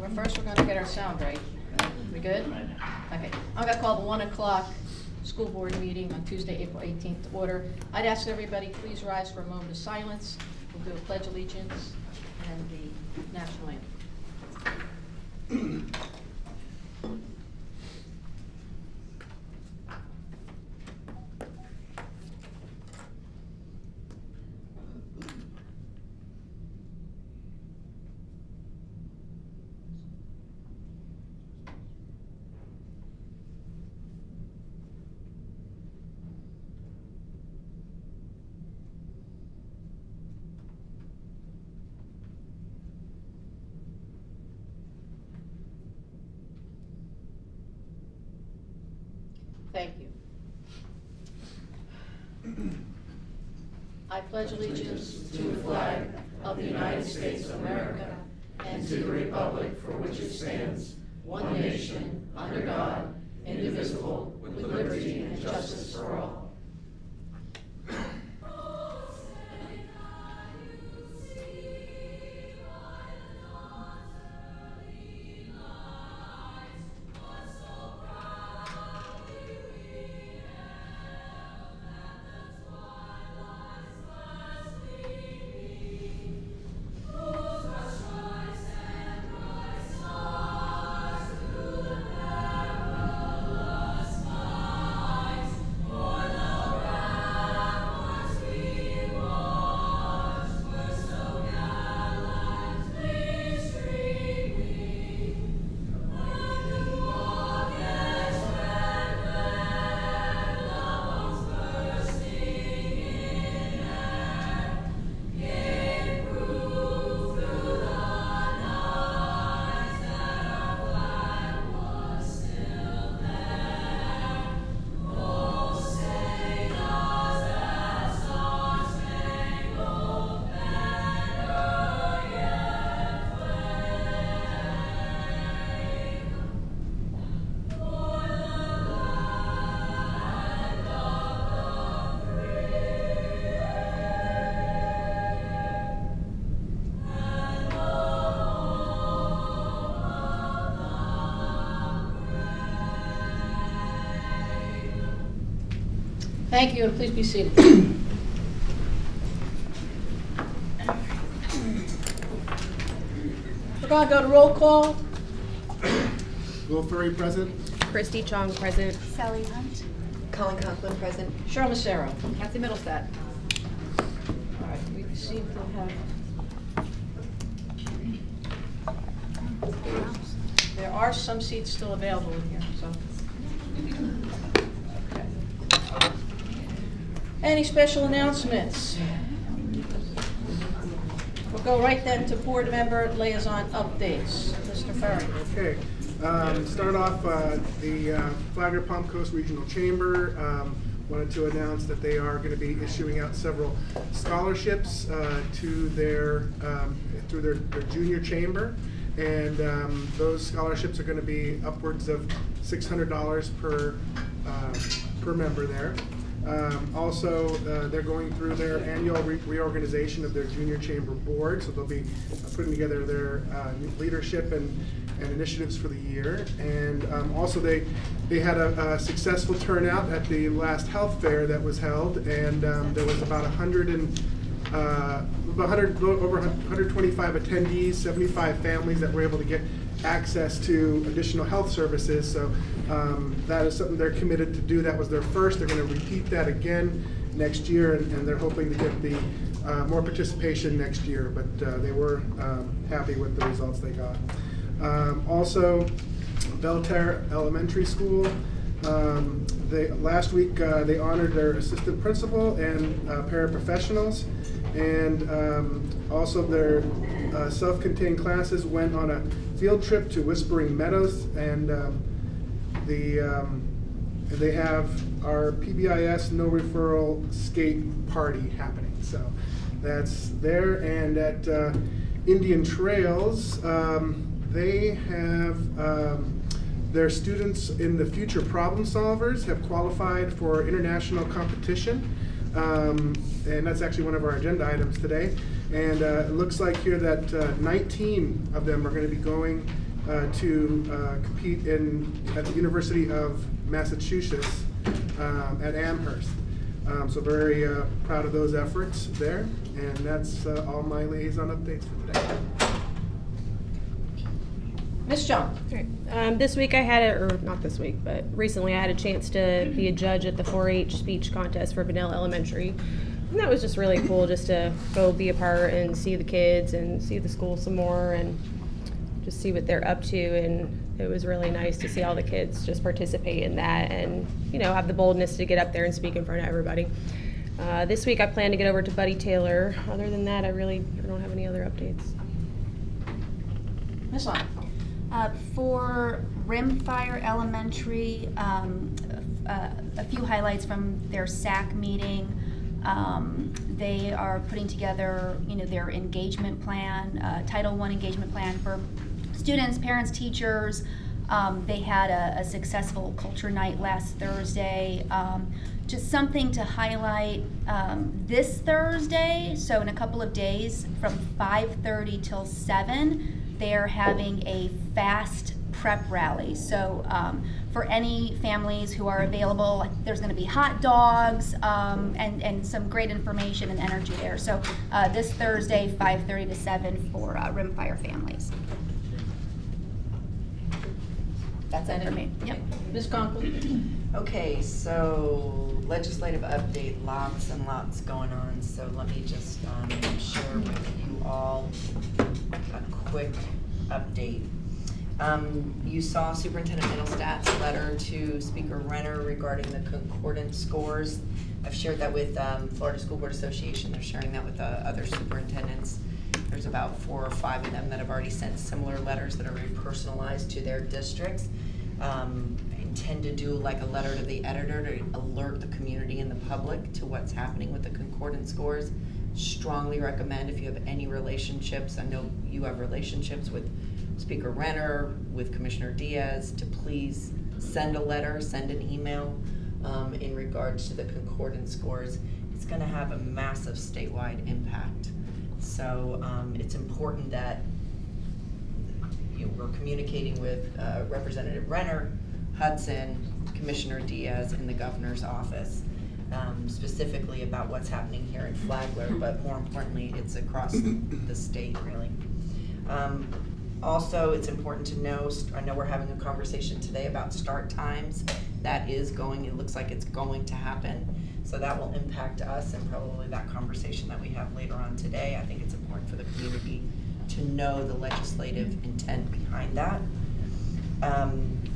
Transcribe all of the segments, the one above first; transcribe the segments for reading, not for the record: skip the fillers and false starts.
But first, we're going to get our sound right. We good? Okay. I'm going to call the 1 o'clock school board meeting on Tuesday, April 18th to order. I'd ask everybody please rise for a moment of silence. We'll do a pledge of allegiance and the national anthem. Thank you. I pledge allegiance to the flag of the United States of America and to the republic for which it stands, one nation, under God, indivisible, with liberty and justice for all. Thank you, and please be seated. We're going to go to roll call. Will Furry present. Christy Chong present. Sally Hunt. Colin Conklin present. Cheryl Massaro. Kathy Middlestat. All right, we seem to have... There are some seats still available in here, so... Okay. Any special announcements? We'll go right then to board member liaison updates. Mr. Ferry. Okay. Start off the Flagler Coast Regional Chamber wanted to announce that they are going to be issuing out several scholarships to their through their junior chamber, and those scholarships are going to be upwards of $600 per member there. Also, they're going through their annual reorganization of their junior chamber board, so they'll be putting together their leadership and initiatives for the year. And also, they had a successful turnout at the last health fair that was held, and there was about over 125 attendees, 75 families that were able to get access to additional health services. So that is something they're committed to do. That was their first. They're going to repeat that again next year, and they're hoping to get the more participation next year. But they were happy with the results they got. Also, Belterre Elementary School. Last week they honored their assistant principal and paraprofessionals, and also their self-contained classes went on a field trip to Whispering Meadows, and they have our PBIS no referral skate party happening. So that's there. And at Indian Trails, they have their students in the Future Problem Solvers have qualified for international competition, and that's actually one of our agenda items today. And it looks like here that 19 of them are going to be going to compete at the University of Massachusetts at Amherst. So very proud of those efforts there, and that's all my liaison updates for today. Ms. John? This week I had, or not this week, but recently I had a chance to be a judge at the 4-H speech contest for Vanilla Elementary. And that was just really cool, just to go be a part and see the kids and see the school some more and just see what they're up to. And it was really nice to see all the kids just participate in that and, you know, have the boldness to get up there and speak in front of everybody. This week I plan to get over to Buddy Taylor. Other than that, I don't have any other updates. Ms. Long? For Rimfire Elementary, a few highlights from their SAC meeting. They are putting together, their engagement plan, Title I engagement plan for students, parents, teachers. They had a successful culture night last Thursday. Just something to highlight this Thursday, so in a couple of days from 5:30 till 7, they're having a fast prep rally. So for any families who are available, there's going to be hot dogs and some great information and energy there. So this Thursday, 5:30 to 7 for Rimfire families. That's it for me. Yep. Ms. Conkle? Okay, so legislative update, lots and lots going on. So let me just share with you all a quick update. You saw Superintendent Middlestat's letter to Speaker Renner regarding the concordance scores. I've shared that with Florida School Board Association. They're sharing that with other superintendents. There's about 4 or 5 of them that have already sent similar letters that are very personalized to their districts. I intend to do like a letter to the editor to alert the community and the public to what's happening with the concordance scores. Strongly recommend, if you have any relationships, I know you have relationships with Speaker Renner, with Commissioner Diaz, to please send a letter, send an email in regards to the concordance scores. It's going to have a massive statewide impact. So it's important that we're communicating with Representative Renner, Hudson, Commissioner Diaz, and the governor's office, specifically about what's happening here in Flagler, but more importantly, it's across the state, really. Also, it's important to know, I know we're having a conversation today about start times. That is going, it looks like it's going to happen. So that will impact us and probably that conversation that we have later on today. I think it's important for the community to know the legislative intent behind that.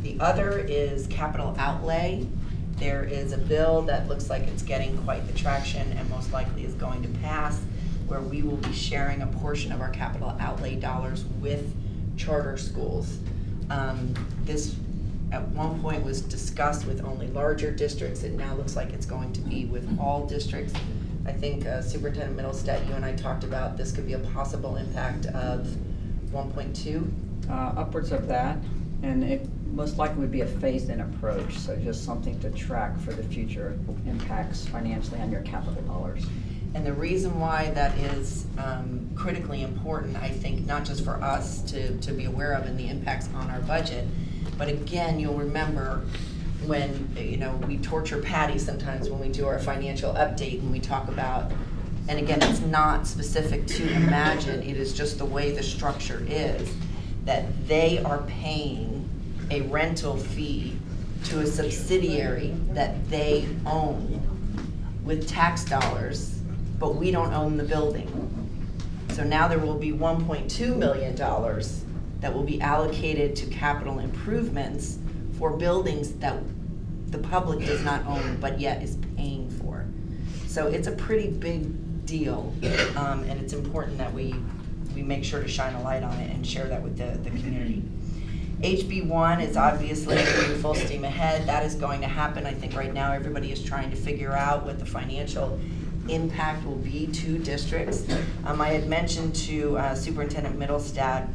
The other is capital outlay. There is a bill that looks like it's getting quite the traction and most likely is going to pass, where we will be sharing a portion of our capital outlay dollars with charter schools. This at one point was discussed with only larger districts. It now looks like it's going to be with all districts. I think Superintendent Middlestat, you and I talked about this could be a possible impact of 1.2. Upwards of that, and it most likely would be a phased-in approach, so just something to track for the future impacts financially on your capital dollars. And the reason why that is critically important, I think, not just for us to be aware of and the impacts on our budget, but again, you'll remember when, we torture Patty sometimes when we do our financial update and we talk about, and again, it's not specific to Imagine, it is just the way the structure is, that they are paying a rental fee to a subsidiary that they own with tax dollars, but we don't own the building. So now there will be $1.2 million that will be allocated to capital improvements for buildings that the public does not own but yet is paying for. So it's a pretty big deal, and it's important that we make sure to shine a light on it and share that with the community. HB1 is obviously moving full steam ahead. That is going to happen. I think right now everybody is trying to figure out what the financial impact will be to districts. I had mentioned to Superintendent Middlestat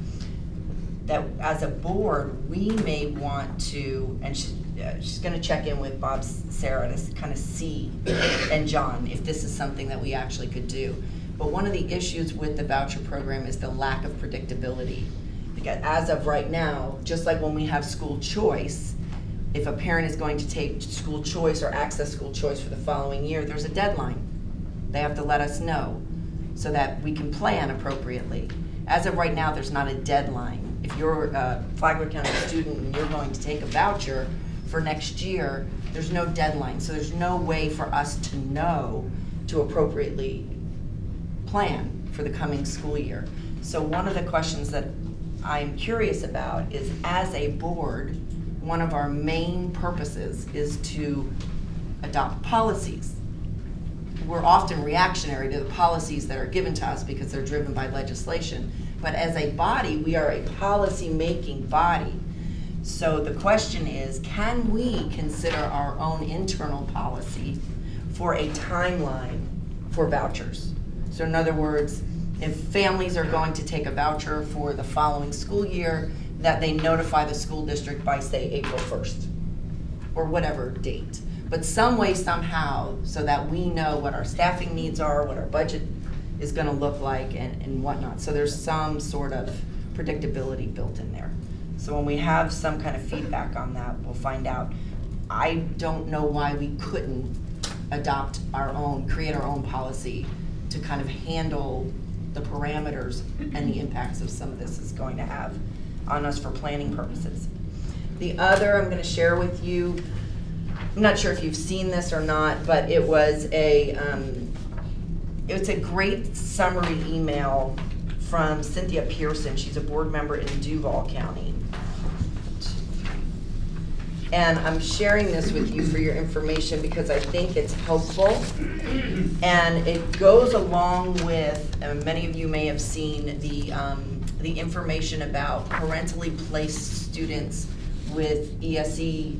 that as a board, we may want to, and she's going to check in with Bob Sarah to kind of see, and John, if this is something that we actually could do. But one of the issues with the voucher program is the lack of predictability. I think as of right now, just like when we have school choice, if a parent is going to take school choice or access school choice for the following year, there's a deadline. They have to let us know so that we can plan appropriately. As of right now, there's not a deadline. If you're a Flagler County student and you're going to take a voucher for next year, there's no deadline. So there's no way for us to know to appropriately plan for the coming school year. So one of the questions that I'm curious about is, as a board, one of our main purposes is to adopt policies. We're often reactionary to the policies that are given to us because they're driven by legislation. But as a body, we are a policy-making body. So the question is, can we consider our own internal policy for a timeline for vouchers? So in other words, if families are going to take a voucher for the following school year, that they notify the school district by, say, April 1st, or whatever date. But some way, somehow, so that we know what our staffing needs are, what our budget is gonna look like, and whatnot. So there's some sort of predictability built in there. So when we have some kind of feedback on that, we'll find out. I don't know why we couldn't adopt our own, create our own policy to kind of handle the parameters and the impacts of some of this is going to have on us for planning purposes. The other I'm going to share with you, I'm not sure if you've seen this or not, but it was a great summary email from Cynthia Pearson. She's a board member in Duval County. And I'm sharing this with you for your information because I think it's helpful. And it goes along with, many of you may have seen the information about parentally placed students with ESE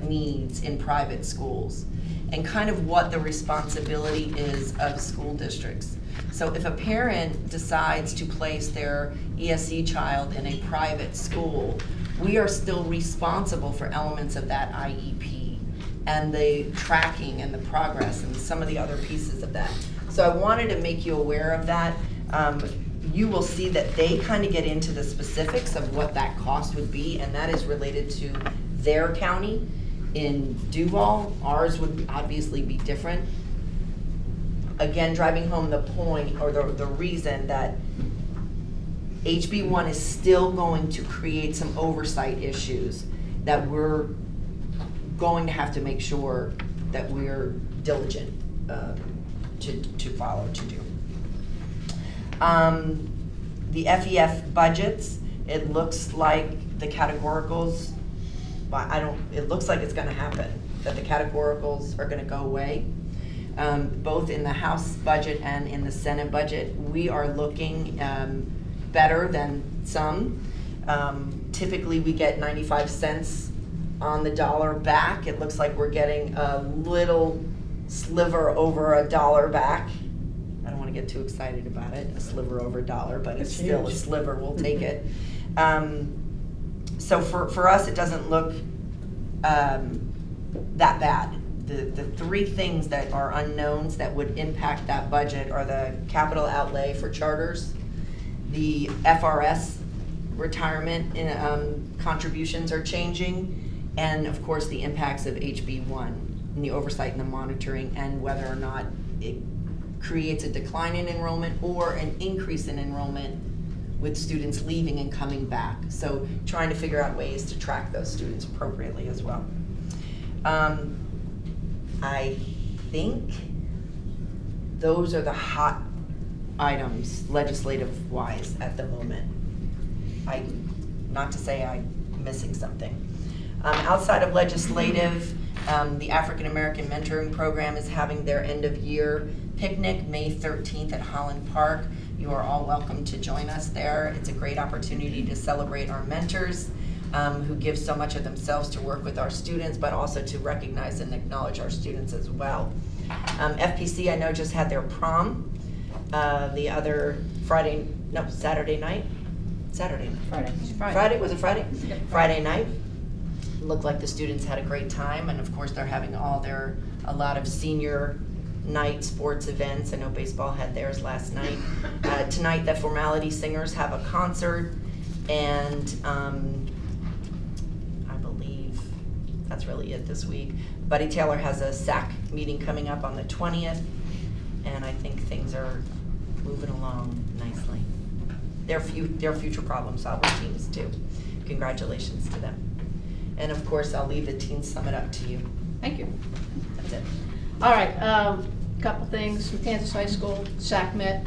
needs in private schools, and kind of what the responsibility is of school districts. So if a parent decides to place their ESE child in a private school, we are still responsible for elements of that IEP and the tracking and the progress and some of the other pieces of that. So I wanted to make you aware of that. You will see that they kind of get into the specifics of what that cost would be, and that is related to their county. In Duval, ours would obviously be different. Again, driving home the point, or the reason that HB1 is still going to create some oversight issues that we're going to have to make sure that we're diligent to follow, to do. The FEF budgets, it looks like the categoricals, it looks like it's gonna happen, that the categoricals are gonna go away. Both in the House budget and in the Senate budget, we are looking better than some. Typically we get 95 cents on the dollar back. It looks like we're getting a little sliver over $1 back. I don't want to get too excited about it, a sliver over $1, but it's still huge. A sliver, we'll take it. So for us, it doesn't look that bad. The three things that are unknowns that would impact that budget are the capital outlay for charters, the FRS retirement contributions are changing, and of course the impacts of HB1 and the oversight and the monitoring, and whether or not it creates a decline in enrollment or an increase in enrollment with students leaving and coming back. So trying to figure out ways to track those students appropriately as well. I think those are the hot items legislative wise at the moment. Not to say I'm missing something. Outside of legislative, the African American Mentoring Program is having their end of year picnic May 13th at Holland Park. You are all welcome to join us there. It's a great opportunity to celebrate our mentors who give so much of themselves to work with our students, but also to recognize and acknowledge our students as well. FPC, I know, just had their prom the other Saturday night? Saturday night. Friday, was it Friday? Yep. Friday night. Looked like the students had a great time, and of course they're having a lot of senior night sports events. I know baseball had theirs last night. Tonight the Formality Singers have a concert. And I believe that's really it this week. Buddy Taylor has a SAC meeting coming up on the 20th, and I think things are moving along nicely. They're future problem solver teams too. Congratulations to them. And of course, I'll leave the Teen Summit up to you. Thank you. That's it. All right, couple things. Kansas High School, SAC met,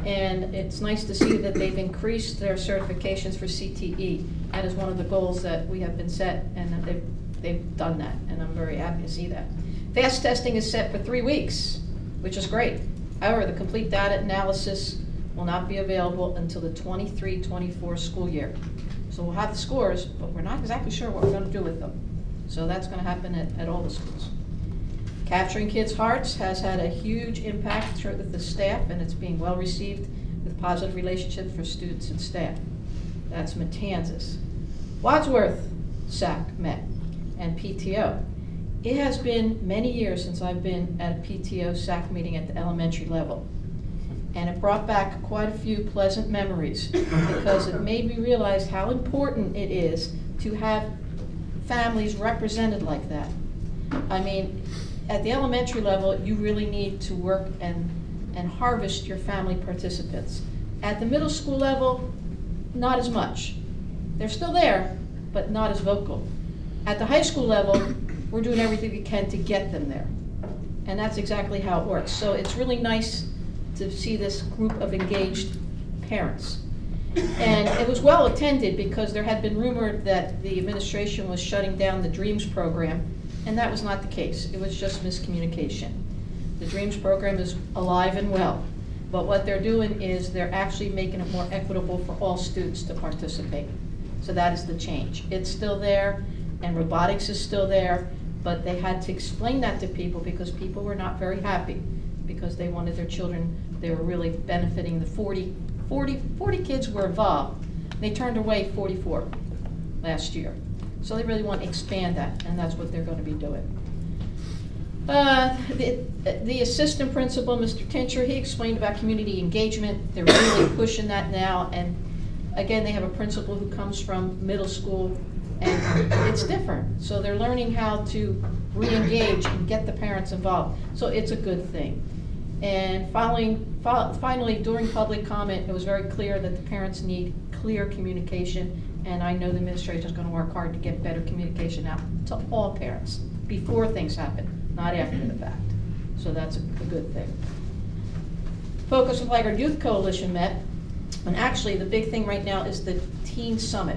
and it's nice to see that they've increased their certifications for CTE. That is one of the goals that we have been set, and that they've done that, and I'm very happy to see that. Fast testing is set for 3 weeks, which is great. However, the complete data analysis will not be available until the 23-24 school year. So we'll have the scores, but we're not exactly sure what we're going to do with them. So that's going to happen at all the schools. Capturing Kids' Hearts has had a huge impact with the staff, and it's being well received with positive relationships for students and staff. That's Matanzas. Wadsworth SAC met, and PTO. It has been many years since I've been at a PTO SAC meeting at the elementary level. And it brought back quite a few pleasant memories because it made me realize how important it is to have families represented like that. I mean, at the elementary level, you really need to work and harvest your family participants. At the middle school level, not as much. They're still there, but not as vocal. At the high school level, we're doing everything we can to get them there. And that's exactly how it works. So it's really nice to see this group of engaged parents. And it was well attended because there had been rumored that the administration was shutting down the DREAMS program, and that was not the case. It was just miscommunication. The DREAMS program is alive and well, but what they're doing is they're actually making it more equitable for all students to participate. So that is the change. It's still there, and robotics is still there, but they had to explain that to people because people were not very happy because they wanted their children, they were really benefiting the 40 kids were involved. They turned away 44 last year. So they really want to expand that, and that's what they're going to be doing. The assistant principal, Mr. Tincher, he explained about community engagement. They're really pushing that now, and again, they have a principal who comes from middle school, and it's different. So they're learning how to re-engage and get the parents involved. So it's a good thing. And finally, during public comment, it was very clear that the parents need clear communication, and I know the administration is going to work hard to get better communication out to all parents before things happen, not after the fact. So that's a good thing. Focus and Flagler Youth Coalition met, and actually the big thing right now is the Teen Summit.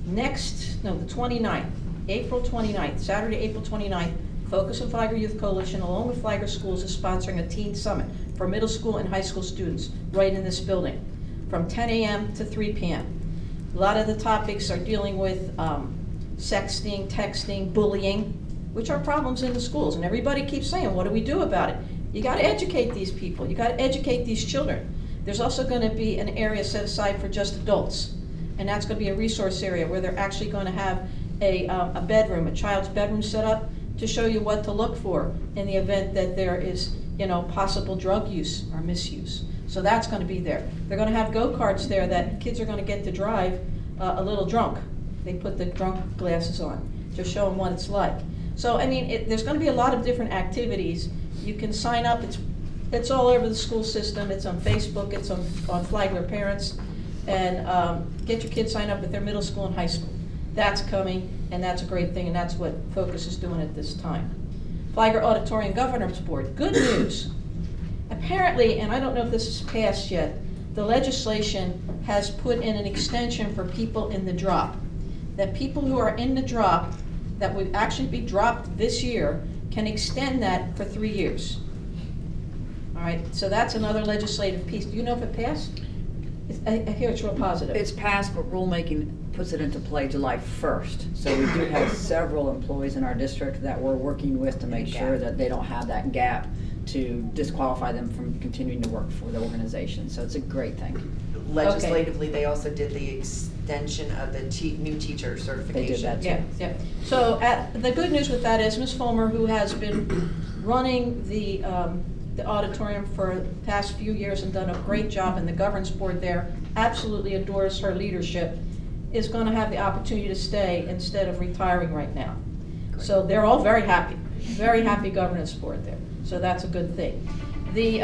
The 29th, April 29th, Saturday, April 29th, Focus and Flagler Youth Coalition, along with Flagler Schools, is sponsoring a Teen Summit for middle school and high school students right in this building from 10 a.m. to 3 p.m. A lot of the topics are dealing with sexting, texting, bullying, which are problems in the schools. And everybody keeps saying, what do we do about it? You got to educate these people. You got to educate these children. There's also going to be an area set aside for just adults. And that's going to be a resource area where they're actually going to have a bedroom, a child's bedroom set up to show you what to look for in the event that there is, possible drug use or misuse. So that's going to be there. They're going to have go-karts there that kids are going to get to drive a little drunk. They put the drunk glasses on to show them what it's like. So, I mean, there's going to be a lot of different activities. You can sign up. It's all over the school system. It's on Facebook. It's on Flagler Parents. And get your kids signed up at their middle school and high school. That's coming, and that's a great thing, and that's what Focus is doing at this time. Flagler Auditorium Governors Board, good news. Apparently, and I don't know if this is passed yet, the legislation has put in an extension for people in the drop. That people who are in the drop, that would actually be dropped this year, can extend that for 3 years. All right, so that's another legislative piece. Do you know if it passed? I hear it's real positive. It's passed, but rulemaking puts it into play July 1st. So we do have several employees in our district that we're working with to make sure that they don't have that gap to disqualify them from continuing to work for the organization. So it's a great thing. Legislatively, they also did the extension of the new teacher certification. They did that too. Yeah. So the good news with that is Ms. Fulmer, who has been running the auditorium for the past few years and done a great job, and the governance board there absolutely adores her leadership. is going to have the opportunity to stay instead of retiring right now. So they're all very happy governance board there. So that's a good thing. The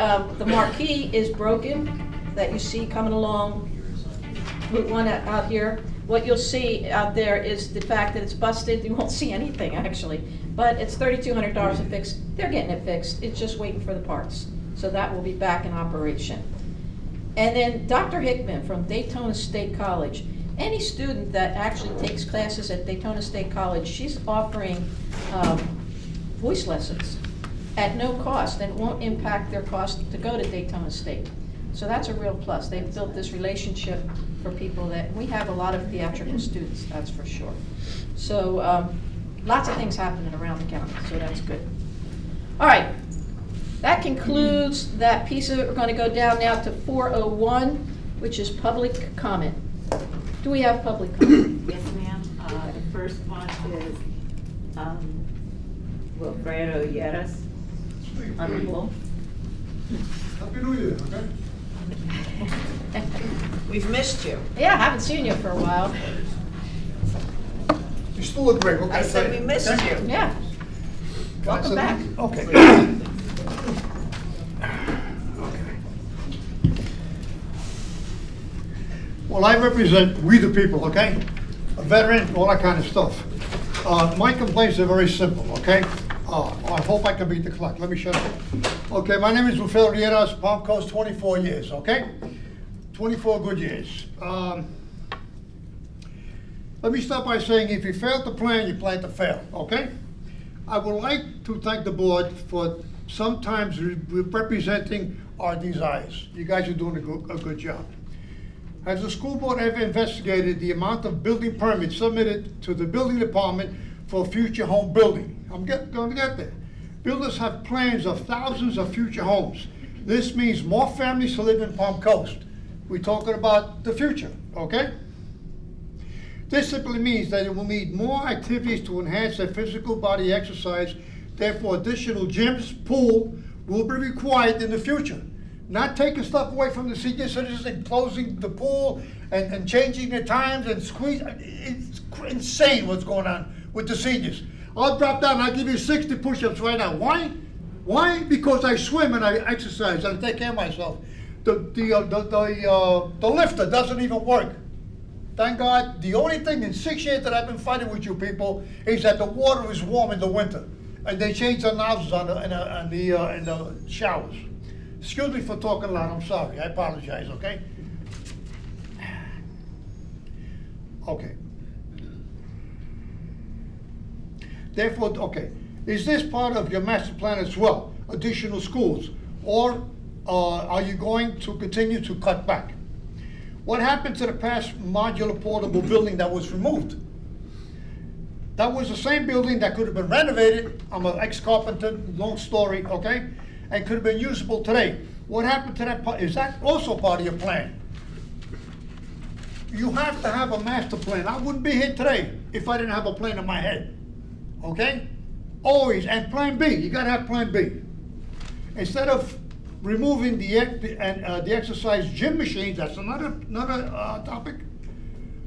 marquee is broken that you see coming along Route 1 out here. What you'll see out there is the fact that it's busted. You won't see anything actually, but it's $3,200 to fix. They're getting it fixed. It's just waiting for the parts. So that will be back in operation. And then Dr. Hickman from Daytona State College. Any student that actually takes classes at Daytona State College, she's offering voice lessons at no cost, and it won't impact their cost to go to Daytona State. So that's a real plus. They've built this relationship for people that, we have a lot of theatrical students, that's for sure. So lots of things happening around the county, so that's good. All right, that concludes that piece of it. We're going to go down now to 401, which is public comment. Do we have public comment? Yes, ma'am. The first one is Wilfredo Lleras on the wall. Happy New Year, okay? We've missed you. Yeah, I haven't seen you for a while. You still look great, okay? I said we missed you. Yeah. Welcome back. Okay. Well, I represent we the people, okay? A veteran, all that kind of stuff. My complaints are very simple, okay? I hope I can beat the clock. Let me shut up. Okay, my name is Wilfredo Lleras, Palm Coast, 24 years, okay? 24 good years. Let me start by saying if you fail to plan, you plan to fail, okay? I would like to thank the board for sometimes representing our desires. You guys are doing a good job. Has the school board ever investigated the amount of building permits submitted to the building department for future home building? I'm going to get there. Builders have plans of thousands of future homes. This means more families to live in Palm Coast. We're talking about the future, okay? This simply means that it will need more activities to enhance their physical body exercise. Therefore, additional gyms, pool will be required in the future. Not taking stuff away from the senior citizens and closing the pool and changing the times and squeeze. It's insane what's going on with the seniors. I'll drop down, I'll give you 60 push-ups right now. Why? Why? Because I swim and I exercise and I take care of myself. The lifter doesn't even work. Thank God, the only thing in 6 years that I've been fighting with you people is that the water is warm in the winter. And they change the nozzles in the showers. Excuse me for talking loud, I'm sorry, I apologize, okay? Okay. Therefore, okay, is this part of your master plan as well, additional schools? Or are you going to continue to cut back? What happened to the past modular portable building that was removed? That was the same building that could have been renovated. I'm an ex-carpenter, long story, okay? And could have been usable today. What happened to that part? Is that also part of your plan? You have to have a master plan. I wouldn't be here today if I didn't have a plan in my head, okay? Always, and plan B, you gotta have plan B. Instead of removing the exercise gym machines, that's another topic,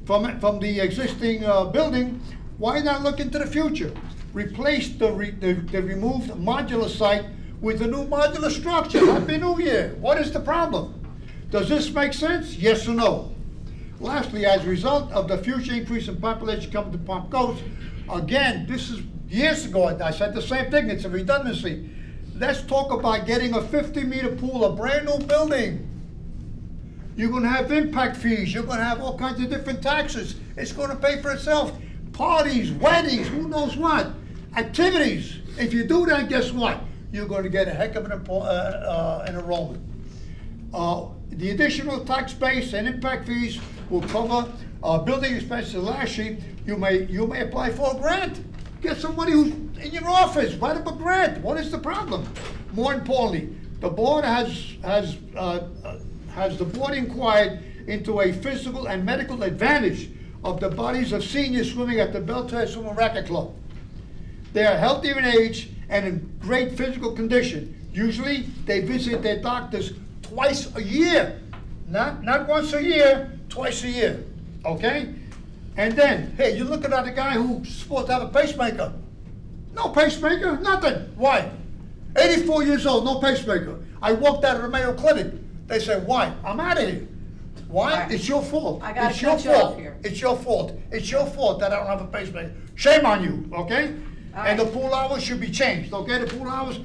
from the existing building, why not look into the future? Replace the removed modular site with a new modular structure. Happy New Year. What is the problem? Does this make sense? Yes or no? Lastly, as a result of the future increase in population coming to Palm Coast, again, this is years ago, I said the same thing, it's a redundancy. Let's talk about getting a 50-meter pool, a brand new building. You're gonna have impact fees, you're gonna have all kinds of different taxes. It's gonna pay for itself. Parties, weddings, who knows what, activities. If you do that, guess what? You're going to get a heck of an enrollment. The additional tax base and impact fees will cover building expenses. Lastly, you may apply for a grant. Get somebody who's in your office, write up a grant. What is the problem? More importantly, the board has the board inquired into a physical and medical advantage of the bodies of seniors swimming at the Belterre Swim and Racket Club. They are healthier in age and in great physical condition. Usually, they visit their doctors twice a year. Not once a year, twice a year, okay? And then, hey, you're looking at the guy who's supposed to have a pacemaker. No pacemaker, nothing. Why? 84 years old, no pacemaker. I walked out of the Mayo Clinic. They said, why? I'm out of here. Why? All right. It's your fault. I gotta It's your cut you off fault. here. It's your fault. It's your fault that I don't have a pacemaker. Shame on you, okay? All And the right. pool hours should be changed, okay? The pool hours,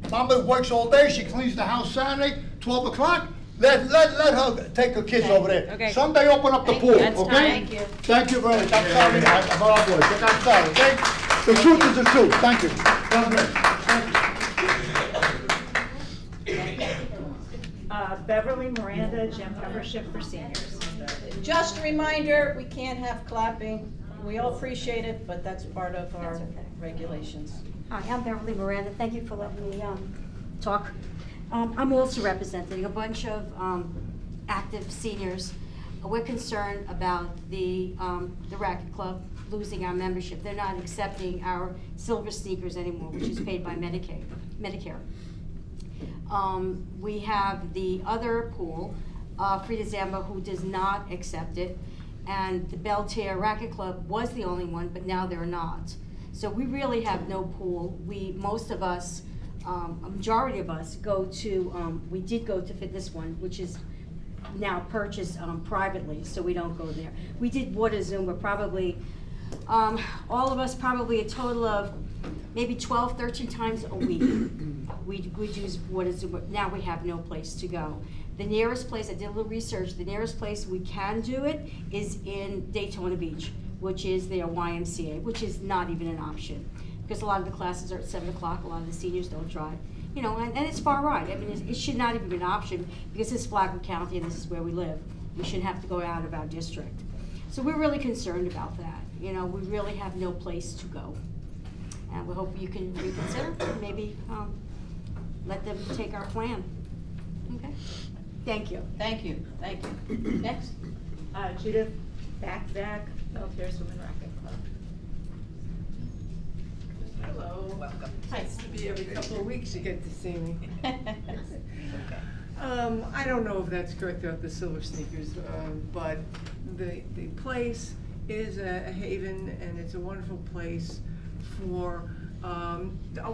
Mama works all day, she cleans the house Saturday, 12 o'clock. Let her take her kids over there. Okay. Sunday, open up the Thank pool, you. okay? That's time. Thank you. Thank you very much. I'm sorry, I'm sorry, okay? The truth is the truth. Thank you. God bless. Beverly Miranda, gym membership for seniors. Just a reminder, we can't have clapping. We all appreciate it, but that's part of our That's okay. regulations. Hi, I'm Beverly Miranda. Thank you for letting me talk. I'm also representing a bunch of active seniors. We're concerned about the Racket Club losing our membership. They're not accepting our silver sneakers anymore, which is paid by Medicare. We have the other pool, Frida Zamba, who does not accept it. And the Belterre Racket Club was the only one, but now they're not. So we really have no pool. Most of us, a majority of us we did go to Fitness One, which is now purchased privately, so we don't go there. We did water Zumba probably, all of us probably a total of maybe 12, 13 times a week. We'd use water Zumba. Now we have no place to go. The nearest place, I did a little research, the nearest place we can do it is in Daytona Beach, which is their YMCA, which is not even an option. Because a lot of the classes are at 7 o'clock, a lot of the seniors don't drive. You know, and it's far right. I mean, it should not even be an option because this is Flagler County and this is where we live. We shouldn't have to go out of our district. So we're really concerned about that. You know, we really have no place to go. And we hope you can reconsider, and maybe let them take our plan. Okay? Thank you. Thank you, thank you. Next. Judith Backzak, Belterre Women Racket Club. Hello. Welcome. Nice to be every couple of weeks you get to see me. Okay. I don't know if that's correct about the silver sneakers, but the place is a haven and it's a wonderful place for,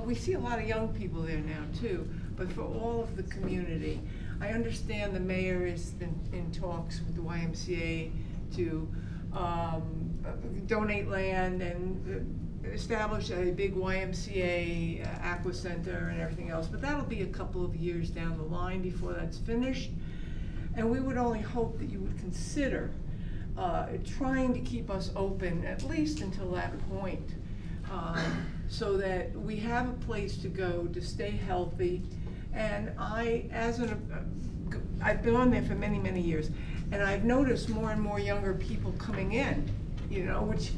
we see a lot of young people there now too, but for all of the community. I understand the mayor is in talks with the YMCA to donate land and establish a big YMCA aqua center and everything else, but that'll be a couple of years down the line before that's finished. And we would only hope that you would consider trying to keep us open at least until that point, so that we have a place to go to stay healthy. And I've been on there for many, many years, and I've noticed more and more younger people coming in, you know, which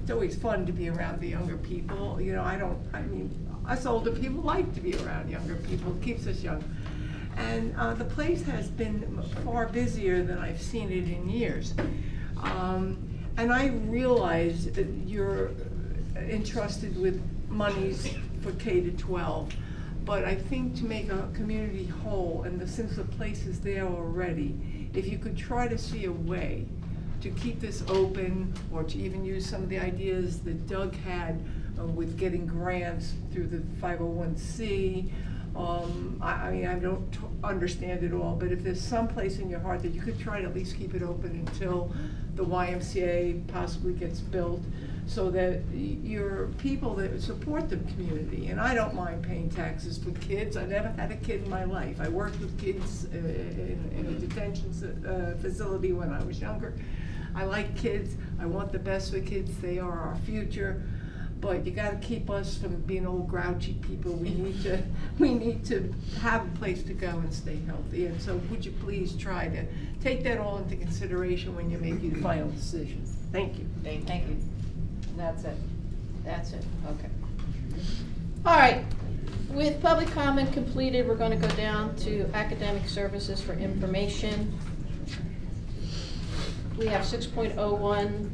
it's always fun to be around the younger people. You know, I mean, us older people like to be around younger people. It keeps us young. And the place has been far busier than I've seen it in years. And I realize that you're entrusted with monies for K-12. But I think to make a community whole, and since the place is there already, if you could try to see a way to keep this open, or to even use some of the ideas that Doug had with getting grants through the 501c. I mean, I don't understand it all, but if there's some place in your heart that you could try to at least keep it open until the YMCA possibly gets built, so that your people that support the community, and I don't mind paying taxes for kids. I never had a kid in my life. I worked with kids in a detention facility when I was younger. I like kids. I want the best for kids. They are our future. But you gotta keep us from being old grouchy people. We need to have a place to go and stay healthy. And so would you please try to take that all into consideration when you make your final decision. Thank you. Thank you. That's it. That's it, okay. All right, with public comment completed, we're gonna go down to academic services for information. We have 6.01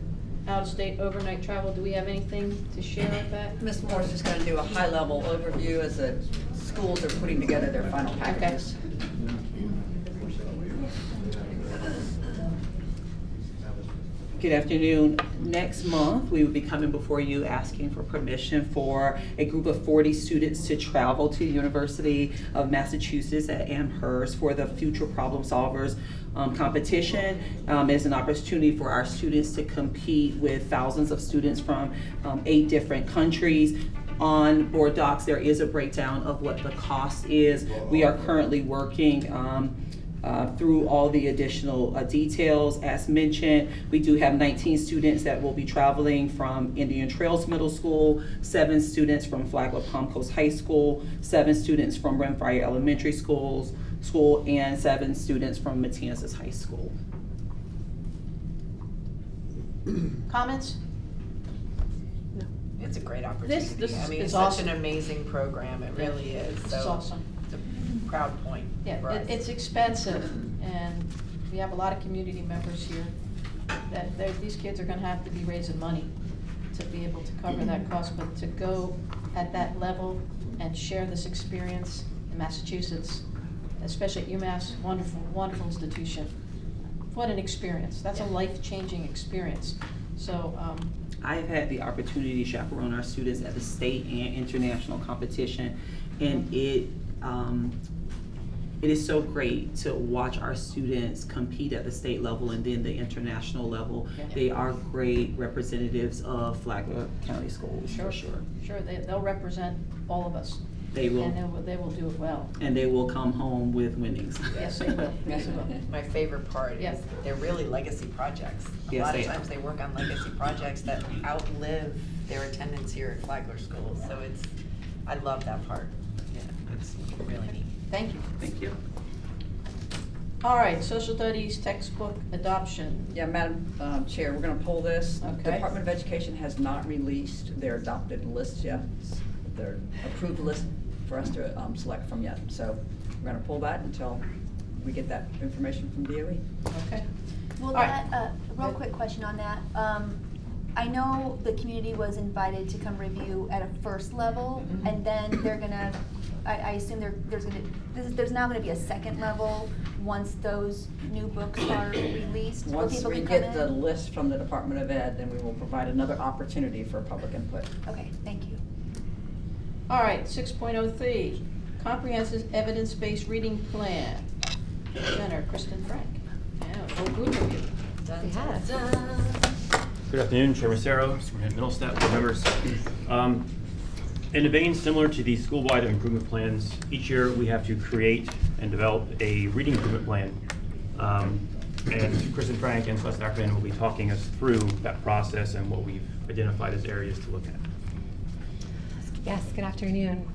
out-of-state overnight travel. Do we have anything to share with that? Ms. Moore's just going to do a high-level overview as the schools are putting together their final packages. Good afternoon. Next month, we will be coming before you asking for permission for a group of 40 students to travel to the University of Massachusetts at Amherst for the Future Problem Solvers competition. It's an opportunity for our students to compete with thousands of students from 8 different countries. On board docs, there is a breakdown of what the cost is. We are currently working through all the additional details. As mentioned, we do have 19 students that will be traveling from Indian Trails Middle School, 7 students from Flagler Palm Coast High School, 7 students from Rimfire Elementary School, and 7 students from Matanzas High School. Comments? It's a great opportunity. This I mean, is it's awesome. such an amazing program, it really is. This is awesome. It's a proud point for Yeah, us. it's expensive, and we have a lot of community members here that these kids are gonna have to be raising money to be able to cover that cost, but to go at that level and share this experience in Massachusetts, especially at UMass, wonderful, wonderful institution. What an experience. That's a life-changing experience. So, I have had the opportunity to chaperone our students at the state and international competition, and it is so great to watch our students compete at the state level and then the international level. Yeah. They are great representatives of Flagler County Schools, for sure. Sure, they'll represent all of us. They will. And they will do it well. And they will come home with winnings. Yes, they will. Yes, they will. My favorite part Yeah. is they're really legacy projects. A Yes, lot they of are. times they work on legacy projects that outlive their attendance here at Flagler School. So I love that part. Yeah, it's really neat. Thank you. Thank you. All right, social studies textbook adoption. Yeah, Madam Chair, we're gonna pull this. Okay. Department of Education has not released their adopted list yet, their approved list for us to select from yet. So we're gonna pull that until we get that information from DOE. Okay. Well, All right. real quick question on that. I know the community was invited to come review at a first level, Mhm. and then they're gonna, I assume there's now gonna be a second level once those new books are released, where Once people we can come get the in? list from the Department of Ed, then we will provide another opportunity for public input. Okay, thank you. All right, 6.03, comprehensive evidence-based reading plan. Presenter, Kristen Frank. Yeah, a whole group of you. Dun, Yes. dun, dun. Good afternoon, Chair Massaro, Superintendent Middlestat, board members. In a vein similar to the school-wide improvement plans, each year we have to create and develop a reading improvement plan. And Kristen Frank and Celeste Ackerman will be talking us through that process and what we've identified as areas to look at. Yes, good afternoon.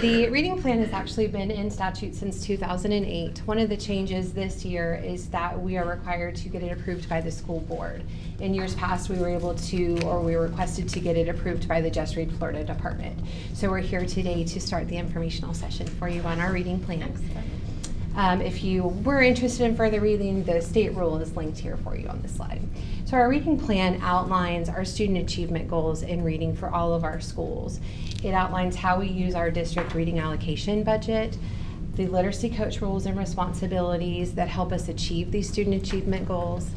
The reading plan has actually been in statute since 2008. One of the changes this year is that we are required to get it approved by the school board. In years past, we were able to, or we were requested to get it approved by the Just Read Florida department. So we're here today to start the informational session for you on our reading plan. If you were interested in further reading, the state rule is linked here for you on this slide. So our reading plan outlines our student achievement goals in reading for all of our schools. It outlines how we use our district reading allocation budget, the literacy coach roles and responsibilities that help us achieve these student achievement goals,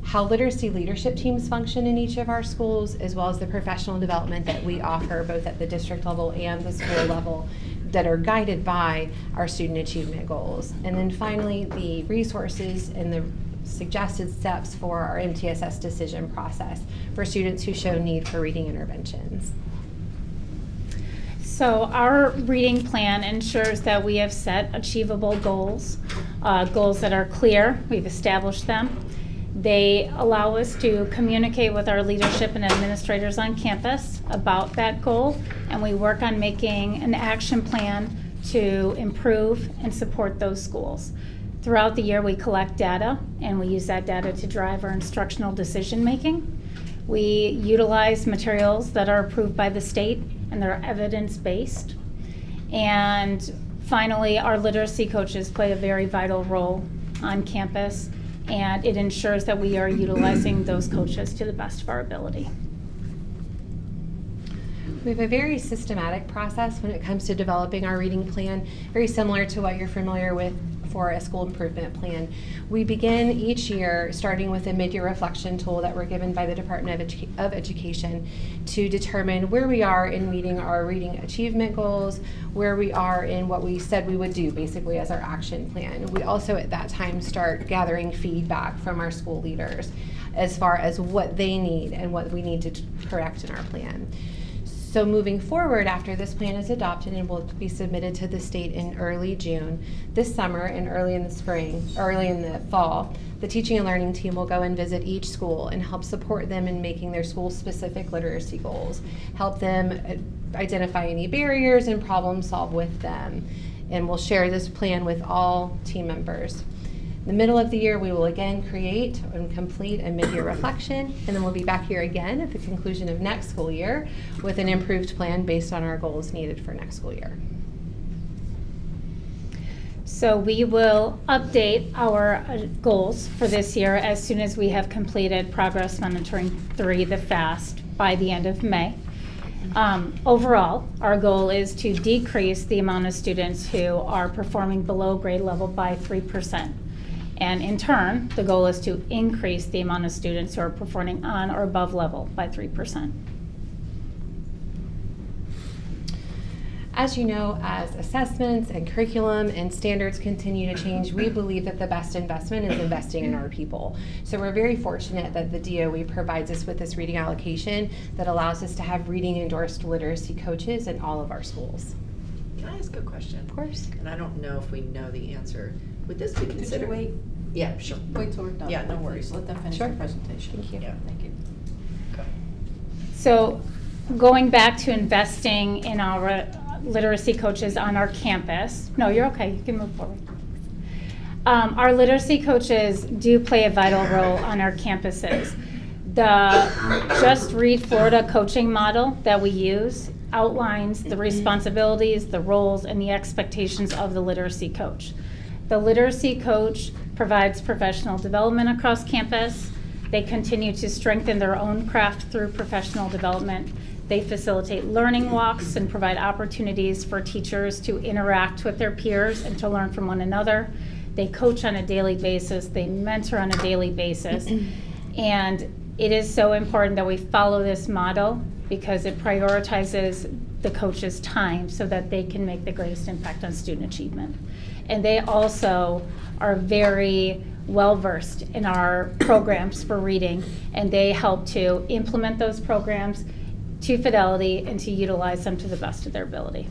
how literacy leadership teams function in each of our schools, as well as the professional development that we offer both at the district level and the school level that are guided by our student achievement goals. And then finally, the resources and the suggested steps for our MTSS decision process for students who show need for reading interventions. So our reading plan ensures that we have set achievable goals, goals that are clear. We've established them. They allow us to communicate with our leadership and administrators on campus about that goal, and we work on making an action plan to improve and support those schools. Throughout the year, we collect data, and we use that data to drive our instructional decision making. We utilize materials that are approved by the state and they're evidence-based. And finally, our literacy coaches play a very vital role on campus, and it ensures that we are utilizing those coaches to the best of our ability. We have a very systematic process when it comes to developing our reading plan, very similar to what you're familiar with for a school improvement plan. We begin each year starting with a mid-year reflection tool that we're given by the Department of Education to determine where we are in meeting our reading achievement goals, where we are in what we said we would do basically as our action plan. We also at that time start gathering feedback from our school leaders as far as what they need and what we need to correct in our plan. So moving forward, after this plan is adopted and will be submitted to the state in early June, this summer and early in the fall, the teaching and learning team will go and visit each school and help support them in making their school-specific literacy goals, help them identify any barriers and problem solve with them. And we'll share this plan with all team members. In the middle of the year, we will again create and complete a mid-year reflection, and then we'll be back here again at the conclusion of next school year with an improved plan based on our goals needed for next school year. So we will update our goals for this year as soon as we have completed Progress Monitoring 3, the FAST, by the end of May. Overall, our goal is to decrease the amount of students who are performing below grade level by 3%. And in turn, the goal is to increase the amount of students who are performing on or above level by 3%. As you know, as assessments and curriculum and standards continue to change, we believe that the best investment is investing in our people. So we're very fortunate that the DOE provides us with this reading allocation that allows us to have reading endorsed literacy coaches in all of our schools. Can I ask a question? Of course. And I don't know if we know the answer. Would this be considered? wait? Yeah, sure. Wait till we're done. Yeah, no worries. Let them finish Sure. the presentation. Thank you. Yeah. Thank you. Okay. So going back to investing in our literacy coaches on our campus. No, you're okay. You can move forward. Our literacy coaches do play a vital role on our campuses. The Just Read Florida coaching model that we use outlines the responsibilities, the roles, and the expectations of the literacy coach. The literacy coach provides professional development across campus. They continue to strengthen their own craft through professional development. They facilitate learning walks and provide opportunities for teachers to interact with their peers and to learn from one another. They coach on a daily basis. They mentor on a daily basis. And it is so important that we follow this model because it prioritizes the coach's time so that they can make the greatest impact on student achievement. And they also are very well-versed in our programs for reading, and they help to implement those programs to fidelity and to utilize them to the best of their ability.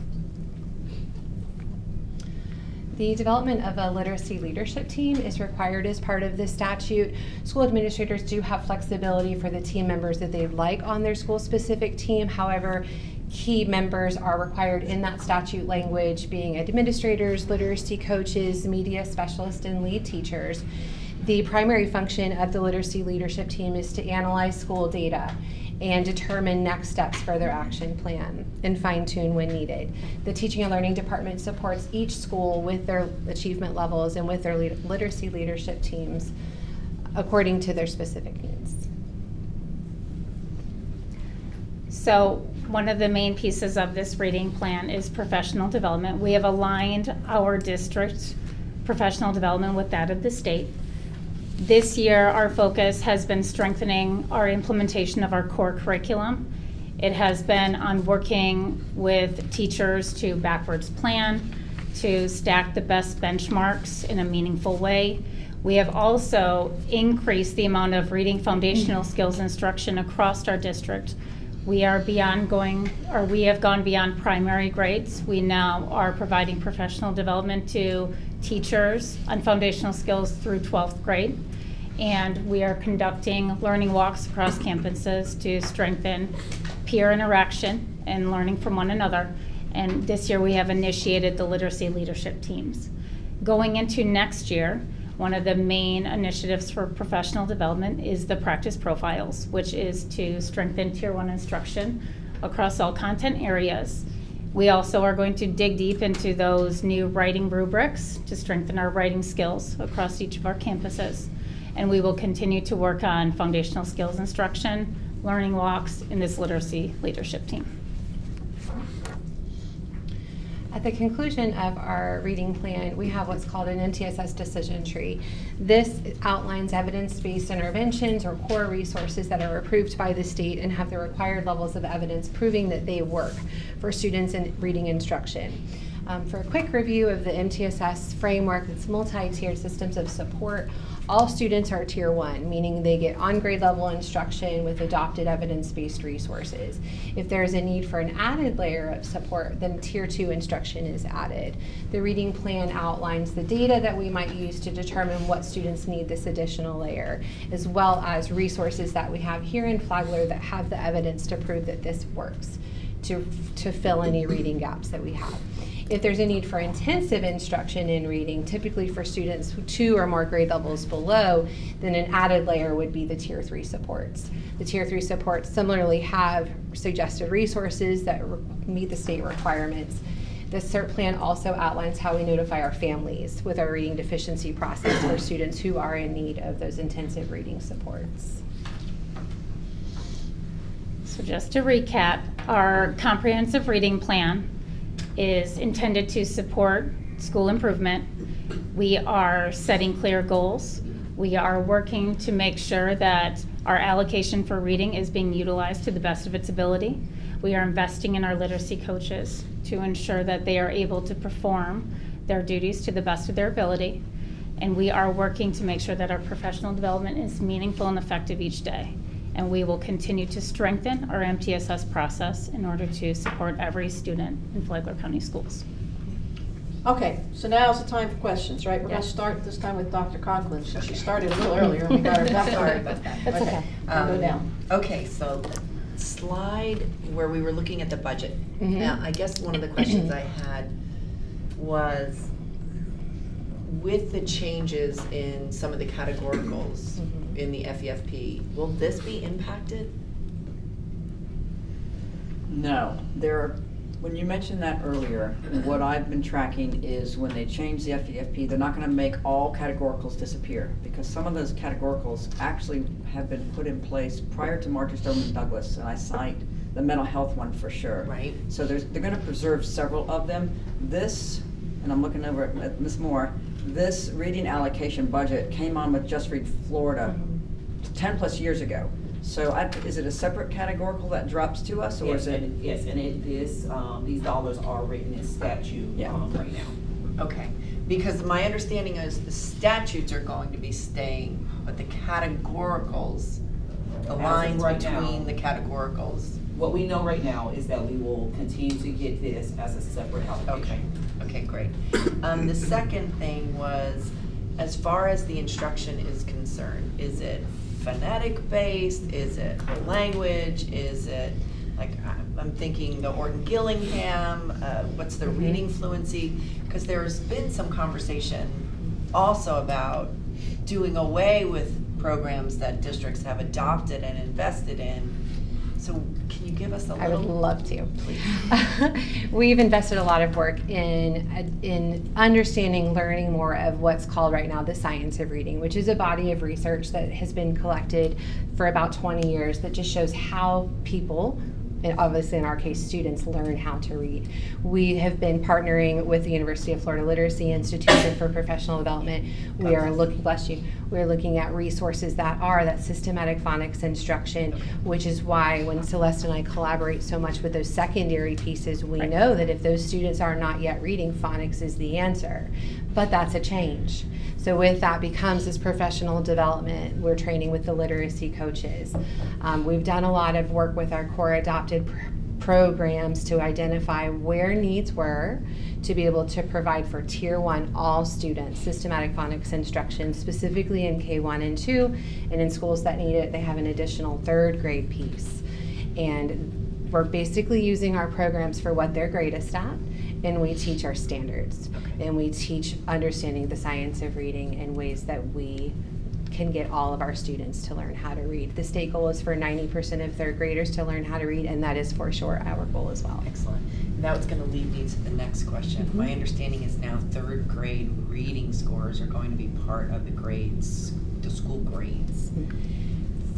The development of a literacy leadership team is required as part of this statute. School administrators do have flexibility for the team members that they'd like on their school-specific team. However, key members are required in that statute language, being administrators, literacy coaches, media specialists, and lead teachers. The primary function of the literacy leadership team is to analyze school data and determine next steps for their action plan and fine-tune when needed. The teaching and learning department supports each school with their achievement levels and with their literacy leadership teams according to their specific needs. So one of the main pieces of this reading plan is professional development. We have aligned our district's professional development with that of the state. This year, our focus has been strengthening our implementation of our core curriculum. It has been on working with teachers to backwards plan, to stack the best benchmarks in a meaningful way. We have also increased the amount of reading foundational skills instruction across our district. We have gone beyond primary grades. We now are providing professional development to teachers on foundational skills through 12th grade. And we are conducting learning walks across campuses to strengthen peer interaction and learning from one another. And this year we have initiated the literacy leadership teams. Going into next year, one of the main initiatives for professional development is the practice profiles, which is to strengthen Tier 1 instruction across all content areas. We also are going to dig deep into those new writing rubrics to strengthen our writing skills across each of our campuses. And we will continue to work on foundational skills instruction, learning walks in this literacy leadership team. At the conclusion of our reading plan, we have what's called an MTSS decision tree. This outlines evidence-based interventions or core resources that are approved by the state and have the required levels of evidence proving that they work for students in reading instruction. For a quick review of the MTSS framework, it's multi-tiered systems of support. All students are tier 1, meaning they get on grade level instruction with adopted evidence-based resources. If there is a need for an added layer of support, then tier 2 instruction is added. The reading plan outlines the data that we might use to determine what students need this additional layer, as well as resources that we have here in Flagler that have the evidence to prove that this works to fill any reading gaps that we have. If there's a need for intensive instruction in reading, typically for students 2 or more grade levels below, then an added layer would be the tier 3 supports. The tier 3 supports similarly have suggested resources that meet the state requirements. The CERT plan also outlines how we notify our families with our reading deficiency process for students who are in need of those intensive reading supports. So just to recap, our comprehensive reading plan is intended to support school improvement. We are setting clear goals. We are working to make sure that our allocation for reading is being utilized to the best of its ability. We are investing in our literacy coaches to ensure that they are able to perform their duties to the best of their ability. And we are working to make sure that our professional development is meaningful and effective each day. And we will continue to strengthen our MTSS process in order to support every student in Flagler County Schools. Okay, so now's the time for questions, right? We're going to start this time with Dr. Conklin. She started a little earlier and we got her back. Sorry about that. That's okay. Go down. Okay, so slide where we were looking at the budget. Now, I guess one of the questions I had was, with the changes in some of the categoricals in the FEFP, will this be impacted? No, when you mentioned that earlier, what I've been tracking is when they change the FEFP, they're not gonna make all categoricals disappear, because some of those categoricals actually have been put in place prior to Marjory Stoneman Douglas, and I cite the mental health one for sure. Right. So they're gonna preserve several of them. This, and I'm looking over at Ms. Moore, this reading allocation budget came on with Just Read Florida 10 plus years ago. So is it a separate categorical that drops to us, or is it? Yes, and it is, these dollars are written in statute right now. Okay, because my understanding is the statutes are going to be staying, but the categoricals, the lines between the categoricals. What we know right now is that we will continue to get this as a separate allocation. Okay, great. The second thing was, as far as the instruction is concerned, is it phonetic based? Is it language? Is it, like, I'm thinking the Orton Gillingham, what's the reading fluency? Because there's been some conversation also about doing away with programs that districts have adopted and invested in. So can you give us a little? I would love to. Please. We've invested a lot of work in understanding, learning more of what's called right now the science of reading, which is a body of research that has been collected for about 20 years that just shows how people, and obviously in our case students, learn how to read. We have been partnering with the University of Florida Literacy Institute for Professional Development. We are looking, bless you, we're looking at resources that are that systematic phonics instruction, which is why when Celeste and I collaborate so much with those secondary pieces, we know that if those students are not yet reading, phonics is the answer. But that's a change. So with that becomes this professional development. We're training with the literacy coaches. We've done a lot of work with our core adopted programs to identify where needs were to be able to provide for Tier 1 all students systematic phonics instruction, specifically in K1 and 2, and in schools that need it, they have an additional 3rd grade piece. And we're basically using our programs for what they're greatest at, and we teach our standards. And we teach understanding the science of reading in ways that we can get all of our students to learn how to read. The state goal is for 90% of 3rd graders to learn how to read, and that is for sure our goal as well. Excellent. That was going to lead me to the next question. My understanding is now 3rd grade reading scores are going to be part of the grades, the school grades.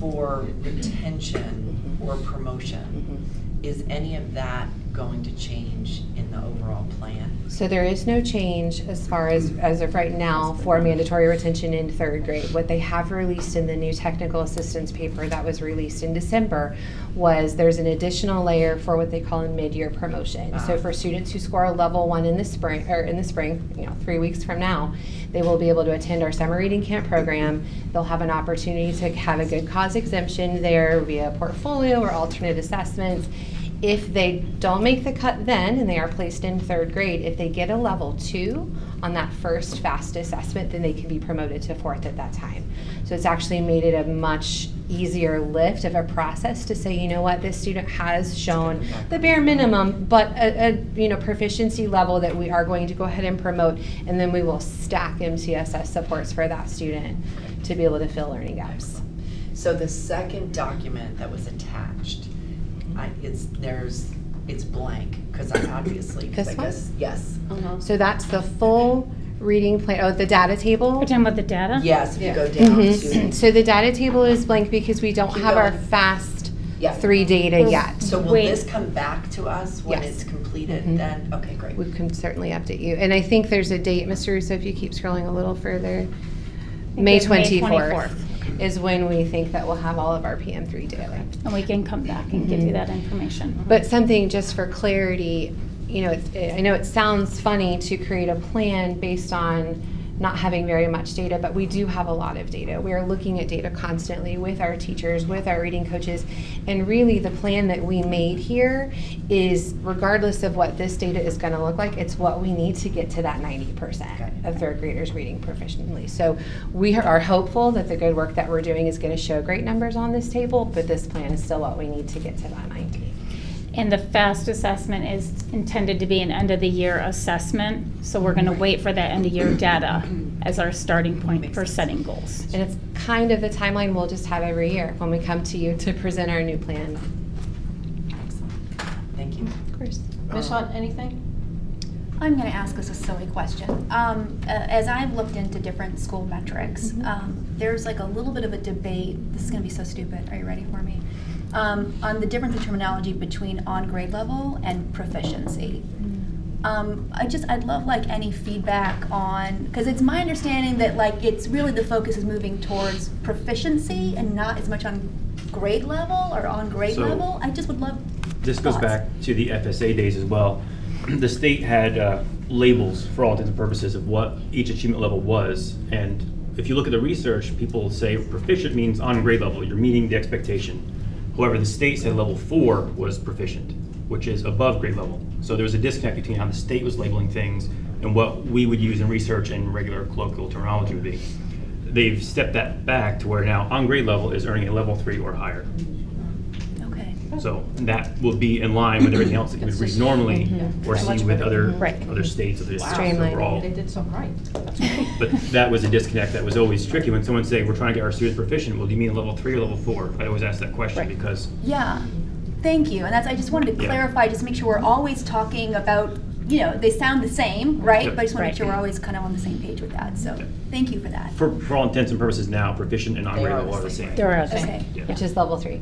For retention or promotion, is any of that going to change in the overall plan? So there is no change as far as of right now for mandatory retention in 3rd grade. What they have released in the new technical assistance paper that was released in December was there's an additional layer for what they call a mid-year promotion. So for students who score a level 1 in the spring, 3 weeks from now, they will be able to attend our summer reading camp program. They'll have an opportunity to have a good cause exemption there via portfolio or alternate assessments. If they don't make the cut then, and they are placed in 3rd grade, if they get a level 2 on that first FAST assessment, then they can be promoted to 4th at that time. So it's actually made it a much easier lift of a process to say, you know what, this student has shown the bare minimum, but a proficiency level that we are going to go ahead and promote, and then we will stack MTSS supports for that student to be able to fill learning gaps. So the second document that was attached, it's blank, because I obviously, This I one? guess, yes. So that's the full reading plan, the data table. We're talking about the data? Yes, if you go down to. So the data table is blank because we don't Keep have our going. FAST Yeah. 3 data yet. So will Wait. this come back to us when Yes. it's completed Mhm. then? Okay, great. We can certainly update you. And I think there's a date, Mr. Russo, if you keep scrolling a little further. May it's May 24th is when we think that we'll have all of our PM3 data. And we can come back and give you that information. But something just for clarity, I know it sounds funny to create a plan based on not having very much data, but we do have a lot of data. We are looking at data constantly with our teachers, with our reading coaches, and really the plan that we made here is, regardless of what this data is going to look like, it's what we need to get to that 90% of 3rd graders reading proficiently. So we are hopeful that the good work that we're doing is going to show great numbers on this table, but this plan is still what we need to get to that 90. And the FAST assessment is intended to be an end-of-the-year assessment, so we're gonna wait for that end-of-year data as our starting point for setting goals. And it's kind of the timeline we'll just have every year when we come to you to present our new plan. Thank you. Of course. Ms. Hunt, anything? I'm going to ask us a silly question. As I've looked into different school metrics, there's like a little bit of a debate. This is going to be so stupid. Are you ready for me? On the difference in terminology between on grade level and proficiency. I'd love like any feedback on, because it's my understanding that like it's really the focus is moving towards proficiency and not as much on grade level or on grade So- level. I just would love This goes thoughts. back to the FSA days as well. The state had labels for all intents and purposes of what each achievement level was. And if you look at the research, people say proficient means on grade level, you're meeting the expectation. However, the state said level 4 was proficient, which is above grade level. So there was a disconnect between how the state was labeling things and what we would use in research and regular colloquial terminology would be. They've stepped that back to where now on grade level is earning a level 3 or higher. Okay. So that will be in line with everything else that we would read normally or see with other states, other districts overall. They did something right. But that was a disconnect that was always tricky when someone say, we're trying to get our students proficient. Well, do you mean level 3 or level 4? I'd always ask that question because Yeah, thank you. And I just wanted to Yeah. clarify, just make sure we're always talking about, they sound the same, right? Yep. But I just want to make Right. sure we're always kind of on the same page with that. So thank you for that. for all intents and purposes now, proficient and on They grade are level the are the same. same. There are things. Okay, Yeah. Which is level 3.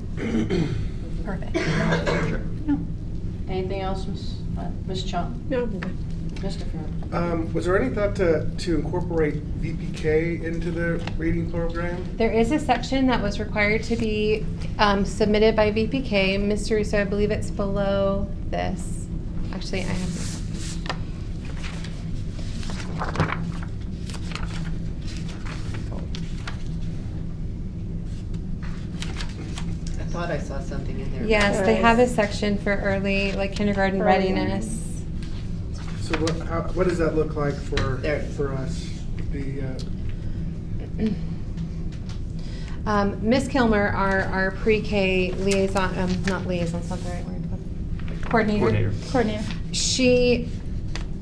perfect. Sure. Anything else, Ms. Chung? No. Mr. Farrell? Was there any thought to incorporate VPK into the reading program? There is a section that was required to be submitted by VPK. Mr. Russo, I believe it's below this. Actually, I have. I thought I saw something in there. Yes, they have a section for early, like kindergarten Early readiness. So what does that look like for There. us? Miss Kilmer, our pre-K liaison, not liaison's not the right word, but Coordinator. she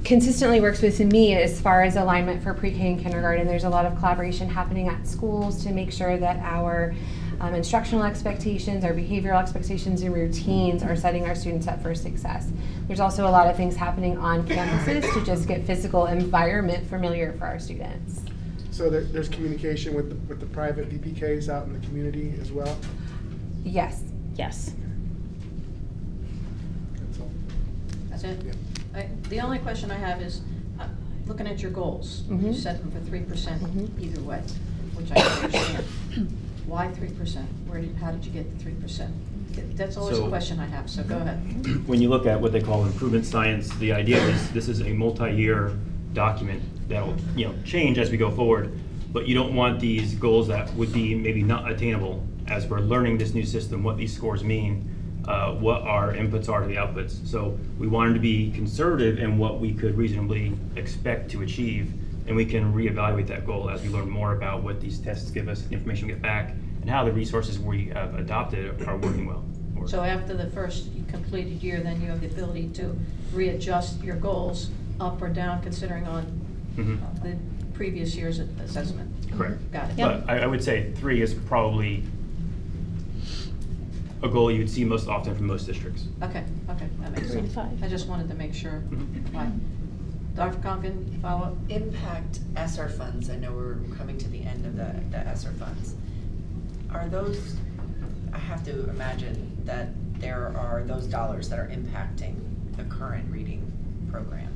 consistently works with me as far as alignment for pre-K and kindergarten. There's a lot of collaboration happening at schools to make sure that our instructional expectations, our behavioral expectations and routines are setting our students up for success. There's also a lot of things happening on campuses to just get physical environment familiar for our students. So there's communication with the private VPKs out in the community as well? Yes. Yes. That's all. That's it? Yeah. The only question I have is, looking at your goals, you Mhm. set them for 3% Mhm. either way, which I understand. Why 3%? How did you get the 3%? That's always a So- question I have, so go ahead. When you look at what they call improvement science, the idea is this is a multi-year document that'll, change as we go forward. But you don't want these goals that would be maybe not attainable as we're learning this new system, what these scores mean, what our inputs are to the outputs. So we wanted to be conservative in what we could reasonably expect to achieve, and we can reevaluate that goal as we learn more about what these tests give us, the information we get back, and how the resources we have adopted are working well. So after the first completed year, then you have the ability to readjust your goals up or down considering on the previous year's assessment. Correct. Got it. But I would say 3 is probably a goal you'd see most often from most districts. Okay, that makes 3 to sense. 5. I just wanted to make sure. Mhm. Why? Dr. Conklin, follow up? Impact ESSER funds, I know we're coming to the end of the ESSER funds. Are those, I have to imagine that there are those dollars that are impacting the current reading program.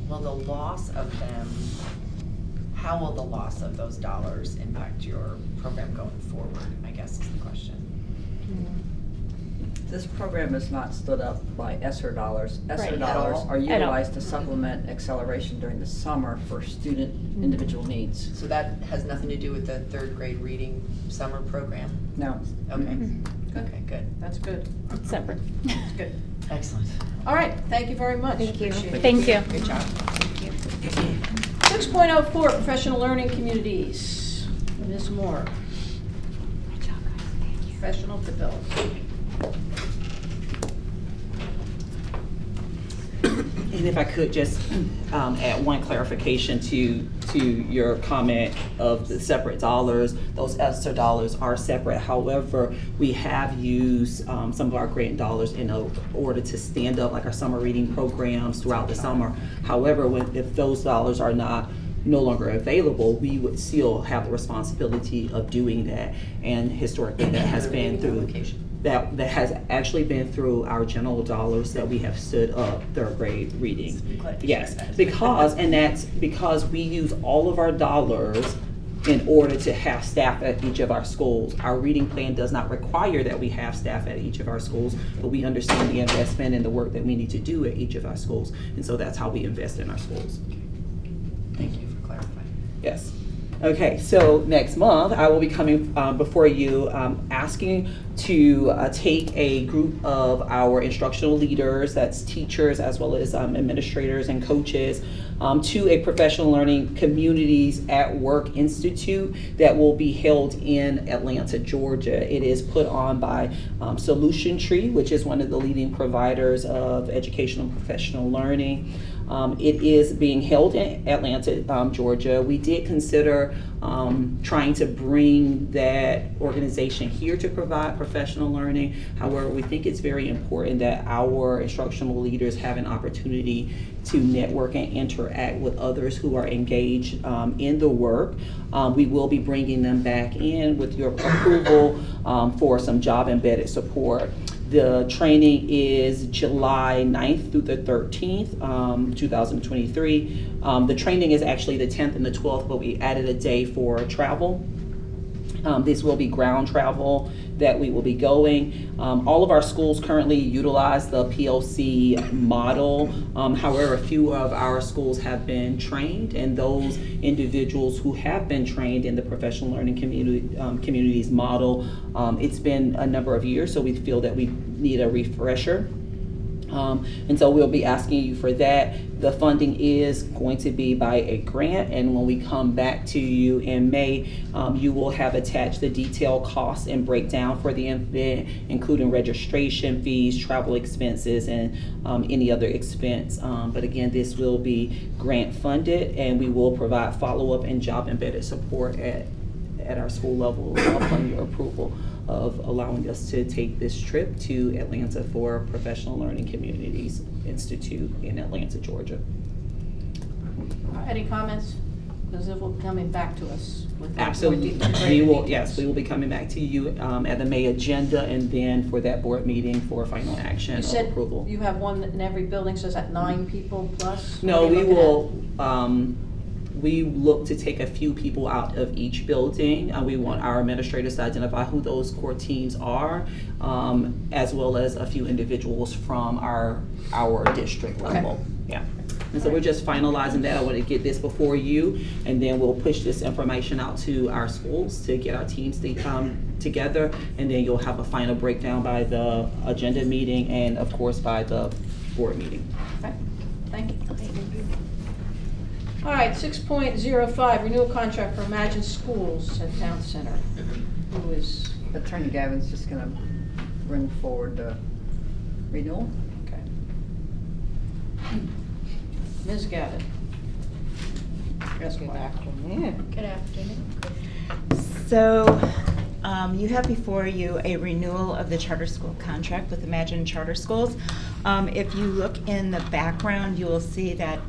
Will the loss of them, how will the loss of those dollars impact your program going forward, I guess is the question. This program is not stood up by ESSER dollars. ESSER Right. dollars At all? are At all. utilized to supplement acceleration during the summer for student individual needs. So that has nothing to do with the 3rd grade reading summer program? No. Okay, okay, good, That's good. It's separate. That's good. excellent. All right, thank you very much. Thank you. Appreciate it. Thank you. Good job. 6.04, professional learning communities. Ms. Moore. Professional development. And if I could just add one clarification to your comment of the separate dollars, those ESSER dollars are separate. However, we have used some of our grant dollars in order to stand up like our summer reading programs throughout the summer. However, if those dollars are no longer available, we would still have the responsibility of doing that. And historically, that has been through that has actually been through our general dollars that we have stood up 3rd grade reading. Yes, that's because we use all of our dollars in order to have staff at each of our schools. Our reading plan does not require that we have staff at each of our schools, but we understand the investment and the work that we need to do at each of our schools. And so that's how we invest in our schools. Thank you for clarifying. Yes. Okay, so next month, I will be coming before you asking to take a group of our instructional leaders, that's teachers as well as administrators and coaches, to a professional learning communities at work institute that will be held in Atlanta, Georgia. It is put on by Solution Tree, which is one of the leading providers of educational and professional learning. It is being held in Atlanta, Georgia. We did consider trying to bring that organization here to provide professional learning. However, we think it's very important that our instructional leaders have an opportunity to network and interact with others who are engaged in the work. We will be bringing them back in with your approval for some job embedded support. The training is July 9th through the 13th, 2023. The training is actually the 10th and the 12th, but we added a day for travel. This will be ground travel that we will be going. All of our schools currently utilize the PLC model. However, a few of our schools have been trained, and those individuals who have been trained in the professional learning communities model, it's been a number of years, so we feel that we need a refresher. And so we'll be asking you for that. The funding is going to be by a grant, and when we come back to you in May, you will have attached the detailed costs and breakdown for the event, including registration fees, travel expenses, and any other expense. But again, this will be grant funded, and we will provide follow-up and job embedded support at our school level upon your approval of allowing us to take this trip to Atlanta for Professional Learning Communities Institute in Atlanta, Georgia. Any comments, Because it will be coming back to us with. Absolutely. We will, yes, we will be coming back to you at the May agenda and then for that board meeting for final action You or said approval. you have one in every building, so is that 9 people plus? No, What are we you looking will, we look to take a few people out of each building. We want our administrators to identify who those core teams are, as well as a few individuals from our district level. Yeah. And so we're just finalizing that. I want to get this before you, and then we'll push this information out to our schools to get our teams to come together, and then you'll have a final breakdown by the agenda meeting and of course by the board meeting. Okay, thank you. All right, 6.05, renewal contract for Imagine Schools at Town Center. Who is? Attorney Gavin's just gonna bring forward the renewal. Okay. Ms. Gavin. Yes, Good afternoon. Good afternoon. So, you have before you a renewal of the charter school contract with Imagine Charter Schools. If you look in the background, you will see that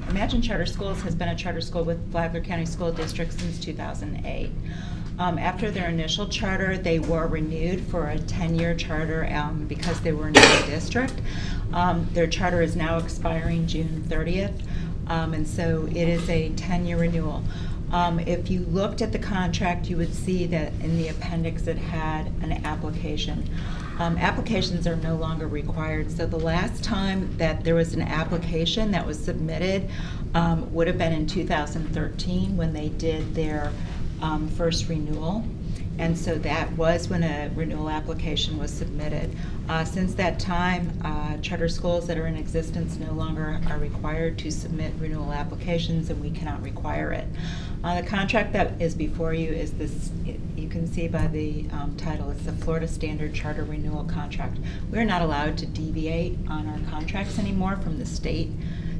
Imagine Charter Schools has been a charter school with Flagler County School District since 2008. After their initial charter, they were renewed for a 10-year charter because they were a new district. Their charter is now expiring June 30th, and so it is a 10-year renewal. If you looked at the contract, you would see that in the appendix it had an application. Applications are no longer required, so the last time that there was an application that was submitted would have been in 2013 when they did their first renewal. And so that was when a renewal application was submitted. Since that time, charter schools that are in existence no longer are required to submit renewal applications, and we cannot require it. The contract that is before you is this, you can see by the title, it's the Florida Standard Charter Renewal Contract. We're not allowed to deviate on our contracts anymore from the state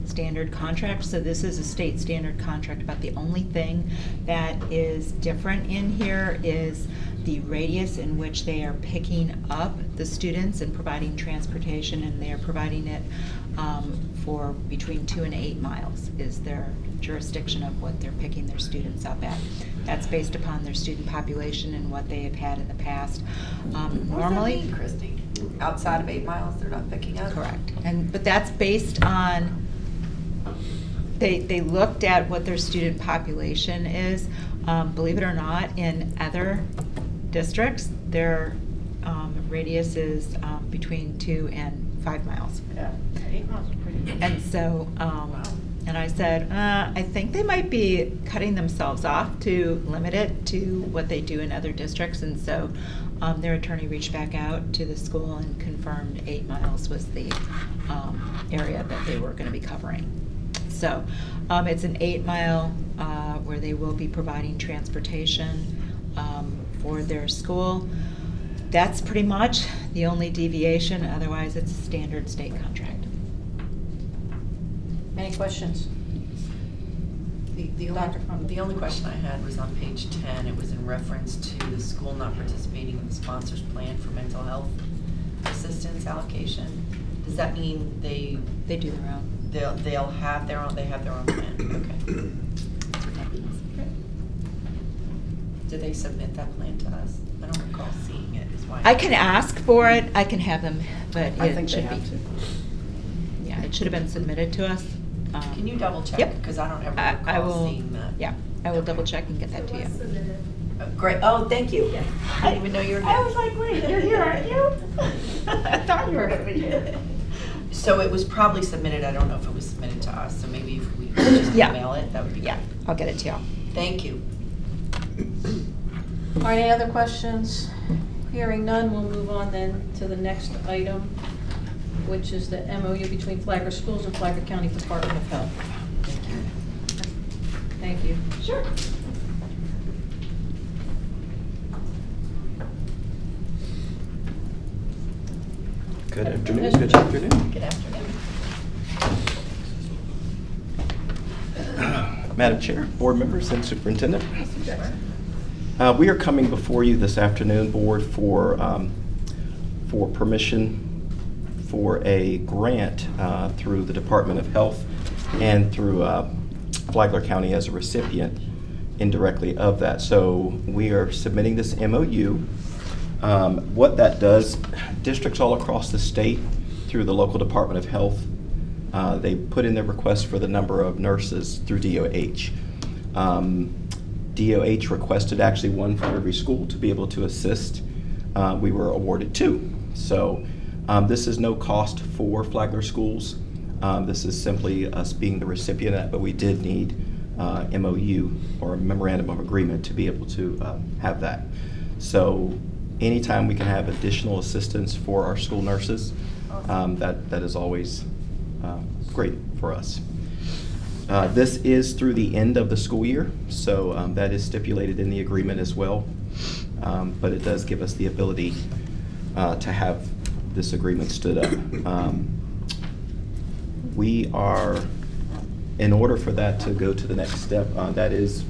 standard contract, so this is a state standard contract. About the only thing that is different in here is the radius in which they are picking up the students and providing transportation, and they are providing it for between 2 and 8 miles is their jurisdiction of what they're picking their students up at. That's based upon their student population and what they have had in the past. Normally, what does that mean, Christy? Outside of 8 miles, they're not picking up? Correct. But that's based on, they looked at what their student population is. Believe it or not, in other districts, their radius is between 2 and 5 miles. Yeah, 8 miles is pretty good. And so, and I said, I think they might be cutting themselves off to limit it to what they do in other districts. And so their attorney reached back out to the school and confirmed 8 miles was the area that they were going to be covering. So it's an 8 mile where they will be providing transportation for their school. That's pretty much the only deviation. Otherwise, it's a standard state contract. Any questions? The only question I had was on page 10. It was in reference to the school not participating in the sponsor's plan for mental health assistance allocation. Does that mean they do their own? They'll have their own. They have their own plan. Okay. Did they submit that plan to us? I don't recall seeing it. Is why I can ask for it. I can have them, but I think it they should have be. to. Yeah, it should have been submitted to us. Can you double check? Yep. Because I don't ever I recall will, seeing that. Yeah, I will double check and get that to you. Great. Oh, thank you. Yeah. I didn't even know you were here. I was like, wait, you're here, aren't you? I thought you were going to be here. So it was probably submitted. I don't know if it was submitted to us. So maybe if we could just email it, that would be great. I'll get it to you. Thank you. All right, any other questions? Hearing none, we'll move on then to the next item, which is the MOU between Flagler Schools and Flagler County Department of Health. Thank you. Sure. Good afternoon. Good afternoon. Good afternoon. Madam Chair, board members, and superintendent. We are coming before you this afternoon, board, for permission for a grant through the Department of Health and through Flagler County as a recipient indirectly of that. So we are submitting this MOU. What that does, districts all across the state through the local Department of Health, they put in their request for the number of nurses through DOH. DOH requested actually one for every school to be able to assist. We were awarded 2. So this is no cost for Flagler schools. This is simply us being the recipient of that, but we did need MOU or a memorandum of agreement to be able to have that. So anytime we can have additional assistance for our school nurses, that is always great for us. This is through the end of the school year, so that is stipulated in the agreement as well. But it does give us the ability to have this agreement stood up. We are, in order for that to go to the next step, that is,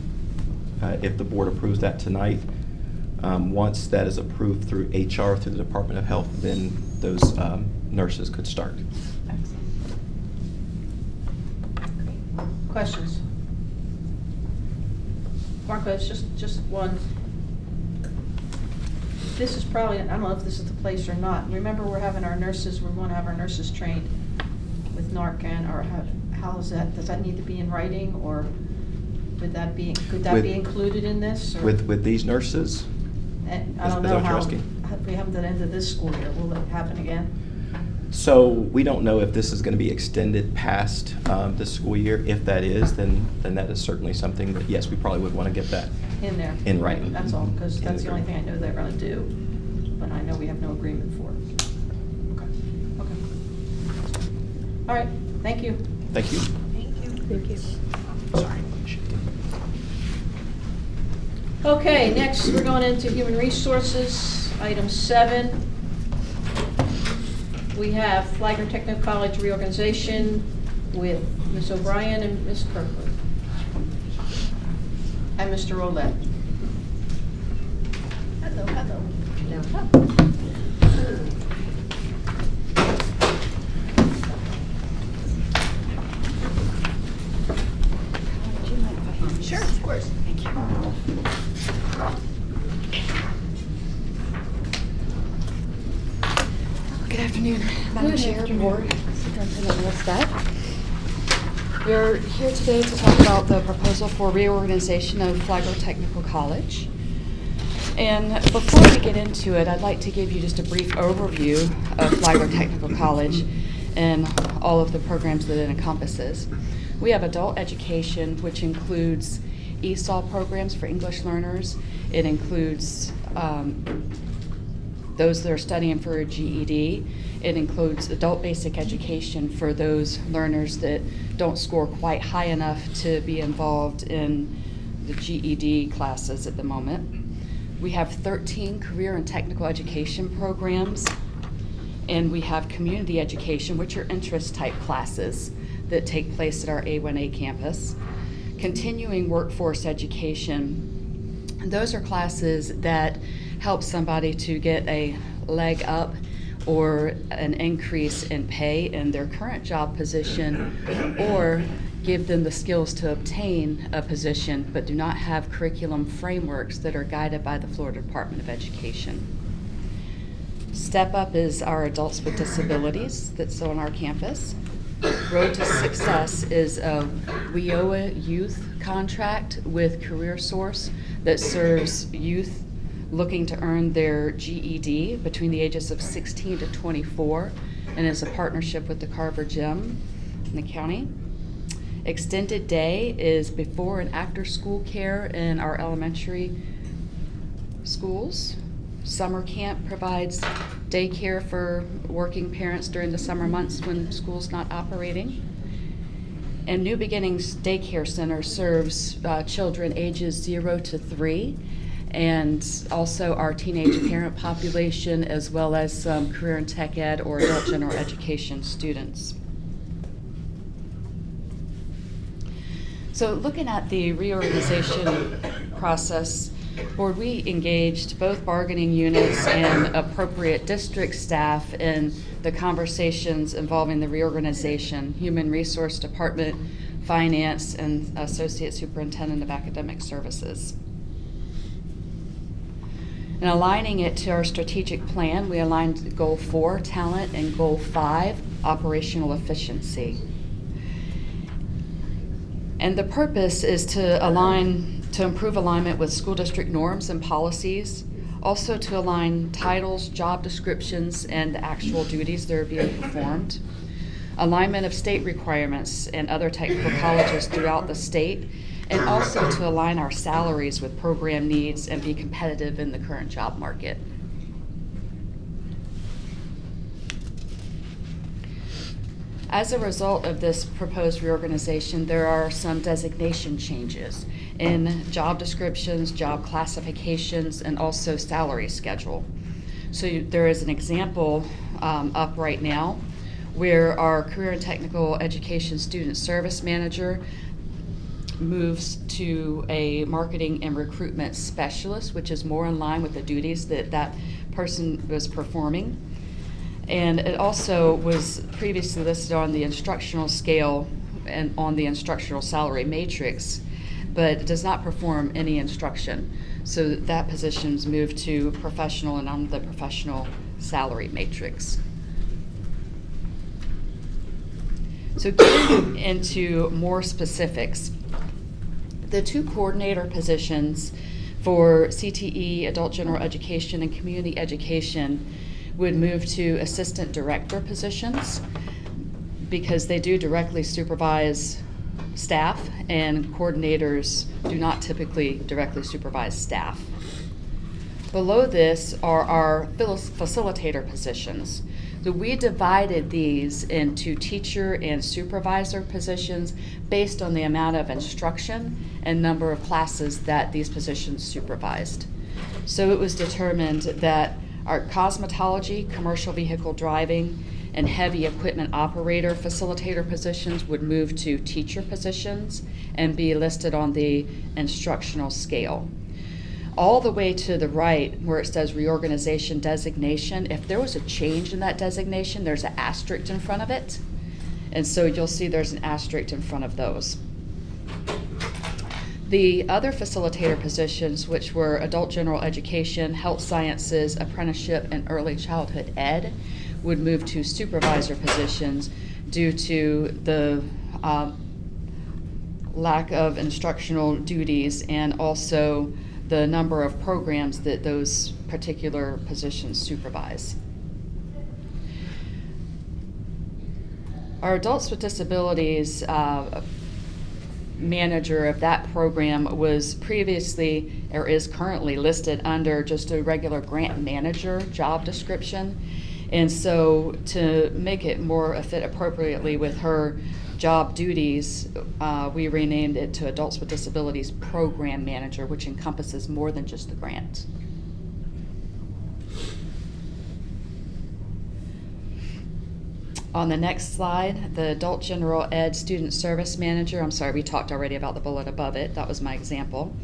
if the board approves that tonight, once that is approved through HR, through the Department of Health, then those nurses could start. Questions? Marco, it's just one. This is probably, I don't know if this is the place or not. Remember, we're having our nurses, we want to have our nurses trained with Narcan, or how is that? Does that need to be in writing, or could that be included in this? Or? With these nurses? And I don't know how, we haven't done into this school year. Will it happen again? So we don't know if this is going to be extended past this school year. If that is, then that is certainly something that, yes, we probably would want to get that in there. In writing. That's all, because that's the only thing I know they're going to do, but I know we have no agreement for it. Okay. All right, thank you. Thank you. Thank you. Sorry. Okay, next we're going into human resources, item 7. We have Flagler Technical College reorganization with Ms. O'Brien and Ms. Kirkwood. And Mr. Roulette. Hello, hello. Sure, of course. Thank you. Good afternoon, Madam Chair, Board, Superintendent Milstead. We're here today to talk about the proposal for reorganization of Flagler Technical College. And before we get into it, I'd like to give you just a brief overview of Flagler Technical College and all of the programs that it encompasses. We have adult education, which includes ESOL programs for English learners. It includes those that are studying for a GED. It includes adult basic education for those learners that don't score quite high enough to be involved in the GED classes at the moment. We have 13 career and technical education programs, and we have community education, which are interest type classes that take place at our A1A campus. Continuing workforce education, and those are classes that help somebody to get a leg up or an increase in pay in their current job position, or give them the skills to obtain a position but do not have curriculum frameworks that are guided by the Florida Department of Education. Step Up is our adults with disabilities that's on our campus. Road to Success is a WIOA youth contract with CareerSource that serves youth looking to earn their GED between the ages of 16 to 24, and is a partnership with the Carver Gym in the county. Extended Day is before and after school care in our elementary schools. Summer Camp provides daycare for working parents during the summer months when school's not operating. And New Beginnings Daycare Center serves children ages 0 to 3, and also our teenage parent population, as well as some career and tech ed or adult general education students. So looking at the reorganization process, Board, we engaged both bargaining units and appropriate district staff in the conversations involving the reorganization. Human Resource Department finance, and associate superintendent of academic services. And aligning it to our strategic plan, we aligned Goal 4, talent, and Goal 5, operational efficiency. And the purpose is to improve alignment with school district norms and policies, also to align titles, job descriptions, and the actual duties that are being performed, alignment of state requirements and other technical colleges throughout the state, and also to align our salaries with program needs and be competitive in the current job market. As a result of this proposed reorganization, there are some designation changes in job descriptions, job classifications, and also salary schedule. So there is an example up right now where our career and technical education student service manager moves to a marketing and recruitment specialist, which is more in line with the duties that that person was performing. And it also was previously listed on the instructional scale and on the instructional salary matrix, but does not perform any instruction. So that position's moved to professional and on the professional salary matrix. So getting into more specifics, the two coordinator positions for CTE, Adult General Education, and Community Education would move to assistant director positions because they do directly supervise staff, and coordinators do not typically directly supervise staff. Below this are our facilitator positions. So we divided these into teacher and supervisor positions based on the amount of instruction and number of classes that these positions supervised. So it was determined that our cosmetology, commercial vehicle driving, and heavy equipment operator facilitator positions would move to teacher positions and be listed on the instructional scale. All the way to the right where it says reorganization designation, if there was a change in that designation, there's an asterisk in front of it. And so you'll see there's an asterisk in front of those. The other facilitator positions, which were adult general education, health sciences, apprenticeship, and early childhood ed, would move to supervisor positions due to the lack of instructional duties and also the number of programs that those particular positions supervise. Our adults with disabilities manager of that program was previously, or is currently, listed under just a regular grant manager job description. And so to make it more fit appropriately with her job duties, we renamed it to Adults with Disabilities Program Manager, which encompasses more than just the grant. On the next slide, the Adult General Ed Student Service Manager, I'm sorry, we talked already about the bullet above it, that was my example,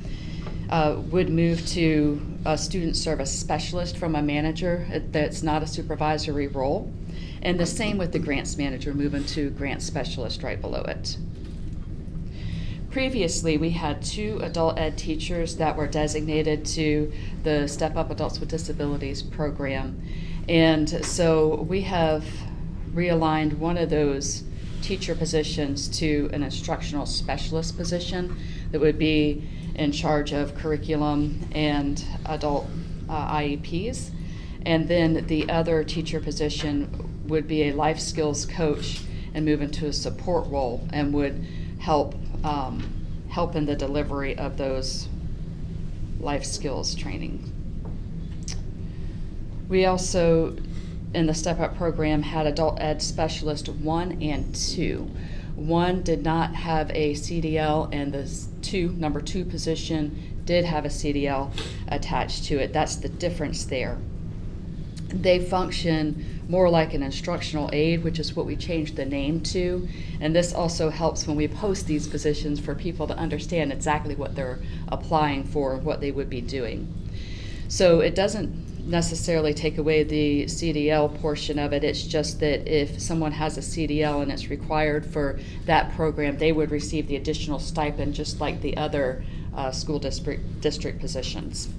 would move to a student service specialist from a manager that's not a supervisory role. And the same with the grants manager, moving to grant specialist right below it. Previously, we had 2 adult ed teachers that were designated to the Step Up Adults with Disabilities program. And so we have realigned one of those teacher positions to an instructional specialist position that would be in charge of curriculum and adult IEPs. And then the other teacher position would be a life skills coach and move into a support role and would help in the delivery of those life skills training. We also, in the Step Up program, had Adult Ed Specialist 1 and 2. 1 did not have a CDL, and the number 2 position did have a CDL attached to it. That's the difference there. They function more like an instructional aid, which is what we changed the name to. And this also helps when we post these positions for people to understand exactly what they're applying for, what they would be doing. So it doesn't necessarily take away the CDL portion of it. It's just that if someone has a CDL and it's required for that program, they would receive the additional stipend just like the other school district positions.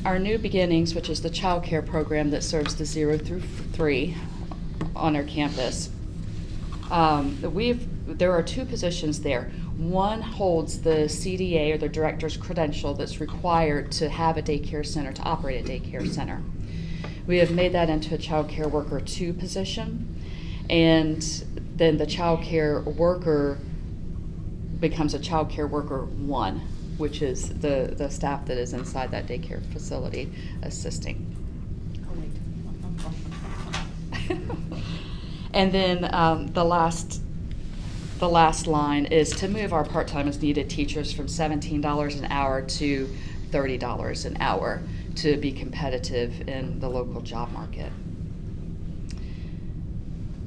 Our New Beginnings, which is the child care program that serves the 0 through 3 on our campus, there are 2 positions there. One holds the CDA, or the director's credential, that's required to have a daycare center, to operate a daycare center. We have made that into a child care worker 2 position, and then the child care worker becomes a child care worker 1, which is the staff that is inside that daycare facility assisting. And then the last line is to move our part-time as needed teachers from $17 an hour to $30 an hour to be competitive in the local job market.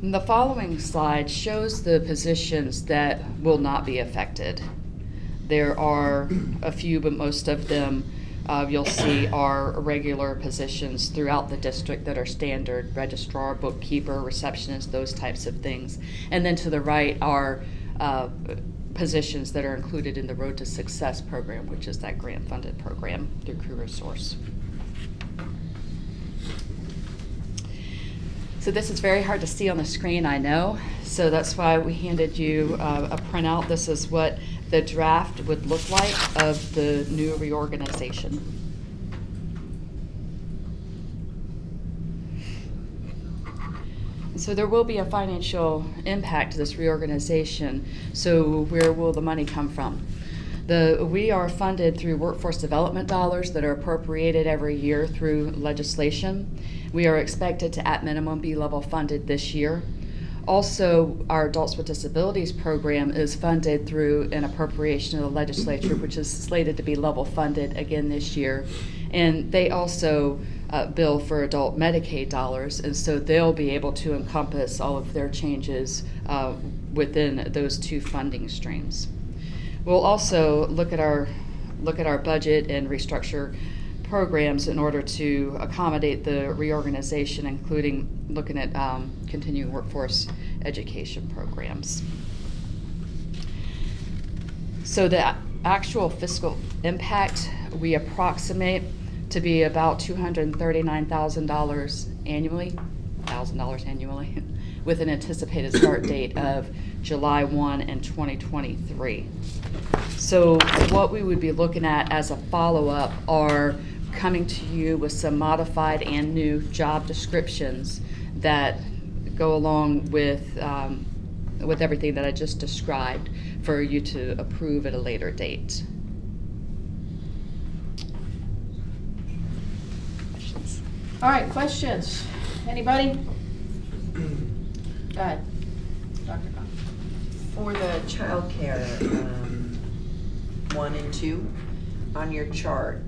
And the following slide shows the positions that will not be affected. There are a few, but most of them you'll see are regular positions throughout the district that are standard: registrar, bookkeeper, receptionist, those types of things. And then to the right are positions that are included in the Road to Success program, which is that grant-funded program through Crew Resource. So this is very hard to see on the screen, I know. So that's why we handed you a printout. This is what the draft would look like of the new reorganization. So there will be a financial impact to this reorganization. So where will the money come from? We are funded through workforce development dollars that are appropriated every year through legislation. We are expected to, at minimum, be level funded this year. Also, our Adults with Disabilities program is funded through an appropriation of the legislature, which is slated to be level funded again this year. And they also bill for adult Medicaid dollars, and so they'll be able to encompass all of their changes within those 2 funding streams. We'll also look at our budget and restructure programs in order to accommodate the reorganization, including looking at continuing workforce education programs. So the actual fiscal impact we approximate to be about $239,000 annually, with an anticipated start date of July 1 in 2023. So what we would be looking at as a follow-up are coming to you with some modified and new job descriptions that go along with everything that I just described for you to approve at a later date. Questions? All right, questions? Anybody? Go ahead, Dr. Khan. For the child care 1 and 2 on your chart,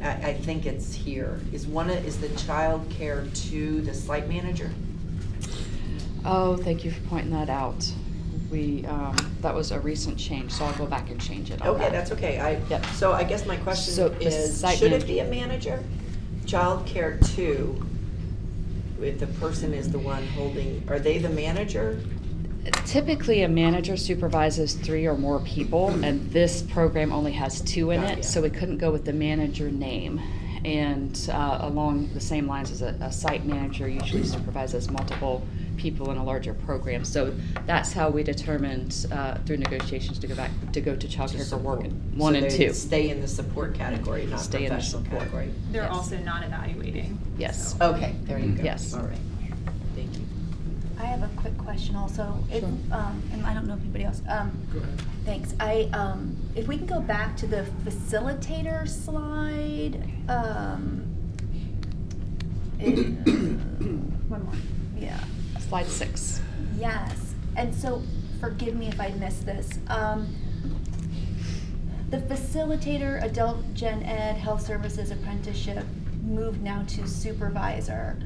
I think it's here. Is the child care 2 the site manager? Oh, thank you for pointing that out. That was a recent change, so I'll go back and change it. Okay, that's okay. Yep. So I guess my question is, should it be a manager? Child care 2, if the person is the one holding, are they the manager? Typically, a manager supervises 3 or more people, and this program only has 2 in it, so we couldn't go with the manager name. And along the same lines as a site manager usually supervises multiple people in a larger program. So that's how we determined through negotiations to go to child care for work 1 and 2. Stay in the support category, not stay professional in the support category. They're also not evaluating. Yes. So. Okay, there you go. Yes. All right. Thank you. I have a quick question also. If, and I don't know if anybody else. Go ahead. Thanks. If we can go back to the facilitator slide. One more. Yeah. Slide 6. Yes. And so, forgive me if I missed this. The facilitator, adult gen ed, health services apprenticeship, moved now to supervisor.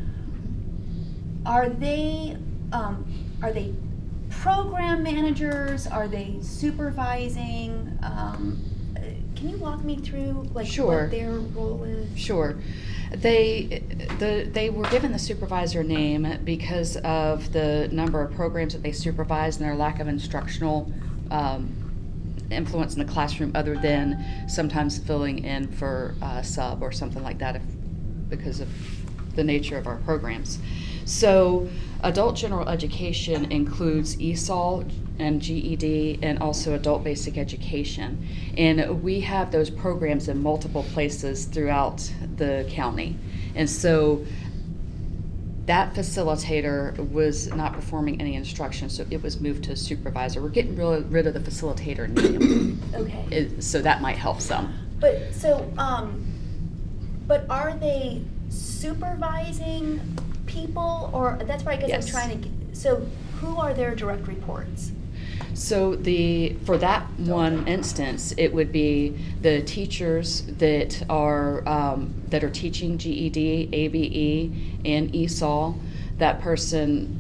Are they program managers? Are they supervising? can you walk me through like Sure. what their role is? Sure. They were given the supervisor name because of the number of programs that they supervise and their lack of instructional influence in the classroom, other than sometimes filling in for a sub or something like that because of the nature of our programs. So adult general education includes ESOL and GED and also adult basic education. And we have those programs in multiple places throughout the county. And so that facilitator was not performing any instruction, so it was moved to a supervisor. We're getting rid of the facilitator name. Okay. So that might help some. But so, but are they supervising people, or that's why I guess Yes. I'm trying to. So, who are their direct reports? So for that one instance, it would be the teachers that are teaching GED, ABE, and ESOL. That person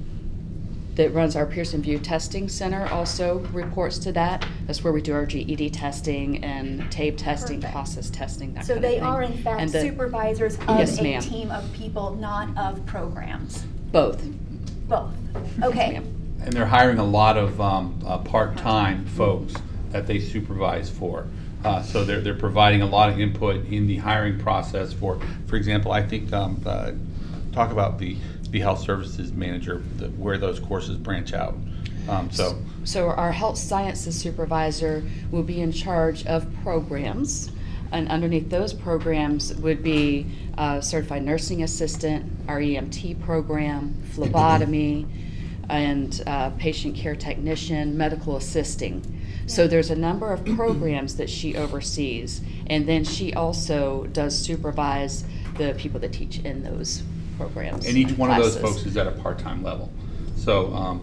that runs our Pearson VUE Testing Center also reports to that. That's where we do our GED testing and TABE testing, Perfect. process testing, that So kind of they thing. are in fact And the- supervisors of Yes, a ma'am. team of people, not of programs. Both. Both. Okay. And they're hiring a lot of part-time folks that they supervise for. So they're providing a lot of input in the hiring process for example, I think, talk about the health services manager, where those courses branch out. So our health sciences supervisor will be in charge of programs, and underneath those programs would be certified nursing assistant, our EMT program, phlebotomy, and patient care technician, medical assisting. So there's a number of programs that she oversees, and then she also does supervise the people that teach in those programs. And each one of those classes. folks is at a part-time level. So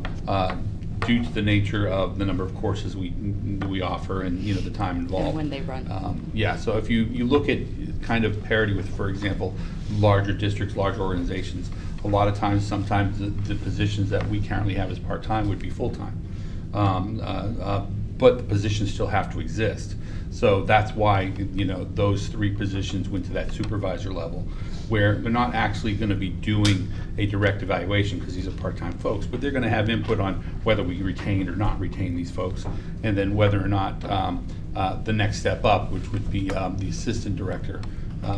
due to the nature of the number of courses we offer and the time involved. And when they run. So if you look at kind of parity with, for example, larger districts, larger organizations, a lot of times, sometimes the positions that we currently have as part-time would be full-time. But the positions still have to exist. So that's why, those three positions went to that supervisor level, where they're not actually going to be doing a direct evaluation because these are part-time folks, but they're going to have input on whether we retain or not retain these folks, and then whether or not the next step up, which would be the assistant director,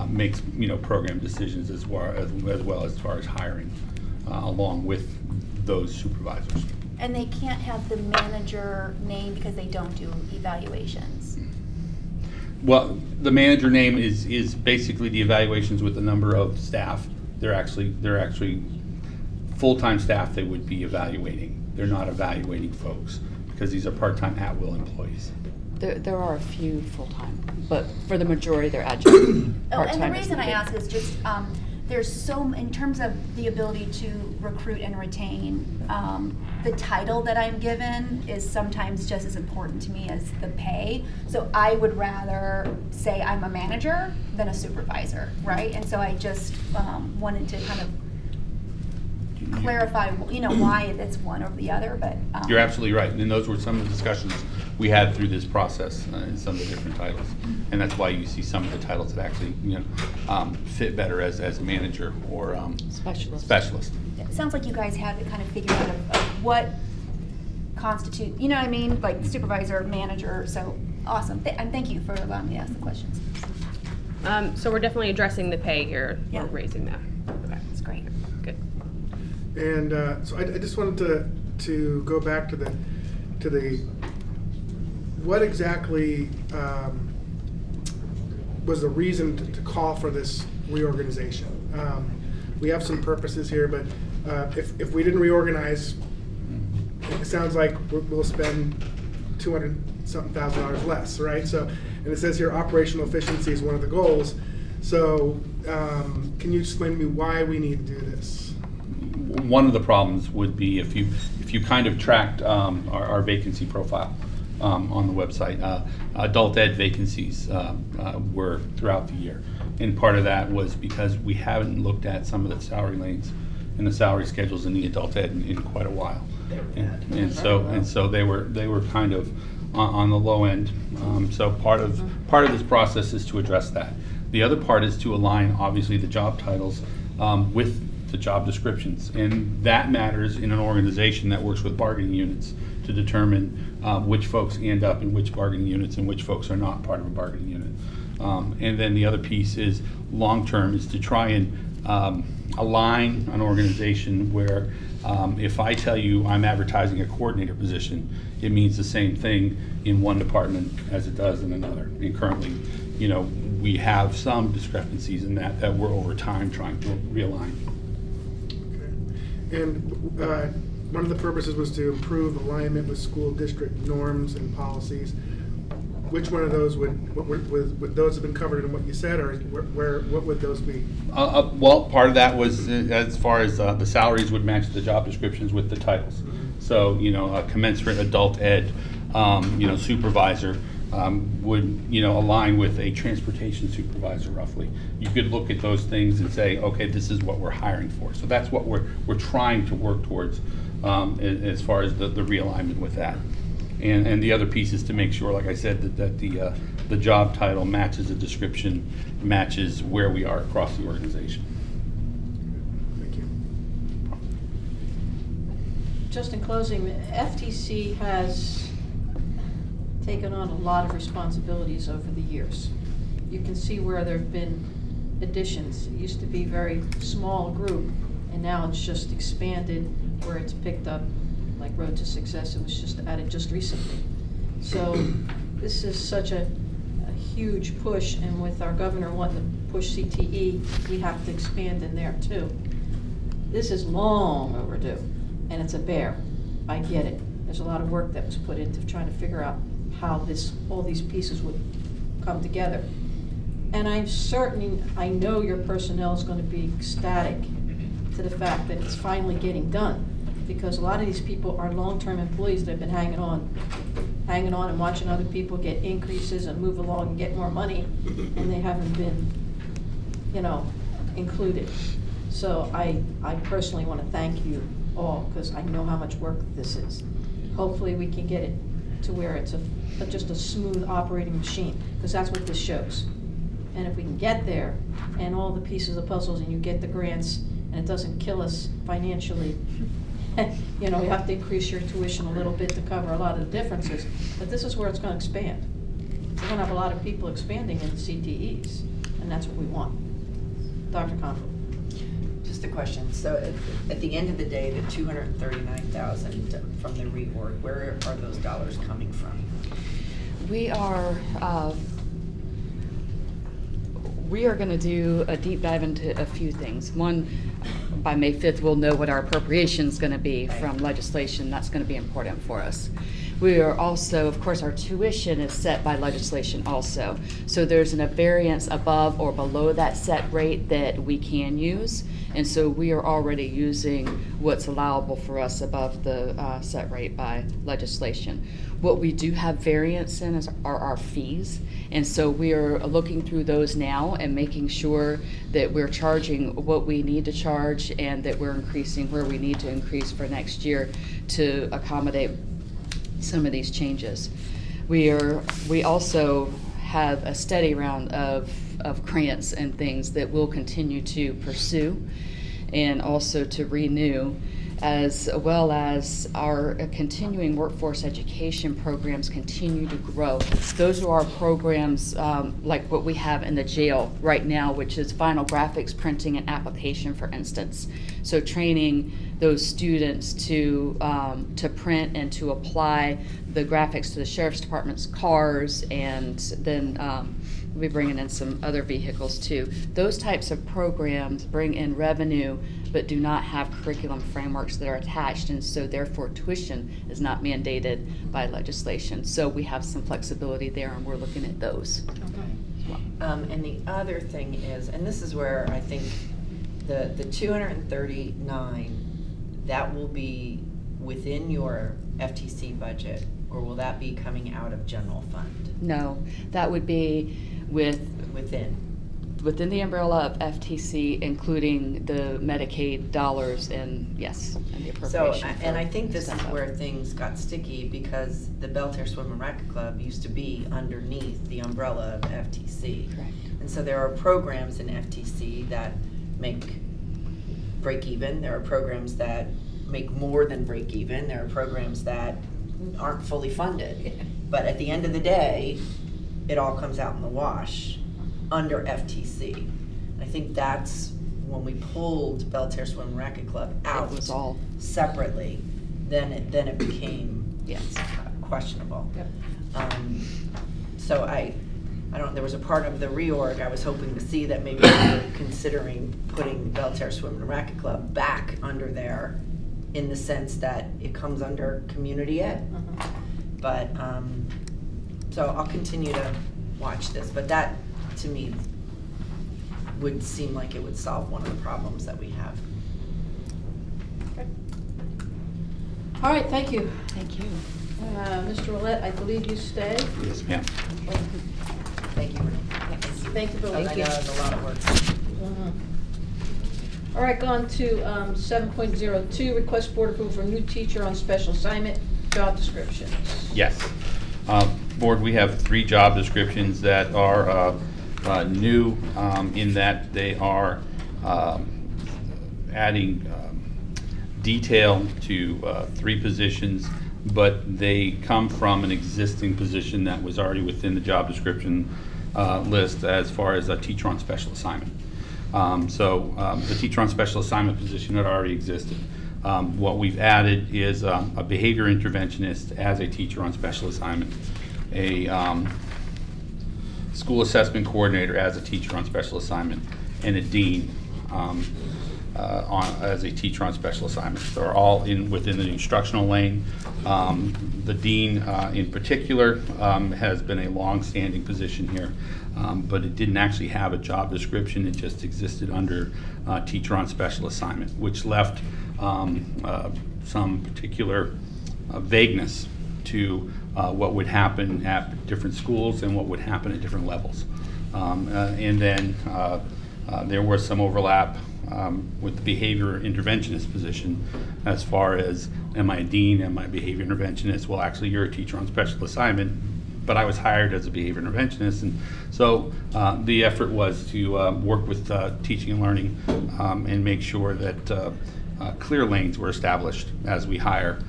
makes program decisions as well as far as hiring, along with those supervisors. And they can't have the manager name because they don't do evaluations. Well, the manager name is basically the evaluations with the number of staff. They're actually full-time staff they would be evaluating. They're not evaluating folks because these are part-time at-will employees. There are a few full-time, but for the majority, they're adjunct. And the reason I ask is just, there's so, in terms of the ability to recruit and retain, the title that I'm given is sometimes just as important to me as the pay. So I would rather say I'm a manager than a supervisor, right? And so I just wanted to kind of clarify, why it's one over the other, but. You're absolutely right, and those were some of the discussions we had through this process in some of the different titles, and that's why you see some of the titles that actually, fit better as manager or specialist. It sounds like you guys have it kind of figured out of what constitutes, you know what I mean, like supervisor, manager. So awesome, and thank you for allowing me to ask the questions. So we're definitely addressing the pay here. Yeah. We're raising that. Okay, that's great. Good. And so I just wanted to go back to the what exactly was the reason to call for this reorganization. We have some purposes here, but if we didn't reorganize, it sounds like we'll spend $200,000 less, right? So, and it says here operational efficiency is one of the goals. So, can you explain to me why we need to do this? One of the problems would be if you kind of tracked our vacancy profile on the website, adult ed vacancies were throughout the year, and part of that was because we haven't looked at some of the salary lanes and the salary schedules in the adult ed in quite a while, and so they were kind of on the low end. So part of this process is to address that. The other part is to align, obviously, the job titles with the job descriptions. And that matters in an organization that works with bargaining units to determine which folks end up in which bargaining units and which folks are not part of a bargaining unit. And then the other piece is long-term, is to try and align an organization where if I tell you I'm advertising a coordinator position, it means the same thing in one department as it does in another. And currently, you know, we have some discrepancies in that we're over time trying to realign. Okay. And one of the purposes was to improve alignment with school district norms and policies. Which one of those would those have been covered in what you said, or what would those be? Well, part of that was as far as the salaries would match the job descriptions with the titles. Mm-hmm. So, you know, a commensurate adult ed, you know, supervisor would, you know, align with a transportation supervisor roughly. You could look at those things and say, okay, this is what we're hiring for. So that's what we're trying to work towards as far as the realignment with that. And the other piece is to make sure, like I said, that the job title matches the description, matches where we are across the organization. Thank you. Just in closing, the FTC has taken on a lot of responsibilities over the years. You can see where there have been additions. It used to be a very small group, and now it's just expanded where it's picked up. Like Road to Success, it was just added just recently. So this is such a huge push, and with our governor wanting to push CTE, we have to expand in there too. This is long overdue, and it's a bear. I get it. There's a lot of work that was put into trying to figure out how all these pieces would come together. And I'm certain, I know your personnel is going to be ecstatic to the fact that it's finally getting done. Because a lot of these people are long-term employees that have been hanging on and watching other people get increases and move along and get more money, and they haven't been, you know, included. So I personally want to thank you all, because I know how much work this is. Hopefully we can get it to where it's just a smooth operating machine, because that's what this shows. And if we can get there, and all the pieces of puzzles, and you get the grants, and it doesn't kill us financially, you know, we have to increase your tuition a little bit to cover a lot of the differences, but this is where it's going to expand. We're going to have a lot of people expanding in CTEs, and that's what we want. Dr. Confield. Just a question. So at the end of the day, the $239,000 from the reorg, where are those dollars coming from? We are going to do a deep dive into a few things. One, by May 5th, we'll know what our appropriation is going to be from legislation. That's going to be important for us. We are also, of course, our tuition is set by legislation also. So there's a variance above or below that set rate that we can use. And so we are already using what's allowable for us above the set rate by legislation. What we do have variance in are our fees. And so we are looking through those now and making sure that we're charging what we need to charge and that we're increasing where we need to increase for next year to accommodate some of these changes. We also have a steady round of grants and things that we'll continue to pursue and also to renew, as well as our continuing workforce education programs continue to grow. Those are our programs like what we have in the jail right now, which is final graphics, printing, and application, for instance. So training those students to print and to apply the graphics to the Sheriff's Department's cars, and then we'll be bringing in some other vehicles too. Those types of programs bring in revenue but do not have curriculum frameworks that are attached, and so therefore tuition is not mandated by legislation. So we have some flexibility there, and we're looking at those. And the other thing is, and this is where I think the 239, that will be within your FTC budget, or will that be coming out of general fund? No, that would be within. within the umbrella of FTC, including the Medicaid dollars and, yes, and the So, appropriation. and I think this is step up. where things got sticky because the Belterre Swim and Racket Club used to be underneath the umbrella of FTC. Correct. And so there are programs in FTC that make break even. There are programs that make more than break even. There are programs that aren't fully funded. But at the end of the day, it all comes out in the wash under FTC. And I think that's when we pulled Belterre Swim and Racket Club out It was all separately, then it became yes questionable. Yep. So I don't, there was a part of the reorg I was hoping to see that maybe we were considering putting Belterre Swim and Racket Club back under there in the sense that it comes under community ed. But, so I'll continue to watch this, but that, to me, would seem like it would solve one of the problems that we have. All right, thank you. Thank you. Mr. Roulette, I believe you stay. Yes, ma'am. Thank you, Renee. Thank you, Bill. I know it's a lot of work. All right, on to 7.02, request board approval for new teacher on special assignment, job descriptions. Yes. Board, we have 3 job descriptions that are new in that they are adding detail to 3 positions, but they come from an existing position that was already within the job description list as far as a teacher on special assignment. The teacher on special assignment position had already existed. What we've added is a behavior interventionist as a teacher on special assignment, a school assessment coordinator as a teacher on special assignment, and a dean as a teacher on special assignments. They're all within the instructional lane. The dean in particular has been a long-standing position here, but it didn't actually have a job description. It just existed under teacher on special assignment, which left some particular vagueness to what would happen at different schools and what would happen at different levels. And then there was some overlap with the behavior interventionist position as far as, am I a dean, am I a behavior interventionist? Well, actually, you're a teacher on special assignment, but I was hired as a behavior interventionist. And so the effort was to work with teaching and learning and make sure that clear lanes were established as we hire,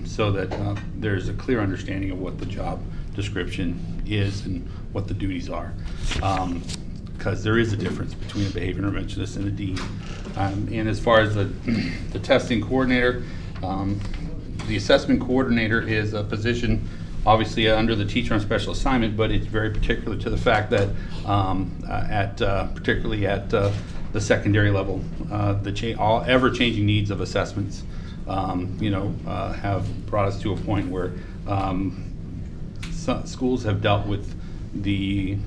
so that there's a clear understanding of what the job description is and what the duties are. Because there is a difference between a behavior interventionist and a dean. And as far as the testing coordinator, the assessment coordinator is a position obviously under the teacher on special assignment, but it's very particular to the fact that particularly at the secondary level, all ever-changing needs of assessments have brought us to a point where some schools have dealt with the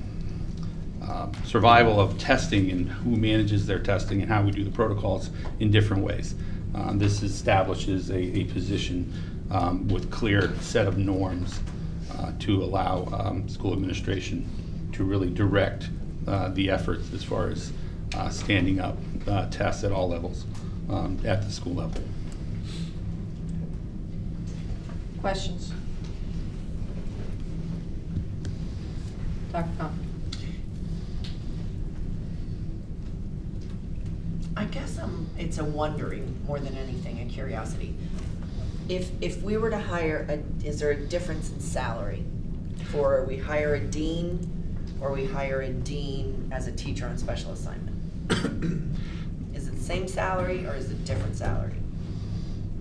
survival of testing and who manages their testing and how we do the protocols in different ways. This establishes a position with clear set of norms to allow school administration to really direct the efforts as far as standing up tests at all levels at the school level. Questions? Dr. Compton. I guess it's a wondering more than anything, a curiosity. If we were to hire is there a difference in salary for we hire a dean or we hire a dean as a teacher on special assignment? Is it the same salary or is it different salary?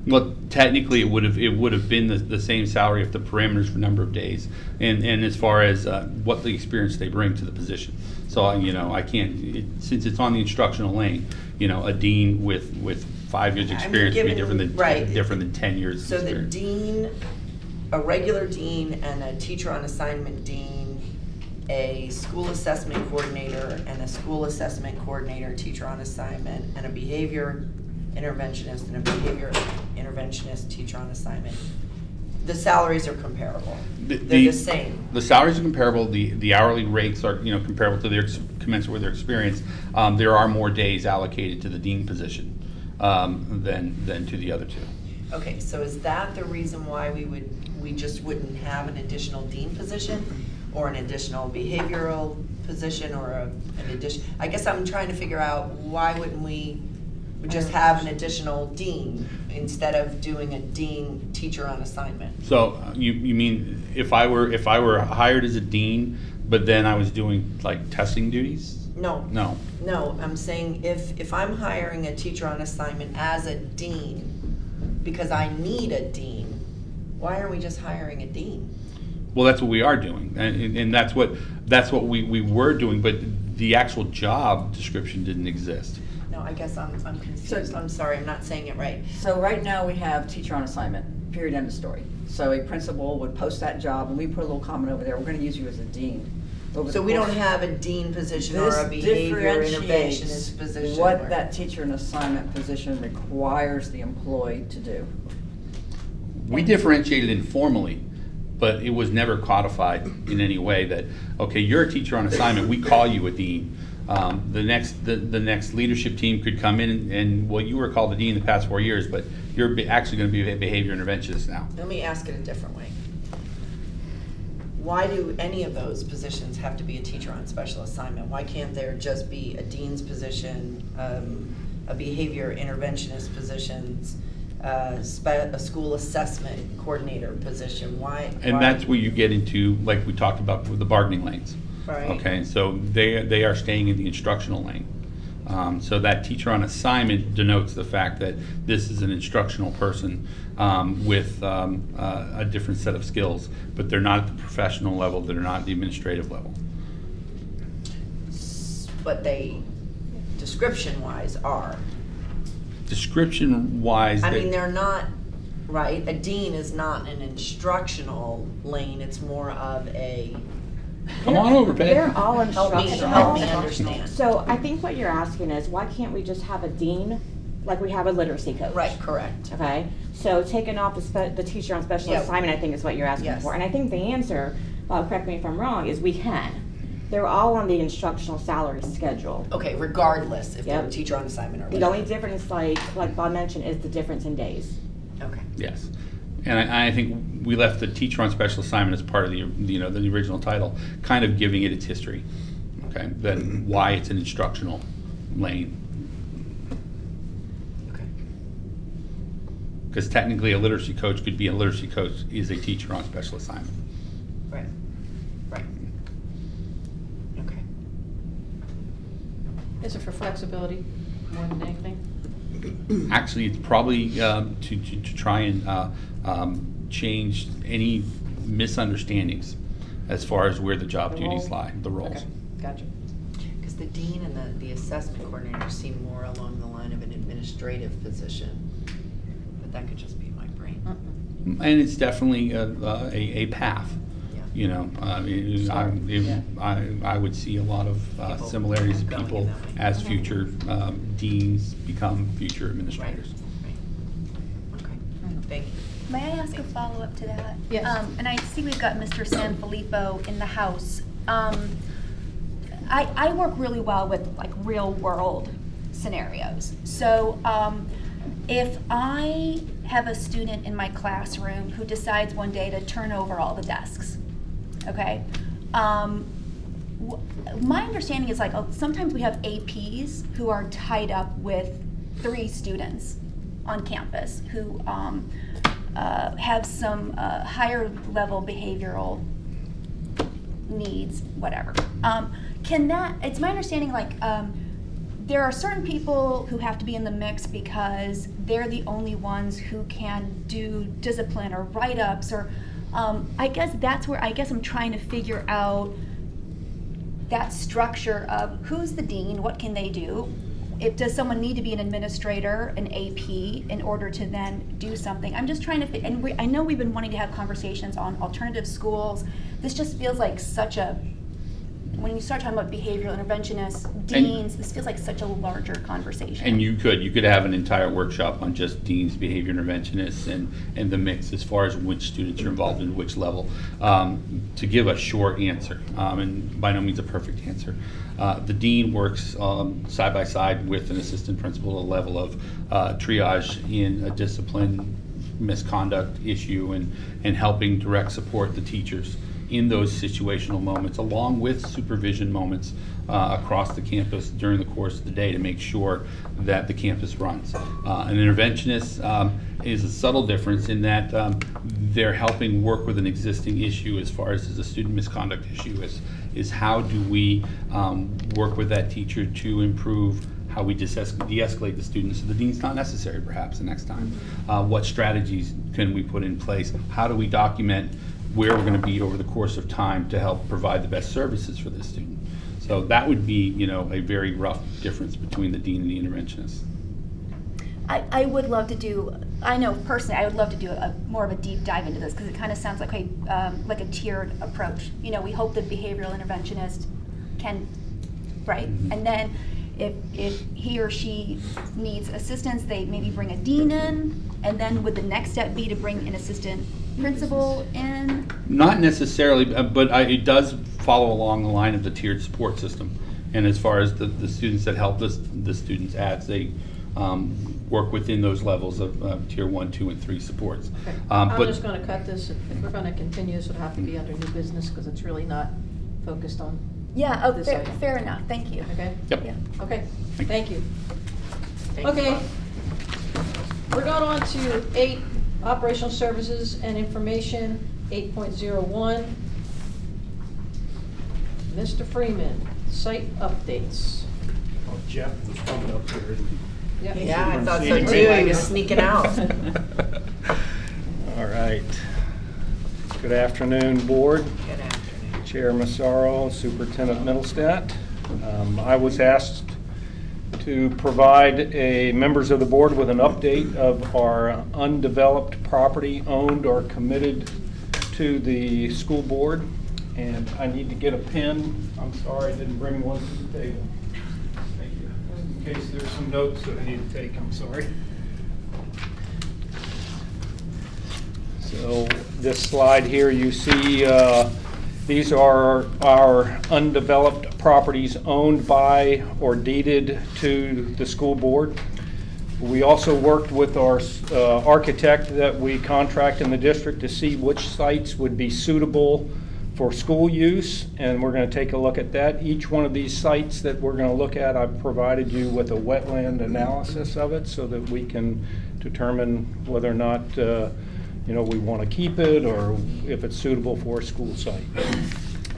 Well, technically, it would have been the same salary if the parameters for number of days and as far as what the experience they bring to the position. So I can't since it's on the instructional lane. A dean with 5 years experience would be different than 10 years. So experience. the dean, a regular dean, and a teacher on assignment dean, a school assessment coordinator, and a school assessment coordinator, teacher on assignment, and a behavior interventionist and a behavior interventionist teacher on assignment The salaries are comparable. They're the same. The salaries are comparable, the hourly rates are, comparable to their, commensurate with their experience. There are more days allocated to the dean position than to the other two. Okay, so is that the reason why we just wouldn't have an additional dean position? Or an additional behavioral position, or an addition, I guess I'm trying to figure out, why wouldn't we just have an additional dean instead of doing a dean teacher on assignment? So you mean if I were hired as a dean, but then I was doing like testing duties? No. No. No, I'm saying if I'm hiring a teacher on assignment as a dean, because I need a dean, why aren't we just hiring a dean? Well, that's what we are doing, and that's what we were doing, but the actual job description didn't exist. No, I guess I'm confused. I'm sorry, I'm not saying it right. So right now we have teacher on assignment, period, end of story. So a principal would post that job, and we put a little comment over there, we're gonna use you as a dean. So we don't have a dean position or a behavior interventionist position? What that teacher in assignment position requires the employee to do. We differentiated informally, but it was never codified in any way that, okay, you're a teacher on assignment, we call you a dean. The next leadership team could come in and, well, you were called a dean the past 4 years, but you're actually going to be a behavior interventionist now. Let me ask it a different way. Why do any of those positions have to be a teacher on special assignment? Why can't there just be a dean's position, a behavior interventionist positions, a school assessment coordinator position? Why? That's where you get into, like we talked about, with the bargaining lanes. Right. Okay, so they are staying in the instructional lane. So that teacher on assignment denotes the fact that this is an instructional person with a different set of skills, but they're not at the professional level, they're not at the administrative level. But they, description-wise, are. Description-wise, I mean, they're not, right? A dean is not an instructional lane, it's more of a... Come on over, Peg. They're all instructional. Help me understand. So I think what you're asking is, why can't we just have a dean, like we have a literacy coach? Right, correct. Okay, so taking off the teacher on special assignment, I think is what you're asking for. And I think the answer, correct me if I'm wrong, is we can. They're all on the instructional salary schedule. Okay, regardless if they're a teacher on assignment or not. The only difference, like Bob mentioned, is the difference in days. Okay. Yes. And I think we left the teacher on special assignment as part of the the original title, kind of giving it its history, okay? Then why it's an instructional lane. Okay. Because technically a literacy coach could be a literacy coach is a teacher on special assignment. Right. Right. Okay. Is it for flexibility more than anything? Actually, it's probably to try and change any misunderstandings as far as where the job duties lie, the roles. Okay, gotcha. Because the dean and the assessment coordinator seem more along the line of an administrative position, but that could just be my brain. And it's definitely a path. You know, I would see a lot of similarities of people as future deans become future administrators. Right. Okay. Thank you. May I ask a follow-up to that? Yes. And I see we've got Mr. Sanfilippo in the house. I work really well with like real-world scenarios. So if I have a student in my classroom who decides one day to turn over all the desks, okay? My understanding is like sometimes we have APs who are tied up with 3 students on campus who have some higher level behavioral needs, whatever. It's my understanding like there are certain people who have to be in the mix because they're the only ones who can do discipline or write-ups or I guess that's where I'm trying to figure out that structure of who's the dean, what can they do? Does someone need to be an administrator, an AP, in order to then do something? I'm just trying to, and I know we've been wanting to have conversations on alternative schools. This just feels like such a, when you start talking about behavioral interventionists, deans, this feels like such a larger conversation. And you could have an entire workshop on just deans, behavior interventionists, and the mix as far as which students are involved in which level. To give a short answer, and by no means a perfect answer, the dean works side by side with an assistant principal at a level of triage in a discipline misconduct issue and helping direct support the teachers in those situational moments, along with supervision moments across the campus during the course of the day to make sure that the campus runs. An interventionist is a subtle difference in that they're helping work with an existing issue as far as a student misconduct issue is how do we work with that teacher to improve how we de-escalate the students so the dean's not necessary perhaps the next time. What strategies can we put in place? How do we document where we're going to be over the course of time to help provide the best services for this student? So that would be, a very rough difference between the dean and the interventionist. I would love to do, I know personally, I would love to do more of a deep dive into this because it kind of sounds like a tiered approach. We hope the behavioral interventionist can, right? Mm-hmm. And then if he or she needs assistance, they maybe bring a dean in, and then would the next step be to bring an assistant principal in? Not necessarily, but it does follow along the line of the tiered support system. And as far as the students that help the students as they work within those levels of tier 1, 2, and 3 supports. Okay. I'm just going to cut this. If we're going to continue, this would have to be under new business because it's really not focused on. Yeah, this item. fair enough, thank you. Okay? Yep. Yeah. Okay, thank you. Okay, we're going on to 8, operational services and information, 8.01. Mr. Freeman, site updates. Oh, Jeff was coming up here, isn't he? Yep. Yeah, I thought so too. He was sneaking out. All right. Good afternoon, board. Good afternoon. Chair Massaro, Superintendent Middlestat. I was asked to provide members of the board with an update of our undeveloped property owned or committed to the school board. And I need to get a pen. I'm sorry I didn't bring one to the table. Thank you. In case there's some notes that I need to take, I'm sorry. So this slide here, you see these are our undeveloped properties owned by or deeded to the school board. We also worked with our architect that we contract in the district to see which sites would be suitable for school use, and we're going to take a look at that. Each one of these sites that we're going to look at, I've provided you with a wetland analysis of it so that we can determine whether or not we want to keep it or if it's suitable for a school site.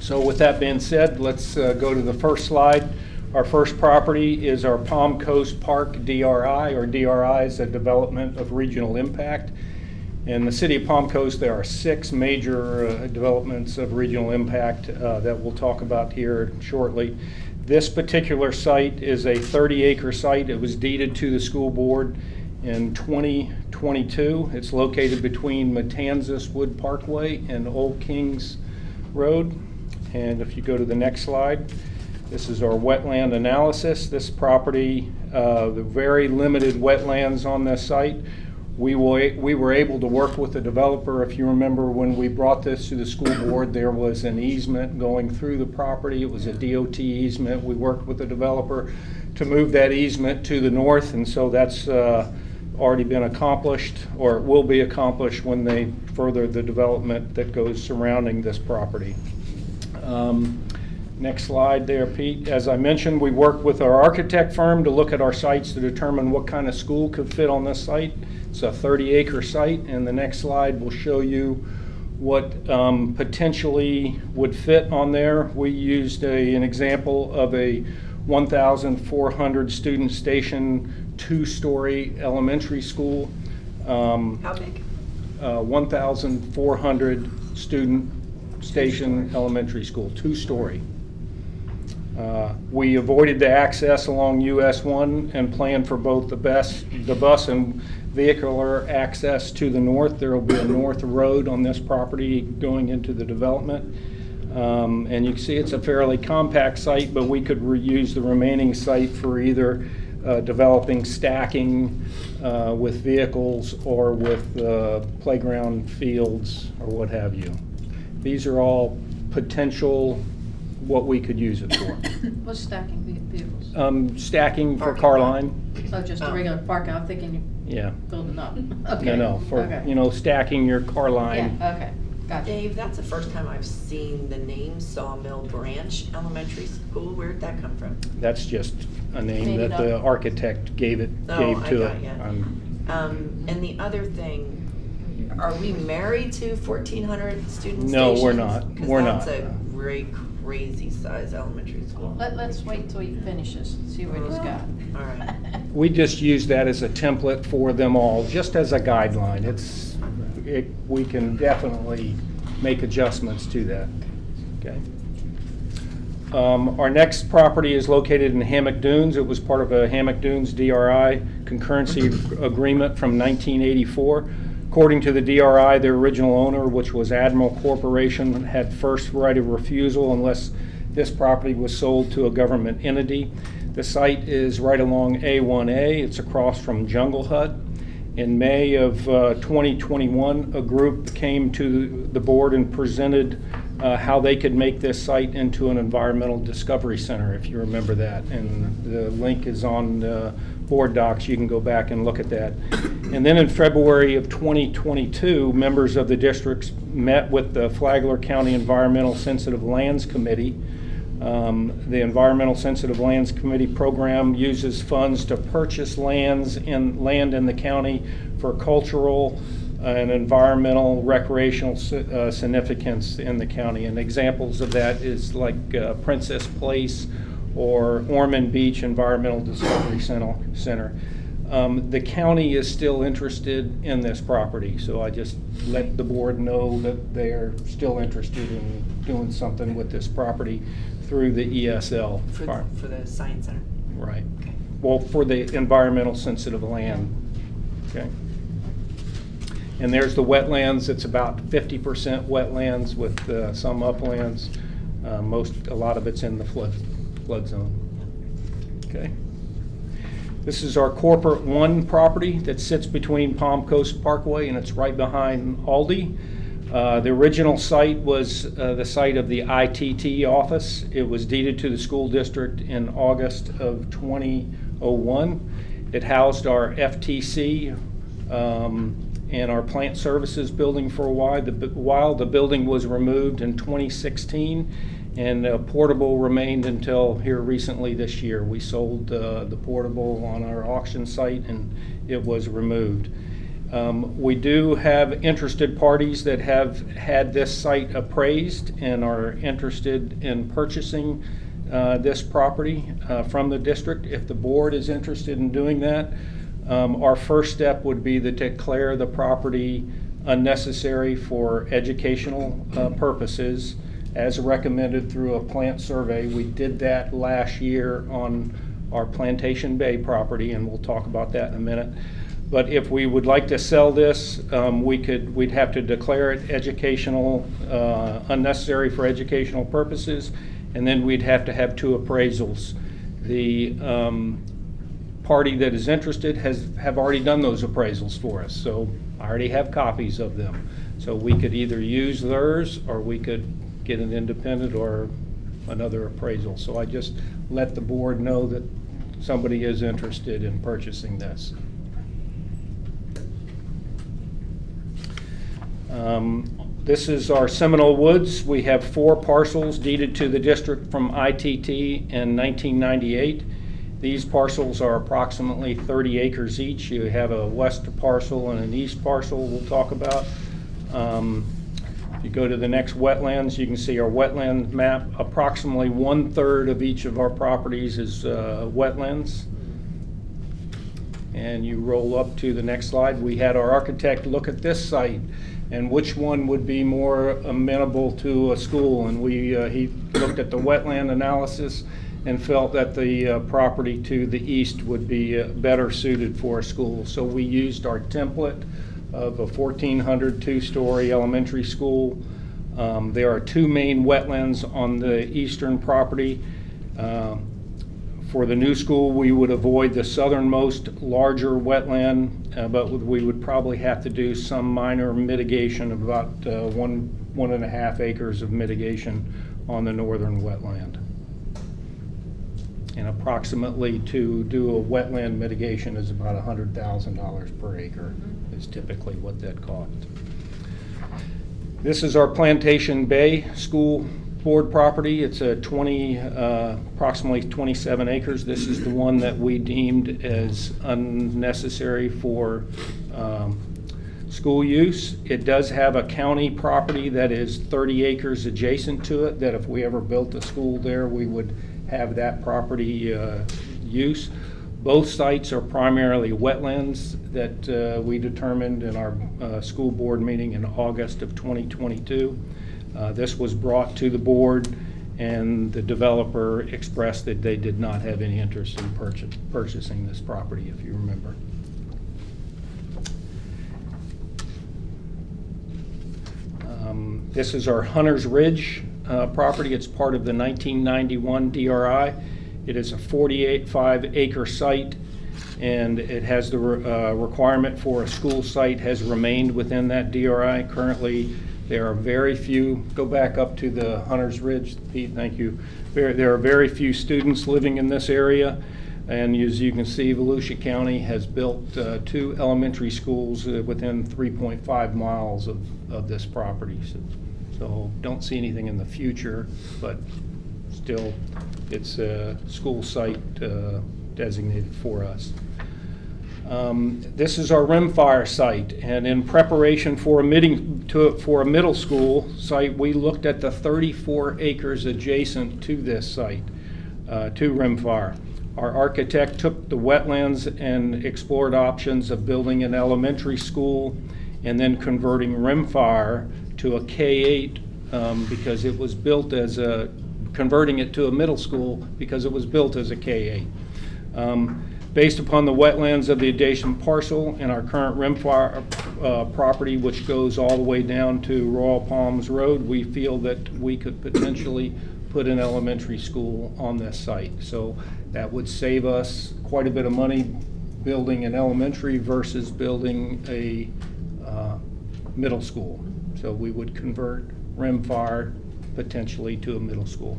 So with that being said, let's go to the first slide. Our first property is our Palm Coast Park DRI, or DRI is a development of regional impact. In the city of Palm Coast, there are 6 major developments of regional impact that we'll talk about here shortly. This particular site is a 30-acre site. It was deeded to the school board in 2022. It's located between Matanzas Wood Parkway and Old Kings Road. And if you go to the next slide, this is our wetland analysis. This property, the very limited wetlands on this site, we were able to work with the developer. If you remember when we brought this to the school board, there was an easement going through the property. It was a DOT easement. We worked with the developer to move that easement to the north, and so that's already been accomplished, or it will be accomplished when they further the development that goes surrounding this property. Next slide there, Pete. As I mentioned, we worked with our architect firm to look at our sites to determine what kind of school could fit on this site. It's a 30-acre site, and the next slide will show you what potentially would fit on there. We used an example of a 1,400 student station, 2-story elementary school. How big? 1,400 student station elementary school, 2-story. We avoided the access along US 1 and planned for both the bus and vehicular access to the north. There will be a north road on this property going into the development. And you can see it's a fairly compact site, but we could reuse the remaining site for either developing stacking with vehicles or with playground fields or what have you. These are all potential what we could use it for. What's stacking vehicles? Stacking for car line. So just a regular parking, I'm thinking Yeah. building up. Okay. No, for, Okay. Stacking your car line. Yeah, okay, gotcha. Dave, that's the first time I've seen the name Sawmill Branch Elementary School. Where'd that come from? That's just a name Made it that the up. architect gave to I it. got ya. And the other thing, are we married to 1,400 student No, stations? we're not. 'Cause We're that's not. a very crazy size elementary school. Let's wait till he finishes, and see what he's got. All right. We just use that as a template for them all, just as a guideline. We can definitely make adjustments to that. Okay. Our next property is located in Hammock Dunes. It was part of a Hammock Dunes DRI concurrency agreement from 1984. According to the DRI, their original owner, which was Admiral Corporation, had first right of refusal unless this property was sold to a government entity. The site is right along A1A. It's across from Jungle Hut. In May of 2021, a group came to the board and presented how they could make this site into an environmental discovery center, if you remember that. And the link is on board docs. You can go back and look at that. And then in February of 2022, members of the districts met with the Flagler County Environmental Sensitive Lands Committee. The Environmental Sensitive Lands Committee program uses funds to purchase land in the county for cultural and environmental recreational significance in the county. And examples of that is like Princess Place or Ormond Beach Environmental Discovery Center. The county is still interested in this property, so I just let the board know that they're still interested in doing something with this property through the ESL. For the Science Center. Right. Well, for the environmental sensitive land. Okay. And there's the wetlands. It's about 50% wetlands with some uplands. A lot of it's in the flood zone. Okay. This is our Corporate One property that sits between Palm Coast Parkway and it's right behind Aldi. The original site was the site of the ITT office. It was deeded to the school district in August of 2001. It housed our FTC and our plant services building for a while. The building was removed in 2016 and portable remained until here recently this year. We sold the portable on our auction site and it was removed. We do have interested parties that have had this site appraised and are interested in purchasing this property from the district. If the board is interested in doing that, our first step would be to declare the property unnecessary for educational purposes as recommended through a plant survey. We did that last year on our Plantation Bay property, and we'll talk about that in a minute. But if we would like to sell this, we'd have to declare it educational, unnecessary for educational purposes, and then we'd have to have two appraisals. The party that is interested have already done those appraisals for us, so I already have copies of them. So we could either use theirs or we could get an independent or another appraisal. So I just let the board know that somebody is interested in purchasing this. This is our Seminole Woods. We have 4 parcels deeded to the district from ITT in 1998. These parcels are approximately 30 acres each. You have a west parcel and an east parcel we'll talk about. If you go to the next wetlands, you can see our wetland map. Approximately 1/3 of each of our properties is wetlands. And you roll up to the next slide. We had our architect look at this site and which one would be more amenable to a school. And he looked at the wetland analysis and felt that the property to the east would be better suited for a school. So we used our template of a 1,400 two-story elementary school There are two main wetlands on the eastern property. For the new school, we would avoid the southernmost larger wetland, but we would probably have to do some minor mitigation of about 1.5 acres of mitigation on the northern wetland. And approximately to do a wetland mitigation is about $100,000 per acre is typically what that costs. This is our Plantation Bay School Board property. It's a approximately 27 acres. This is the one that we deemed as unnecessary for school use. It does have a county property that is 30 acres adjacent to it, that if we ever built a school there, we would have that property use. Both sites are primarily wetlands that we determined in our school board meeting in August of 2022. This was brought to the board, and the developer expressed that they did not have any interest in purchasing this property, if you remember. This is our Hunter's Ridge property. It's part of the 1991 DRI. It is a 48.5 acre site, and it has the requirement for a school site has remained within that DRI. Currently, there are very few, go back up to the Hunter's Ridge, Pete, thank you. There are very few students living in this area, and as you can see, Volusia County has built 2 elementary schools within 3.5 miles of this property. So don't see anything in the future, but still it's a school site designated for us. This is our rimfire site, and in preparation for a middle school site, we looked at the 34 acres adjacent to this site, to rimfire. Our architect took the wetlands and explored options of building an elementary school and then converting rimfire to a K-8 because it was built as converting it to a middle school because it was built as a K-8. Based upon the wetlands of the adjacent parcel and our current rimfire property, which goes all the way down to Royal Palms Road, we feel that we could potentially put an elementary school on this site. So that would save us quite a bit of money building an elementary versus building a middle school. So we would convert rimfire potentially to a middle school.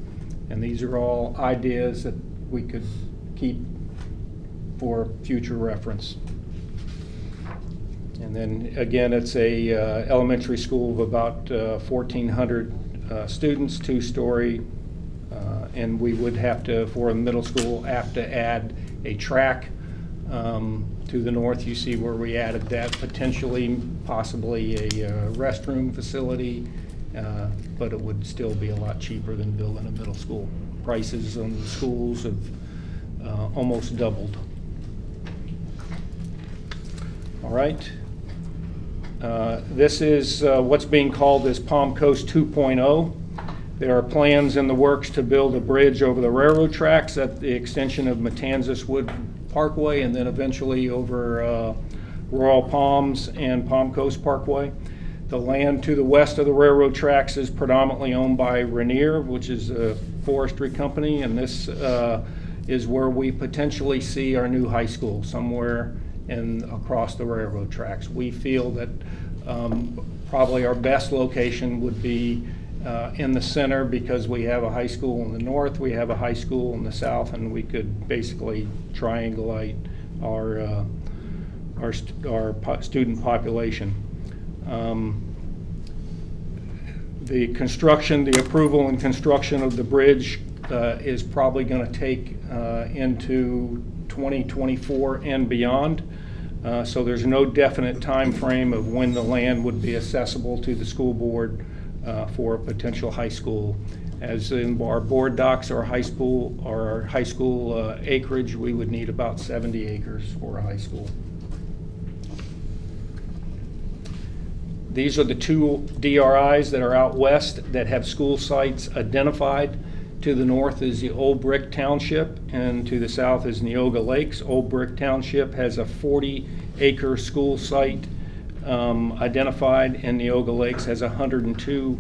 And these are all ideas that we could keep for future reference. And then again, it's a elementary school of about 1,400 students, 2-story, and we would have to, for a middle school, have to add a track to the north. You see where we added that, potentially, possibly a restroom facility, but it would still be a lot cheaper than building a middle school. Prices on the schools have almost doubled. All right. This is what's being called as Palm Coast 2.0. There are plans in the works to build a bridge over the railroad tracks at the extension of Matanzas Wood Parkway and then eventually over Royal Palms and Palm Coast Parkway. The land to the west of the railroad tracks is predominantly owned by Rainier, which is a forestry company, and this is where we potentially see our new high school, somewhere across the railroad tracks. We feel that probably our best location would be in the center because we have a high school in the north, we have a high school in the south, and we could basically triangulate our student population. The approval and construction of the bridge is probably going to take into 2024 and beyond. So there's no definite time frame of when the land would be accessible to the school board for a potential high school. As in our board docs, our high school acreage, we would need about 70 acres for a high school. These are the 2 DRIs that are out west that have school sites identified. To the north is the Old Brick Township, and to the south is Neoga Lakes. Old Brick Township has a 40-acre school site identified, and Neoga Lakes has a 102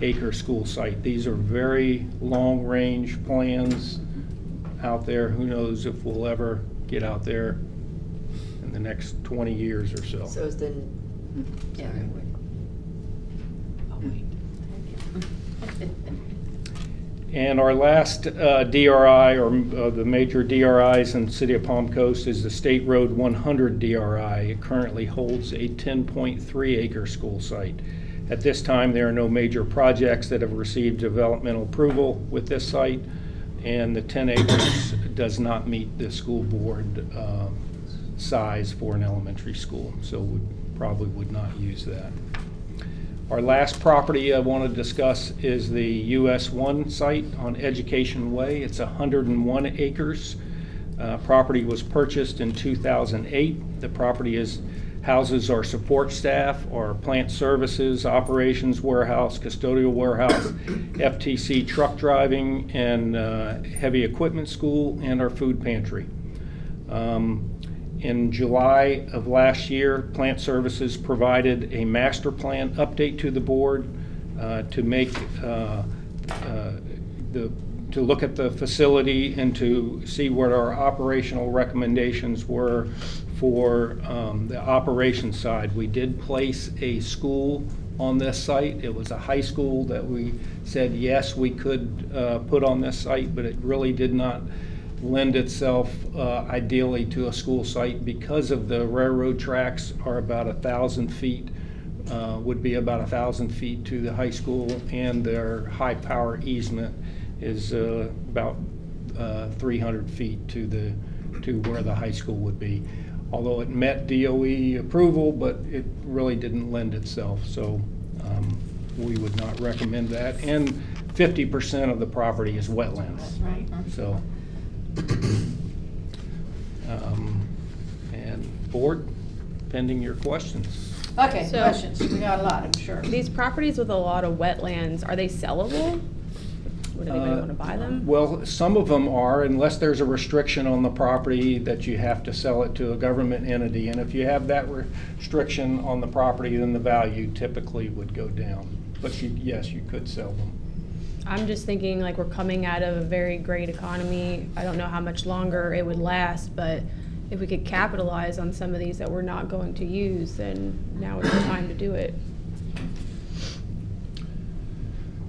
acre school site. These are very long-range plans out there. Who knows if we'll ever get out there in the next 20 years or so. So is the, yeah. I'll wait. And our last DRI, or the major DRIs in the city of Palm Coast, is the State Road 100 DRI. It currently holds a 10.3 acre school site. At this time, there are no major projects that have received developmental approval with this site, and the 10 acres does not meet the school board size for an elementary school, so we probably would not use that. Our last property I want to discuss is the US 1 site on Education Way. It's 101 acres. Property was purchased in 2008. The property houses our support staff, our plant services, operations warehouse, custodial warehouse, FTC truck driving, and heavy equipment school, and our food pantry. In July of last year, Plant Services provided a master plan update to the board to make to look at the facility and to see what our operational recommendations were for the operations side. We did place a school on this site. It was a high school that we said yes, we could put on this site, but it really did not lend itself ideally to a school site because of the railroad tracks are about 1,000 feet, would be about 1,000 feet to the high school, and their high power easement is about 300 feet to where the high school would be. Although it met DOE approval, but it really didn't lend itself, so we would not recommend that. And 50% of the property is wetlands. Right. So. And board, pending your questions. Okay, So- questions, we got a lot, I'm sure. These properties with a lot of wetlands, are they sellable? Would anybody want to buy them? Well, some of them are, unless there's a restriction on the property that you have to sell it to a government entity. And if you have that restriction on the property, then the value typically would go down. But yes, you could sell them. I'm just thinking like we're coming out of a very great economy. I don't know how much longer it would last, but if we could capitalize on some of these that we're not going to use, then now is the time to do it.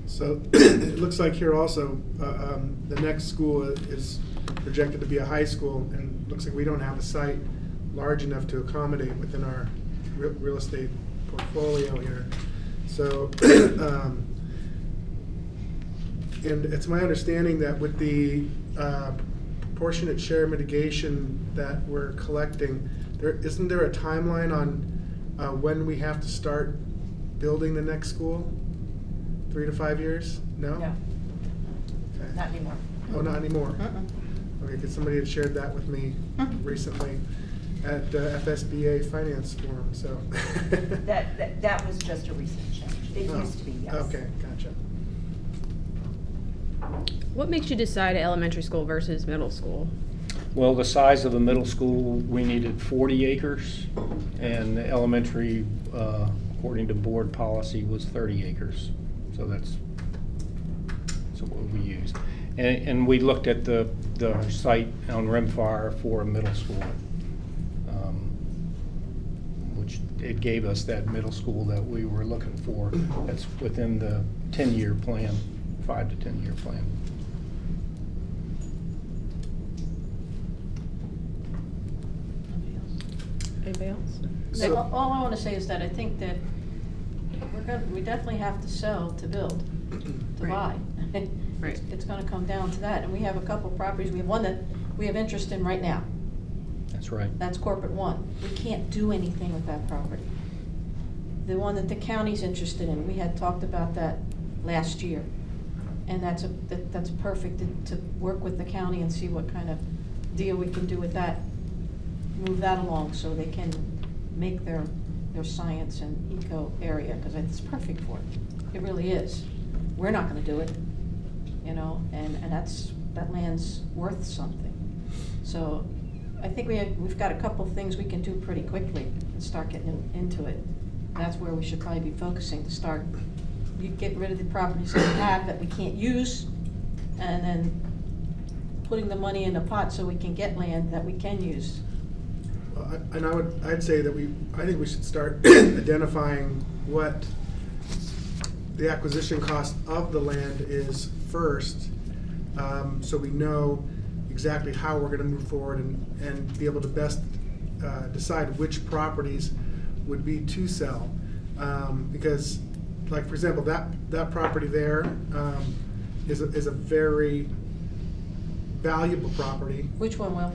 So it looks like here also, the next school is projected to be a high school, and looks like we don't have a site large enough to accommodate within our real estate portfolio here. So, and it's my understanding that with the proportionate share mitigation that we're collecting, isn't there a timeline on when we have to start building the next school? 3 to 5 years? No? No. Okay. Not anymore. Oh, not anymore? Uh-uh. Okay, because somebody had shared that with me recently at FSBA Finance Forum, so. That was just a recent change. It Oh, used to be, yes. Okay, gotcha. What makes you decide elementary school versus middle school? Well, the size of the middle school, we needed 40 acres, and the elementary, according to board policy, was 30 acres. So that's what we used. And we looked at the site on Rimfire for a middle school, which it gave us that middle school that we were looking for. That's within the 10-year plan, 5 to 10-year plan. Anybody else? So all I want to say is that I think that we definitely have to sell to build, to buy. Right. It's going to come down to that, and we have a couple properties. We have one that we have interest in right now. That's right. That's Corporate One. We can't do anything with that property. The one that the county's interested in, we had talked about that last year, and that's perfect to work with the county and see what kind of deal we can do with that. Move that along so they can make their science and eco area, because it's perfect for it. It really is. We're not going to do it, you know, and that land's worth something. So I think we've got a couple things we can do pretty quickly and start getting into it. That's where we should probably be focusing to start you get rid of the properties that we have that we can't use, and then putting the money in a pot so we can get land that we can use. And I'd say that I think we should start identifying what the acquisition cost of the land is first, so we know exactly how we're gonna move forward and be able to best decide which properties would be to sell. Because, like, for example, that property there is a very valuable property. Which one, Will?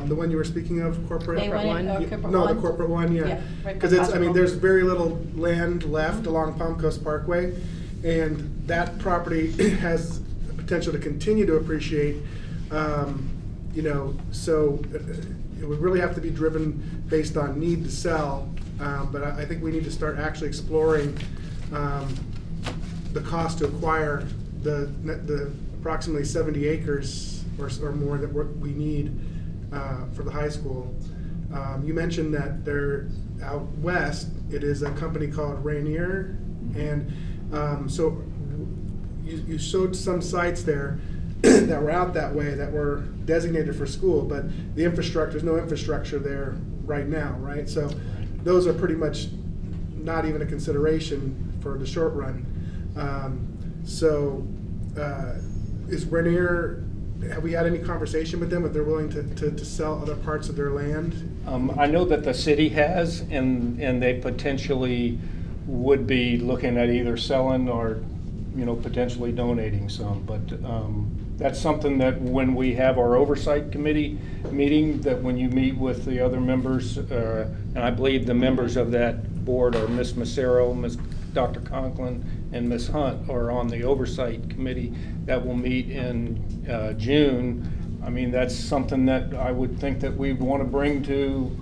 The one you were speaking of, corporate? Corporate one? Corporate No, one? the corporate one, yeah. Yeah, right Because by it's, I mean, hospital. there's very little land left along Palm Coast Parkway, and that property has the potential to continue to appreciate, you know, so it would really have to be driven based on need to sell, but I think we need to start actually exploring the cost to acquire the approximately 70 acres or more that we need for the high school. You mentioned that they're out west. It is a company called Rainier, and so you showed some sites there that were out that way that were designated for school, but the infrastructure, there's no infrastructure there right now, right? So those are pretty much not even a consideration for the short run. Is Rainier, have we had any conversation with them if they're willing to sell other parts of their land? I know that the city has, and they potentially would be looking at either selling or, you know, potentially donating some. But that's something that when we have our oversight committee meeting, that when you meet with the other members, and I believe the members of that board are Ms. Macero, Dr. Conklin, and Ms. Hunt are on the oversight committee that will meet in June. I mean, that's something that I would think that we'd want to bring to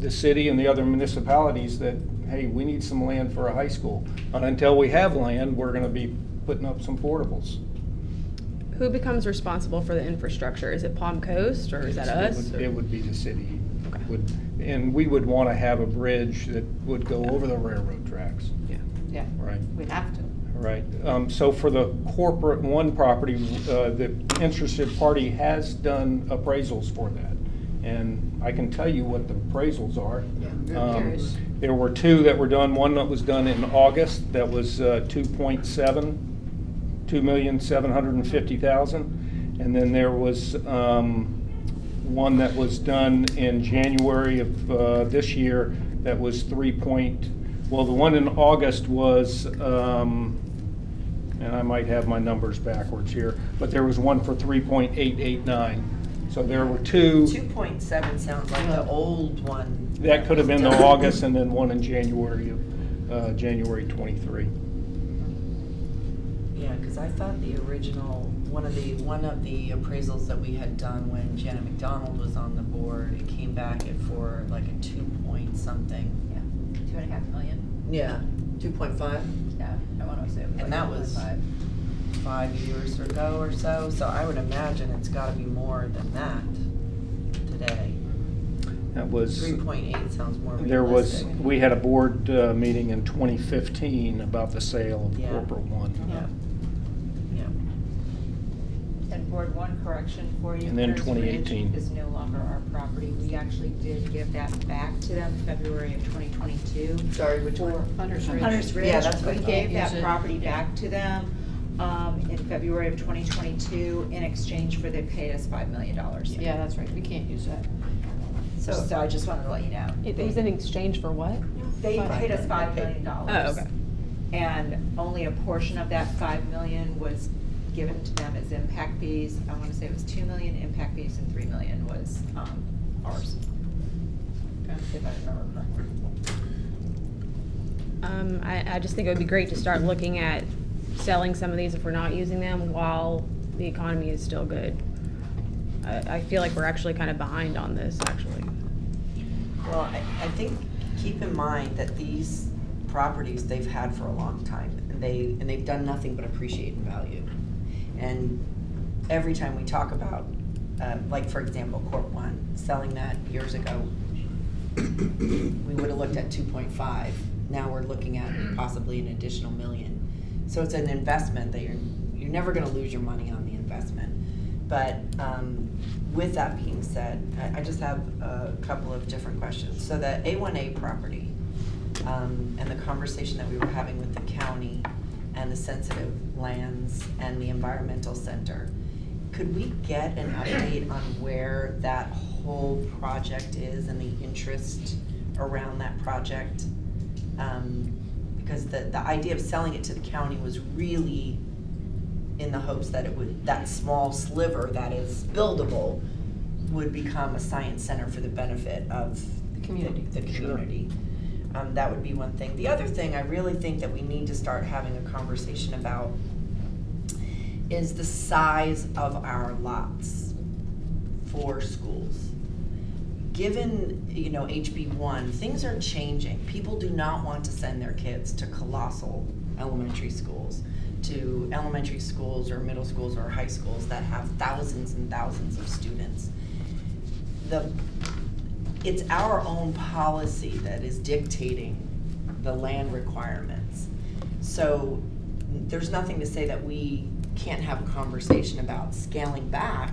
the city and the other municipalities, that, hey, we need some land for a high school. And until we have land, we're going to be putting up some portables. Who becomes responsible for the infrastructure? Is it Palm Coast, or is that us? It would be the city. Okay. And we would want to have a bridge that would go over the railroad tracks. Yeah, Right. we have to. Right. So for the corporate one property, the interested party has done appraisals for that. And I can tell you what the appraisals are. Yeah, I'm curious. There were two that were done. One that was done in August, that was 2,750,000. And then there was one that was done in January of this year that was well, the one in August was, and I might have my numbers backwards here, but there was one for 3.889. So there were two. 2.7 sounds like the old one. That could have been the was done. August, and then one in January of January 23. Yeah, because I thought the original, one of the appraisals that we had done when Janet McDonald was on the board, it came back for like a 2-point-something. Yeah, 2.5 million. Yeah, 2.5. Yeah, I want to say it was And like that was 5 years ago or so. So I would imagine it's got to be more than that today. That was 3.8 sounds more realistic. There was, we had a board meeting in 2015 about the sale of corporate one. Yeah. And Board, one correction for you. And then Hunter's Ridge 2018. is no longer our property. We actually did give that back to them February of 2022. Sorry, which one? Hunter's Ridge. Hunter's Ridge. Yeah, that's what I We thought. gave Use that it. property back to them in February of 2022 in exchange for they paid us $5 million. Yeah, that's right, we can't use that. So I just wanted to let you know. It was in exchange for what? They paid us $5 million. Oh, okay. And only a portion of that $5 million was given to them as impact fees. I want to say it was $2 million impact fees and $3 million was ours. If I remember correctly. I just think it would be great to start looking at selling some of these if we're not using them while the economy is still good. I feel like we're actually kind of behind on this, actually. Well, I think, keep in mind that these properties they've had for a long time, and they've done nothing but appreciate in value. And every time we talk about, like for example, Court 1, selling that years ago, we would have looked at 2.5, now we're looking at possibly an additional $1 million. So it's an investment that you're never gonna lose your money on the investment. But with that being said, I just have a couple of different questions. So the A1A property, and the conversation that we were having with the county and the sensitive lands and the environmental center, could we get an update on where that whole project is and the interest around that project? Because the idea of selling it to the county was really in the hopes that it would, that small sliver that is buildable would become a science center for the benefit of The community. The community. That would be one thing. The other thing I really think that we need to start having a conversation about is the size of our lots for schools. Given, you know, HB1, things are changing. People do not want to send their kids to colossal elementary schools, to elementary schools or middle schools or high schools that have thousands and thousands of students. It's our own policy that is dictating the land requirements. So there's nothing to say that we can't have a conversation about scaling back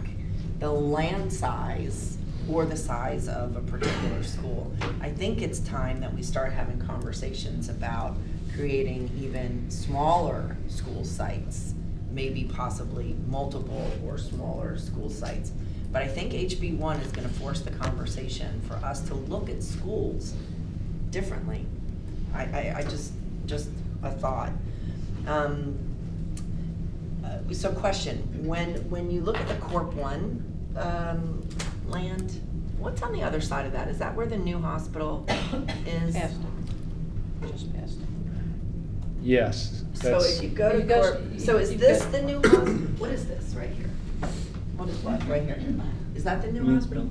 the land size or the size of a particular school. I think it's time that we start having conversations about creating even smaller school sites, maybe possibly multiple or smaller school sites. But I think HB1 is gonna force the conversation for us to look at schools differently. I just a thought. So question, when you look at the Corp 1 land, what's on the other side of that? Is that where the new hospital is? Past it. Just past it. Yes. So if you go to Corp, so is this the new hospital? What is this right here? What is what, right here? Is that the new hospital?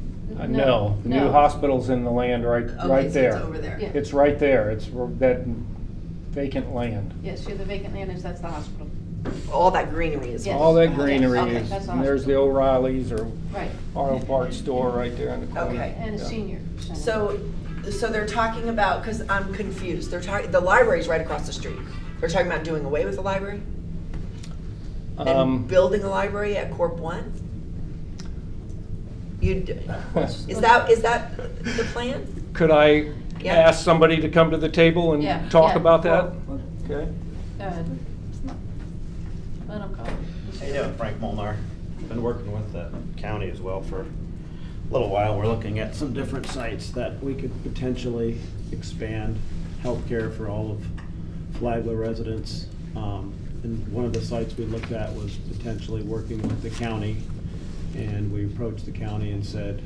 No, the new hospital's in the land right Okay, so there. it's over there. Yeah. It's right there, it's that vacant land. Yes, see the vacant land is, that's the hospital. All that greenery is. Yes. All that greenery Okay, is, that's the and there's the hospital. O'Reilly's or Right. auto parts store right there in the corner. Okay. And a Yeah. senior center. So they're talking about, because I'm confused, they're talking, the library's right across the street. They're talking about doing away with the library? And building a library at Corp 1? Is that the plan? Could I Yeah. ask somebody to come to the table Yeah, and talk yeah. about that? Okay. Go ahead. Let him call. How you doing? Frank Molnar. Been working with the county as well for a little while. We're looking at some different sites that we could potentially expand healthcare for all of Flagler residents. And one of the sites we looked at was potentially working with the county. And we approached the county and said,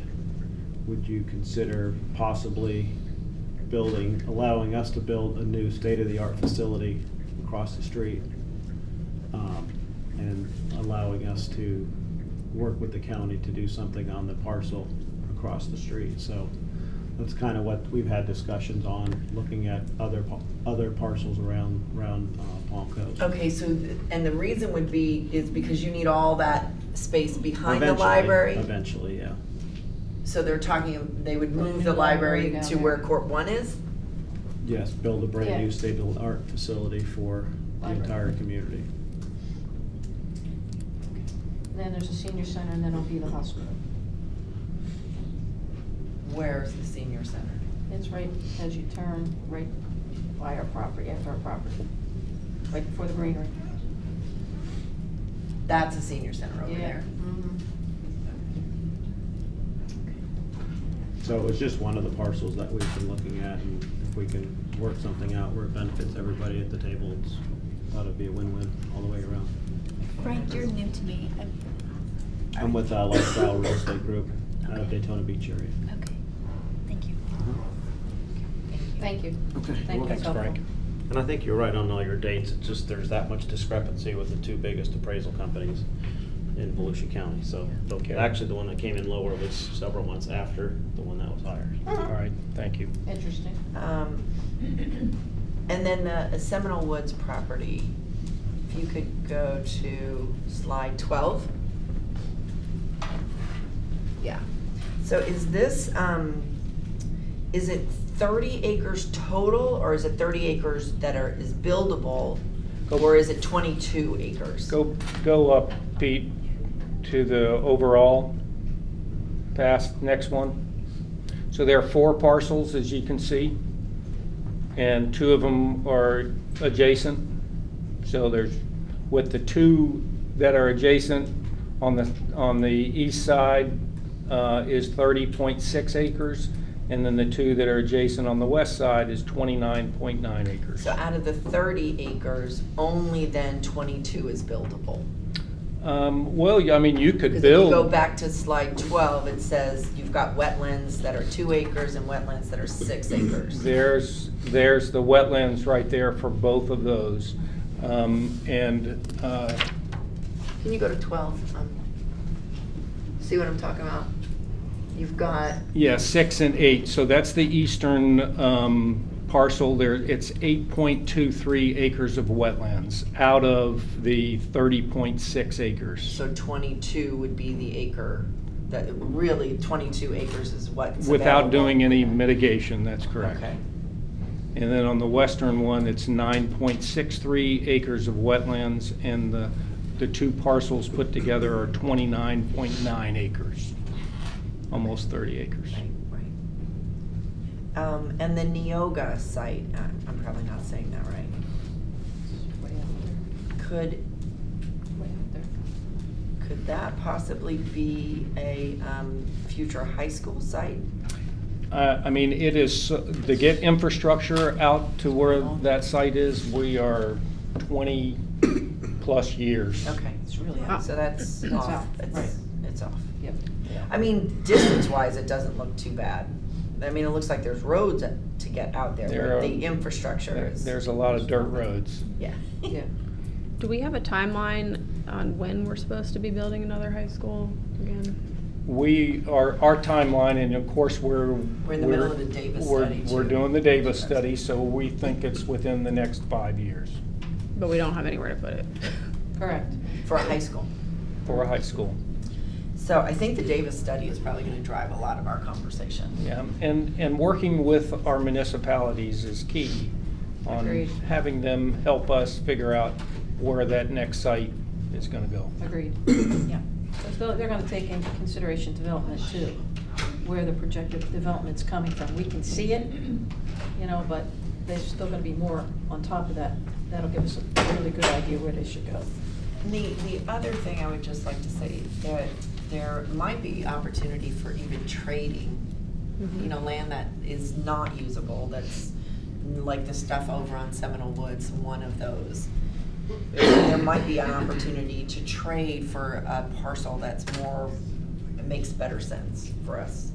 would you consider possibly allowing us to build a new state-of-the-art facility across the street? And allowing us to work with the county to do something on the parcel across the street. So that's kind of what we've had discussions on, looking at other parcels around Palm Coast. Okay, so, and the reason would be, is because you need all that space behind the Eventually, library? Eventually, yeah. So they're talking, they would move the library to where Corp 1 is? Yes, build a brand new state-of-the-art facility for the entire community. Then there's a senior center, and then it'll be the hospital. Where's the senior center? It's right as you turn right by our property, after our property, right before the greenery. That's a senior center over Yeah. there. Mhm. So it's just one of the parcels that we've been looking at, and if we can work something out where it benefits everybody at the table, it's thought it'd be a win-win all the way around. Frank, you're new to me. I'm with Lifestyle Real Estate Group out of Daytona Beach area. Okay, thank you. Thank you. Okay. Thank you. Thanks, Frank. And I think you're right on all your dates. It's just there's that much discrepancy with the two biggest appraisal companies in Volusia County. So actually the one that came in lower was several months after the one that was higher. All right, thank you. Interesting. And then the Seminole Woods property, if you could go to slide 12. Yeah. So is this, is it 30 acres total, or is it 30 acres that is buildable, or is it 22 acres? Go up, Pete, to the overall, past next one. So there are 4 parcels, as you can see, and 2 of them are adjacent. So there's, with the 2 that are adjacent on the east side is 30.6 acres, and then the 2 that are adjacent on the west side is 29.9 acres. So out of the 30 acres, only then 22 is buildable. Well, I mean, you could Because build. if you go back to slide 12, it says you've got wetlands that are 2 acres and wetlands that are 6 acres. There's the wetlands right there for both of those. Can you go to 12? See what I'm talking about? You've got... Yeah, 6 and 8. So that's the eastern parcel there. It's 8.23 acres of wetlands out of the 30.6 acres. So 22 would be the acre, that really 22 acres is what's Without available. doing any mitigation, that's correct. Okay. And then on the western one, it's 9.63 acres of wetlands, and the 2 parcels put together are 29.9 acres, almost 30 acres. And the Neoga site, I'm probably not saying that right. Could that possibly be a future high school site? I mean, it is, to get infrastructure out to where that site is, we are 20+ years. Okay, it's really off. So that's It's off. off, right. It's off. Yep. I mean, distance-wise, it doesn't look too bad. I mean, it looks like there's roads to get out there, There but are- the infrastructure is... There's a lot of dirt roads. Yeah. Yeah. Do we have a timeline on when we're supposed to be building another high school again? Our timeline, and of course, we're in the middle of the Davis study, We're too. doing the Davis study, so we think it's within the next 5 years But we don't have anywhere to put it. Correct. For a high school. for a high school. So I think the Davis study is probably going to drive a lot of our conversation. Yeah, and working with our municipalities is key on Agreed. having them help us figure out where that next site is going to go. Agreed. Yeah. So they're gonna take into consideration development too, where the projected development's coming from. We can see it, you know, but there's still gonna be more on top of that. That'll give us a really good idea where they should go. The other thing I would just like to say, that there might be opportunity for even trading, you know, land that is not usable, that's like the stuff over on Seminole Woods, one of those. There might be an opportunity to trade for a parcel that's more, it makes better sense for us.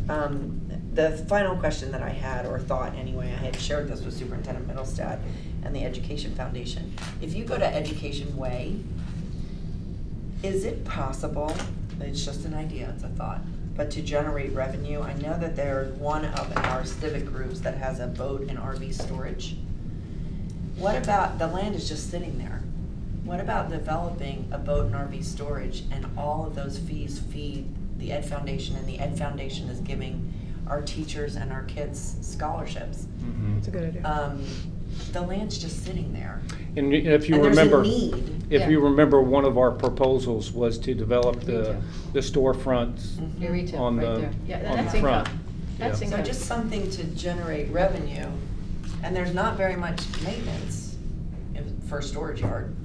The final question that I had, or thought anyway, I had shared this with Superintendent Middlestad and the Education Foundation. If you go to Education Way, is it possible, it's just an idea, it's a thought, but to generate revenue? I know that there's one of our civic groups that has a boat and RV storage. What about, the land is just sitting there. What about developing a boat and RV storage, and all of those fees feed the Ed Foundation, and the Ed Foundation is giving our teachers and our kids scholarships? That's a good idea. The land's just sitting there. And if you And there's a remember, need. if Yeah. you remember, one of our proposals was to develop the storefronts Mm-hmm. Your retail, on right the there. Yeah, on that's the front. income. That's Yeah. So income. just something to generate revenue, and there's not very much maintenance for a storage yard.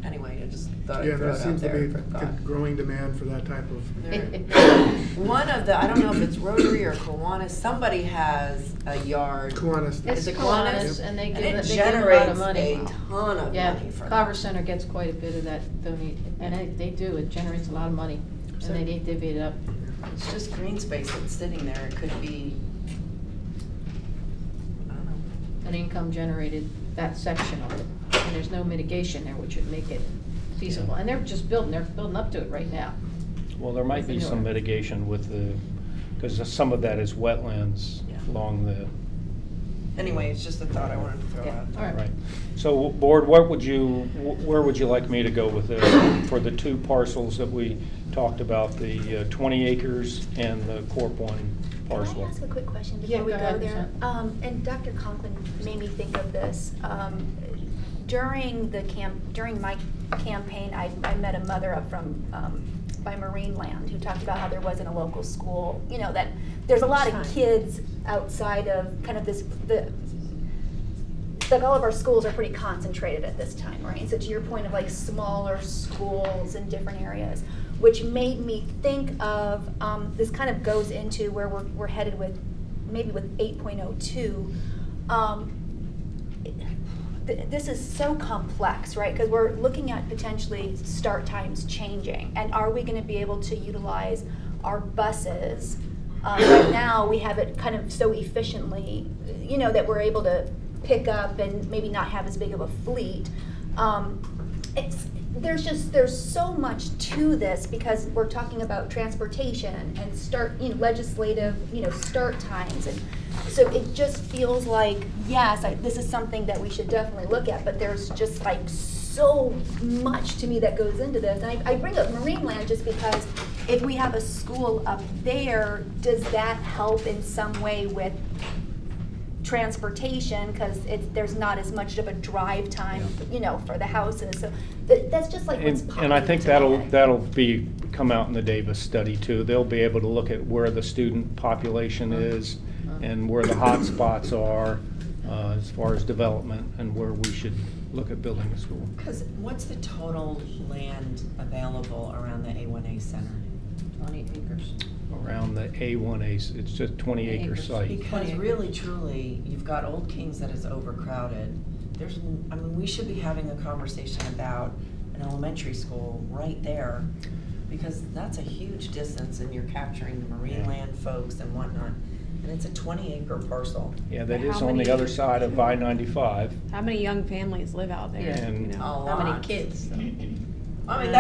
Anyway, I just thought I'd Yeah, throw there it out seems to there be for thought. growing demand for that type of. One of the, I don't know if it's Rotary or Kiwanis, somebody has a yard. Kiwanis. It's Is it Kiwanis, Kiwanis? and they give it they give a lot generates of money. a ton of Yeah, money for Carver them. Center gets quite a bit of that donate, and they do, it generates a lot of money, and they divvy it up. It's just green space that's sitting there. It could be, I don't know. An income generated, that section of it, and there's no mitigation there, which would make it feasible. And they're building up to it right now. Well, there might be some mitigation with because some of that is wetlands along the. Anyway, it's just a thought I wanted to throw out. All right. Right. So, board, where would you like me to go with this for the 2 parcels that we talked about, the 20 acres and the Corp 1 Can parcel. I ask a quick question Yeah, before we go go ahead, there? Michelle. And Dr. Conklin made me think of this. During my campaign, I met a mother up from by Marine Land who talked about how there wasn't a local school. You know, that there's a lot of kids outside of kind of like all of our schools are pretty concentrated at this time, right? So to your point of like smaller schools in different areas, which made me think of, this kind of goes into where we're headed with, maybe with 8.02. This is so complex, right? Because we're looking at potentially start times changing, and are we going to be able to utilize our buses? Right now, we have it kind of so efficiently, you know, that we're able to pick up and maybe not have as big of a fleet. There's so much to this because we're talking about transportation and legislative, start times, and so it just feels like, yes, this is something that we should definitely look at, but there's just like so much to me that goes into this. And I bring up Marine Land just because if we have a school up there, does that help in some way with transportation, because there's not as much of a drive time, for the houses. So that's just like what's And I think that'll come out in the Davis study too. They'll be able to look at where the student population is and where the hot spots are as far as development and where we should look at building a school. Because what's the total land available around the A1A Center? 20 acres. Around the A1A, it's just 20-acre site. Because really, truly, you've got Old Kings that is overcrowded. We should be having a conversation about an elementary school right there, because that's a huge distance, and you're capturing the Marine Land folks and whatnot. And it's a 20-acre parcel. Yeah, that is on the other side of I-95. How many young families live out there? And how many kids? But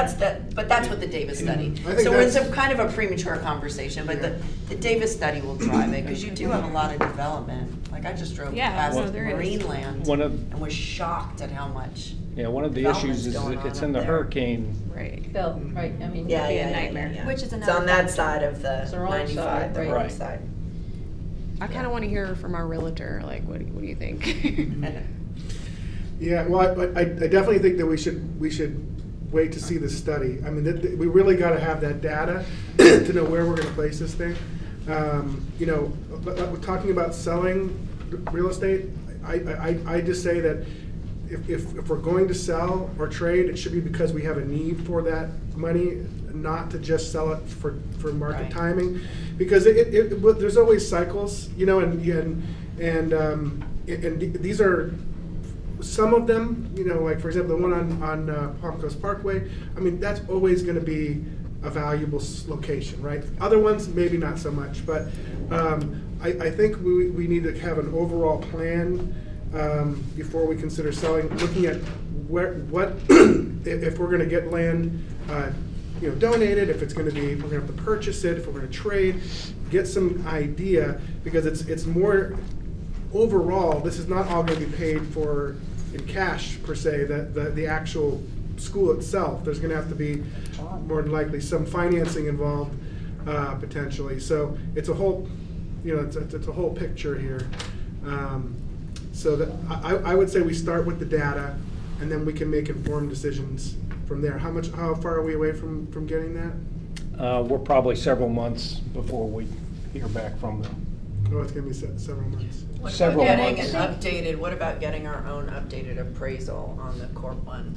that's what the Davis study. So it's a kind of a premature conversation, but the Davis study will drive it, because you do have a lot of development. Like I just drove past Marine Land and was shocked at how much. Yeah, one of the issues is it's in the hurricane. Right. Bill, right, I mean, Yeah, it'd be yeah, a yeah, nightmare. yeah. Which is It's another on that factor. side of the It's the wrong 95, side, the right. wrong Right. side. I kind of want to hear from our realtor, like, what do you think? Yeah, well, I definitely think that we should wait to see the study. I mean, we really got to have that data to know where we're going to place this thing. We're talking about selling real estate. I just say that if we're going to sell or trade, it should be because we have a need for that money, not to just sell it for market timing, because there's always cycles, and these are some of them, like for example the one on Palm Coast Parkway. I mean, that's always going to be a valuable location, right? Other ones maybe not so much, but I think we need to have an overall plan before we consider selling, looking at what if we're going to get land donated, if it's going to be, we're going to have to purchase it, if we're going to trade, get some idea, because it's more overall. This is not all going to be paid for in cash per se, the actual school itself. There's going to have to be more than likely some financing involved potentially. So it's a whole, it's a whole picture here. So that I would say we start with the data, and then we can make informed decisions from there. How far are we away from getting that? We're probably several months before we hear back from them. Oh, it's going to be several months. What about getting our own updated appraisal on the Corp one?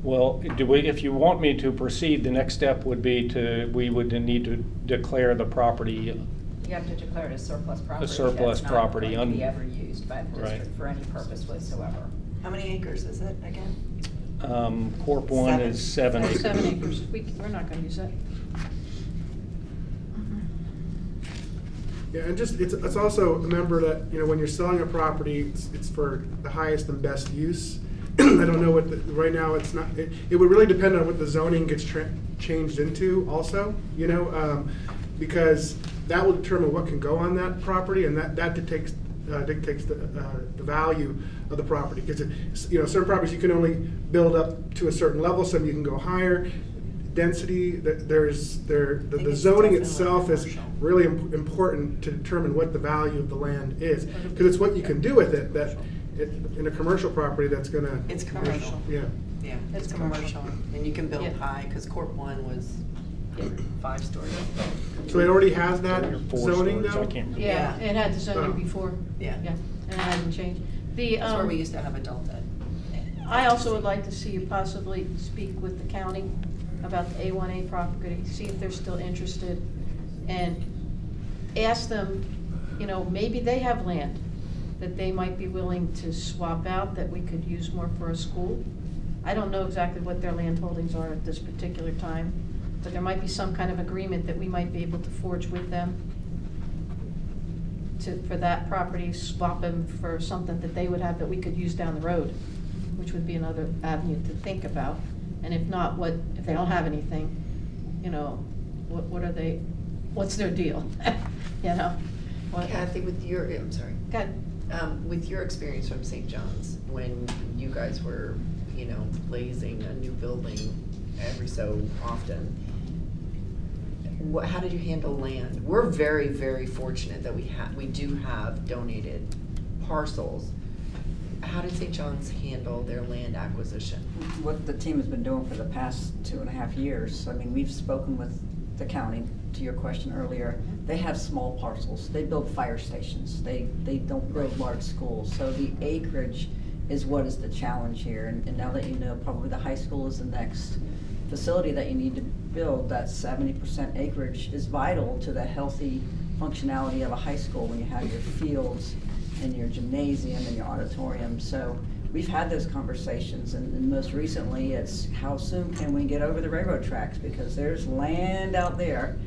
Well, if you want me to proceed, the next step would be we would need to declare the property. You have to declare it a surplus property. A surplus that's property. not going to be ever used by the district for any purpose whatsoever. How many acres is it again? Corp 1 is 7 acres. 7 acres. We're not going to use that. Yeah, and it's also, remember that when you're selling a property, it's for the highest and best use. I don't know what right now it's not. It would really depend on what the zoning gets changed into, also. Because that will determine what can go on that property, and that dictates the value of the property. Because certain properties you can only build up to a certain level, some you can go higher. density, the zoning itself is really important to determine what the value of the land is, because it's what you can do with it that in a commercial property that's gonna. It's commercial. Yeah. Yeah, it's commercial, and you can build high, because Corp 1 was 5 stories. So it already has that Four zoning stories, though? I can't remember. Yeah, it had the zoning Oh. before. Yeah. Yeah, and it hasn't changed. That's where we used to have adult ed. I also would like to see you possibly speak with the county about the A1A property, see if they're still interested, and ask them, you know, maybe they have land that they might be willing to swap out that we could use more for a school. I don't know exactly what their land holdings are at this particular time, but there might be some kind of agreement that we might be able to forge with them for that property, swap them for something that they would have that we could use down the road, which would be another avenue to think about. And if not, if they don't have anything, you know, what's their deal? You know? Kathy, with your, I'm sorry. Go ahead. With your experience from St. John's, when you guys were, you know, blazing a new building every so often, how did you handle land? We're very, very fortunate that we do have donated parcels. How did St. John's handle their land acquisition? What the team has been doing for the past 2.5 years, I mean, we've spoken with the county, to your question earlier. They have small parcels. They build fire stations. They don't build large schools. So the acreage is what is the challenge here. And now that you know, probably the high school is the next facility that you need to build, that 70% acreage is vital to the healthy functionality of a high school when you have your fields and your gymnasium and your auditorium. So we've had those conversations, and most recently it's how soon can we get over the railroad tracks, because there's land out there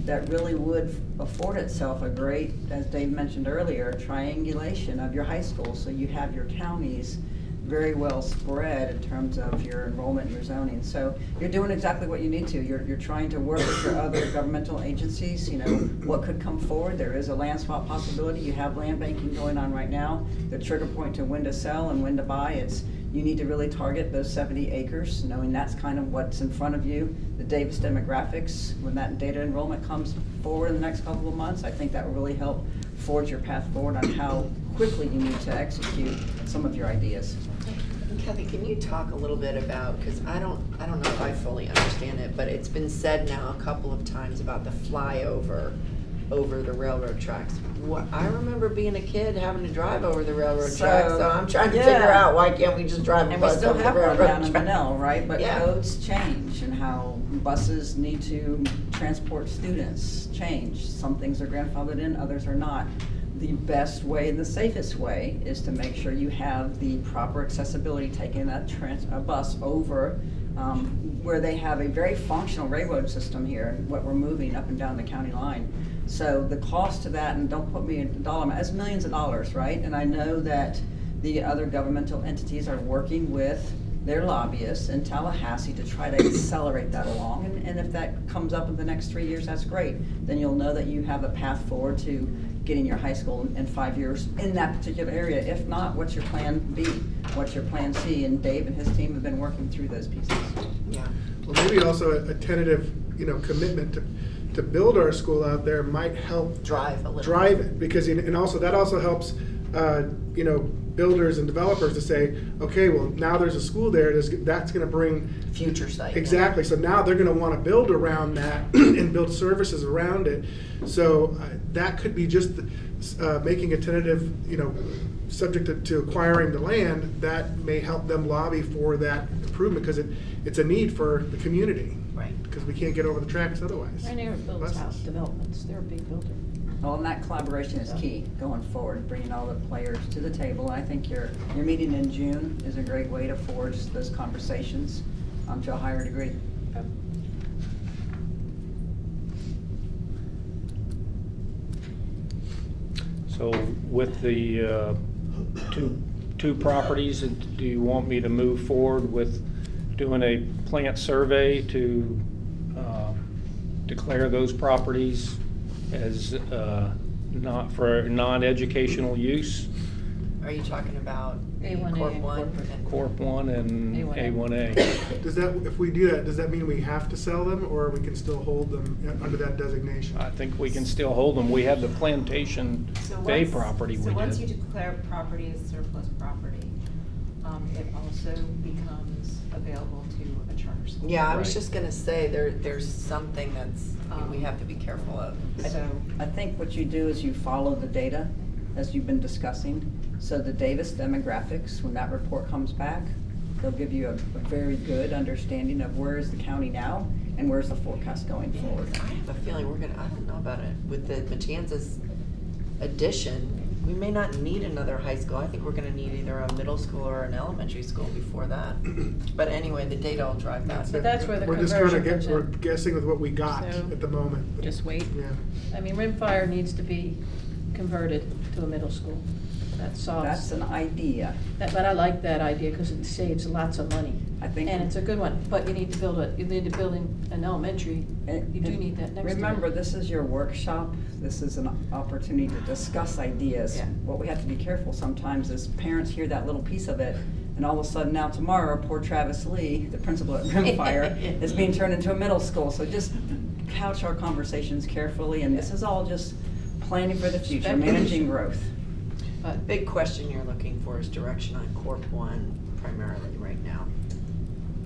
that really would afford itself a great, as Dave mentioned earlier, triangulation of your high school, so you have your counties very well spread in terms of your enrollment and your zoning. So you're doing exactly what you need to. You're trying to work with your other governmental agencies, you know, what could come forward. There is a land swap possibility. You have land banking going on right now. The trigger point to when to sell and when to buy, you need to really target those 70 acres, knowing that's kind of what's in front of you. The Davis demographics, when that data enrollment comes forward in the next couple of months, I think that will really help forge your path forward on how quickly you need to execute some of your ideas. Kathy, can you talk a little bit about, because I don't know if I fully understand it, but it's been said now a couple of times about the flyover over the railroad tracks. I remember being a kid having to drive over the railroad tracks, so I'm trying to figure out why can't we just drive a bus over the railroad tracks? And we still have one down in Manel, right? But yeah. Codes change, and how buses need to transport students change. Some things are grandfathered in, others are not. The best way and the safest way is to make sure you have the proper accessibility, taking a bus over where they have a very functional railroad system here, what we're moving up and down the county line. So the cost of that, and don't put me in a dollar amount, it's millions of dollars, right? And I know that the other governmental entities are working with their lobbyists in Tallahassee to try to accelerate that along. And if that comes up in the next 3 years, that's great. Then you'll know that you have a path forward to getting your high school in 5 years in that particular area. If not, what's your plan B? What's your plan C? And Dave and his team have been working through those pieces. Yeah. Well, maybe also a tentative, commitment to build our school out there might help drive it, because and also that also helps builders and developers to say, okay, well, now there's a school there, that's going to bring future site. Exactly. So now they're going to want to build around that and build services around it. So that could be just making a tentative, subject to acquiring the land, that may help them lobby for that improvement, because it's a need for the community. Right. Because we can't get over the tracks otherwise. Ryanair builds house developments. They're a big builder. Well, and that collaboration is key going forward, bringing all the players to the table. And I think your meeting in June is a great way to forge those conversations to a higher degree. Okay. So with the two properties, do you want me to move forward with doing a plant survey to declare those properties as not for non-educational use? Are you talking about A1A Corp and 1? corporate. Corp 1 and A1A. A1A. Does that, if we do that, does that mean we have to sell them, or we can still hold them under that designation? I think we can still hold them. We have the Plantation Bay property we So once you did. declare property as surplus property, it also becomes available to a charter school. Yeah, I was Right. just gonna say, there's something that's, we have to be careful of. So, I think what you do is you follow the data as you've been discussing. So the Davis demographics, when that report comes back, they'll give you a very good understanding of where is the county now and where's the forecast going forward. I have a feeling I don't know about it, with the Matanzas addition, we may not need another high school. I think we're gonna need either a middle school or an elementary school before that. But anyway, the data will drive that. So that's where the We're just conversion kinda comes we're in. guessing with what we got So, at the moment. Just wait. Yeah. I mean, Rimfire needs to be converted to a middle school. That solves. That's an idea. But I like that idea because it saves lots of money. I think. And it's a good one, but you need to build an elementary, you do need that next to it. Remember, this is your workshop. This is an opportunity to discuss ideas. Yeah. What we have to be careful sometimes is parents hear that little piece of it, and all of a sudden now tomorrow, poor Travis Lee, the principal at Rimfire, is being turned into a middle school. So just couch our conversations carefully, and this is all just planning for the future, managing growth. But big question you're looking for is direction on Corp 1 primarily right now.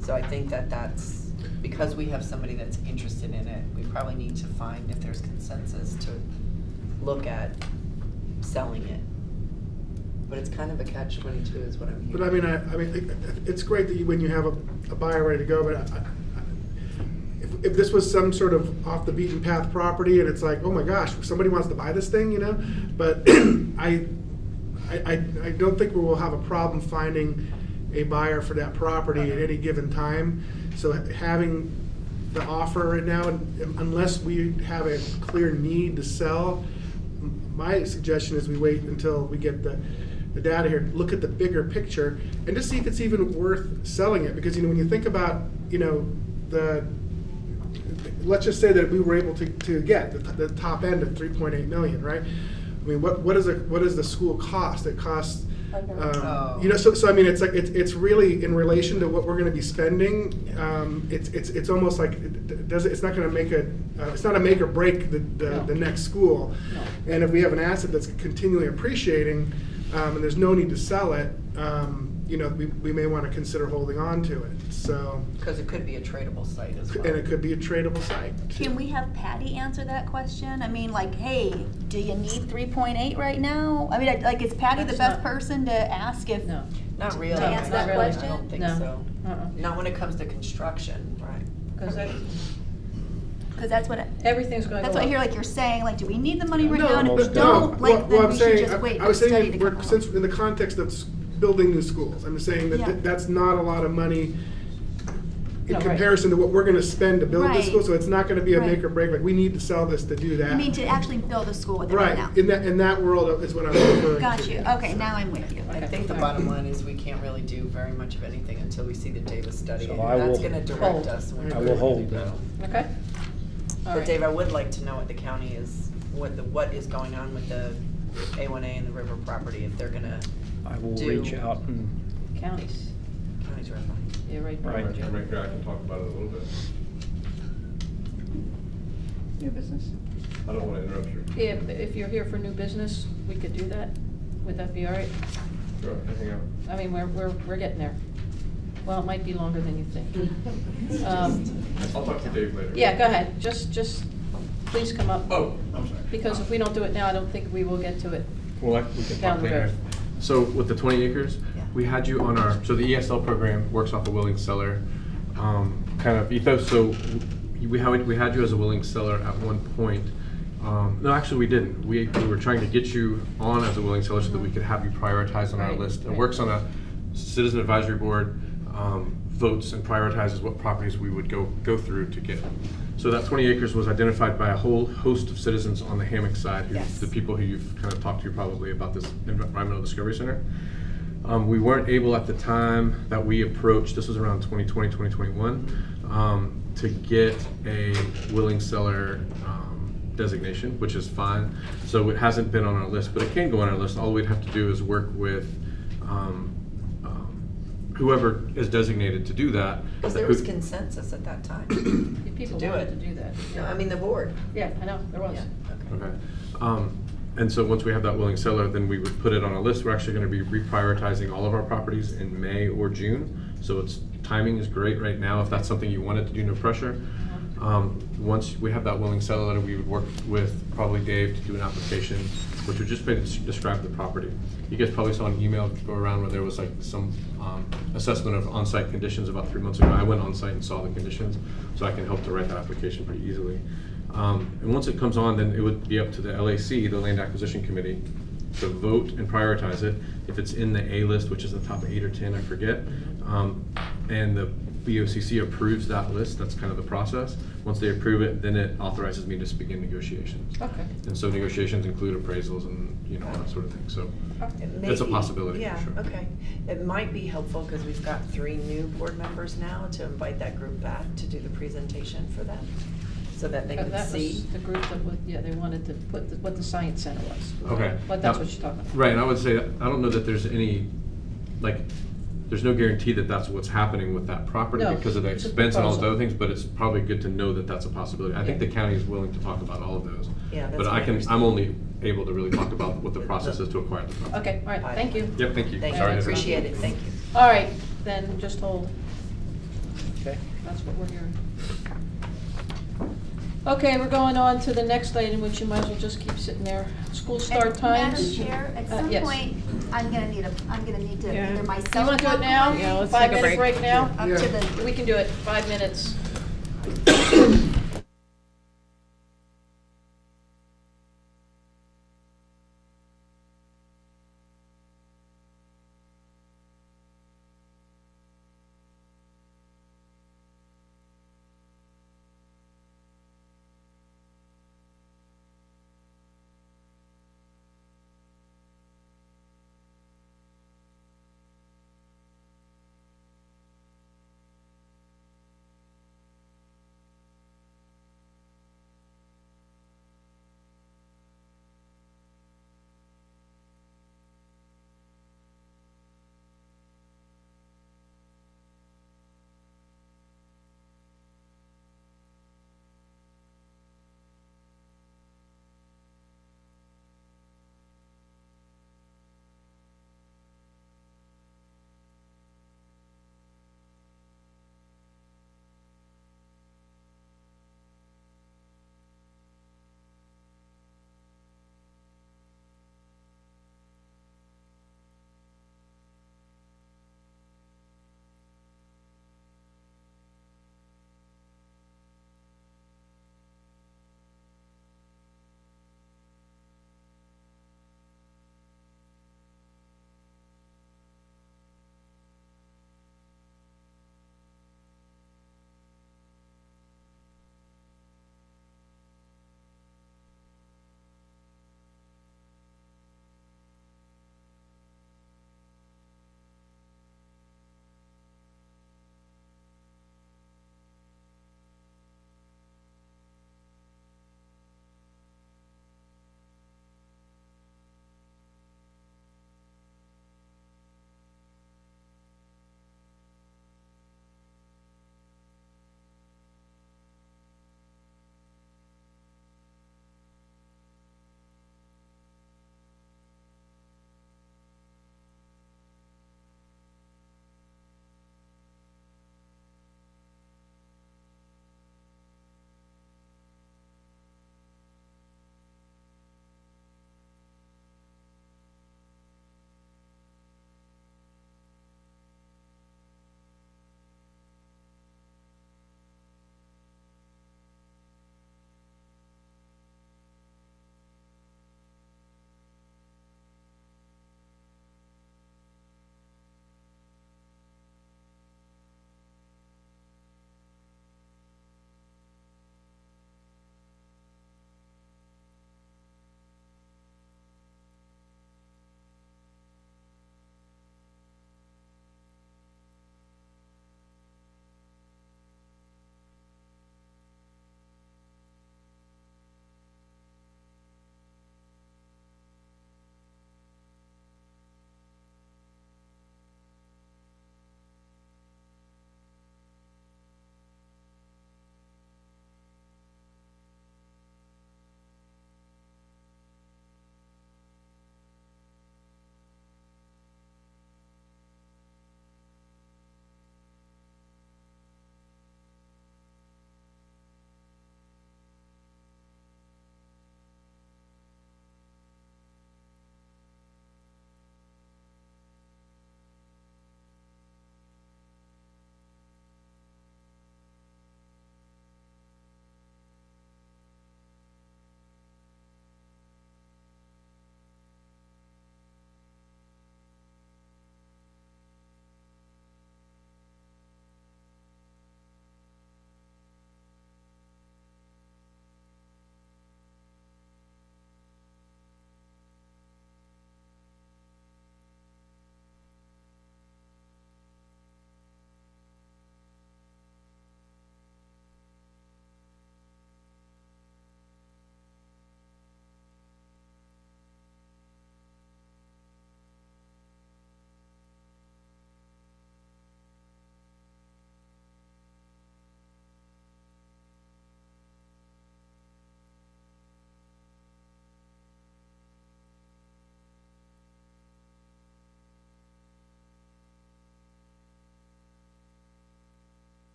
So I think that's, because we have somebody that's interested in it, we probably need to find if there's consensus to look at selling it. But it's kind of a catch-22 is what I'm hearing. But I mean, it's great that when you have a buyer ready to go, but if this was some sort of off the beaten path property and it's like, oh my gosh, somebody wants to buy this thing, you know? But I don't think we will have a problem finding a buyer for that property at any given time. So having the offer right now, unless we have a clear need to sell, my suggestion is we wait until we get the data here, look at the bigger picture, and just see if it's even worth selling it. Because, you know, when you think about, you know, let's just say that we were able to get the top end of 3.8 million, right? I mean, what does the school cost? It costs, you know, so I mean, it's like it's really in relation to what we're going to be spending. It's almost like it's not going to make it's not a make or break the next school. No. And if we have an asset that's continually appreciating, and there's no need to sell it, you know, we may want to consider holding on to it. So because it could be a tradable site as well. And it could be a tradable site. Can we have Patty answer that question? I mean, like, hey, do you need 3.8 right now? I mean, like, is Patty the best person to ask if? No. Not really. To answer that really. question? I don't think No. so. Uh-uh. Not when it comes to construction, right? Because that's what everything's going to go That's what I up. hear, like you're saying, like, do we need the money right No, now? And if we no. don't, like, then I'm we saying, should just wait I for the was study saying, to come out. since in the context of building new schools, I'm just saying Yeah. that's not a lot of money in No, right. comparison to what we're gonna spend to build this Right. school, so it's not gonna be a Right. make or break, like, we need to sell this to do that. You mean to actually build a school with it right Right, now? in that world is what I'm referring to. Got you. Okay, now I'm with you. I think the bottom line is we can't really do very much of anything until we see the Davis study, So and I that's will gonna direct hold. us. when I we're will ready hold to that. go. Okay. All But right. Dave, I would like to know what the county is, what is going on with the A1A and the river property, if they're gonna I will do. reach out and, Counties. County's right. Yeah, right. Right. Maybe I can talk about it a little bit. New business. I don't want to interrupt you. If you're here for new business, we could do that. Would that be all right? Sure, hang out. I mean, we're getting there. Well, it might be longer than you think. I'll talk to Dave later. Yeah, go ahead. Just please come up. Oh, I'm sorry. Because if we don't do it now, I don't think we will get to it Well, we can down talk the later. road. So with the 20 acres, we had you on our, so the ESL program works off a willing seller kind of ethos. So we had you as a willing seller at one point. No, actually we didn't. We were trying to get you on as a willing seller so that we could have you prioritized on our Right, list. It right. works on a citizen advisory board, votes and prioritizes what properties we would go through to get. So that 20 acres was identified by a whole host of citizens on the Hammock side, Yes. the people who you've kind of talked to probably about this Environmental Discovery Center. We weren't able at the time that we approached, this was around 2020, 2021, to get a willing seller designation, which is fine. So it hasn't been on our list, but it can go on our list. All we'd have to do is work with whoever is designated to do that. Because there was consensus at that time. People do wanted it. to do that. No, I mean the board. Yeah, I know, there was. Yeah, Okay. And so once we have that willing seller, then we would put it on a list. We're actually going to be reprioritizing all of our properties in May or June. So it's timing is great right now. If that's something you wanted to do, no pressure. Once we have that willing seller, we would work with probably Dave to do an application, which would just basically describe the property. You guys probably saw an email go around where there was like some assessment of on-site conditions about 3 months ago. I went on-site and saw the conditions, so I can help to write that application pretty easily. And once it comes on, then it would be up to the LAC, the Land Acquisition Committee, to vote and prioritize it. If it's in the A list, which is the top 8 or 10, I forget, and the BOCC approves that list, that's kind of the process. Once they approve it, then it authorizes me to begin negotiations. Okay. And so negotiations include appraisals and, you know, that sort of thing, so it's a possibility for sure. Yeah, okay. It might be helpful, because we've got 3 new board members now, to invite that group back to do the presentation for them, so that they can That see. was the group that would, yeah, they wanted to put what the Science Center was. Okay. But that's Now- what you're talking about. Right, and I would say, I don't know that there's any, like, there's no guarantee that that's what's happening with that property No, because of the it's a expense and all those proposal. other things, but it's probably good to know that that's a possibility. I think the county is willing to talk about all of those. Yeah, that's But my I'm only able to really talk about what the process is to acquire the property. Okay, all right, thank you. Yep, thank you. Thank you, Sorry I to- appreciate it, thank you. All right, then just hold. Okay. That's what we're hearing. Okay, we're going on to the next item, which you might as well just keep sitting there. School start times. Madam Chair, at some yes. point, I'm gonna need to Yeah. either You myself. want to do it walk now? away, Yeah, let's 5 take a minute break. break now? Up to the. We can do it, 5 minutes.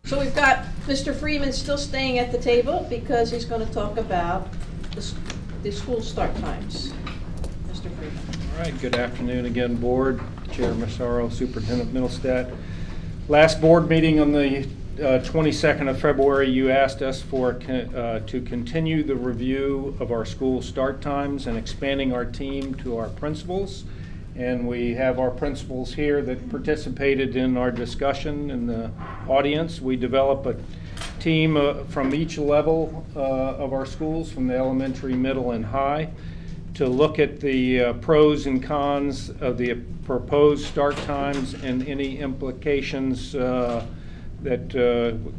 So we've got Mr. Freeman still staying at the table because he's going to talk about the school start times. Mr. Freeman. All right, good afternoon again, Board. Chair Massaro, Superintendent Middlestat. Last board meeting on the 22nd of February, you asked us to continue the review of our school start times and expanding our team to our principals. And we have our principals here that participated in our discussion in the audience. We develop a team from each level of our schools, from the elementary, middle, and high, to look at the pros and cons of the proposed start times and any implications that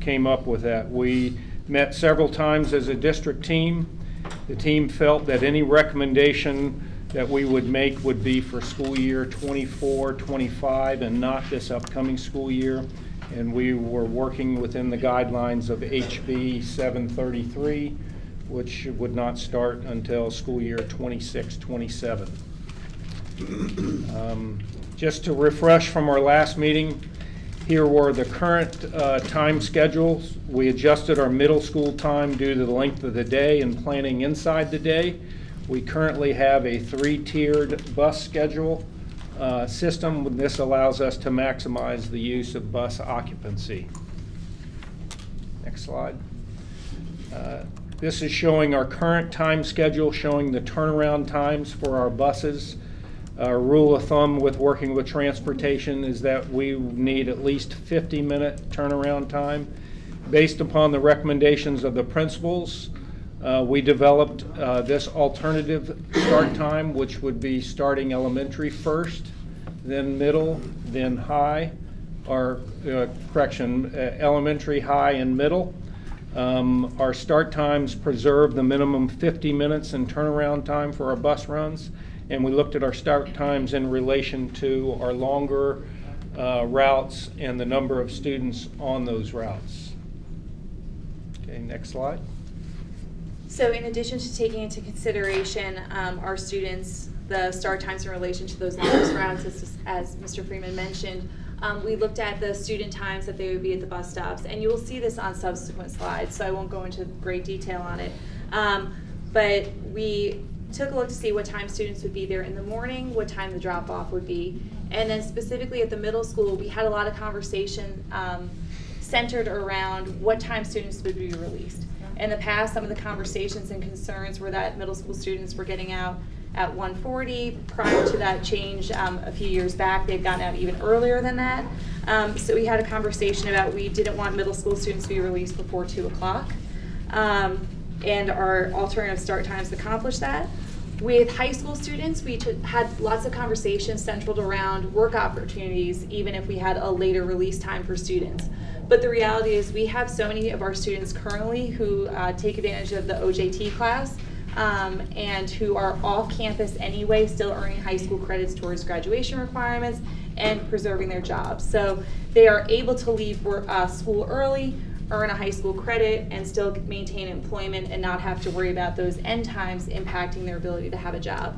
came up with that. We met several times as a district team. The team felt that any recommendation that we would make would be for school year 24-25 and not this upcoming school year. And we were working within the guidelines of HB 733, which would not start until school year 26-27. Just to refresh from our last meeting, here were the current time schedules. We adjusted our middle school time due to the length of the day and planning inside the day. We currently have a 3-tiered bus schedule system. This allows us to maximize the use of bus occupancy. Next slide. This is showing our current time schedule, showing the turnaround times for our buses. Rule of thumb with working with transportation is that we need at least 50-minute turnaround time. Based upon the recommendations of the principals, we developed this alternative start time, which would be starting elementary first, then middle, then high, or elementary, high, and middle. Our start times preserve the minimum 50 minutes in turnaround time for our bus runs, and we looked at our start times in relation to our longer routes and the number of students on those routes. Okay, next slide. So in addition to taking into consideration our students, the start times in relation to those longest routes, as Mr. Freeman mentioned, we looked at the student times that they would be at the bus stops, and you will see this on subsequent slides, so I won't go into great detail on it. But we took a look to see what time students would be there in the morning, what time the drop-off would be, and then specifically at the middle school, we had a lot of conversation centered around what time students would be released. In the past, some of the conversations and concerns were that middle school students were getting out at 1:40. Prior to that change a few years back, they'd gotten out even earlier than that. So we had a conversation about we didn't want middle school students to be released before 2 o'clock. And our alternative start times accomplished that. With high school students, we had lots of conversations centered around work opportunities, even if we had a later release time for students. But the reality is we have so many of our students currently who take advantage of the OJT class and who are off campus anyway, still earning high school credits towards graduation requirements and preserving their jobs. So they are able to leave school early, earn a high school credit, and still maintain employment and not have to worry about those end times impacting their ability to have a job.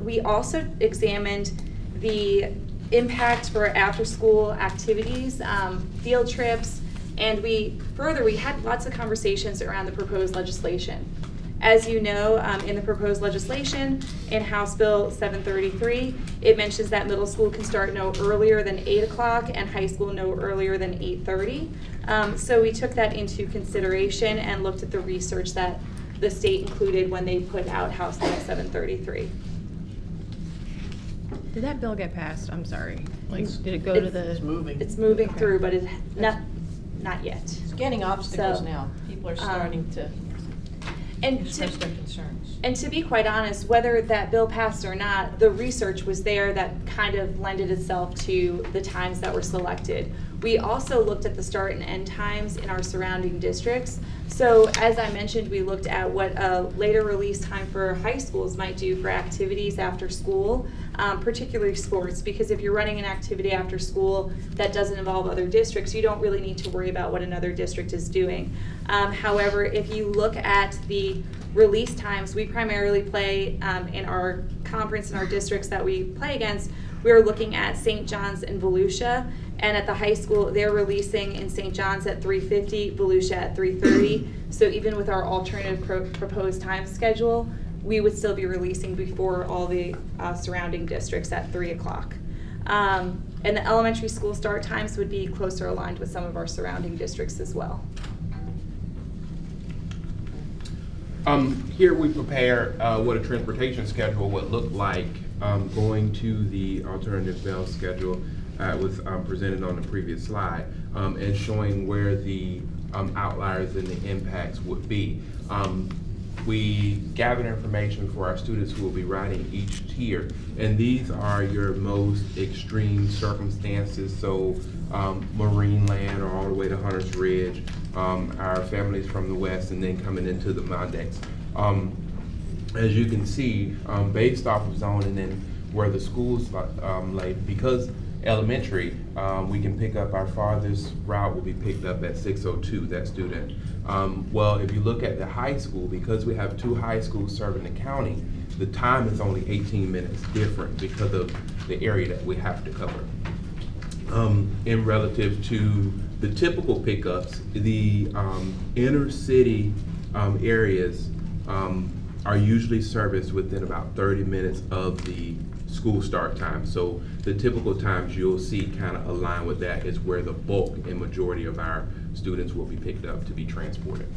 We also examined the impact for after-school activities, field trips, and we had lots of conversations around the proposed legislation. As you know, in the proposed legislation, in House Bill 733, it mentions that middle school can start no earlier than 8 o'clock and high school no earlier than 8:30. So we took that into consideration and looked at the research that the state included when they put out House Bill 733. Did that bill get passed? I'm sorry. Like, did it go to the? It's moving. It's moving through, but it's not yet. It's getting obstacles So, now. People are starting to express their concerns. And to be quite honest, whether that bill passed or not, the research was there that kind of lended itself to the times that were selected. We also looked at the start and end times in our surrounding districts. So as I mentioned, we looked at what a later release time for high schools might do for activities after school, particularly sports, because if you're running an activity after school that doesn't involve other districts, you don't really need to worry about what another district is doing. However, if you look at the release times, we primarily play in our conference in our districts that we play against. We're looking at St. John's and Volusia. And at the high school, they're releasing in St. John's at 3:50, Volusia at 3:30. So even with our alternative proposed time schedule, we would still be releasing before all the surrounding districts at 3 o'clock. And the elementary school start times would be closer aligned with some of our surrounding districts as well. Here we prepare what a transportation schedule would look like going to the alternative bell schedule was presented on the previous slide, and showing where the outliers and the impacts would be. We gathered information for our students who will be riding each tier, and these are your most extreme circumstances, so Marine Land or all the way to Hunter's Ridge, our families from the west, and then coming into the Mondex. As you can see, based off of zone and then where the schools lay, because elementary, we can pick up our farthest route will be picked up at 6:02, that student. Well, if you look at the high school, because we have 2 high schools serving the county, the time is only 18 minutes different because of the area that we have to cover. In relative to the typical pickups, the inner city areas are usually serviced within about 30 minutes of the school start time. So the typical times you'll see kind of align with that is where the bulk and majority of our students will be picked up to be transported.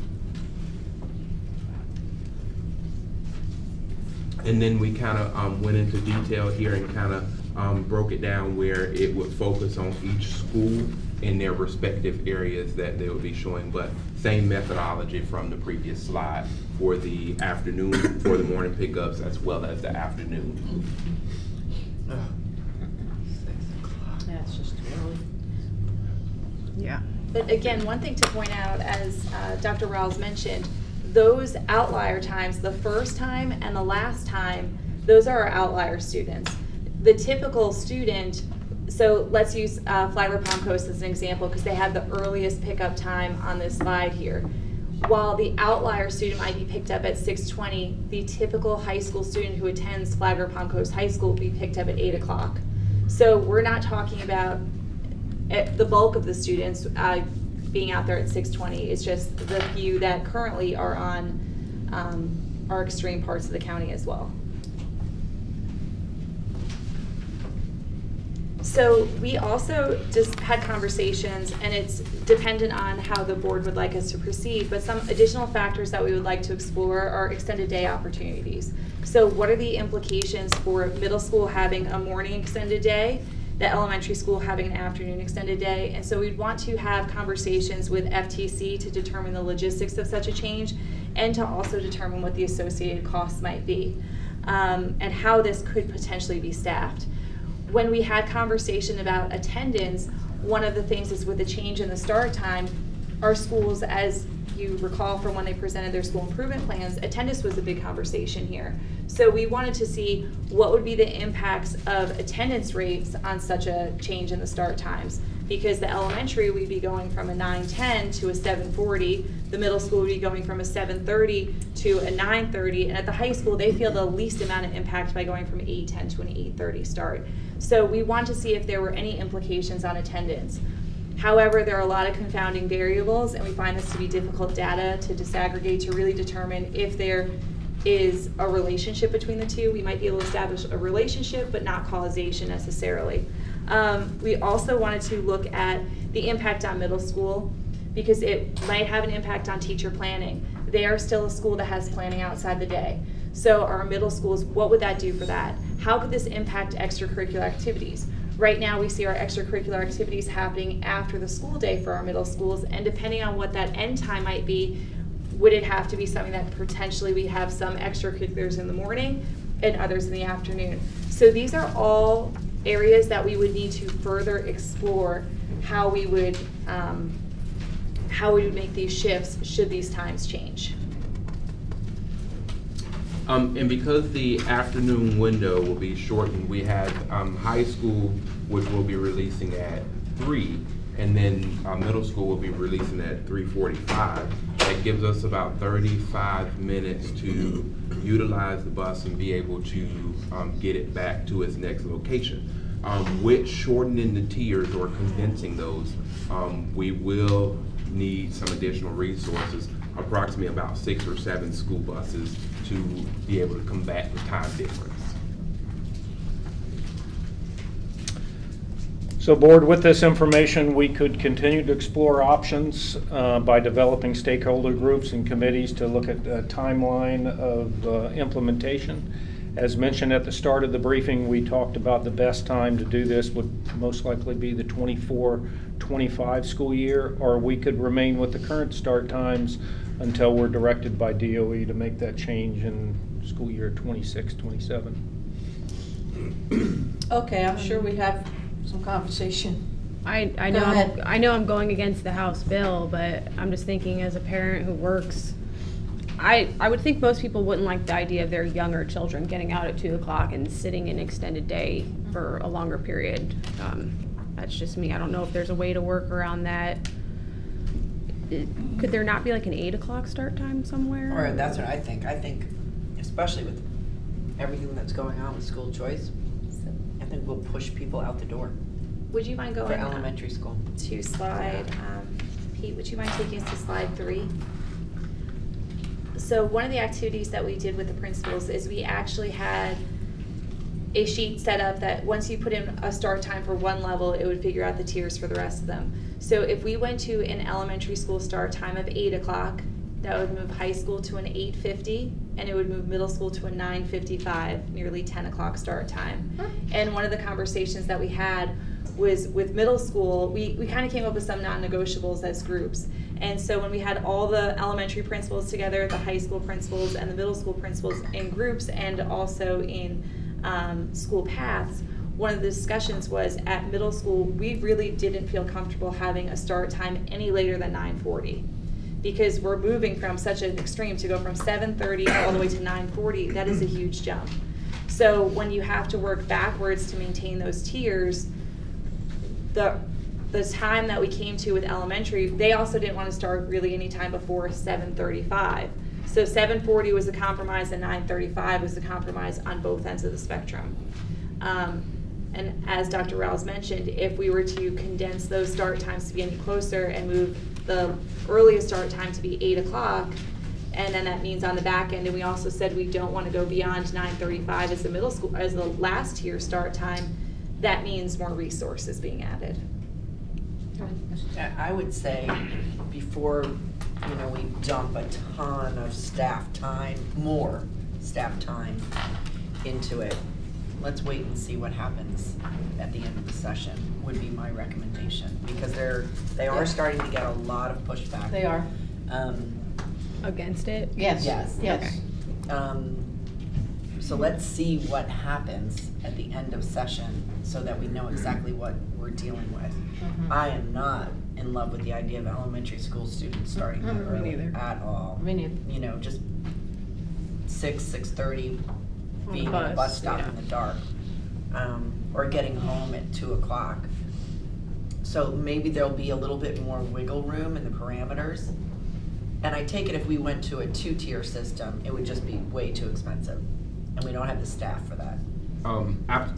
And then we kind of went into detail here and kind of broke it down where it would focus on each school in their respective areas that they would be showing, but same methodology from the previous slide for the afternoon, for the morning pickups as well as the afternoon. That's just too early. Yeah. But again, one thing to point out, as Dr. Riles mentioned, those outlier times, the first time and the last time, those are our outlier students. The typical student, so let's use Flagler Palm Coast as an example because they have the earliest pickup time on this slide here. While the outlier student might be picked up at 6:20, the typical high school student who attends Flagler Palm Coast High School will be picked up at 8 o'clock. So we're not talking about the bulk of the students being out there at 6:20. It's just the few that currently are on our extreme parts of the county as well. So we also just had conversations, and it's dependent on how the board would like us to proceed, but some additional factors that we would like to explore are extended day opportunities. So what are the implications for middle school having a morning extended day, the elementary school having an afternoon extended day? And so we'd want to have conversations with FTC to determine the logistics of such a change and to also determine what the associated costs might be and how this could potentially be staffed. When we had conversation about attendance, one of the things is with the change in the start time, our schools, as you recall from when they presented their school improvement plans, attendance was a big conversation here. So we wanted to see what would be the impacts of attendance rates on such a change in the start times. Because the elementary, we'd be going from a 9:10 to a 7:40. The middle school would be going from a 7:30 to a 9:30. And at the high school, they feel the least amount of impact by going from 8:10 to an 8:30 start. So we want to see if there were any implications on attendance. However, there are a lot of confounding variables, and we find this to be difficult data to disaggregate to really determine if there is a relationship between the two. We might be able to establish a relationship, but not causation necessarily. We also wanted to look at the impact on middle school because it might have an impact on teacher planning. They are still a school that has planning outside the day. So our middle schools, what would that do for that? How could this impact extracurricular activities? Right now we see our extracurricular activities happening after the school day for our middle schools, and depending on what that end time might be, would it have to be something that potentially we have some extracurriculars in the morning and others in the afternoon? So these are all areas that we would need to further explore how we would make these shifts should these times change. And because the afternoon window will be shortened, we have high school, which will be releasing at 3, and then middle school will be releasing at 3:45. That gives us about 35 minutes to utilize the bus and be able to get it back to its next location. With shortening the tiers or condensing those, we will need some additional resources, approximately about 6 or 7 school buses to be able to combat the time difference. So board, with this information, we could continue to explore options by developing stakeholder groups and committees to look at the timeline of implementation. As mentioned at the start of the briefing, we talked about the best time to do this would most likely be the 24-25 school year, or we could remain with the current start times until we're directed by DOE to make that change in school year 26-27. Okay, I'm sure we have some conversation. I Go know ahead. I know I'm going against the House bill, but I'm just thinking as a parent who works, I would think most people wouldn't like the idea of their younger children getting out at 2 o'clock and sitting an extended day for a longer period. That's just me. I don't know if there's a way to work around that. Could there not be like an 8 o'clock start time somewhere? Or that's what I think. I think, especially with everything that's going on with school choice, I think we'll push people out the door. Would you mind going For elementary school. to slide, Pete, would you mind taking us to slide 3? So one of the activities that we did with the principals is we actually had a sheet set up that once you put in a start time for one level, it would figure out the tiers for the rest of them. So if we went to an elementary school start time of 8 o'clock, that would move high school to an 8:50, and it would move middle school to a 9:55, nearly 10 o'clock start time. And one of the conversations that we had was with middle school, we kind of came up with some non-negotiables as groups. And so when we had all the elementary principals together, the high school principals and the middle school principals in groups and also in school paths, one of the discussions was at middle school, we really didn't feel comfortable having a start time any later than 9:40. Because we're moving from such an extreme to go from 7:30 all the way to 9:40, that is a huge jump. So when you have to work backwards to maintain those tiers, the time that we came to with elementary, they also didn't want to start really any time before 7:35. So 7:40 was a compromise and 9:35 was a compromise on both ends of the spectrum. And as Dr. Rouse mentioned, if we were to condense those start times to be any closer and move the earliest start time to be 8 o'clock, and then that means on the back end, and we also said we don't want to go beyond 9:35 as the middle school, as the last tier start time, that means more resources being added. I would say before, we dump a ton of staff time, more staff time into it, let's wait and see what happens at the end of the session, would be my recommendation. Because they are starting to get a lot of pushback. They are. Against it? Yes. Yes. Yes. So let's see what happens at the end of session so that we know exactly what we're dealing with. I am not in love with the idea of elementary school students starting that early at all. Me neither. Just 6:30 being On the at a bus, bus stop in the dark, or getting home at 2 o'clock. So maybe there'll be a little bit more wiggle room in the parameters. And I take it if we went to a 2-tier system, it would just be way too expensive. And we don't have the staff for that.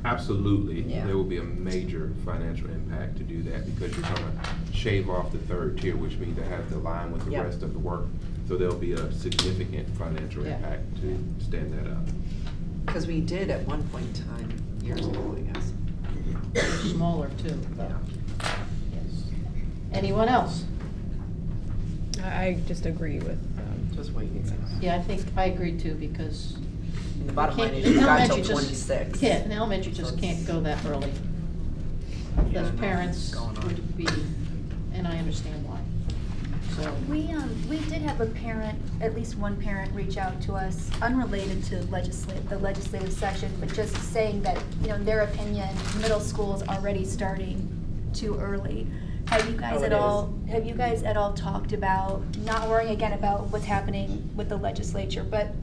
Absolutely. Yeah. There will be a major financial impact to do that because you're gonna shave off the 3rd tier, which means it has to align with the Yep. rest of the work. So there'll be a significant financial Yeah. impact to stand that up. Because we did at one point in time, years ago, I guess. Smaller too, but, yes. Anyone else? I just agree with. Just wait and see. Yeah, I agree too, because. And the bottom line can't- is you got elementary till just- 26. Yeah, and elementary just can't go that early. Because no, parents going on. would be, and I understand why. So, We did have a parent, at least one parent, reach out to us, unrelated to the legislative session, but just saying that, in their opinion, middle school is already starting too early. Have you guys at all talked about, not worrying again about what's happening with the legislature, but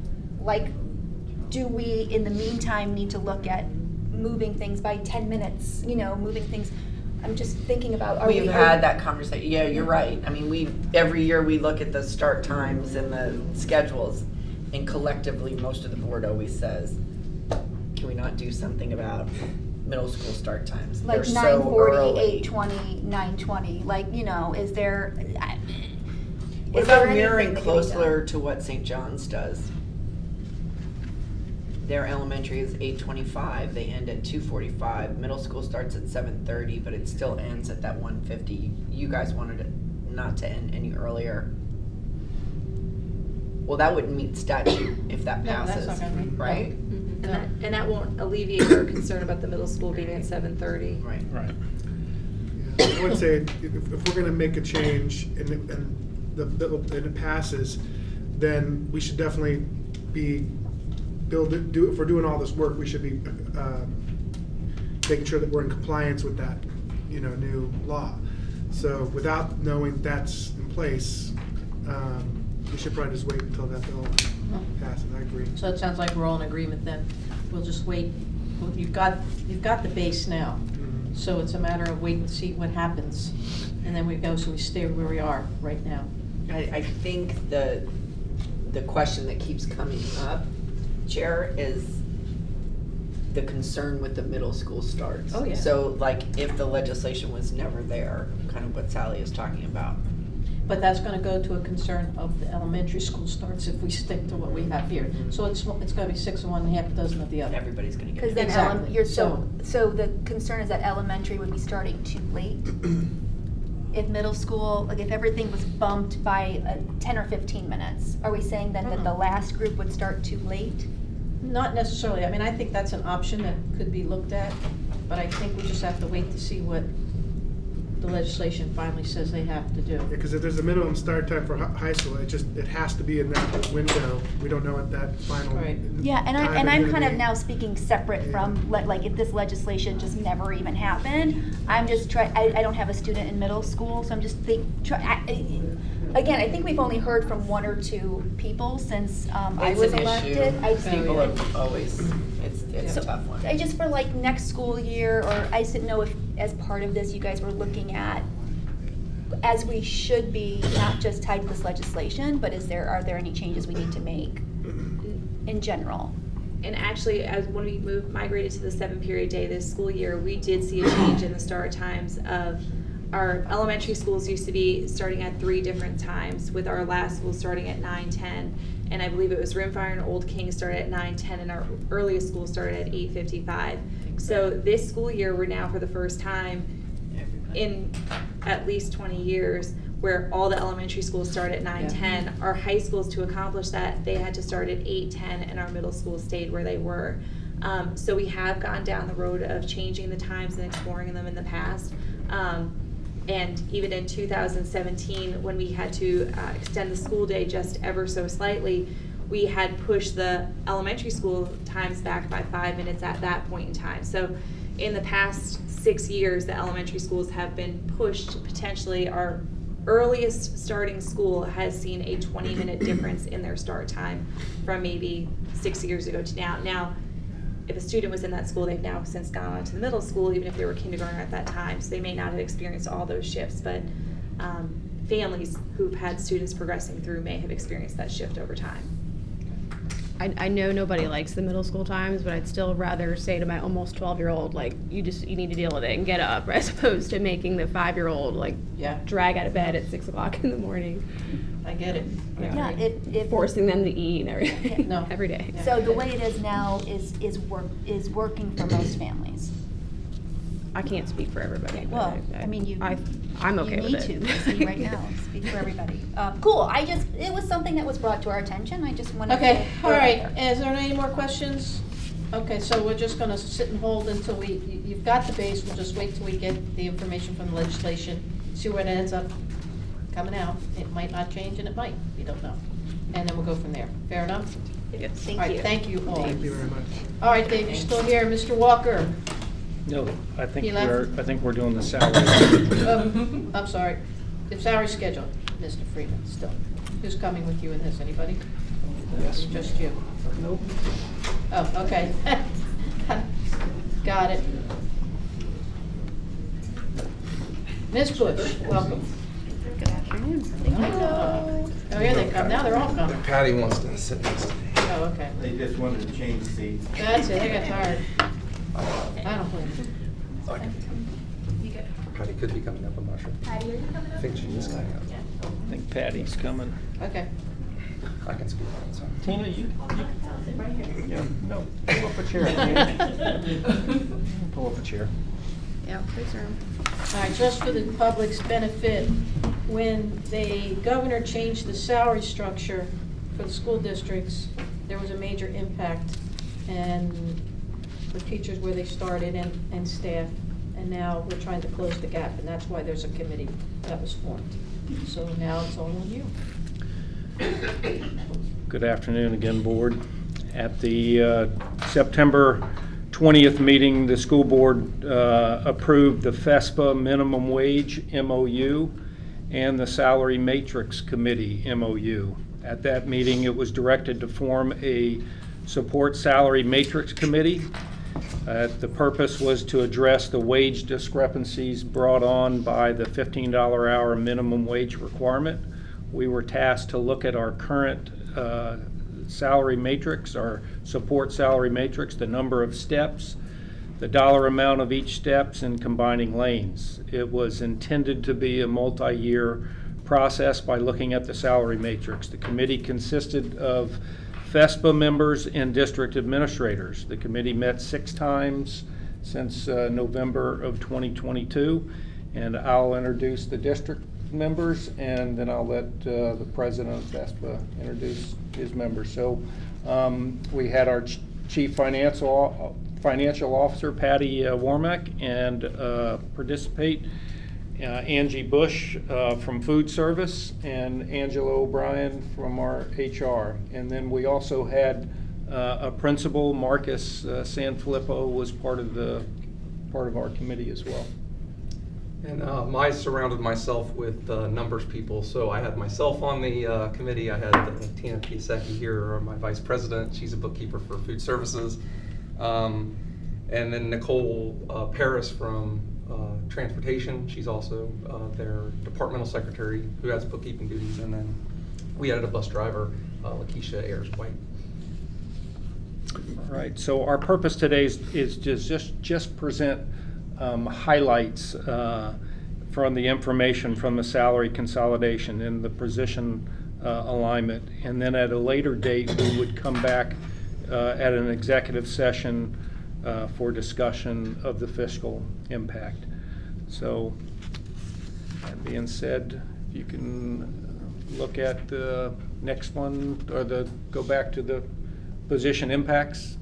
do we, in the meantime, need to look at moving things by 10 minutes, moving things? I'm just thinking about, We've had that conversation. Yeah, you're right. I mean, every year we look at the start times and the schedules, and collectively, most of the board always says, can we not do something about middle school start times. Like They're 9:40, so early. 8:20, 9:20, like, you know, is there? What is there about mirroring anything that can be done? closer to what St. John's does? Their elementary is 8:25, they end at 2:45. Middle school starts at 7:30, but it still ends at that 1:50. You guys wanted it not to end any earlier. Well, that wouldn't meet statute if that No, that's passes, not gonna meet- right? And that won't alleviate our concern about the middle school being at 7:30. Right. Right. I would say if we're gonna make a change and it passes, then we should definitely be if we're doing all this work, we should be making sure that we're in compliance with that, new law. So without knowing that's in place, we should probably just wait until that bill passes. I agree. So it sounds like we're all in agreement then. We'll just wait. Well, you've got the base now. So it's a matter of wait and see what happens. And then we go, so we stay where we are right now. I think the question that keeps coming up, Chair, is the concern with the middle school starts. Oh, yeah. So like if the legislation was never there, kind of what Sally is talking about. But that's gonna go to a concern of the elementary school starts if we stick to what we have here. So it's gonna be 6 of one and half a dozen of the other. Everybody's gonna get Because it. then Exactly. you're so the concern is that elementary would be starting too late. If middle school, like if everything was bumped by 10 or 15 minutes, are we saying then that the last group would start too late? Not necessarily. I mean, I think that's an option that could be looked at, but I think we just have to wait to see what the legislation finally says they have to do. Because if there's a minimum start time for high school, it has to be in that window. We don't know what that final Right. Yeah, and time I'm is kind gonna of be. now speaking separate from like if this legislation just never even happened. I'm just I don't have a student in middle school, so I'm just again, I think we've only heard from 1 or 2 people since I was elected. I just People have always, it's a tough one. I just for like next school year, or I just didn't know if as part of this you guys were looking at, as we should be, not just tied to this legislation, but are there any changes we need to make in general? And actually, as when we migrated to the 7-period day this school year, we did see a change in the start times of our elementary schools used to be starting at 3 different times, with our last school starting at 9:10. And I believe it was Rimfire and Old King started at 9:10, and our earliest school started at 8:55. So this school year, we're now for the first time in at least 20 years where all the elementary schools start at 9:10. Our high schools, to accomplish that, they had to start at 8:10, and our middle schools stayed where they were. So we have gone down the road of changing the times and exploring them in the past. And even in 2017, when we had to extend the school day just ever so slightly, we had pushed the elementary school times back by 5 minutes at that point in time. So in the past 6 years, the elementary schools have been pushed. Potentially our earliest starting school has seen a 20-minute difference in their start time from maybe 6 years ago to now. Now, if a student was in that school, they've now since gone on to the middle school, even if they were kindergarten at that time, so they may not have experienced all those shifts, but families who've had students progressing through may have experienced that shift over time. I know nobody likes the middle school times, but I'd still rather say to my almost 12-year-old, like, you need to deal with it and get up, as opposed to making the 5-year-old, like, drag out of bed at 6 o'clock in the morning. I get it. Yeah, if forcing them to eat and everything. No. Every day. So the way it is now is working for most families. I can't speak for everybody. But Well, I mean, I'm okay with it. You need to, Misty, right now, speak for everybody. Cool, it was something that was brought to our attention, I just wanted to. Okay, all throw it right, out there. is there any more questions? Okay, so we're just gonna sit and hold until you've got the base, we'll just wait till we get the information from the legislation, see where it ends up coming out. It might not change and it might, we don't know. And then we'll go from there, fair enough? Yes. All right, thank you all. Thank you very much. All right, Dave, you're still here, Mr. Walker. No, I think He left? we're doing the salary. Oh, I'm sorry, the salary schedule, Mr. Freeman, still. Who's coming with you in this, anybody? Yes. Just you? Nope. Oh, okay. Got it. Ms. Bush, welcome. Good afternoon. Hello. Oh, here they come, now they're all coming. Patty wants to sit next to me. Oh, okay. They just wanted to change seats. That's it, they got tired. I don't blame you. You good? Patty could be coming up, I'm not sure. Patty, are you coming I up? think she is coming up. I think Patty's coming. Okay. I can speak on it, so. Tina, you? Right here. Yeah, no, pull up a chair. Tina. Pull up a chair. Yeah, please, sir. All right, just for the public's benefit, when the governor changed the salary structure for the school districts, there was a major impact, and the teachers where they started and staff, and now we're trying to close the gap, and that's why there's a committee that was formed. So now it's all on you. Good afternoon again, Board. At the September 20th meeting, the school board approved the FESPA minimum wage MOU and the salary matrix committee MOU. At that meeting, it was directed to form a support salary matrix committee. The purpose was to address the wage discrepancies brought on by the $15 hour minimum wage requirement. We were tasked to look at our current salary matrix, our support salary matrix, the number of steps, the dollar amount of each steps, and combining lanes. It was intended to be a multi-year process by looking at the salary matrix. The committee consisted of FESPA members and district administrators. The committee met 6 times since November of 2022, and I'll introduce the district members, and then I'll let the president of FESPA introduce his members. So we had our chief financial officer, Patty Warmack, and participate Angie Bush from food service, and Angela O'Brien from our HR. And then we also had a principal, Marcus Sanfilippo, was part of our committee as well. And I surrounded myself with numbers people, so I had myself on the committee. I had Tina Piasecki here, my vice president. She's a bookkeeper for food services. And then Nicole Paris from transportation. She's also their departmental secretary who has bookkeeping duties. And then we added a bus driver, Lakeisha Ayers-White. All right, so our purpose today is just present highlights from the information from the salary consolidation and the position alignment. And then at a later date, we would come back at an executive session for discussion of the fiscal impact. So that being said, if you can look at the next one, or go back to the position impacts.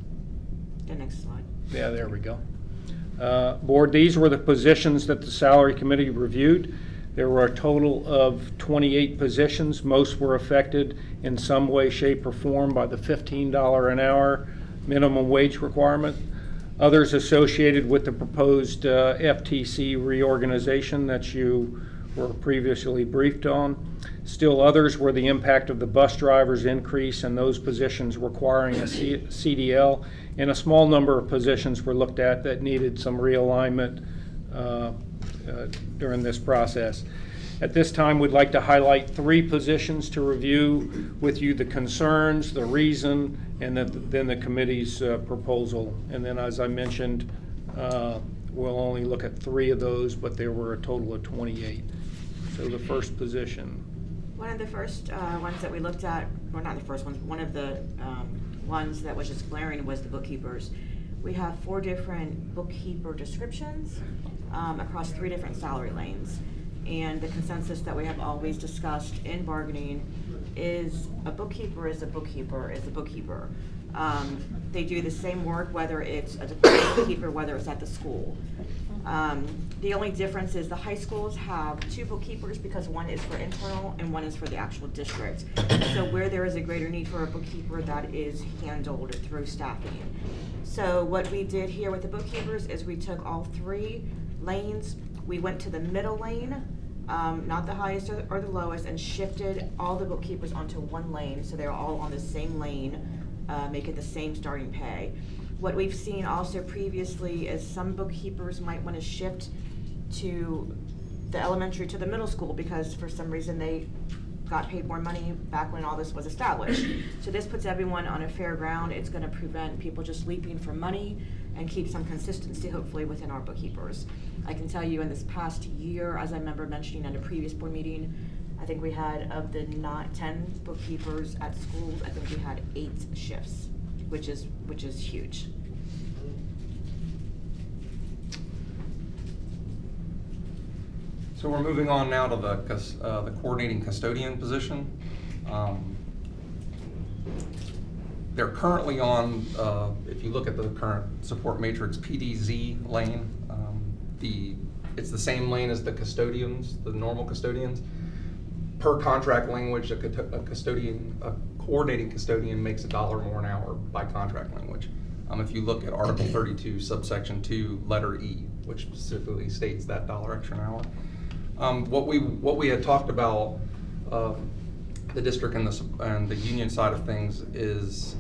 The next slide. Yeah, there we go. Board, these were the positions that the salary committee reviewed. There were a total of 28 positions. Most were affected in some way, shape, or form by the $15 an hour minimum wage requirement. Others associated with the proposed FTC reorganization that you were previously briefed on. Still others were the impact of the bus drivers increase and those positions requiring a CDL, and a small number of positions were looked at that needed some realignment during this process. At this time, we'd like to highlight 3 positions to review with you the concerns, the reason, and then the committee's proposal. And then, as I mentioned, we'll only look at 3 of those, but there were a total of 28. So the first position. One of the first ones that we looked at, or not the first ones, one of the ones that was just glaring was the bookkeepers. We have 4 different bookkeeper descriptions across 3 different salary lanes. And the consensus that we have always discussed in bargaining is a bookkeeper is a bookkeeper is a bookkeeper. They do the same work, whether it's a department bookkeeper, whether it's at the school. The only difference is the high schools have 2 bookkeepers because one is for internal and one is for the actual district. So where there is a greater need for a bookkeeper, that is handled through staffing. So what we did here with the bookkeepers is we took all 3 lanes, we went to the middle lane, not the highest or the lowest, and shifted all the bookkeepers onto one lane, so they're all on the same lane, make it the same starting pay. What we've seen also previously is some bookkeepers might want to shift to the elementary to the middle school because for some reason they got paid more money back when all this was established. So this puts everyone on a fair ground. It's going to prevent people just leaping for money and keep some consistency hopefully within our bookkeepers. I can tell you in this past year, as I remember mentioning at a previous board meeting, I think we had, of the 10 bookkeepers at schools, I think we had 8 shifts, which is huge. So we're moving on now to the coordinating custodian position. They're currently on, if you look at the current support matrix, PDZ lane. It's the same lane as the custodians, the normal custodians. Per contract language, a coordinating custodian makes $1 more an hour by contract language. If you look at Article 32, subsection 2, letter E, which specifically states that $1 extra an hour. What we had talked about, the district and the union side of things, is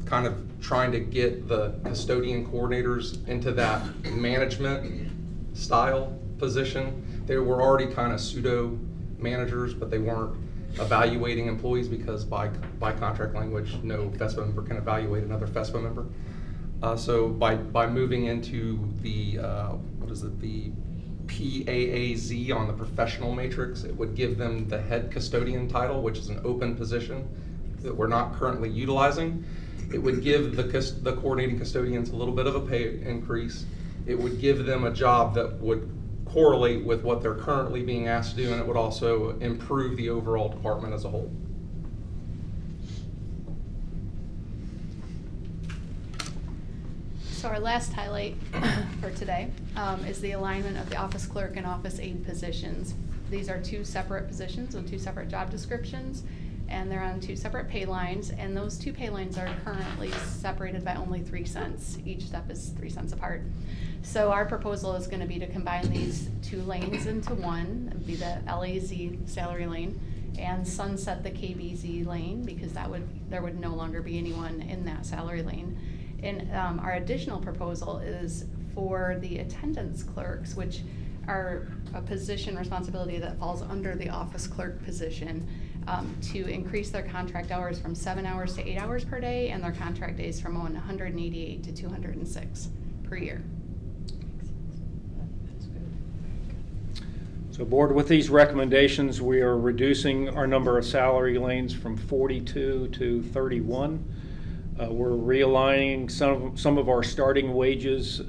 kind of trying to get the custodian coordinators into that management style position. They were already kind of pseudo managers, but they weren't evaluating employees because by contract language, no FESPA member can evaluate another FESPA member. So by moving into the the PAAZ on the professional matrix, it would give them the head custodian title, which is an open position that we're not currently utilizing. It would give the coordinating custodians a little bit of a pay increase. It would give them a job that would correlate with what they're currently being asked to do, and it would also improve the overall department as a whole. So our last highlight for today is the alignment of the office clerk and office aide positions. These are 2 separate positions with 2 separate job descriptions, and they're on 2 separate pay lines, and those 2 pay lines are currently separated by only 3 cents. Each step is 3 cents apart. So our proposal is going to be to combine these 2 lanes into one. It would be the LAZ salary lane, and sunset the KBZ lane, because there would no longer be anyone in that salary lane. And our additional proposal is for the attendance clerks, which are a position responsibility that falls under the office clerk position, to increase their contract hours from 7 hours to 8 hours per day, and their contract days from 188 to 206 per year. So board, with these recommendations, we are reducing our number of salary lanes from 42 to 31. We're realigning some of our starting wages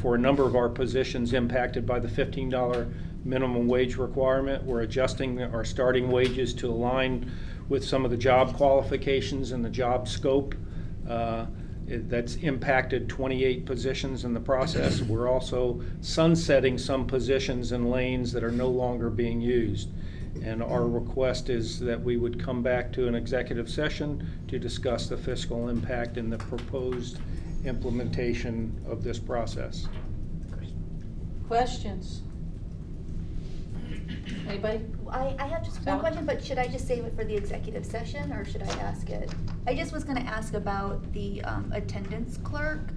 for a number of our positions impacted by the $15 minimum wage requirement. We're adjusting our starting wages to align with some of the job qualifications and the job scope. That's impacted 28 positions in the process. We're also sunsetting some positions and lanes that are no longer being used. And our request is that we would come back to an executive session to discuss the fiscal impact and the proposed implementation of this process. Questions? Anybody? I have just one question, but should I just save it for the executive session, or should I ask it? I just was gonna ask about the attendance clerk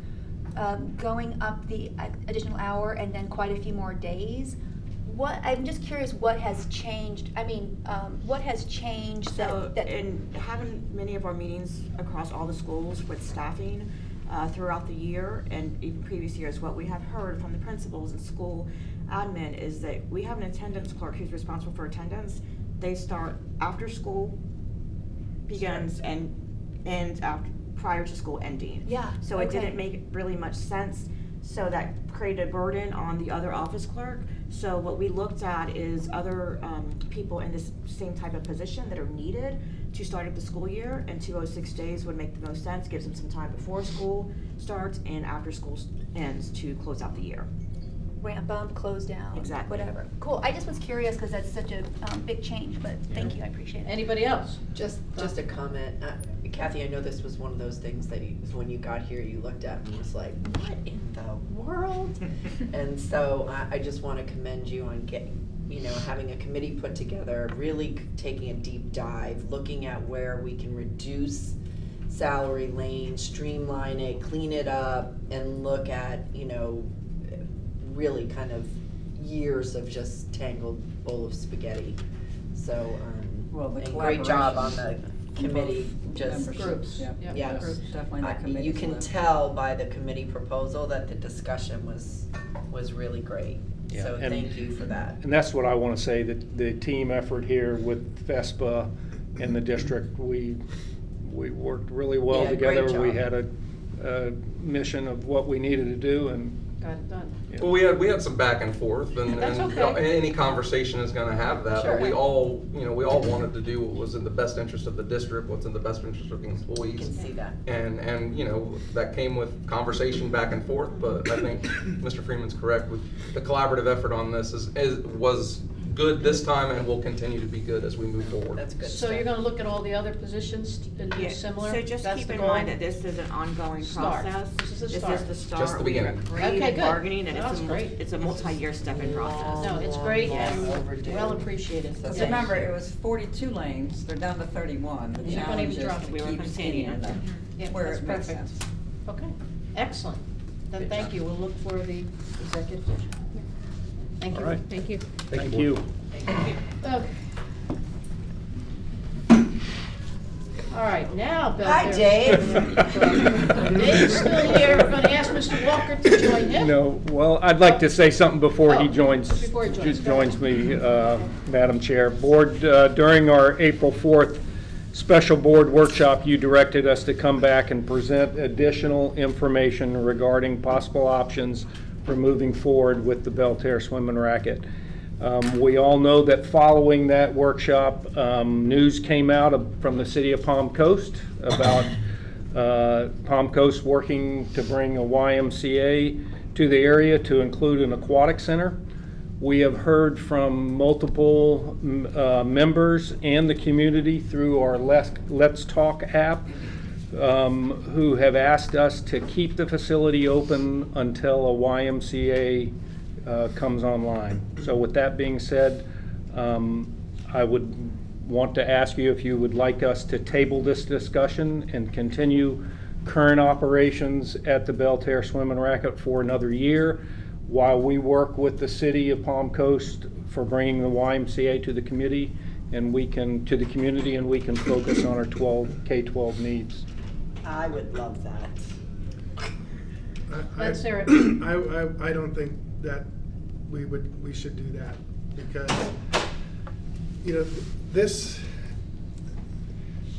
going up the additional hour and then quite a few more days. I'm just curious what has changed. I mean, what has changed So in having many of our meetings across all the schools with staffing throughout the year and even previous years, what we have heard from the principals and school admin is that we have an attendance clerk who's responsible for attendance. They start after school begins and ends after, prior to school ending. Yeah. So it didn't make really much sense. So that created a burden on the other office clerk. So what we looked at is other people in this same type of position that are needed to start at the school year, and 206 days would make the most sense, gives them some time before school starts and after school ends to close out the year. Ramp up, close down, Exactly. whatever. Cool, I just was curious because that's such a big change, but thank you, I appreciate it. Anybody else? Just a comment. Kathy, I know this was one of those things that when you got here, you looked at and was like, what in the world? And so I just want to commend you on having a committee put together, really taking a deep dive, looking at where we can reduce salary lanes, streamline it, clean it up, and look at, really kind of years of just tangled bowl of spaghetti. So, and great job on the committee just. Memberships, Groups. yeah. Yeah, Yes. groups. Definitely the You committee's can list. tell by the committee proposal that the discussion was really great. Yeah, So and- thank you for that. And that's what I want to say, that the team effort here with FESPA and the district, we worked really well Yeah, great together. We job. had a mission of what we needed to do, and Got it done. Well, we had some back and forth, and, That's and okay. any conversation is going to have that. Sure. But we all wanted to do what was in the best interest of the district, what's in the best interest of the You can employees. see that. And that came with conversation back and forth. But I think Mr. Freeman's correct with the collaborative effort on this was good this time and will continue to be good as we move forward. That's good. So you're gonna look at all the other positions and do Yeah, similar? so just That's keep the in goal? mind that this is an ongoing Start. process. This is a This start. is the start. Just the We are beginning. agreeing Okay, and good. bargaining, and That's great. it's a multi-year stepping process. No, it's great and overdue. well appreciated. That's Thank Remember, you. it was 42 lanes, they're down to 31. The You're not challenge even is dropping. to We were keep continuing. skinning them Yeah, where that's it makes perfect. sense. Okay, excellent. Then Good thank job. you. We'll look for the executive session. Thank you. all right. Thank you. Thank you. Okay. All right, now, Bill. Hi, Dave. Dave's still here. We're gonna ask Mr. Walker to join him. No, well, I'd like to say something before he Oh, joins, before he joins. joins me, Madam Chair. Board, during our April 4th special board workshop, you directed us to come back and present additional information regarding possible options for moving forward with the Belterre Swim and Racket. We all know that following that workshop, news came out from the city of Palm Coast about Palm Coast working to bring a YMCA to the area to include an aquatic center. We have heard from multiple members and the community through our Let's Talk app who have asked us to keep the facility open until a YMCA comes online. So with that being said, I would want to ask you if you would like us to table this discussion and continue current operations at the Belterre Swim and Racket for another year while we work with the city of Palm Coast for bringing the YMCA to the community, and we can focus on our K-12 needs. I would love that. Let's hear it. I don't think that we should do that, because, this,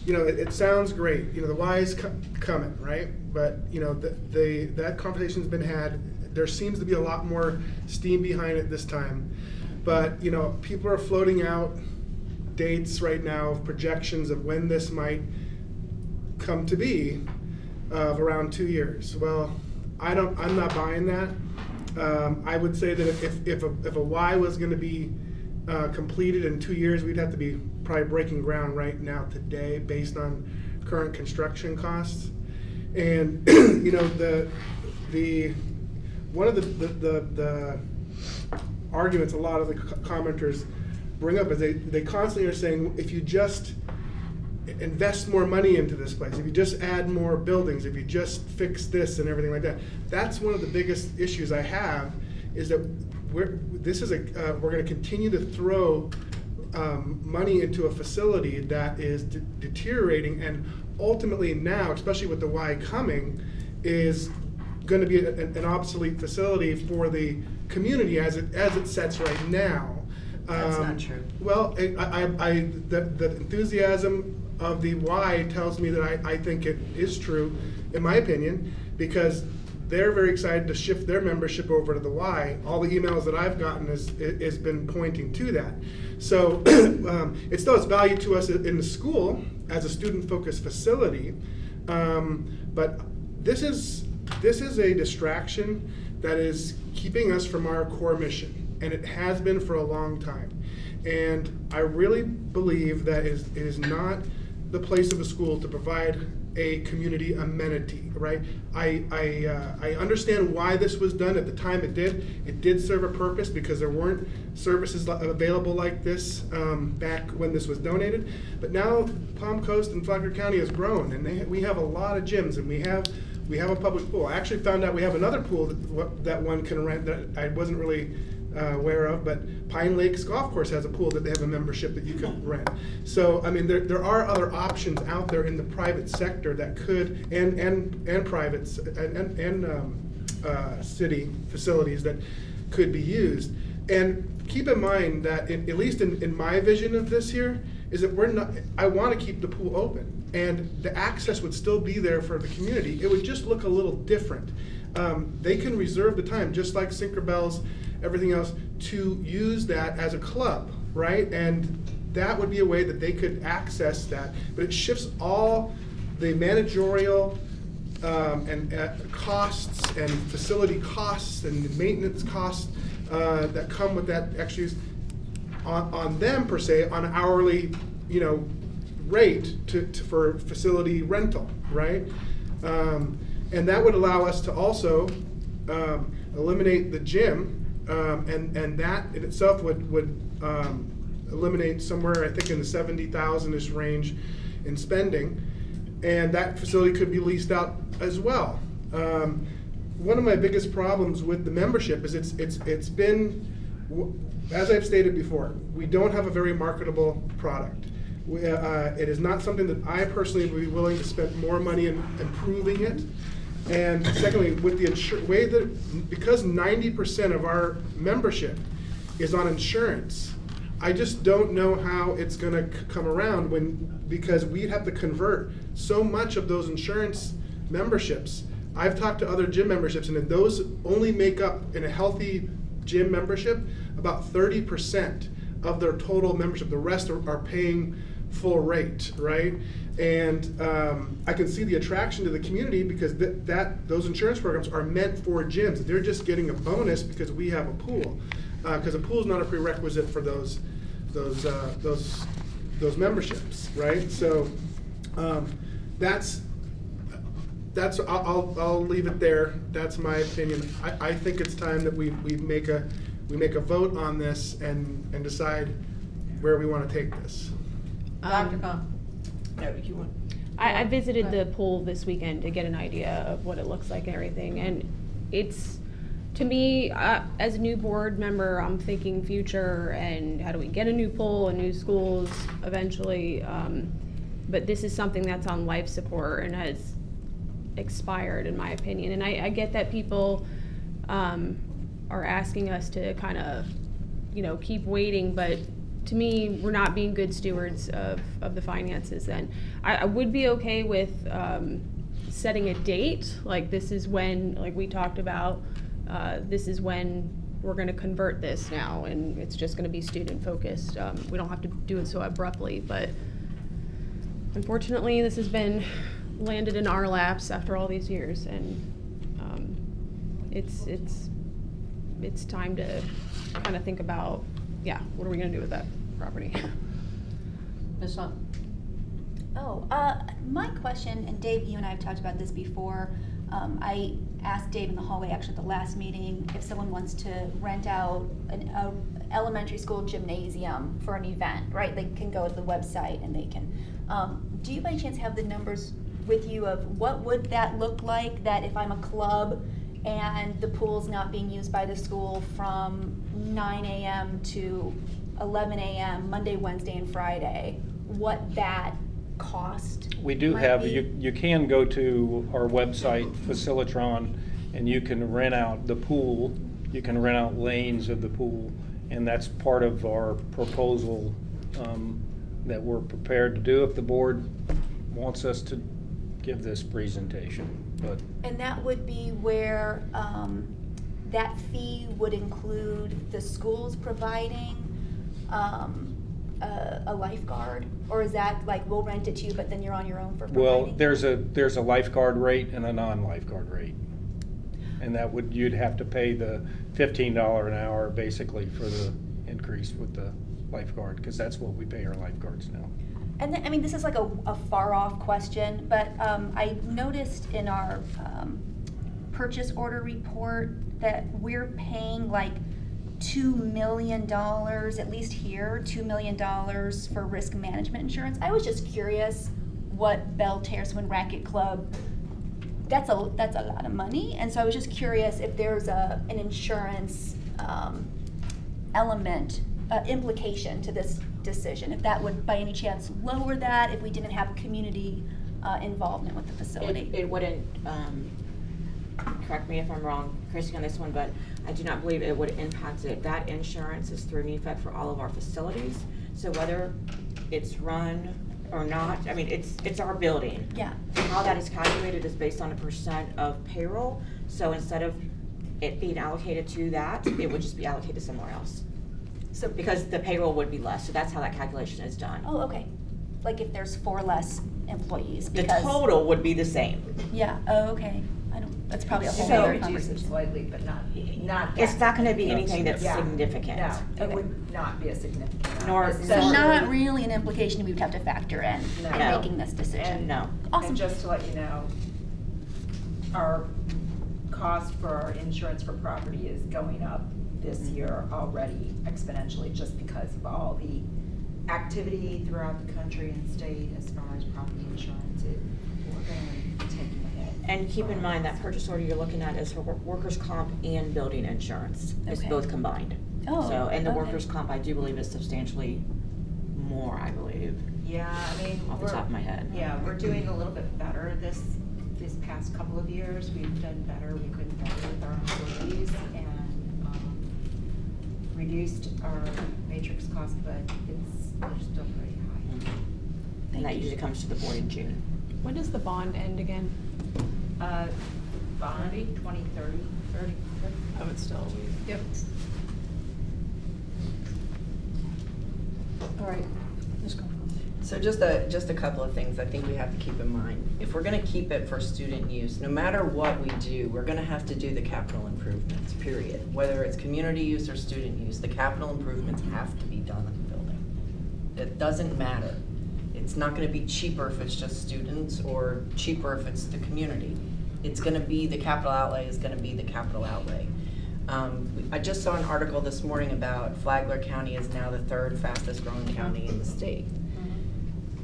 it sounds great, the Y is coming, right? But, that conversation's been had. There seems to be a lot more steam behind it this time. But, people are floating out dates right now, projections of when this might come to be, of around 2 years. Well, I'm not buying that. I would say that if a Y was going to be completed in 2 years, we'd have to be probably breaking ground right now today based on current construction costs. And one of the arguments a lot of the commenters bring up is they constantly are saying, if you just invest more money into this place, if you just add more buildings, if you just fix this and everything like that. That's one of the biggest issues I have, is that we're going to continue to throw money into a facility that is deteriorating, and ultimately now, especially with the Y coming, is going to be an obsolete facility for the community as it sets right now. That's not true. Well, the enthusiasm of the Y tells me that I think it is true, in my opinion, because they're very excited to shift their membership over to the Y. All the emails that I've gotten has been pointing to that. So it still has value to us in the school as a student-focused facility, but this is a distraction that is keeping us from our core mission, and it has been for a long time. And I really believe that it is not the place of a school to provide a community amenity, right? I understand why this was done at the time it did. It did serve a purpose because there weren't services available like this back when this was donated. But now Palm Coast and Flagler County has grown, and we have a lot of gyms, and we have a public pool. I actually found out we have another pool that one can rent that I wasn't really aware of, but Pine Lakes Golf Course has a pool that they have a membership that you can rent. So, I mean, there are other options out there in the private sector that could, and privates, and city facilities that could be used. And keep in mind that, at least in my vision of this here, is that I want to keep the pool open, and the access would still be there for the community. It would just look a little different. They can reserve the time, just like Tinkerbell's, everything else, to use that as a club, right? And that would be a way that they could access that. But it shifts all the managerial and costs and facility costs and maintenance costs that come with that extra use on them, per se, on an hourly, rate for facility rental, right? And that would allow us to also eliminate the gym, and that in itself would eliminate somewhere, I think, in the 70,000-ish range in spending, and that facility could be leased out as well. One of my biggest problems with the membership is it's been, as I've stated before, we don't have a very marketable product. It is not something that I personally would be willing to spend more money in improving it. And secondly, with the way that, because 90% of our membership is on insurance, I just don't know how it's going to come around because we'd have to convert so much of those insurance memberships. I've talked to other gym memberships, and those only make up, in a healthy gym membership, about 30% of their total membership. The rest are paying full rate, right? And I can see the attraction to the community because those insurance programs are meant for gyms. They're just getting a bonus because we have a pool, because a pool is not a prerequisite for those memberships, right? So I'll leave it there. That's my opinion. I think it's time that we make a vote on this and decide where we want to take this. Dr. Kahn. No, you want. I visited the pool this weekend to get an idea of what it looks like and everything, and it's, to me, as a new board member, I'm thinking future and how do we get a new pool and new schools eventually, but this is something that's on life support and has expired, in my opinion. And I get that people are asking us to kind of, keep waiting, but to me, we're not being good stewards of the finances then. I would be okay with setting a date, like this is when, like we talked about, this is when we're gonna convert this now, and it's just gonna be student focused. We don't have to do it so abruptly, but unfortunately, this has been landed in our laps after all these years, and it's time to kind of think about, what are we gonna do with that property? Ms. Hunt. My question, and Dave, you and I have talked about this before. I asked Dave in the hallway, actually at the last meeting, if someone wants to rent out an elementary school gymnasium for an event, right? They can go to the website and they can. Do you by chance have the numbers with you of what would that look like, that if I'm a club and the pool's not being used by the school from 9 a.m. to 11 a.m. Monday, Wednesday, and Friday, what that cost We do might have, be? you can go to our website, Facilitron, and you can rent out the pool, you can rent out lanes of the pool, and that's part of our proposal that we're prepared to do if the board wants us to give this presentation. But And that would be where that fee would include the schools providing a lifeguard, or is that like we'll rent it to you, but then you're on your own for providing? well, there's a lifeguard rate and a non-lifeguard rate, and that you'd have to pay the $15 an hour basically for the increase with the lifeguard, because that's what we pay our lifeguards now. And then, I mean, this is like a far off question, but I noticed in our purchase order report that we're paying like $2 million, at least here, $2 million for risk management insurance. I was just curious what Belle Terre Swim Racket Club, that's a lot of money, and so I was just curious if there's an insurance implication to this decision, if that would by any chance lower that, if we didn't have community involvement with the facility. It wouldn't, correct me if I'm wrong, Christy, on this one, but I do not believe it would impact it. That insurance is through NEFAC for all of our facilities, so whether it's run or not, I mean, it's our building. Yeah. How that is calculated is based on a % of payroll, so instead of it being allocated to that, it would just be allocated somewhere else. So because the payroll would be less, so that's how that calculation is done. Oh, okay. Like if there's 4 less employees. The Because, total would be the same. yeah, oh, okay. That's probably a whole So other reduce it conversation. slightly, but not It's that not gonna be significant. anything that's Yeah. significant. No, Okay. it would not be a significant amount. Nor- So not really an implication we would have to factor in No. making this decision. And no. Awesome. And just to let you know, our cost for our insurance for property is going up this year already exponentially, just because of all the activity throughout the country and state as far as property insurance. We're going to be taking a hit. And keep in mind that purchase order you're looking at is for workers' comp and building insurance. It's Okay. both combined. Oh, So, and the okay. workers' comp, I do believe, is substantially more, I believe. Yeah, I mean, Off the top of my head. Yeah, we're doing a little bit better this past couple of years. We've done better. We've been better with our employees and reduced our matrix cost, but they're still pretty high. And that usually comes to the board in June. When does the bond end again? Bond 2030. Oh, it's still. Yep. All right, Ms. Cohen. So just a couple of things I think we have to keep in mind. If we're gonna keep it for student use, no matter what we do, we're gonna have to do the capital improvements, period. Whether it's community use or student use, the capital improvements have to be done in the building. It doesn't matter. It's not gonna be cheaper if it's just students or cheaper if it's the community. It's gonna be, the capital outlay is gonna be the capital outlay. I just saw an article this morning about Flagler County is now the 3rd fastest growing county in the state.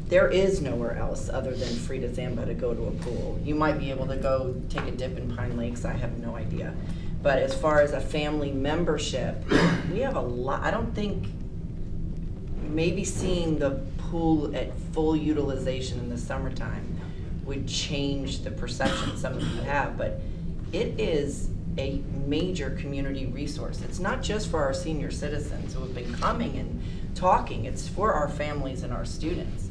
There is nowhere else other than Frida Zamba to go to a pool. You might be able to go take a dip in Pine Lakes, I have no idea. But as far as a family membership, we have a lot. I don't think, maybe seeing the pool at full utilization in the summertime would change the perception some of you have, but it is a major community resource. It's not just for our senior citizens who have been coming and talking, it's for our families and our students.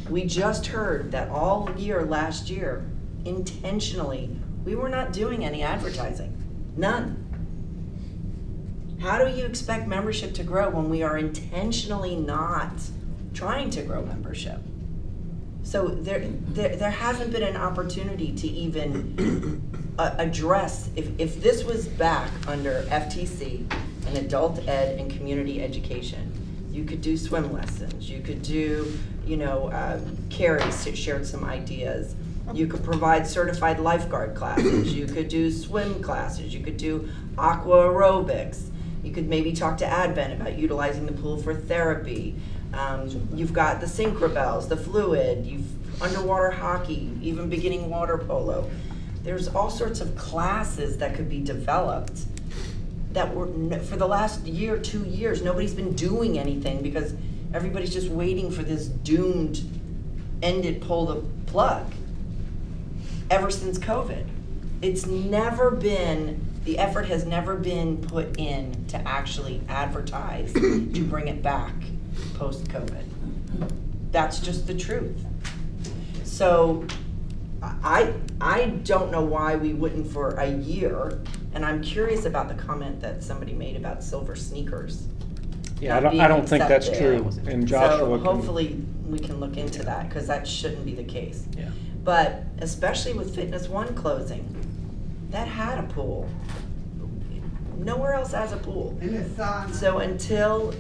We just heard that all year last year, intentionally, we were not doing any advertising. None. How do you expect membership to grow when we are intentionally not trying to grow membership? So there hasn't been an opportunity to even address, if this was back under FTC and adult ed and community education, you could do swim lessons, you could do, Carrie shared some ideas. You could provide certified lifeguard classes, you could do swim classes, you could do aqua aerobics, you could maybe talk to Advent about utilizing the pool for therapy. You've got the Synchro-Bells, the fluid, you've underwater hockey, even beginning water polo. There's all sorts of classes that could be developed that were, for the last year, 2 years, nobody's been doing anything because everybody's just waiting for this doomed, ended, pull the plug ever since COVID. It's never been, the effort has never been put in to actually advertise to bring it back post-COVID. That's just the truth. So I don't know why we wouldn't for a year, and I'm curious about the comment that somebody made about silver sneakers. Yeah, I don't think that's accepted. true, and Joshua So can. hopefully we can look into that, because that shouldn't be the case. Yeah. But especially with Fitness One closing, that had a pool. Nowhere else has a pool. So until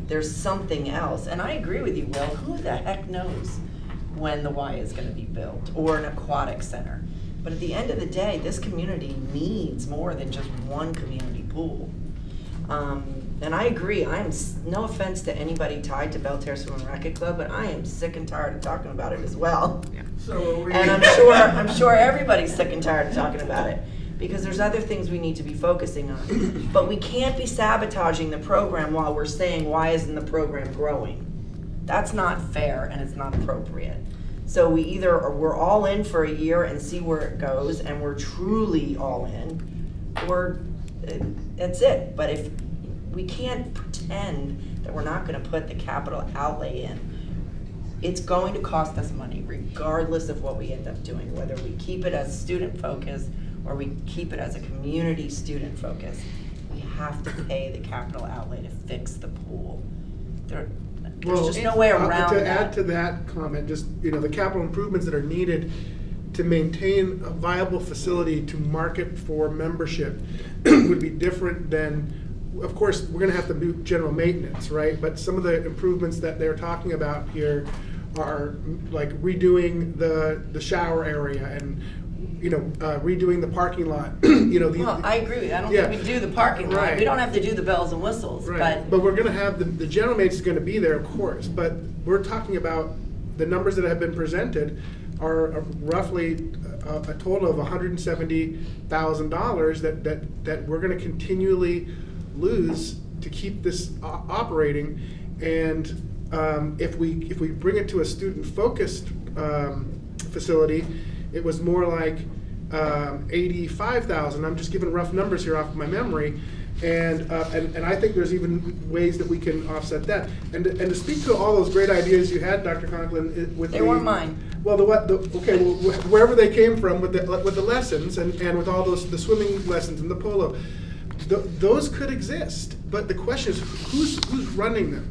there's something else, and I agree with you, Will, who the heck knows when the Y is gonna be built, or an aquatic center. But at the end of the day, this community needs more than just one community pool. And I agree, no offense to anybody tied to Belterra Swim and Racquet Club, but I am sick and tired of talking about it as well. So are we. And I'm sure everybody's sick and tired of talking about it. because there's other things we need to be focusing on. But we can't be sabotaging the program while we're saying, why isn't the program growing? That's not fair and it's not appropriate. So we're all in for a year and see where it goes, and we're truly all in, or that's it. But if we can't pretend that we're not going to put the capital outlay in, it's going to cost us money regardless of what we end up doing, whether we keep it as student focused or we keep it as a community student focus. We have to pay the capital outlay to fix the pool. There's just no way around to that. add to that comment, just, the capital improvements that are needed to maintain a viable facility to market for membership would be different than, of course, we're gonna have to do general maintenance, right? But some of the improvements that they're talking about here are like redoing the shower area and redoing the parking lot. Well, I agree. I don't think we do the parking lot. Right. We don't have to do the bells and whistles. Right. But we're going to have the general maintenance is going to be there, of course. But we're talking about the numbers that have been presented are roughly a total of $170,000 that we're going to continually lose to keep this operating. And if we bring it to a student-focused facility, it was more like 85,000. I'm just giving rough numbers here off of my memory, and I think there's even ways that we can offset that. And to speak to all those great ideas you had, Dr. Conklin, with they weren't mine. Well, wherever they came from with the lessons and with all the swimming lessons and the polo, those could exist. But the question is, who's running them?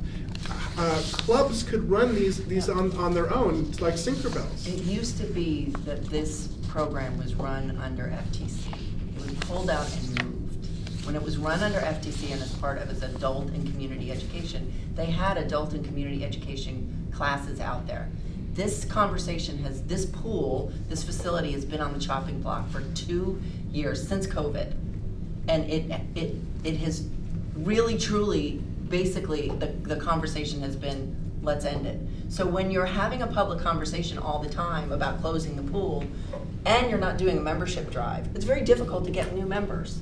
Clubs could run these on their own, like Sinkerbells. It used to be that this program was run under FTC. It was pulled out and moved. When it was run under FTC and as part of its adult and community education, they had adult and community education classes out there. This facility has been on the chopping block for 2 years, since COVID. And it has really, truly, basically, the conversation has been, let's end it. So when you're having a public conversation all the time about closing the pool, and you're not doing a membership drive, it's very difficult to get new members.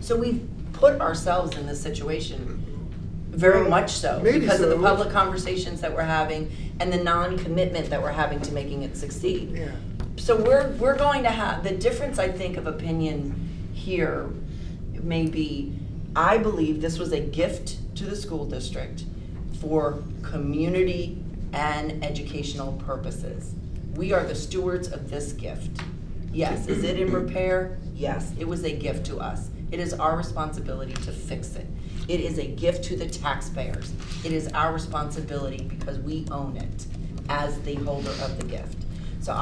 So we've put ourselves in this situation, very much so, because of the public conversations that we're having and the non-commitment that we're having to making it succeed. Yeah. So we're going to have, the difference, I think, of opinion here may be, I believe this was a gift to the school district for community and educational purposes. We are the stewards of this gift. Yes, is it in repair? Yes, it was a gift to us. It is our responsibility to fix it. It is a gift to the taxpayers. It is our responsibility because we own it as the holder of the gift. So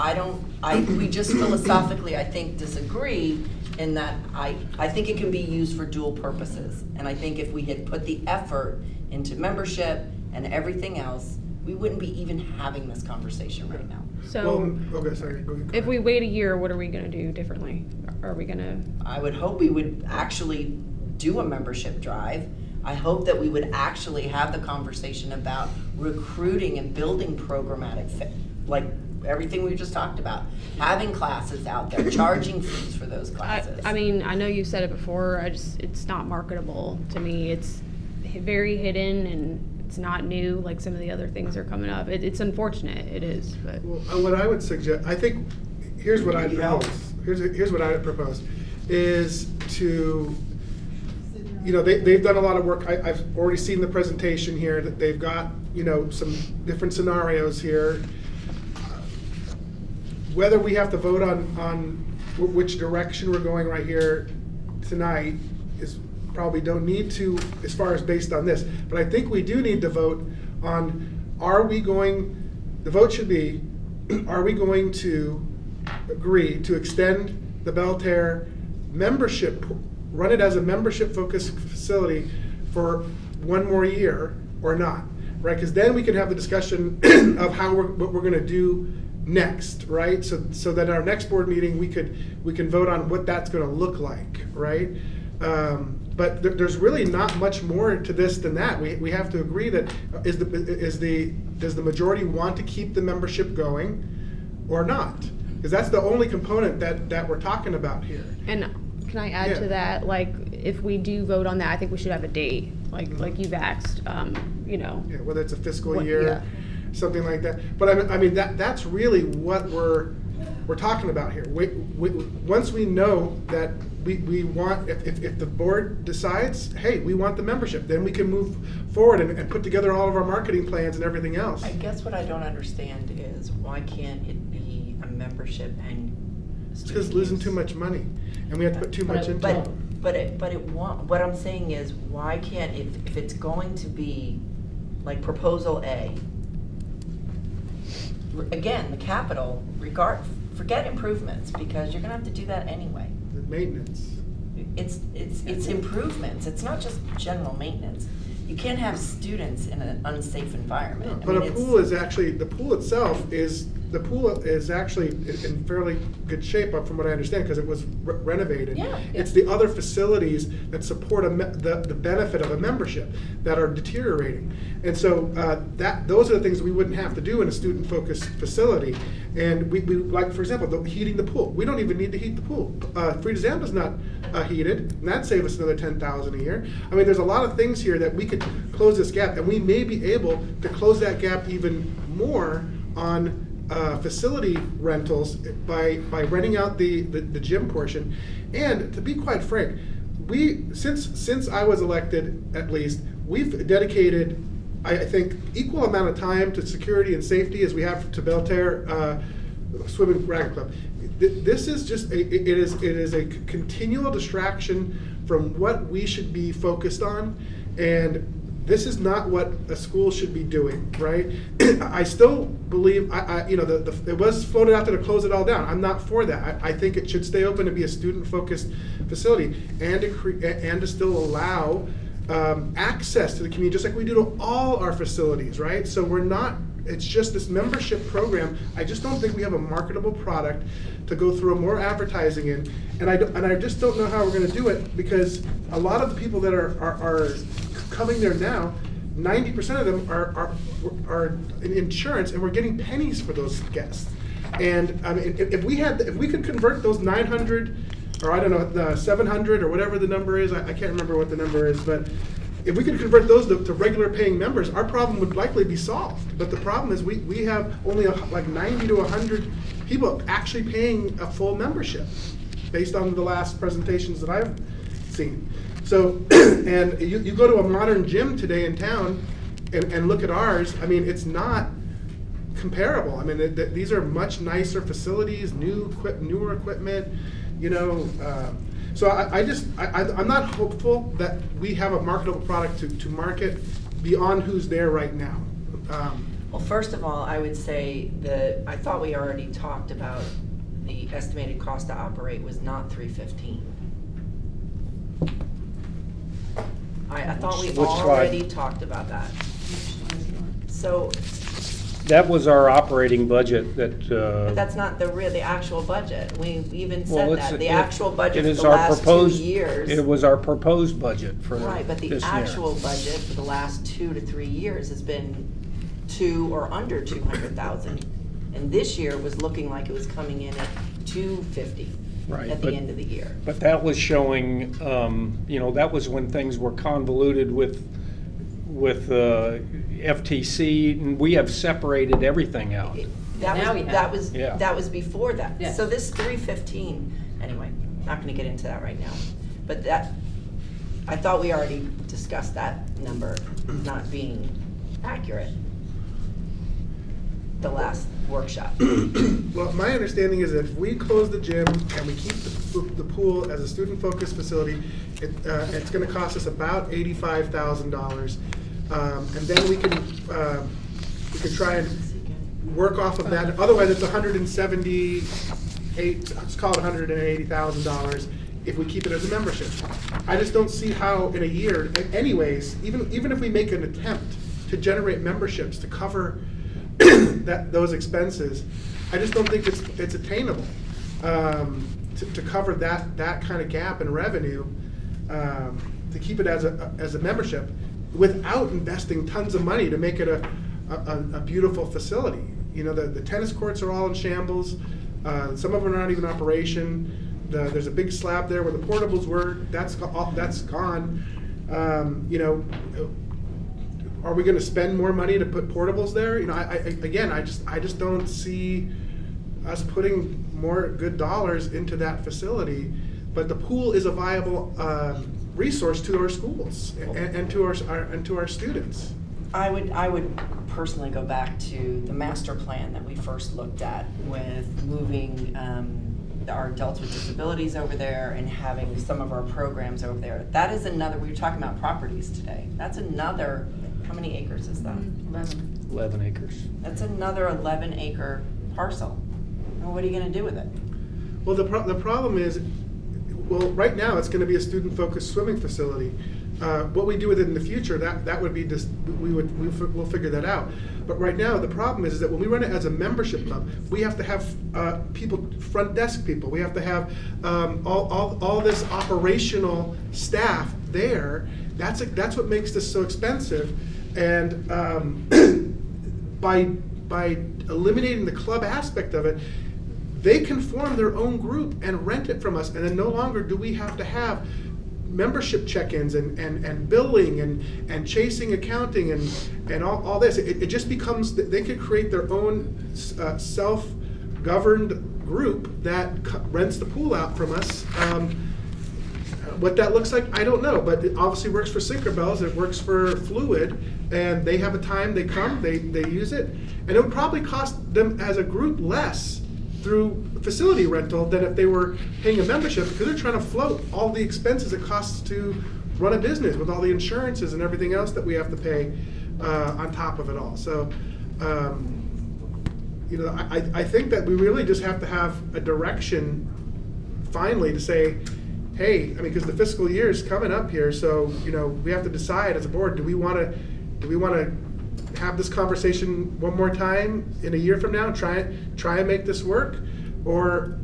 we just philosophically, I think, disagree in that I think it can be used for dual purposes. And I think if we had put the effort into membership and everything else, we wouldn't be even having this conversation right now. So, okay, sorry. Go ahead. if we wait a year, what are we going to do differently? Are we going to? I would hope we would actually do a membership drive. I hope that we would actually have the conversation about recruiting and building programmatic fit, like everything we just talked about, having classes out there, charging fees for those classes. I mean, I know you said it before, it's not marketable to me. It's very hidden and it's not new like some of the other things are coming up. It's unfortunate, it is. But Well, what I would suggest, I think, here's what I'd propose. Here's what I would propose, is to, they've done a lot of work. I've already seen the presentation here, that they've got, some different scenarios here. Whether we have to vote on which direction we're going right here tonight is probably don't need to, as far as based on this. But I think we do need to vote on, the vote should be, are we going to agree to extend the Belterre membership, run it as a membership-focused facility for 1 more year or not, right? Because then we can have the discussion of what we're going to do next, right? So that our next board meeting we can vote on what that's going to look like, right? But there's really not much more to this than that. We have to agree that does the majority want to keep the membership going or not? Because that's the only component that we're talking about here. And Can I add Yeah. to that? Like, if we do vote on that, I think we should have a date, like you've asked, you know. Yeah, whether it's a fiscal What- year, yeah. something like that. But I mean that's really what we're talking about here. Once we know that we want, if the board decides, hey, we want the membership, then we can move forward and put together all of our marketing plans and everything else. I guess what I don't understand is why can't it be a membership and It's because losing too much money, and we have to put too much into it. What I'm saying is, why can't, if it's going to be like proposal A, again, the capital, forget improvements, because you're gonna have to do that anyway. The maintenance. It's improvements, it's not just general maintenance. You can't have students in an unsafe environment. But a pool is actually, the pool itself is, actually in fairly good shape, from what I understand, because it was renovated. Yeah. It's the other facilities that support the benefit of a membership that are deteriorating. And so those are the things we wouldn't have to do in a student-focused facility. And we like, for example, heating the pool. We don't even need to heat the pool. Frida Zamba's not heated, and that'd save us another $10,000 a year. I mean, there's a lot of things here that we could close this gap, and we may be able to close that gap even more on facility rentals by renting out the gym portion. And to be quite frank, since I was elected, at least, we've dedicated, I think, equal amount of time to security and safety as we have to Belterre Swim and Racket Club. This is just it is a continual distraction from what we should be focused on, and this is not what a school should be doing, right? I still believe, it was floated out there to close it all down. I'm not for that. I think it should stay open to be a student-focused facility, and to still allow access to the community, just like we do to all our facilities, right? So we're not, it's just this membership program. I just don't think we have a marketable product to go through more advertising in, and I just don't know how we're going to do it, because a lot of the people that are coming there now, 90% of them are in insurance, and we're getting pennies for those guests. And I mean, if we could convert those 900, or I don't know, the 700 or whatever the number is, I can't remember what the number is, but if we could convert those to regular paying members, our problem would likely be solved. But the problem is we have only like 90 to 100 people actually paying a full membership, based on the last presentations that I've seen. So, and you go to a modern gym today in town and look at ours, I mean, it's not comparable. I mean, these are much nicer facilities, newer equipment, so I'm not hopeful that we have a marketable product to market beyond who's there right now. Well, first of all, I would say that I thought we already talked about the estimated cost to operate was not $315. I thought we Which slide? already talked about that. So, That was our operating budget but that. that's not the actual budget. We even Well, said it's- that. The it- actual budget it for is the our last 2 proposed- years. It was our proposed budget for Right, but the this year. actual budget for the last 2 to 3 years has been 2 or under 200,000. And this year was looking like it was coming in at 250 Right, at the end of the year. But that was showing, that was when things were convoluted with FTC, and we have separated everything out. That was before that. Yes. So this 315, anyway, not gonna get into that right now. But I thought we already discussed that number not being accurate the last workshop. Well, my understanding is that if we close the gym and we keep the pool as a student-focused facility, it's going to cost us about $85,000, and then we can try and work off of that. Otherwise, it's let's call it $180,000 if we keep it as a membership. I just don't see how in a year, anyways, even if we make an attempt to generate memberships to cover those expenses, I just don't think it's attainable to cover that kind of gap in revenue, to keep it as a membership without investing tons of money to make it a beautiful facility. The tennis courts are all in shambles. Some of them are not even in operation. there's a big slab there where the portables were. That's gone. You know, are we going to spend more money to put portables there? You know, I just don't see us putting more good dollars into that facility. But the pool is a viable resource to our schools and to our students. I would personally go back to the master plan that we first looked at with moving our adults with disabilities over there and having some of our programs over there. That is another, we were talking about properties today. That's another, how many acres is that? 11 acres. That's another 11-acre parcel. Well, what are you going to do with it? Well, the problem is, well, right now it's going to be a student-focused swimming facility. What we do with it in the future, that would be just, we'll figure that out. But right now, the problem is that when we run it as a membership club, we have to have people, front desk people. We have to have all this operational staff there. That's what makes this so expensive. And by eliminating the club aspect of it, they can form their own group and rent it from us, and then no longer do we have to have membership check-ins and billing and chasing accounting and all this. It just becomes, they could create their own self-governed group that rents the pool out from us. What that looks like, I don't know, but it obviously works for Sinkerbells, it works for Fluid, and they have a time, they come, they use it, and it would probably cost them as a group less through facility rental than if they were paying a membership, because they're trying to float all the expenses it costs to run a business with all the insurances and everything else that we have to pay on top of it all. So, you know, I think that we really just have to have a direction finally to say, hey, I mean, because the fiscal year is coming up here, so, you know, we have to decide as a board, do we want to have this conversation one more time in a year from now and try and make this work, or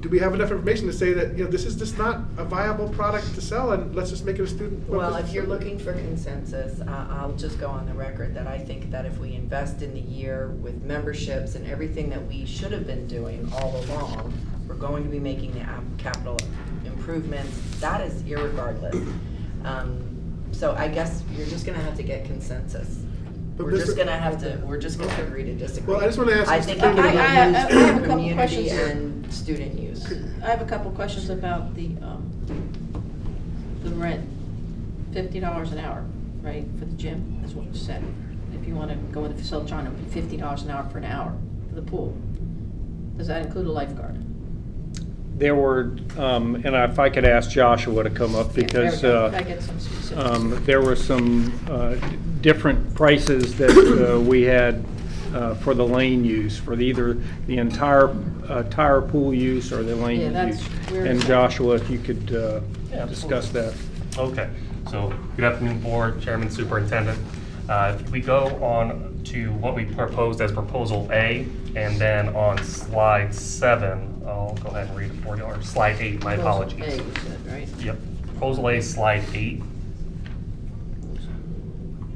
do we have enough information to say that, you know, this is just not a viable product to sell, and let's just make it a student? Well, if you're looking for consensus, I'll just go on the record that I think that if we invest in the year with memberships and everything that we should have been doing all along, we're going to be making the capital improvements. That is irregardless. So I guess you're just going to have to get consensus. We're just going to agree to disagree. Well, I just want to ask. I think I have a couple community questions here. and student use. I have a couple questions about the rent. $50 an hour, right, for the gym, that's what you said. If you want to go in the facility, trying to pay $50 an hour for an hour for the pool. Does that include a lifeguard? There were, and if I could ask Joshua to come up, because there were some different prices that we had for the lane use, for either the entire pool use or the lane use. And Joshua, if you could discuss that. Okay, so good afternoon, board, chairman, superintendent. If we go on to what we proposed as proposal A, and then on slide 7, I'll go ahead and read it for you, or slide 8, my apologies. A, you said, right? Yep, proposal A, slide 8.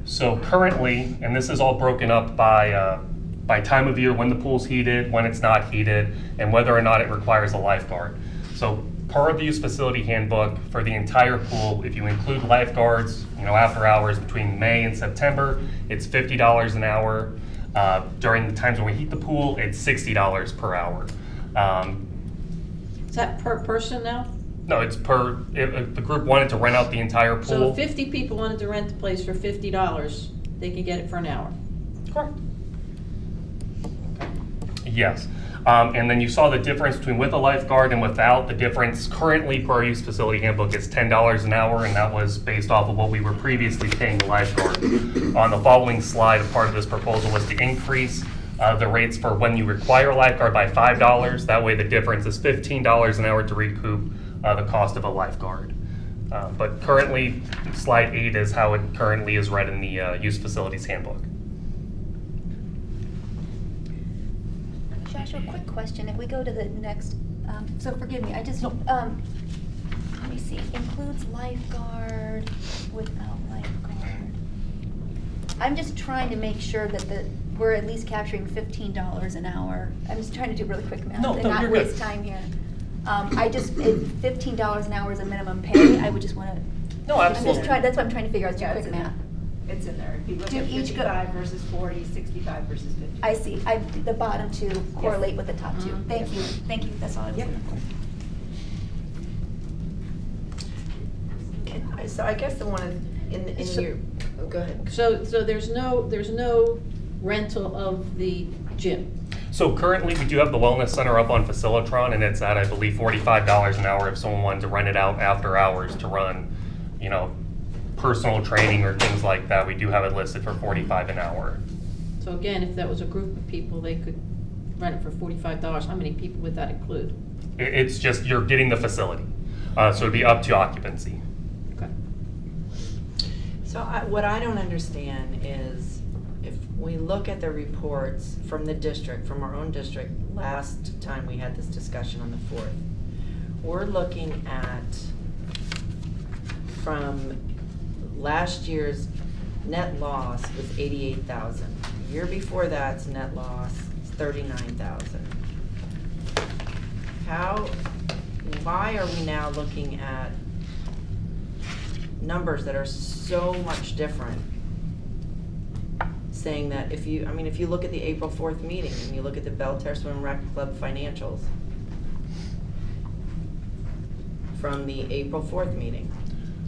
So currently, and this is all broken up by time of year, when the pool's heated, when it's not heated, and whether or not it requires a lifeguard. So per the use facility handbook, for the entire pool, if you include lifeguards, you know, after hours between May and September, it's $50 an hour. During the times when we heat the pool, it's $60 per hour. Is that per person now? No, it's per, if the group wanted to rent out the entire pool. So if 50 people wanted to rent the place for $50, they could get it for an hour? Correct. Yes. And then you saw the difference between with a lifeguard and without. The difference currently per use facility handbook is $10 an hour, and that was based off of what we were previously paying the lifeguard. On the following slide, a part of this proposal was to increase the rates for when you require a lifeguard by $5. That way the difference is $15 an hour to recoup the cost of a lifeguard. But currently, slide 8 is how it currently is read in the use facilities handbook. Joshua, quick question. If we go to the next, so forgive me, I just, let me see, includes lifeguard, without lifeguard. I'm just trying to make sure that we're at least capturing $15 an hour. I'm just trying to do really quick math and not waste time here. I just, if $15 an hour is a minimum pay, I would just want to. No, absolutely. I'm just trying, that's what I'm trying to figure out, Yeah, quick it's in math. there. It's in there. If you look Do at each go- 55 versus 40, 65 versus 50. I see, the bottom two correlate with the top two. Mhm. Thank you, that's all I was looking for. So I guess the one in So- your, oh, go ahead. So there's no rental of the gym? So currently, we do have the Wellness Center up on Facilitron, and it's at, I believe, $45 an hour if someone wanted to rent it out after hours to run, you know, personal training or things like that. We do have it listed for $45 an hour. So again, if that was a group of people, they could rent it for $45. How many people would that include? It's just, you're getting the facility. So it'd be up to occupancy. Okay. So what I don't understand is if we look at the reports from the district, from our own district, last time we had this discussion on the 4th, we're looking at from last year's net loss was 88,000. The year before that's net loss is 39,000. Why are we now looking at numbers that are so much different? Saying that if you look at the April 4th meeting and you look at the Belterre Swim Rec Club financials from the April 4th meeting.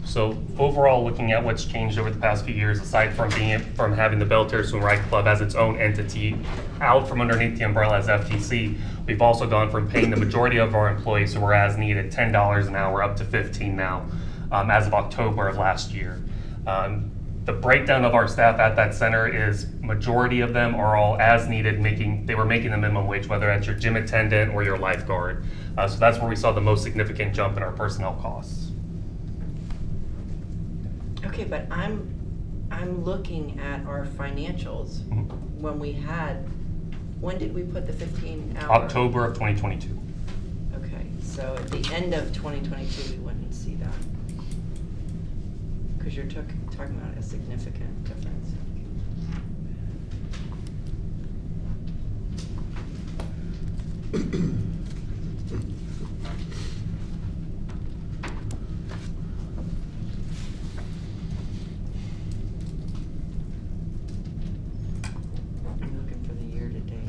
So overall, looking at what's changed over the past few years, aside from having the Belterre Swim Rec Club as its own entity out from underneath the umbrella as FTC, we've also gone from paying the majority of our employees who were as needed $10 an hour up to $15 now, as of October of last year. The breakdown of our staff at that center is majority of them are all as needed, they were making the minimum wage, whether that's your gym attendant or your lifeguard. So that's where we saw the most significant jump in our personnel costs. Okay, but I'm looking at our financials when did we put the 15 hour? October of 2022. Okay, so at the end of 2022, we wouldn't see that. Because you're talking about a significant difference. I'm looking for the year to date.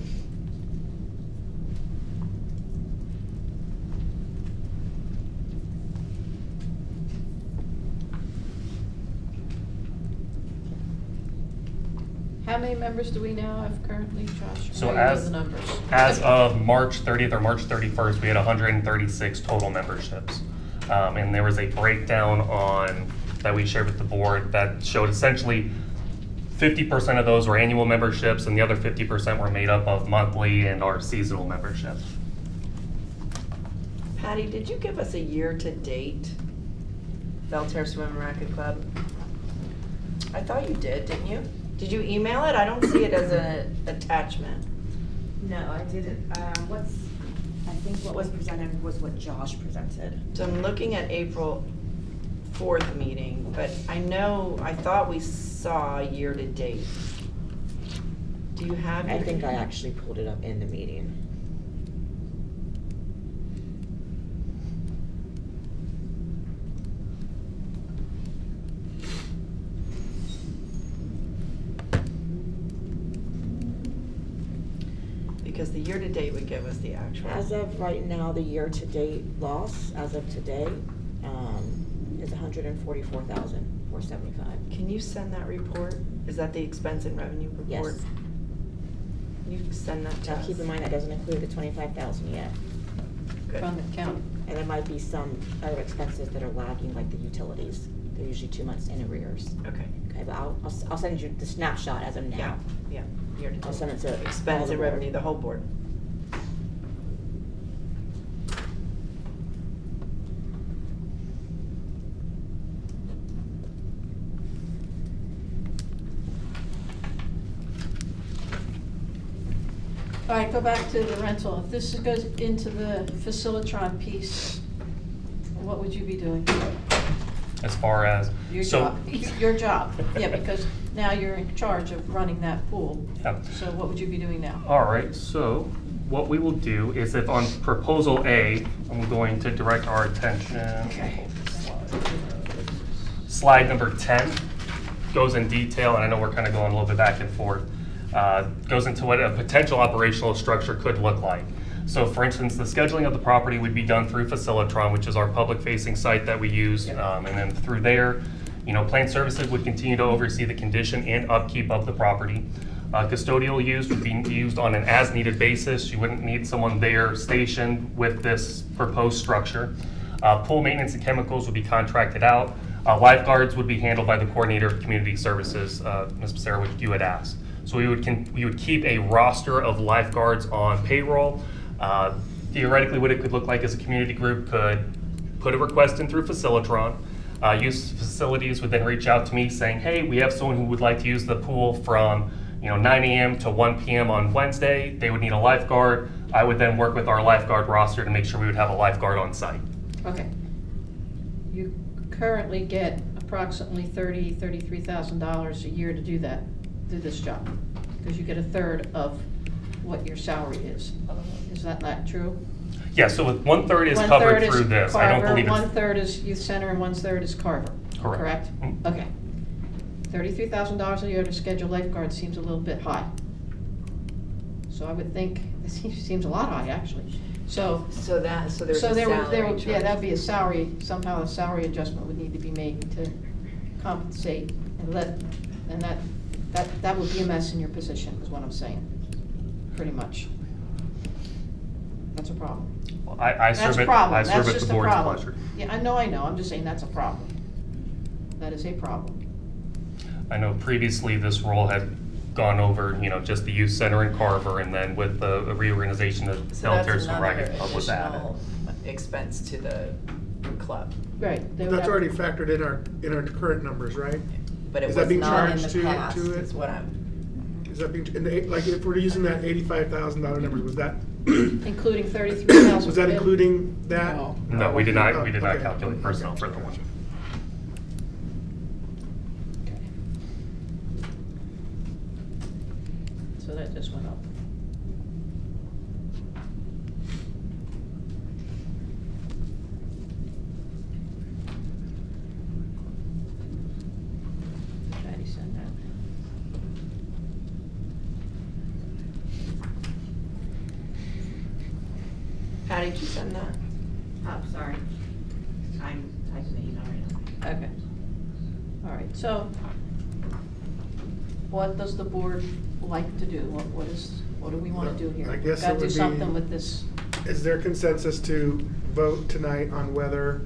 How many members do we now have currently, Josh? So I know as, the numbers. as of March 30th or March 31st, we had 136 total memberships. And there was a breakdown that we shared with the board that showed essentially 50% of those were annual memberships and the other 50% were made up of monthly and our seasonal memberships. Patty, did you give us a year-to-date Belterre Swim and Racquet Club? I thought you did, didn't you? Did you email it? I don't see it as an attachment. No, I didn't. I think what was presented was what Josh presented. So I'm looking at April 4th meeting, but I thought we saw year-to-date. Do you have? I think I actually pulled it up in the meeting. Because the year-to-date would give us the actual. As of right now, the year-to-date loss, as of today, is $144,475. Can you send that report? Is that the expense and revenue report? Yes. Can you send that to Now, us? keep in mind, that doesn't include the $25,000 yet. Good. From the county. And there might be some other expenses that are lagging, like the utilities. They're usually 2 months in arrears. Okay. Okay, but I'll send you the snapshot as of now. Yeah, year-to-date. I'll send it to Expense all the and board. revenue, the whole board. All right, go back to the rental. If this goes into the Facilitron piece, what would you be doing? As far as, Your job, your job, yeah, because now you're in charge of running that pool. Yep. So what would you be doing now? All right, so what we will do is if on proposal A, I'm going to direct our attention. Slide number 10 goes in detail, and I know we're kind of going a little bit back and forth. Goes into what a potential operational structure could look like. So for instance, the scheduling of the property would be done through Facilitron, which is our public-facing site that we use, and then through there, Plant Services would continue to oversee the condition and upkeep of the property. Custodial use would be used on an as-needed basis. You wouldn't need someone there stationed with this proposed structure. Pool maintenance and chemicals would be contracted out. Lifeguards would be handled by the coordinator of community services, Ms. Becerra, which you had asked. So we would keep a roster of lifeguards on payroll. Theoretically, what it could look like is a community group could put a request in through Facilitron. Youth facilities would then reach out to me saying, hey, we have someone who would like to use the pool from 9 a.m. to 1 p.m. on Wednesday. They would need a lifeguard. I would then work with our lifeguard roster to make sure we would have a lifeguard on site. Okay. You currently get approximately $33,000 a year to do this job, because you get a third of what your salary is. Is that not true? Yeah, so with 1/3 is covered through this. Carver, I don't believe it's 1/3 is youth center and 1/3 is Carver. Correct? Okay. $33,000 a year to schedule lifeguards seems a little bit high. So I would think, it seems a lot high, actually. So there's a salary yeah, that'd be a salary, somehow a salary adjustment would need to be made to compensate and that would be a mess in your position, is what I'm saying, pretty much. That's a problem. Well, I serve at the board's pleasure. Yeah, I know, I'm just saying that's a problem. That is a problem. I know previously this role had gone over, just the youth center in Carver, and then with the reorganization of Deltares and Ragged Club was added. Expense to the club. Right. That's already factored in our current numbers, right? But it is was that being not charged in the past, to it? is what I'm. Is that being, like if we're using that $85,000 number, was that? Including $33,000. Was that including that? No, we did not calculate personnel for the one. So that just went up. Patty send that. Patty, did you send that? Oh, sorry. I'm typing the email right now. Okay. All right, so what does the board like to do? What do we want to do here? I guess Got to it do would something be- with this. Is there consensus to vote tonight on whether,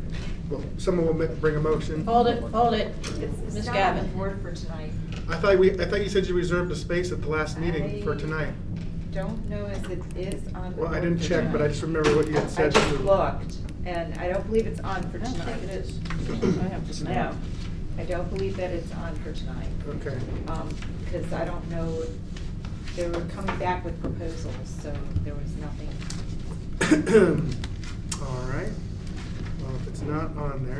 well, someone will bring a motion? Hold it, It's Ms. not Gavin. on the board for tonight. I thought you said you reserved a space at the last meeting for tonight. Don't know if it is on the Well, I board didn't for check, but I tonight. just remember what you had I said. just looked, and I don't believe it's on for I don't tonight. think it is. I have to know. No, I don't believe that it's on for tonight. Okay. Because I don't know, they were coming back with proposals, so there was nothing. All right. Well, if it's not on there,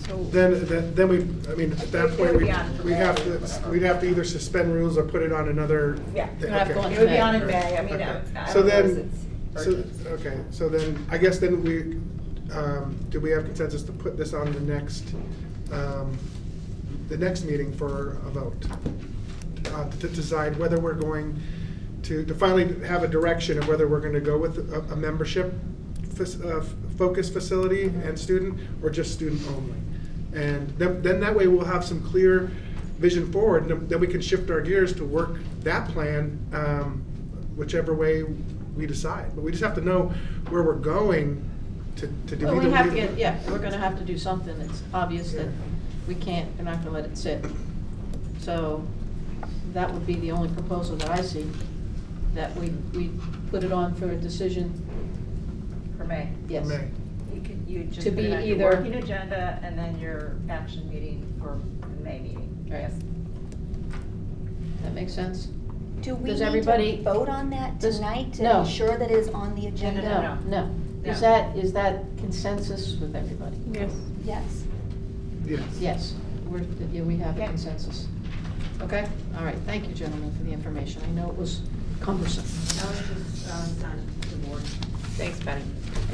So- then we, I mean, at that point, It'll be on we'd have to either suspend rules or put it on another. Yeah, thing. have to go Okay. on it would be on in Okay. May, I mean, Okay. I So don't know if then, it's so, urgent. okay, so then, I guess then do we have consensus to put this on the next meeting for a vote? To decide whether we're going to finally have a direction of whether we're gonna go with a membership focused facility and student, or just student only. And then that way we'll have some clear vision forward, and then we can shift our gears to work that plan, whichever way we decide. But we just have to know where we're going to do Well, either. we have to get, yeah, we're gonna have to do something. It's obvious that we're not gonna let it sit. So that would be the only proposal that I see, that we put it on for a decision. For May. Yes. May. You just To put be it on your either- working agenda and then your action meeting for the May meeting. Right. Yes. That makes sense? Do we Does need everybody- to vote on that Does- tonight to no. ensure that it is on the agenda? No. No. Is that consensus with everybody? Yes. Yes. Yes. Yes, we have a Okay. consensus. Okay, all right, thank you, gentlemen, for the information. I know it was cumbersome. That was just sent to the board. Thanks, Patty.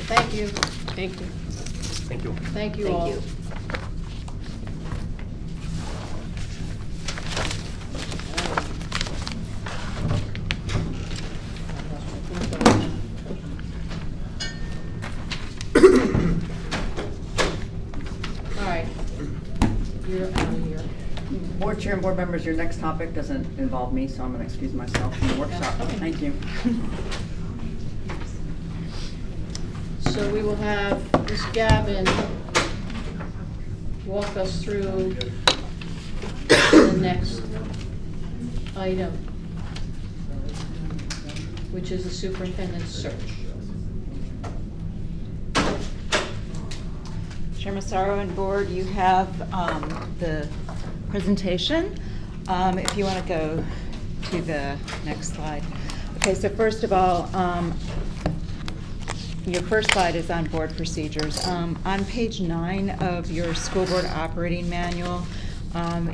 Thank you. Thank you. Thank you. Thank you all. All right. You're out of here. Board Chair and board members, your next topic doesn't involve me, so I'm going to excuse myself from the workshop. Thank you. So we will have Ms. Gavin walk us through the next item, which is the superintendent's search. Chair Massaro and board, you have the presentation. If you want to go to the next slide. Okay, so first of all, your first slide is on board procedures. On page 9 of your school board operating manual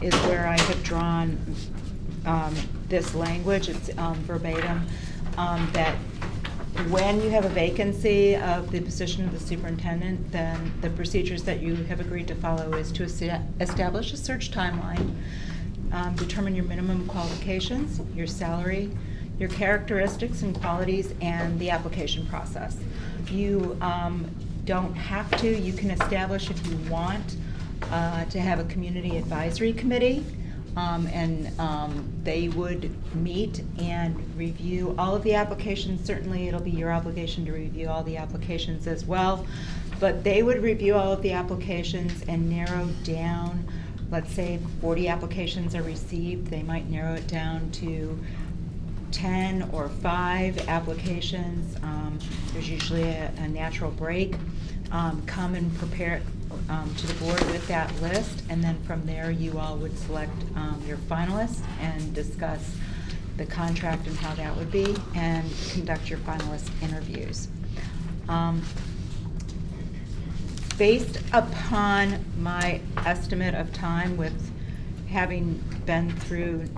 is where I have drawn this language. It's verbatim, that when you have a vacancy of the position of the superintendent, then the procedures that you have agreed to follow is to establish a search timeline, determine your minimum qualifications, your salary, your characteristics and qualities, and the application process. You don't have to. You can establish, if you want, to have a community advisory committee, and they would meet and review all of the applications. Certainly it'll be your obligation to review all the applications as well, but they would review all of the applications and narrow down. Let's say 40 applications are received, they might narrow it down to 10 or 5 applications. There's usually a natural break. Come and prepare to the board with that list, and then from there you all would select your finalists and discuss the contract and how that would be, and conduct your finalist interviews. Based upon my estimate of time, with having been through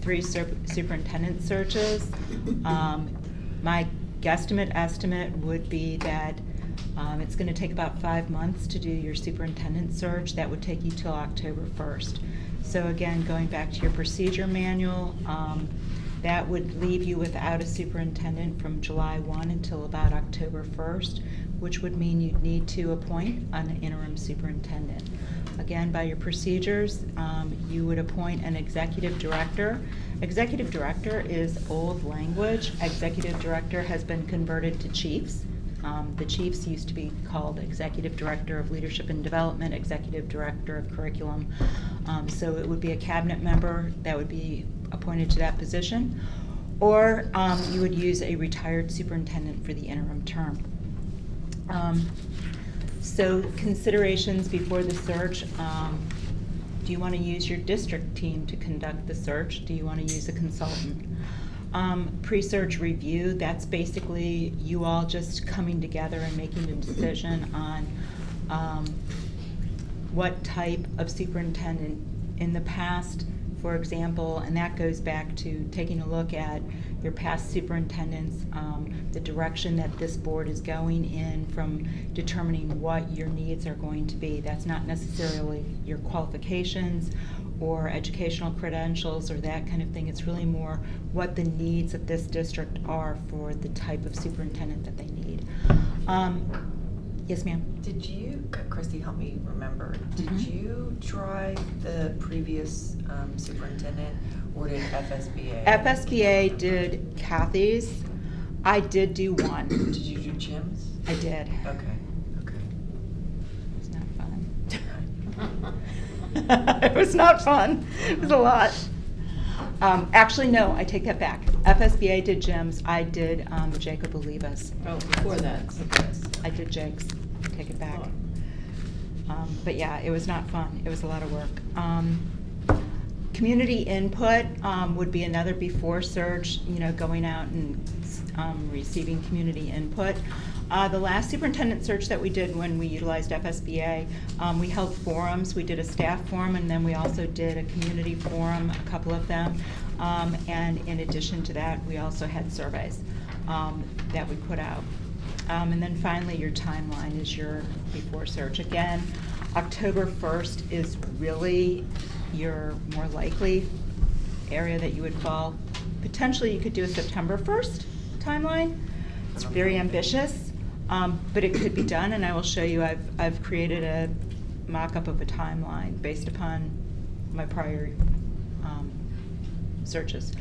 3 superintendent searches, my guesstimate estimate would be that it's going to take about 5 months to do your superintendent search. That would take you till October 1st. So again, going back to your procedure manual, that would leave you without a superintendent from July 1 until about October 1st, which would mean you'd need to appoint an interim superintendent. Again, by your procedures, you would appoint an executive director. Executive director is old language. Executive director has been converted to chiefs. The chiefs used to be called executive director of leadership and development, executive director of curriculum. So it would be a cabinet member that would be appointed to that position, or you would use a retired superintendent for the interim term. So considerations before the search, do you want to use your district team to conduct the search? Do you want to use a consultant? Pre-search review, that's basically you all just coming together and making a decision on what type of superintendent in the past, for example, and that goes back to taking a look at your past superintendents, the direction that this board is going in, from determining what your needs are going to be. That's not necessarily your qualifications or educational credentials or that kind of thing. It's really more what the needs of this district are for the type of superintendent that they need. Yes, ma'am? Did you, Christy, help me remember, did you drive the previous superintendent, or did FSBA? FSBA did Kathy's. I did do one. Did you do Jim's? I did. Okay. It's not fun. It was not fun. It was a lot. Actually, no, I take that back. FSBA did Jim's. I did Jacob Olivas. Oh, before that. Okay. I did Jake's. Take it back. But yeah, it was not fun. It was a lot of work. Community input would be another before search, going out and receiving community input. The last superintendent search that we did when we utilized FSBA, we held forums. We did a staff forum, and then we also did a community forum, a couple of them. And in addition to that, we also had surveys that we put out. And then finally, your timeline is your before search. Again, October 1st is really your more likely area that you would fall. Potentially, you could do a September 1st timeline. It's very ambitious, but it could be done, and I will show you. I've created a mock-up of a timeline based upon my prior searches.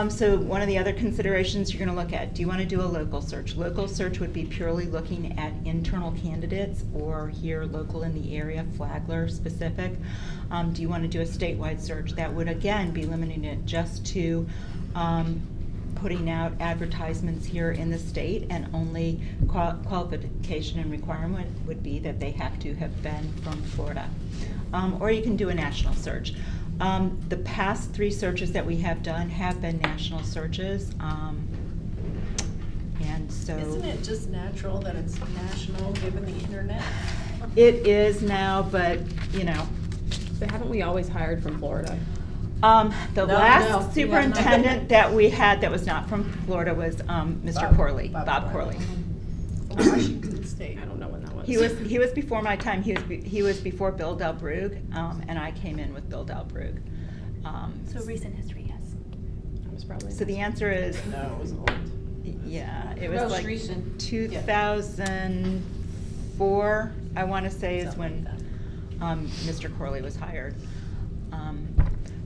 So one of the other considerations you're going to look at, do you want to do a local search? Local search would be purely looking at internal candidates, or here local in the area, Flagler specific. Do you want to do a statewide search? That would again be limiting it just to putting out advertisements here in the state, and only qualification and requirement would be that they have to have been from Florida. Or you can do a national search. The past 3 searches that we have done have been national searches. And so Isn't it just natural that it's national given the internet? it is now, but But haven't we always hired from Florida? The No, last no. superintendent that we had that was not from Florida was Mr. Corley, Bob Corley. Washington State. I don't know when that was. He was before my time. He was before Bill Delbrug, and I came in with Bill Delbrug. So recent history, yes. That was probably. So the answer is No, it was old. yeah, it was Most like recent. 2004. I want to say is when Mr. Corley was hired.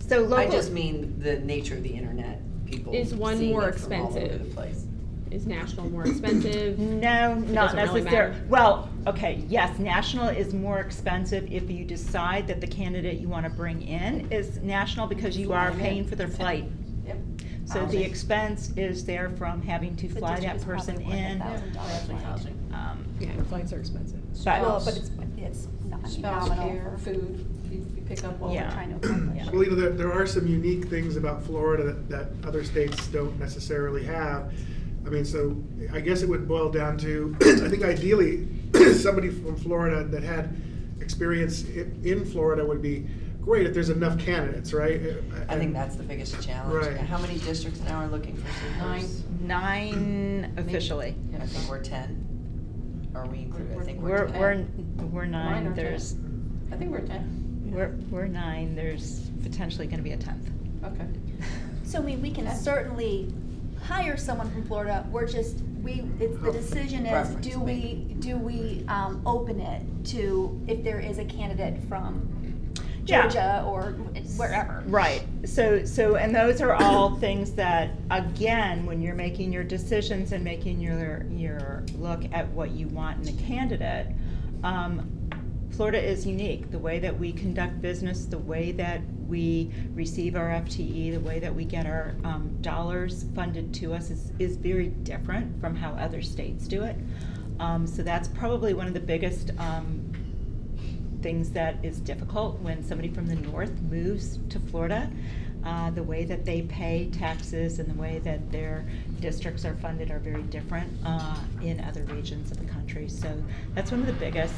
So local. I just mean the nature of the internet. People Is one seeing more it from all over expensive? the place. Is national more expensive? No, not doesn't really necessarily. matter. Well, okay, yes, national is more expensive if you decide that the candidate you want to bring in is national, because you are paying for their flight. Yep. So the Housing. expense is there from having to The fly that district's person probably worth in. $1,000 flight. Housing. Yeah, flights are expensive. Well, but it's not Spouse nominal. care, food, you pick up all Yeah. the Trying to accomplish. Well, there are some unique things about Florida that other states don't necessarily have. I mean, so I guess it would boil down to, I think ideally, somebody from Florida that had experience in Florida would be great if there's enough candidates, right? I think that's the biggest challenge. Right. How many districts now are looking for supers? 9 officially. I think we're 10. Are we included? I think We're 10. we're 9. 9 or 10. There's I think we're 10. we're 9. There's potentially going to be a 10th. Okay. So we can certainly hire someone from Florida. We're just, it's the decision is, Preference, do we open it to if there is a candidate from Yeah. Georgia or wherever? Right. So and those are all things that, again, when you're making your decisions and making your look at what you want in a candidate, Florida is unique. The way that we conduct business, the way that we receive our FTE, the way that we get our dollars funded to us is very different from how other states do it. So that's probably one of the biggest things that is difficult when somebody from the north moves to Florida. The way that they pay taxes and the way that their districts are funded are very different in other regions of the country. So that's one of the biggest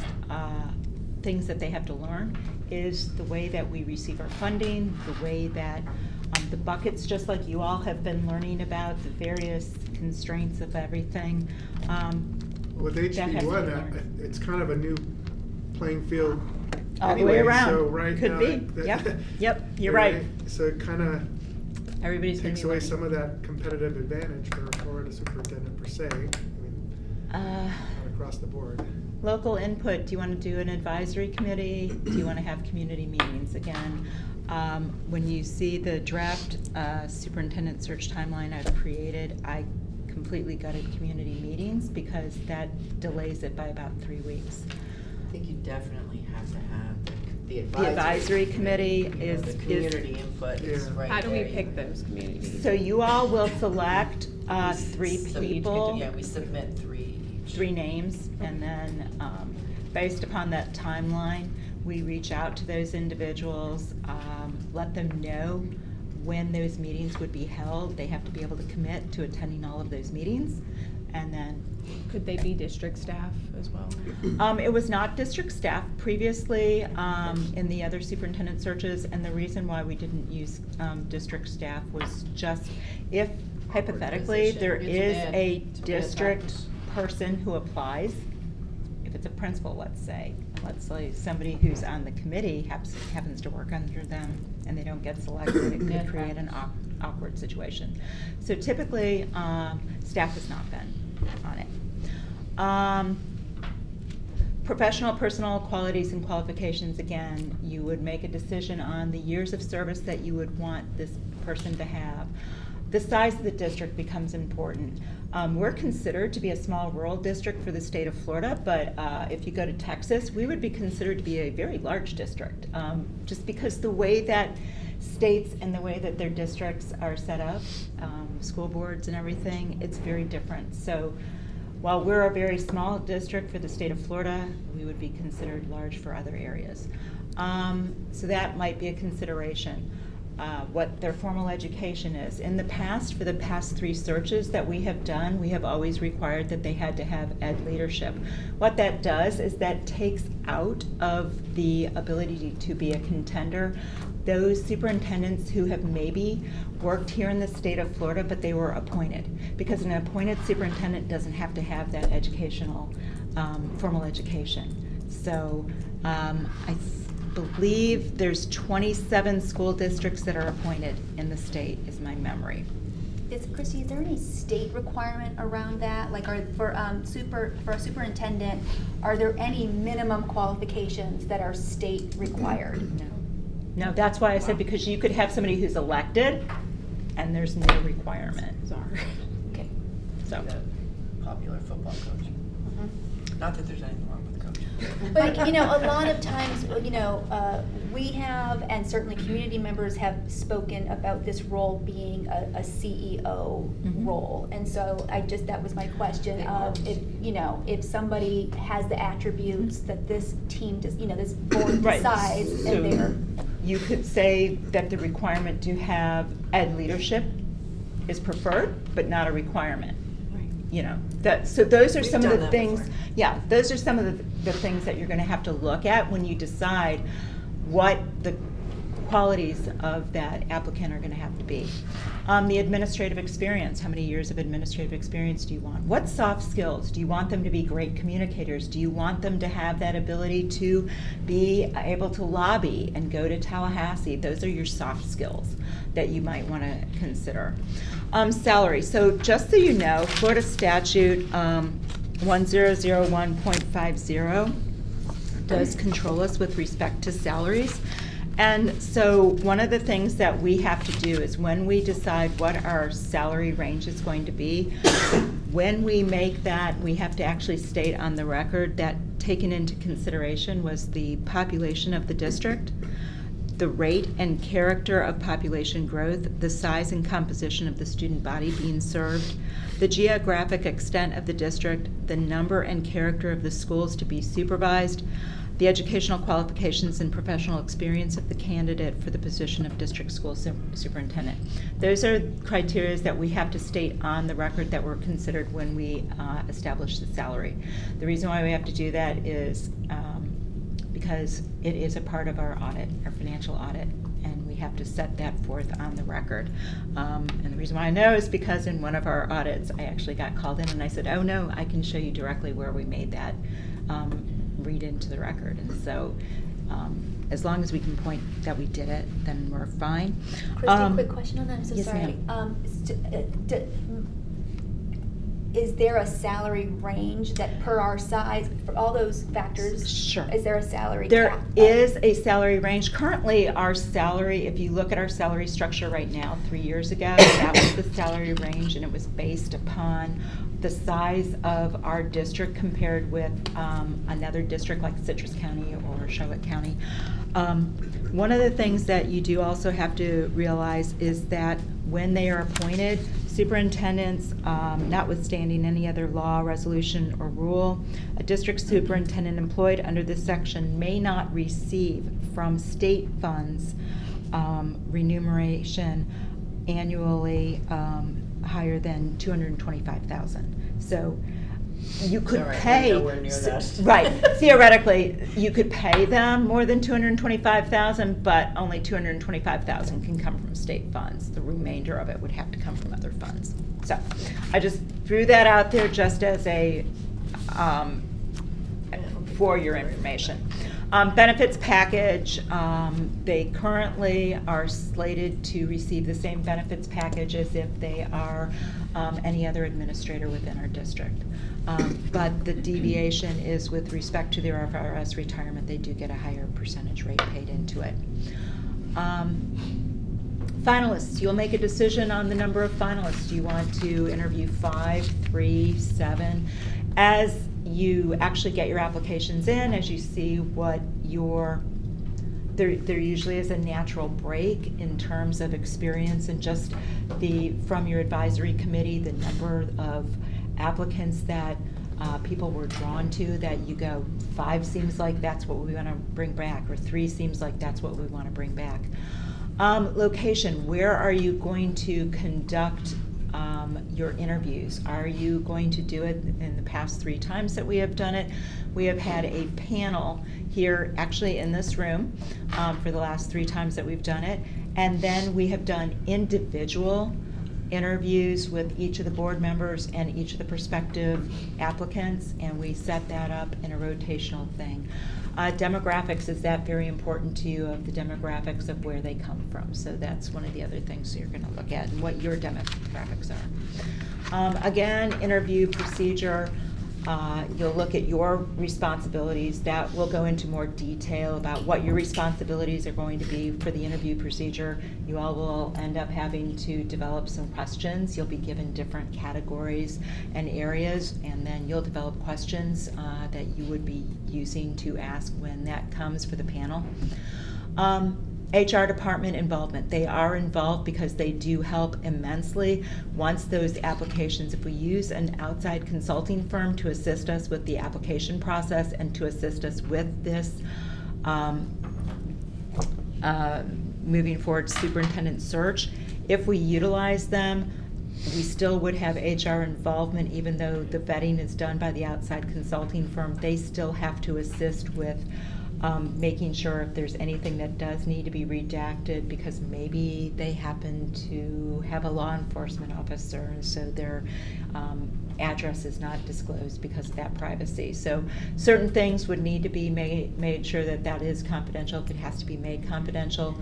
things that they have to learn, is the way that we receive our funding, the way that the buckets, just like you all have been learning about the various constraints of everything. With that has to be HB1, learned. it's kind of a new playing field All the anyway, way around. so right Could now, be. that- Yep, you're right. So it kind of Everybody's gonna takes be away learning. some of that competitive advantage for a Florida superintendent per se, I mean, across the board. Local input, do you want to do an advisory committee? Do you want to have community meetings? Again, when you see the draft superintendent search timeline I've created, I completely gutted community meetings because that delays it by about 3 weeks. I think you definitely have to have the advisory committee You know, is- the community input is right How do we there. pick those community meetings? So you all will select 3 people. Yeah, we submit 3 each. 3 names, and then based upon that timeline, we reach out to those individuals, let them know when those meetings would be held. They have to be able to commit to attending all of those meetings, and then. Could they be district staff as well? It was not district staff previously in the other superintendent searches, and the reason why we didn't use district staff was just if hypothetically position. there It's is bad. a It's a bad district practice. person who applies, if it's a principal, let's say somebody who's on the committee happens to work under them and they don't get selected, it could create an awkward situation. So typically, staff has not been on it. Professional, personal qualities and qualifications, again, you would make a decision on the years of service that you would want this person to have. The size of the district becomes important. We're considered to be a small rural district for the state of Florida, but if you go to Texas, we would be considered to be a very large district, just because the way that states and the way that their districts are set up, school boards and everything, it's very different. So while we're a very small district for the state of Florida, we would be considered large for other areas. So that might be a consideration. What their formal education is. In the past, for the past 3 searches that we have done, we have always required that they had to have ed leadership. What that does is that takes out of the ability to be a contender those superintendents who have maybe worked here in the state of Florida, but they were appointed. Because an appointed superintendent doesn't have to have that educational, formal education. So I believe there's 27 school districts that are appointed in the state, is my memory. Christy, is there any state requirement around that? Like, for a superintendent, are there any minimum qualifications that are state required? No, that's why I said, because you could have somebody who's elected and there's no requirement. Okay. So. Popular football coach. Not that there's anything wrong with the coach. But, a lot of times, we have, and certainly community members have spoken about this role being a CEO role. And so that was my question of if somebody has the attributes that this team does, this board decides, So and they're. you could say that the requirement to have ed leadership is preferred, but not a requirement. So those are some of the things, those are some of the things that you're going to have to look at when you decide what the qualities of that applicant are going to have to be. The administrative experience, how many years of administrative experience do you want? What soft skills? Do you want them to be great communicators? Do you want them to have that ability to be able to lobby and go to Tallahassee? Those are your soft skills that you might want to consider. Salary. So just so you know, Florida statute 1001.50 does control us with respect to salaries. And so one of the things that we have to do is when we decide what our salary range is going to be, when we make that, we have to actually state on the record that taken into consideration was the population of the district, the rate and character of population growth, the size and composition of the student body being served, the geographic extent of the district, the number and character of the schools to be supervised, the educational qualifications and professional experience of the candidate for the position of district school superintendent. Those are criteria that we have to state on the record that were considered when we established the salary. The reason why we have to do that is because it is a part of our audit, our financial audit, and we have to set that forth on the record. And the reason why I know is because in one of our audits, I actually got called in and I said, oh no, I can show you directly where we made that read into the record. And so as long as we can point that we did it, then we're fine. Christy, quick question on that, I'm so yes, sorry. Is there a salary range that per our size, for all those factors? Sure. Is there a salary There cap? is a salary range. Currently, our salary, if you look at our salary structure right now, 3 years ago, that was the salary range, and it was based upon the size of our district compared with another district like Citrus County or Charlotte County. One of the things that you do also have to realize is that when they are appointed, superintendents, notwithstanding any other law, resolution, or rule, a district superintendent employed under this section may not receive from state funds remuneration annually higher than $225,000. So you could All right, we're pay, nowhere near that. right, theoretically, you could pay them more than $225,000, but only $225,000 can come from state funds. The remainder of it would have to come from other funds. So I just threw that out there just as a, for your information. Benefits package, they currently are slated to receive the same benefits package as if they are any other administrator within our district. But the deviation is with respect to their FRS retirement, they do get a higher percentage rate paid into it. Finalists, you'll make a decision on the number of finalists. Do you want to interview 5, 3, 7? As you actually get your applications in, as you see what there usually is a natural break in terms of experience and just from your advisory committee, the number of applicants that people were drawn to, that you go, 5 seems like that's what we want to bring back, or 3 seems like that's what we want to bring back. Location, where are you going to conduct your interviews? Are you going to do it in the past 3 times that we have done it? We have had a panel here, actually in this room, for the last 3 times that we've done it. And then we have done individual interviews with each of the board members and each of the prospective applicants, and we set that up in a rotational thing. Demographics, is that very important to you, of the demographics of where they come from? So that's one of the other things you're going to look at, and what your demographics are. Again, interview procedure, you'll look at your responsibilities. That will go into more detail about what your responsibilities are going to be for the interview procedure. You all will end up having to develop some questions. You'll be given different categories and areas, and then you'll develop questions that you would be using to ask when that comes for the panel. HR department involvement. They are involved because they do help immensely. Once those applications, if we use an outside consulting firm to assist us with the application process and to assist us with this moving forward superintendent search, if we utilize them, we still would have HR involvement. Even though the vetting is done by the outside consulting firm, they still have to assist with making sure if there's anything that does need to be redacted, because maybe they happen to have a law enforcement officer, and so their address is not disclosed because of that privacy. So certain things would need to be made sure that that is confidential if it has to be made confidential.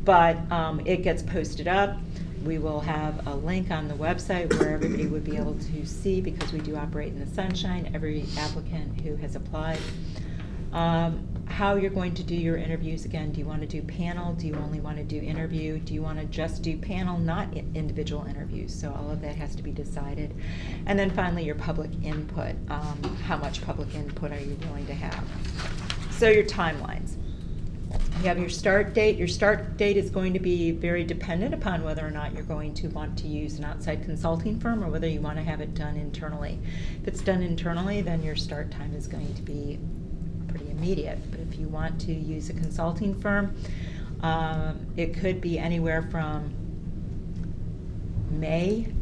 But it gets posted up. We will have a link on the website where everybody would be able to see, because we do operate in the sunshine, every applicant who has applied. How you're going to do your interviews. Again, do you want to do panel? Do you only want to do interview? Do you want to just do panel, not individual interviews? So all of that has to be decided. And then finally, your public input. How much public input are you willing to have? So your timelines. You have your start date. Your start date is going to be very dependent upon whether or not you're going to want to use an outside consulting firm or whether you want to have it done internally. If it's done internally, then your start time is going to be pretty immediate. But if you want to use a consulting firm, it could be anywhere from May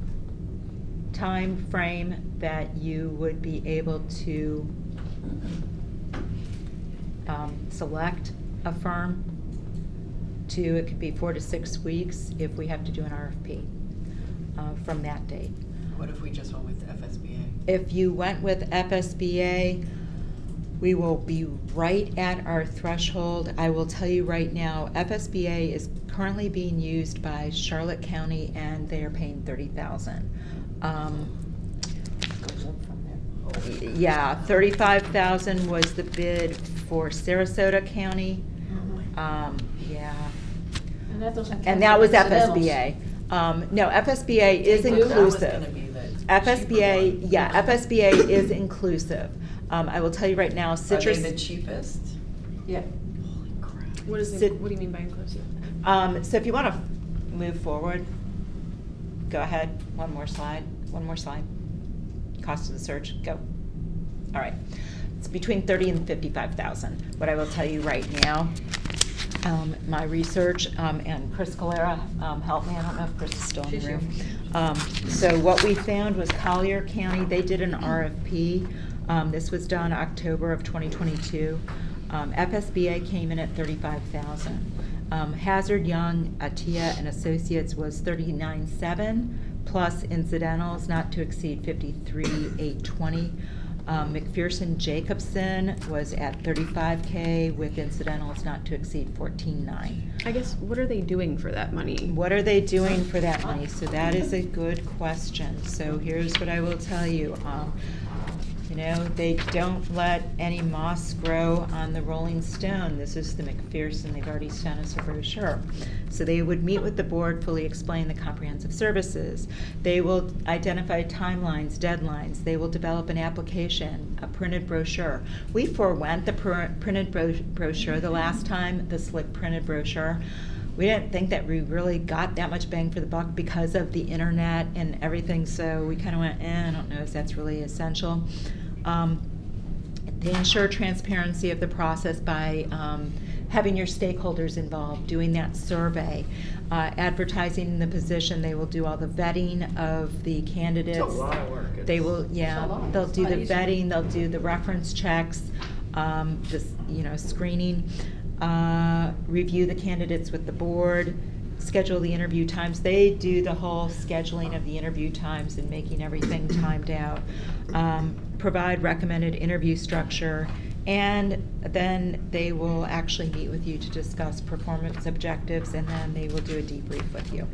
time frame that you would be able to select a firm to, it could be 4 to 6 weeks if we have to do an RFP from that date. What if we just went with FSBA? If you went with FSBA, we will be right at our threshold. I will tell you right now, FSBA is currently being used by Charlotte County, and they are paying $30,000. Yeah, $35,000 was the bid for Sarasota County. Yeah. And that doesn't count And that was incidentals. FSBA. No, FSBA is They do? inclusive. That was gonna be the FSBA, yeah, FSBA is inclusive. I will tell you right now, Citrus. Are they the cheapest? Yeah. Holy crap. What is it, what do you mean by inclusive? So if you want to move forward, go ahead, one more slide. Cost of the search, go. All right, it's between 30 and 55,000. What I will tell you right now, my research, and Chris Calera helped me, I don't know if Chris is still in the room. So what we found was Collier County, they did an RFP. This was done October of 2022. FSBA came in at 35,000. Hazard Young, Atia and Associates was 39.7 plus incidentals not to exceed 53,820. McPherson Jacobson was at 35K with incidentals not to exceed 14.9. I guess, what are they doing for that money? What are they doing for that money? So that is a good question. So here's what I will tell you. You know, they don't let any moss grow on the Rolling Stone. This is the McPherson. They've already sent us a brochure. So they would meet with the board, fully explain the comprehensive services. They will identify timelines, deadlines. They will develop an application, a printed brochure. We forewent the printed brochure the last time, the slick printed brochure. We didn't think that we really got that much bang for the buck because of the internet and everything, so we kind of went, I don't know if that's really essential. They ensure transparency of the process by having your stakeholders involved, doing that survey, advertising the position. They will do all the vetting of the candidates. It's a lot of work. They will, they'll do the vetting, they'll do the reference checks, just, screening. Review the candidates with the board, schedule the interview times. They do the whole scheduling of the interview times and making everything timed out. Provide recommended interview structure, and then they will actually meet with you to discuss performance objectives, and then they will do a debrief with you.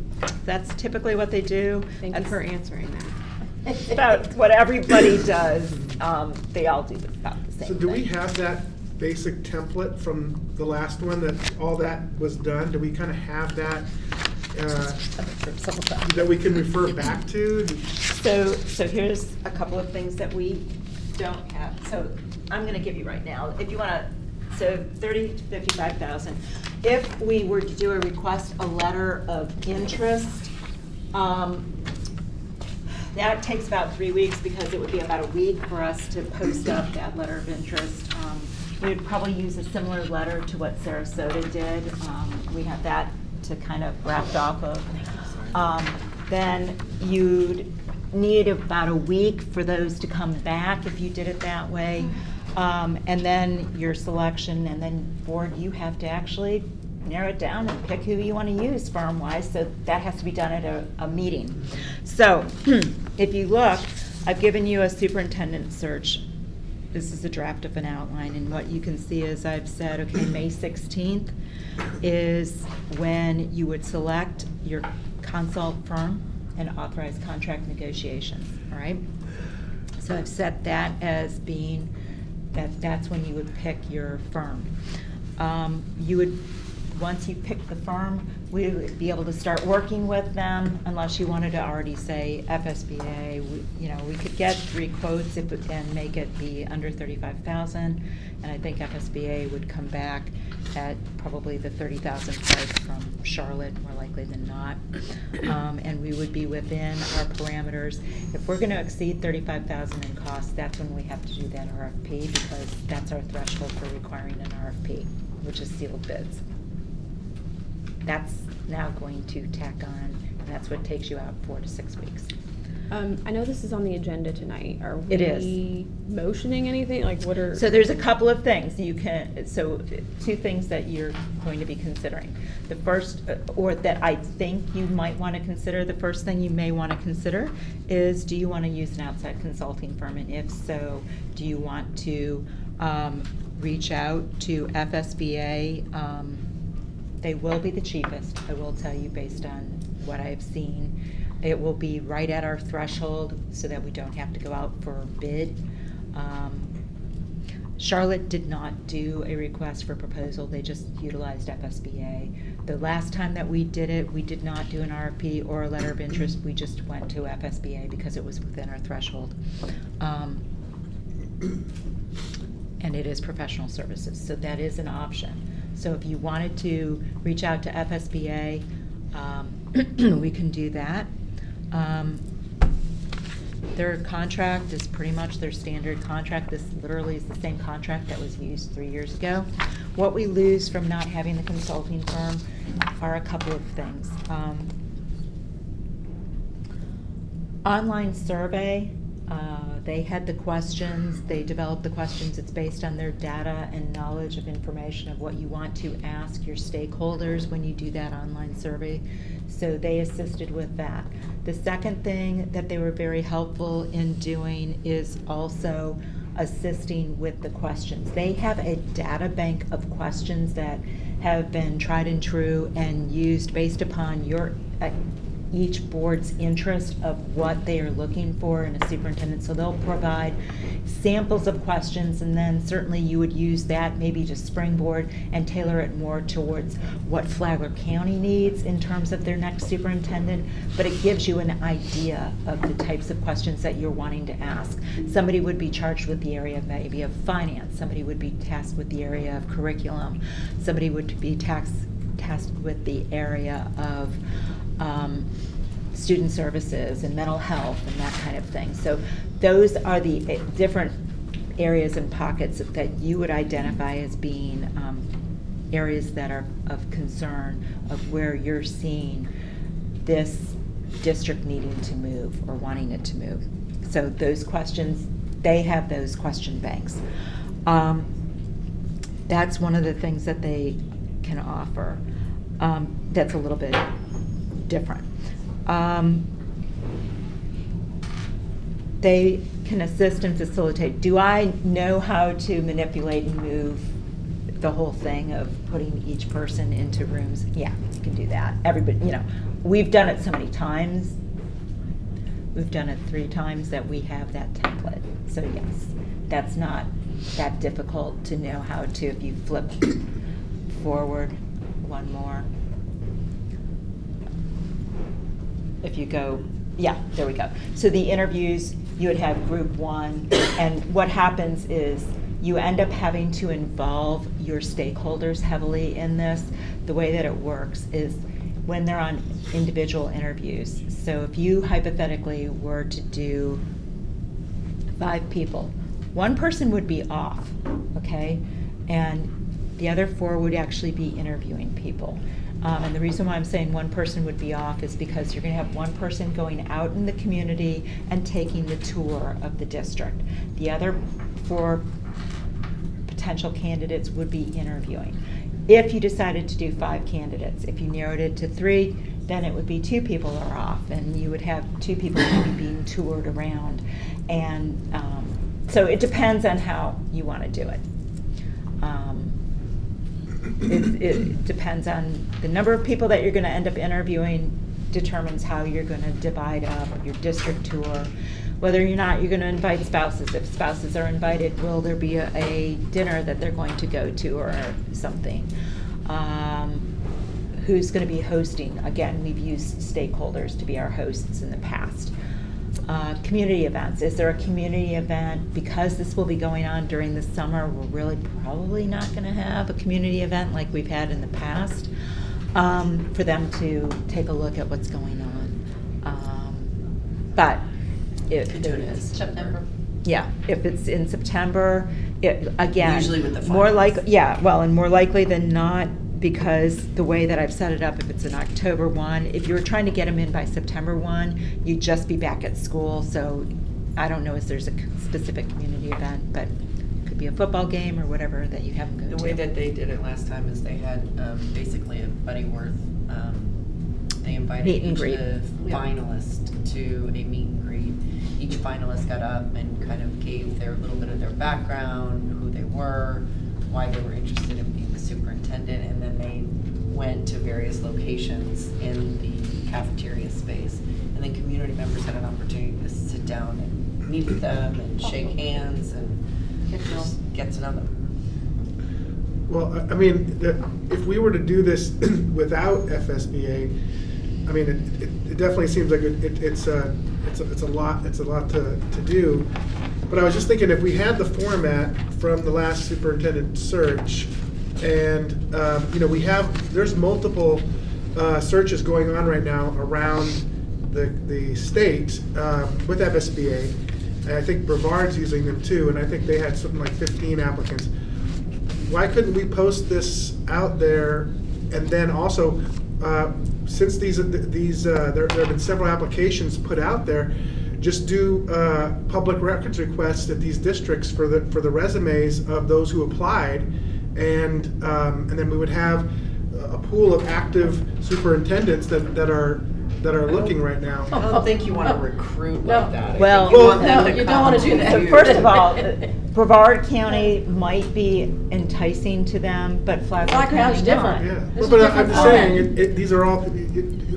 That's typically what they do. Thank you for answering that. It's about what everybody does. They all do about the same So do thing. we have that basic template from the last one, that all that was done? Do we kind of have that that we can refer back to? So here's a couple of things that we don't have. So I'm going to give you right now. If you want to, so 30 to 55,000. If we were to do a request, a letter of interest, that takes about 3 weeks because it would be about a week for us to post up that letter of interest. We would probably use a similar letter to what Sarasota did. We have that to kind of wrapped off of. Then you'd need about a week for those to come back if you did it that way. And then your selection, and then board, you have to actually narrow it down and pick who you want to use firm-wise, so that has to be done at a meeting. So if you look, I've given you a superintendent search. This is a draft of an outline, and what you can see is I've said, okay, May 16th is when you would select your consult firm and authorize contract negotiations, all right? So I've set that as being, that's when you would pick your firm. You would, once you pick the firm, we would be able to start working with them, unless you wanted to already say FSBA. We could get 3 quotes and make it be under 35,000, and I think FSBA would come back at probably the 30,000 price from Charlotte, more likely than not, and we would be within our parameters. If we're going to exceed 35,000 in costs, that's when we have to do that RFP, because that's our threshold for requiring an RFP, which is sealed bids. That's now going to tack on, and that's what takes you out 4 to 6 weeks. I know this is on the agenda tonight. Are we It is. motioning anything? Like, what are? So there's a couple of things you can, so 2 things that you're going to be considering. The first, or that I think you might want to consider, the first thing you may want to consider is, do you want to use an outside consulting firm? And if so, do you want to reach out to FSBA? They will be the cheapest, I will tell you, based on what I've seen. It will be right at our threshold so that we don't have to go out for a bid. Charlotte did not do a request for proposal, they just utilized FSBA. The last time that we did it, we did not do an RFP or a letter of interest, we just went to FSBA because it was within our threshold. And it is professional services, so that is an option. So if you wanted to reach out to FSBA, we can do that. Their contract is pretty much their standard contract. This literally is the same contract that was used 3 years ago. What we lose from not having the consulting firm are a couple of things. Online survey, they had the questions, they developed the questions. It's based on their data and knowledge of information of what you want to ask your stakeholders when you do that online survey. So they assisted with that. The second thing that they were very helpful in doing is also assisting with the questions. They have a data bank of questions that have been tried and true and used based upon your each board's interest of what they are looking for in a superintendent. So they'll provide samples of questions, and then certainly you would use that maybe to springboard and tailor it more towards what Flagler County needs in terms of their next superintendent, but it gives you an idea of the types of questions that you're wanting to ask. Somebody would be charged with the area maybe of finance, somebody would be tasked with the area of curriculum, somebody would be tasked with the area of student services and mental health and that kind of thing. So those are the different areas and pockets that you would identify as being areas that are of concern of where you're seeing this district needing to move or wanting it to move. So those questions, they have those question banks. That's one of the things that they can offer. That's a little bit different. They can assist and facilitate. Do I know how to manipulate and move the whole thing of putting each person into rooms? Yeah, you can do that. Everybody, you know, we've done it so many times. We've done it 3 times that we have that template. So yes, that's not that difficult to know how to. If you flip forward one more. If you go, yeah, there we go. So the interviews, you would have group 1, and what happens is you end up having to involve your stakeholders heavily in this. The way that it works is when they're on individual interviews. So if you hypothetically were to do 5 people, 1 person would be off, okay? And the other 4 would actually be interviewing people. And the reason why I'm saying 1 person would be off is because you're going to have 1 person going out in the community and taking the tour of the district. The other 4 potential candidates would be interviewing. If you decided to do 5 candidates, if you narrowed it to 3, then it would be 2 people are off, and you would have 2 people maybe being toured around. And so it depends on how you want to do it. It depends on the number of people that you're going to end up interviewing, determines how you're going to divide up your district tour. Whether or not you're going to invite spouses. If spouses are invited, will there be a dinner that they're going to go to or something? Who's going to be hosting? Again, we've used stakeholders to be our hosts in the past. Community events. Is there a community event? Because this will be going on during the summer, we're really probably not going to have a community event like we've had in the past for them to take a look at what's going on. But if there is. September. Yeah, if it's in September, again, Usually with the more finals. likely, yeah, well, and more likely than not, because the way that I've set it up, if it's an October 1, if you were trying to get them in by September 1, you'd just be back at school. So I don't know if there's a specific community event, but it could be a football game or whatever that you have them go to. The way that they did it last time is they had basically a Buddy Worth. They invited Meet and each greet. of the finalists to a meet and greet. Each finalist got up and kind of gave their little bit of their background, who they were, why they were interested in being the superintendent, and then they went to various locations in the cafeteria space. And then community members had an opportunity to sit down and meet with them and shake hands and just get to know them. Well, I mean, if we were to do this without FSBA, I mean, it definitely seems like it's a lot to do. But I was just thinking, if we had the format from the last superintendent search, And, there's multiple searches going on right now around the state with FSBA. And I think Brevard's using them too, and I think they had something like 15 applicants. Why couldn't we post this out there? And then also, since there have been several applications put out there, just do public records requests at these districts for the resumes of those who applied, and then we would have a pool of active superintendents that are looking right now. I don't think you want to recruit like that. Well, you don't want to do that. So first of all, Brevard County might be enticing to them, but Flagler County's County different. not. Yeah. But I'm saying, these are all,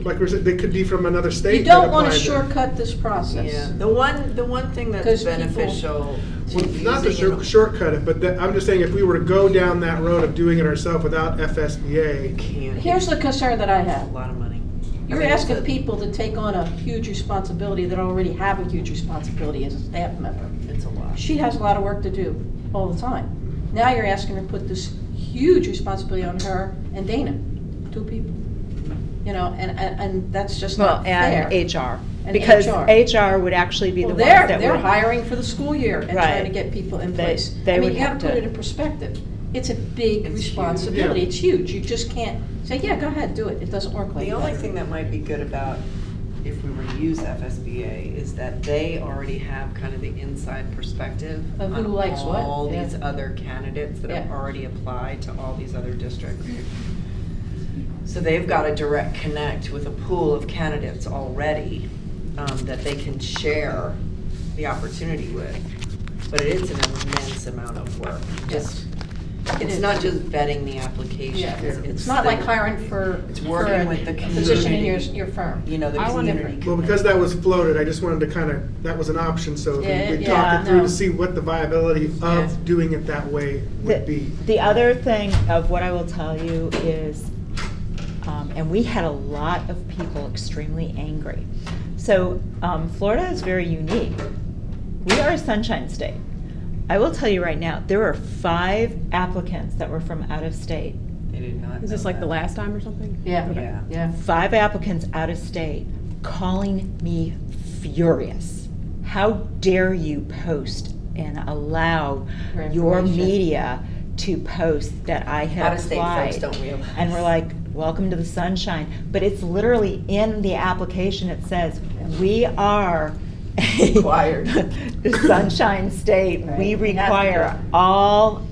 like we said, they could be from another state. You don't want to that applied there. shortcut this process. Yeah, the one thing that's 'Cause people- beneficial to Well, not to using shortcut it, but I'm just saying if we were to go down that road of doing it ourselves without FSBA. Here's the concern that I have. a lot of money. You're asking people to take on a huge responsibility that already have a huge responsibility as a staff member. It's a lot. She has a lot of work to do all the time. Now you're asking her to put this huge responsibility on her and Dana, 2 people. And that's just Well, not fair. and HR. And Because HR. HR would actually be the ones that They're would. hiring for the school year and Right. trying to get people in They- place. they I mean, would you gotta have put to- it in perspective. It's a big responsibility. Yeah. It's huge. You just can't say, yeah, go ahead, do it. It doesn't work like The that. only thing that might be good about if we were to use FSBA is that they already have kind of the inside perspective Of who on likes what, all yeah. these other candidates that have Yeah. already applied to all these other districts. So they've got a direct connect with a pool of candidates already that they can share the opportunity with. But it is an immense amount of work. It's not just vetting the applications. Yeah. It's It's not like hiring for It's working for with the a position in community. your firm. The community. Well, because that was floated, I just wanted to that was an option, so Yeah, we yeah, talked it through no. to see what the viability of doing it that way would be. The other thing of what I will tell you is, and we had a lot of people extremely angry. So Florida is very unique. We are a sunshine state. I will tell you right now, there were 5 applicants that were from out of state. They did not. Is this like the last time or something? Yeah, Okay. yeah. 5 applicants out of state calling me furious. How dare you post and allow For your information. media to post that I had Out-of-state applied? folks don't realize. And we're like, welcome to the sunshine. But it's literally in the application, it says, we are Required. the sunshine state. Right. We You have to do require it. all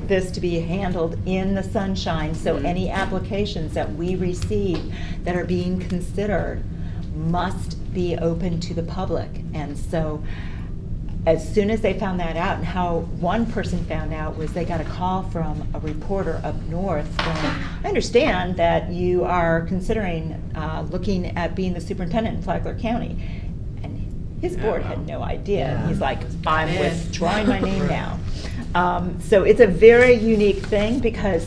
this to be handled in the sunshine, so Mm-hmm. any applications that we receive that are being considered must be open to the public. And so, as soon as they found that out, and how one person found out was they got a call from a reporter up north going, I understand that you are considering looking at being the superintendent in Flagler County. And his board had no idea. Yeah. He's like, I'm Yeah. withdrawing my name now. So it's a very unique thing because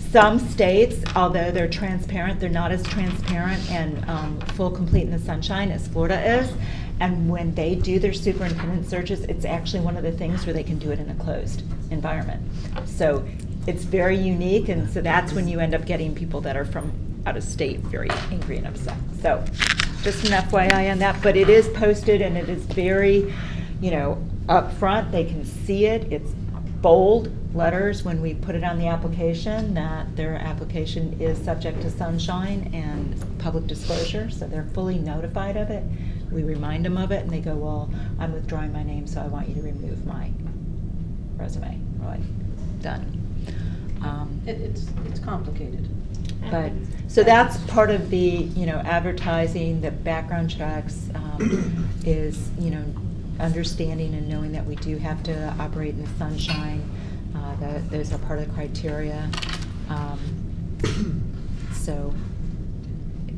some states, although they're transparent, they're not as transparent and full, complete in the sunshine as Florida is. And when they do their superintendent searches, it's actually one of the things where they can do it in a closed environment. So it's very unique, and so that's when you end up getting people that are from out of state very angry and upset. So just an FYI on that, but it is posted and it is very, upfront. They can see it. It's bold letters when we put it on the application that their application is subject to sunshine and public disclosure, so they're fully notified of it. We remind them of it and they go, well, I'm withdrawing my name, so I want you to remove my resume. We're like, done. It's complicated. But, so that's part of the, advertising, the background checks, is, understanding and knowing that we do have to operate in the sunshine. Those are part of the criteria. So,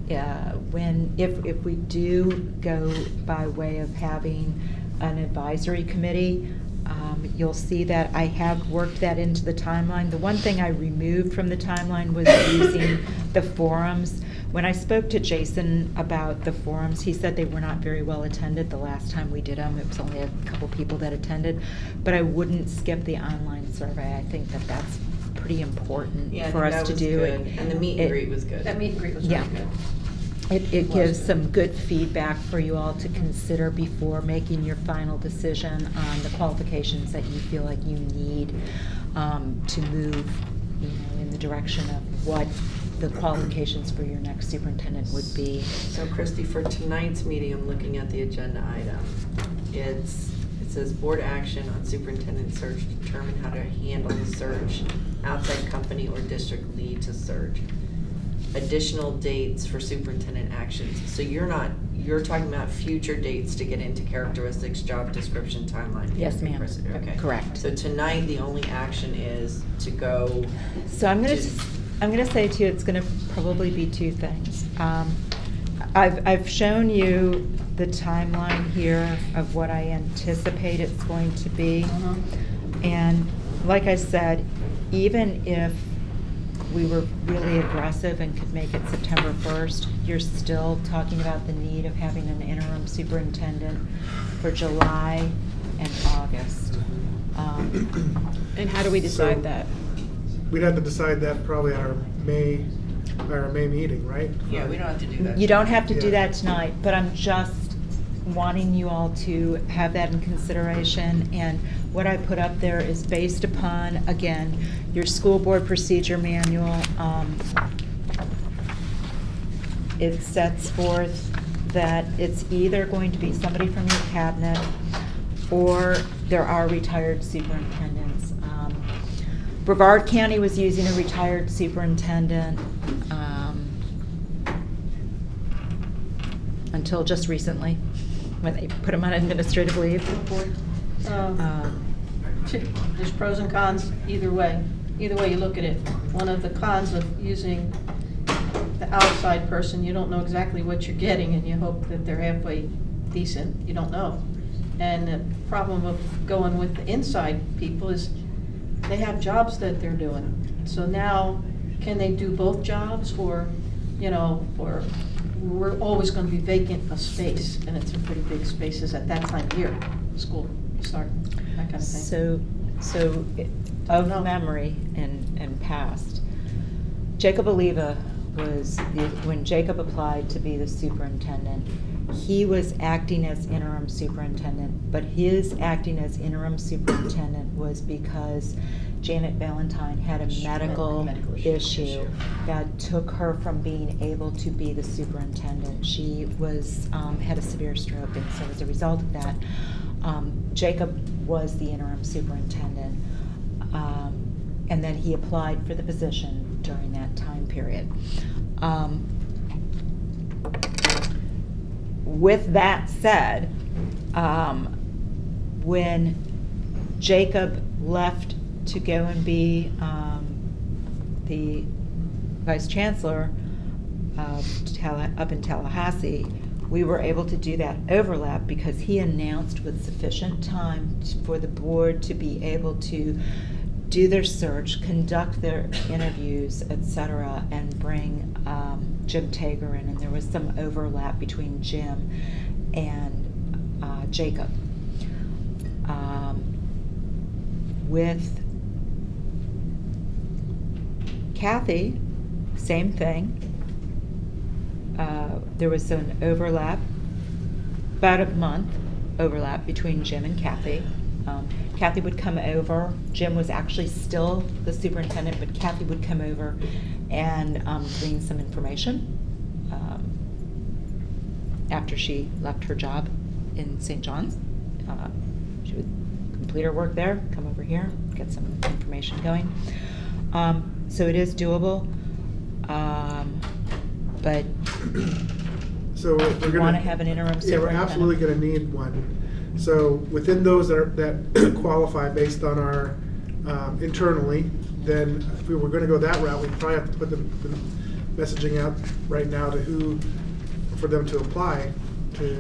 if we do go by way of having an advisory committee, you'll see that I have worked that into the timeline. The one thing I removed from the timeline was using the forums. When I spoke to Jason about the forums, he said they were not very well attended the last time we did them. It was only a couple people that attended, but I wouldn't skip the online survey. I think that that's pretty important Yeah, I for think us that to was do. good. And the meet and greet was good. That meet and greet was Yeah. really good. It Was gives good. some good feedback for you all to consider before making your final decision on the qualifications that you feel like you need to move, you know, in the direction of what the qualifications for your next superintendent would be. So Christy, for tonight's meeting, I'm looking at the agenda item. It says board action on superintendent search, determine how to handle the search, outside company or district lead to search. Additional dates for superintendent actions. So you're talking about future dates to get into characteristics, job description, timeline. Yes, ma'am. Okay. Correct. So tonight, the only action is to go. So I'm gonna say to you, it's gonna probably be two things. I've shown you the timeline here of what I anticipate it's going to be. And like I said, even if we were really aggressive and could make it September 1st, you're still talking about the need of having an interim superintendent for July and August. And how do we decide that? We'd have to decide that probably at our May meeting, right? Yeah, we don't have to do that. You don't have to do Yeah. that tonight, but I'm just wanting you all to have that in consideration. And what I put up there is based upon, again, your school board procedure manual. It sets forth that it's either going to be somebody from your cabinet or there are retired superintendents. Brevard County was using a retired superintendent until just recently, when they put him on administrative leave. There's pros and cons either way. Either way you look at it. One of the cons of using the outside person, you don't know exactly what you're getting and you hope that they're halfway decent. You don't know. And the problem of going with the inside people is they have jobs that they're doing. So now, can they do both jobs, or, you know, or we're always going to be vacant a space, and it's a pretty big spaces at that time of year, school start, that kind of thing. So of memory and past, Jacob Oliva was, when Jacob applied to be the superintendent, he was acting as interim superintendent, but his acting as interim superintendent was because Janet Valentine had a medical issue that took her from being able to be the superintendent. She was had a severe stroke, and so as a result of that, Jacob was the interim superintendent, and then he applied for the position during that time period. With that said, when Jacob left to go and be the vice chancellor up in Tallahassee, we were able to do that overlap because he announced with sufficient time for the board to be able to do their search, conduct their interviews, etc., and bring Jim Tager in, and there was some overlap between Jim and Jacob. With Kathy, same thing. There was an overlap, about a month overlap between Jim and Kathy. Kathy would come over. Jim was actually still the superintendent, but Kathy would come over and glean some information after she left her job in St. John's. She would complete her work there, come over here, get some information going. So it is doable, but so if we want to have an interim superintendent. Yeah, we're absolutely going to need one. So within those that qualify based on our internally, then if we were going to go that route, we'd probably have to put the messaging out right now to who, for them to apply.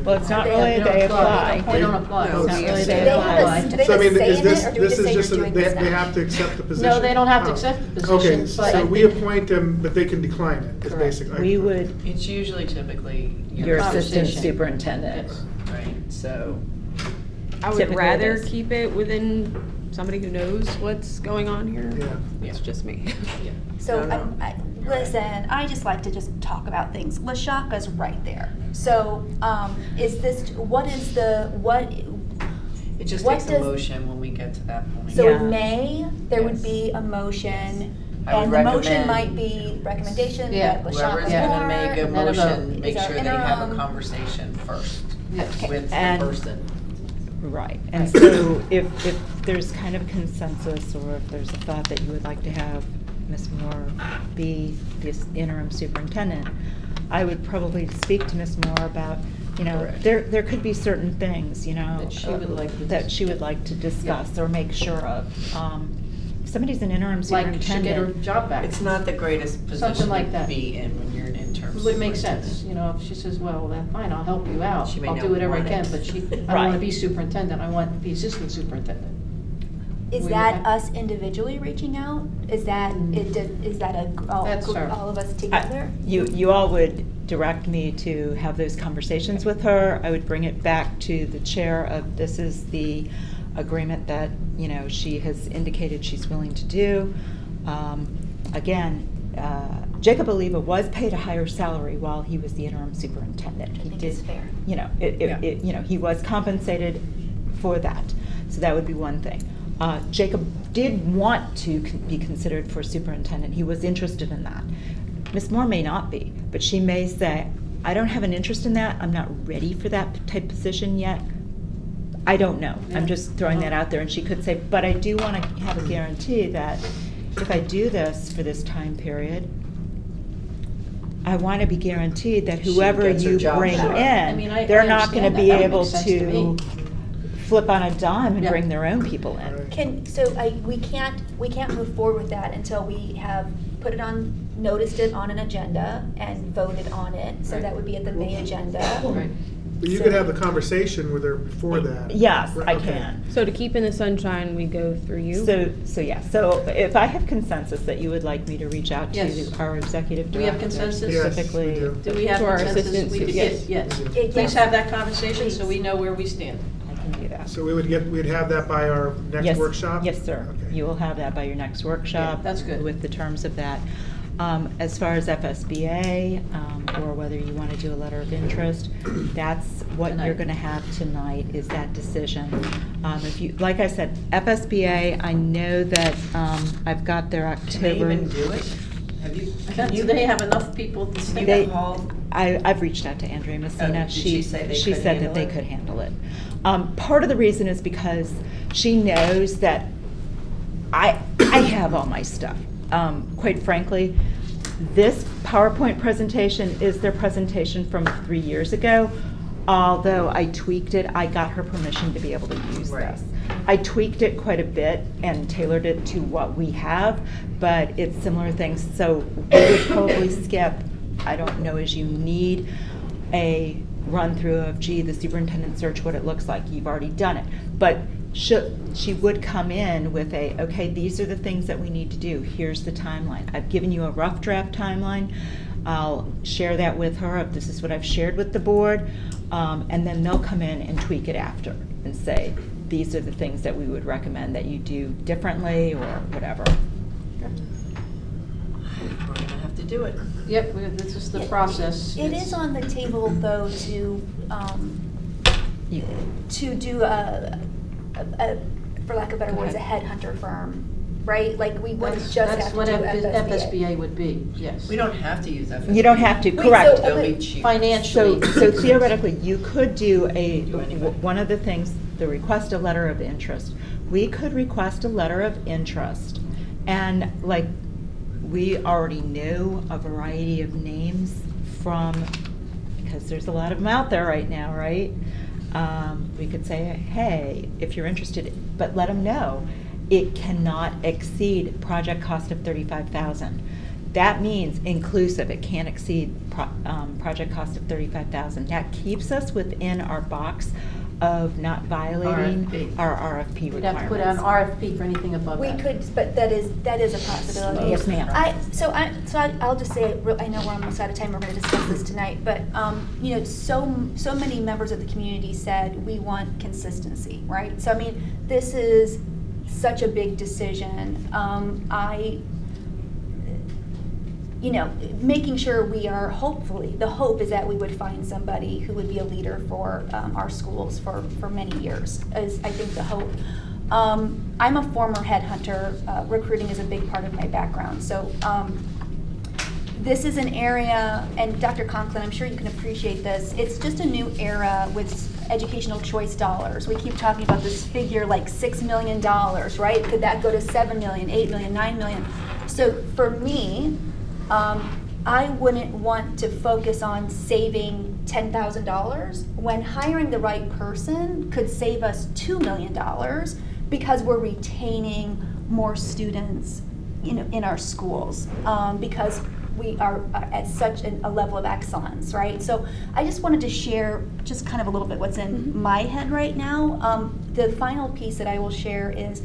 Well, it's not really they apply. They don't apply. No, It's not really they they apply. Do they have a say in it, or do we just say you're doing this now? They have to accept the position? No, they don't have to accept the position. Okay, but so we appoint them, but they can decline it, is basically. We would. It's usually typically Your assistant position. superintendent. Right, so. I would Typically it rather is. keep it within somebody who knows what's going on here. Yeah. It's just me. So, No. listen, I just like to just talk about things. LaShaka's right there. So, what It just what takes a does- motion when we get to that point. So in May, there would be a motion, I would and the motion recommend- might be recommendation Yeah. that LaShaka Whoever's gonna make a And then a motion, vote. make Is our sure they have a interim- conversation first Yes. with the And- person. Right, and so if there's kind of a consensus, or if there's a thought that you would like to have Ms. Moore be this interim superintendent, I would probably speak to Ms. Moore about, you know, there could be certain things, you know, That she would like to that she would like to discuss or make sure of. If somebody's an interim Like, she should get her superintendent. job back. It's not the greatest position Something like to that. be in when you're an interim. It would make superintendent. sense, you know, if she says, well, then fine, I'll help you out. She may I'll not do whatever I want can, it. but I don't Right. want to be superintendent, I want to be assistant superintendent. Is We that have- us individually reaching out? Is that, is that That's her. all of us together? You all would direct me to have those conversations with her. I would bring it back to the chair of, this is the agreement that, you know, she has indicated she's willing to do. Again, Jacob Oliva was paid a higher salary while he was the interim superintendent. He think did, it's fair. you know, you know, he was compensated for that. So that would be one thing. Jacob did want to be considered for superintendent. He was interested in that. Ms. Moore may not be, but she may say, I don't have an interest in that. I'm not ready for that type position yet. I don't know. I'm just throwing that out there. And she could say, but I do want to have a guarantee that if I do this for this time period, I want to be guaranteed that She whoever gets her you job bring done. I mean, I they're not going understand to be that. That would able make sense to me. to flip on a dime and Yeah. bring their own people in. We can't move forward with that until we have put it on, noticed it on an agenda and voted on it. So that would be at the May agenda. Right. But you could have the conversation with her before that. Yes, Right, I okay. can. So to keep in the sunshine, we go through you? So yeah, so if I have consensus that you would like me to reach out Yes. to our executive Do we have director consensus? Yes, we specifically. do. Do we have To our consensus? assistant We could superintendent. get- Yes. Yes. Please have that conversation so we know where we stand. I can do that. So we'd have that by our next Yes, workshop? Yes, sir. Okay. You will have that by your next workshop. that's good. With the terms of that. As far as FSBA, or whether you want to do a letter of interest, that's what Tonight. you're going to have tonight, is that decision. If you, like I said, FSBA, I know that I've got their Can they October. even do it? Have you? Do they have enough people to stay? They- call? I've reached out to Andrea Messina. did she say they She could said that handle they it? could handle it. Part of the reason is because she knows that I have all my stuff. Quite frankly, this PowerPoint presentation is their presentation from 3 years ago. Although I tweaked it, I got her permission to be able to use Right. this. I tweaked it quite a bit and tailored it to what we have, but it's similar things. So we would probably skip, I don't know, as you need a run through of, gee, the superintendent search, what it looks like. You've already done it. But she would come in with a, okay, these are the things that we need to do. Here's the timeline. I've given you a rough draft timeline. I'll share that with her. If this is what I've shared with the board. And then they'll come in and tweak it after and say, these are the things that we would recommend that you do differently or whatever. We're gonna have to do it. Yep, this is the process. It is on the table, though, to do for lack of better words, a headhunter firm, right? Like, we wouldn't just have That's to what do FSBA would be, yes. We don't have to use FSBA. You don't have to, Wait, correct. so- It'll be cheaper. Financially. So theoretically, you could do anybody. one of the things, the request a letter of interest. We could request a letter of interest, and like, we already know a variety of names from, because there's a lot of them out there right now, right? We could say, hey, if you're interested, but let them know it cannot exceed project cost of $35,000. That means inclusive, it can't exceed project cost of $35,000. That keeps us within our box of not violating RFP. our RFP We'd have requirements. to put out an RFP for anything above We that. could, but that is a possibility. Yes, ma'am. I'll just say, I know we're almost out of time, we're gonna discuss this tonight, but, you know, so many members of the community said, we want consistency, right? So, I mean, this is such a big decision. Making sure we are, hopefully, the hope is that we would find somebody who would be a leader for our schools for many years, is I think the hope. I'm a former headhunter. Recruiting is a big part of my background. So this is an area, and Dr. Conklin, I'm sure you can appreciate this, it's just a new era with educational choice dollars. We keep talking about this figure like $6 million, right? Could that go to 7 million, 8 million, 9 million? So for me, I wouldn't want to focus on saving $10,000 when hiring the right person could save us $2 million because we're retaining more students in our schools because we are at such a level of excellence, right? So I just wanted to share just kind of a little bit what's in my head right now. The final piece that I will share is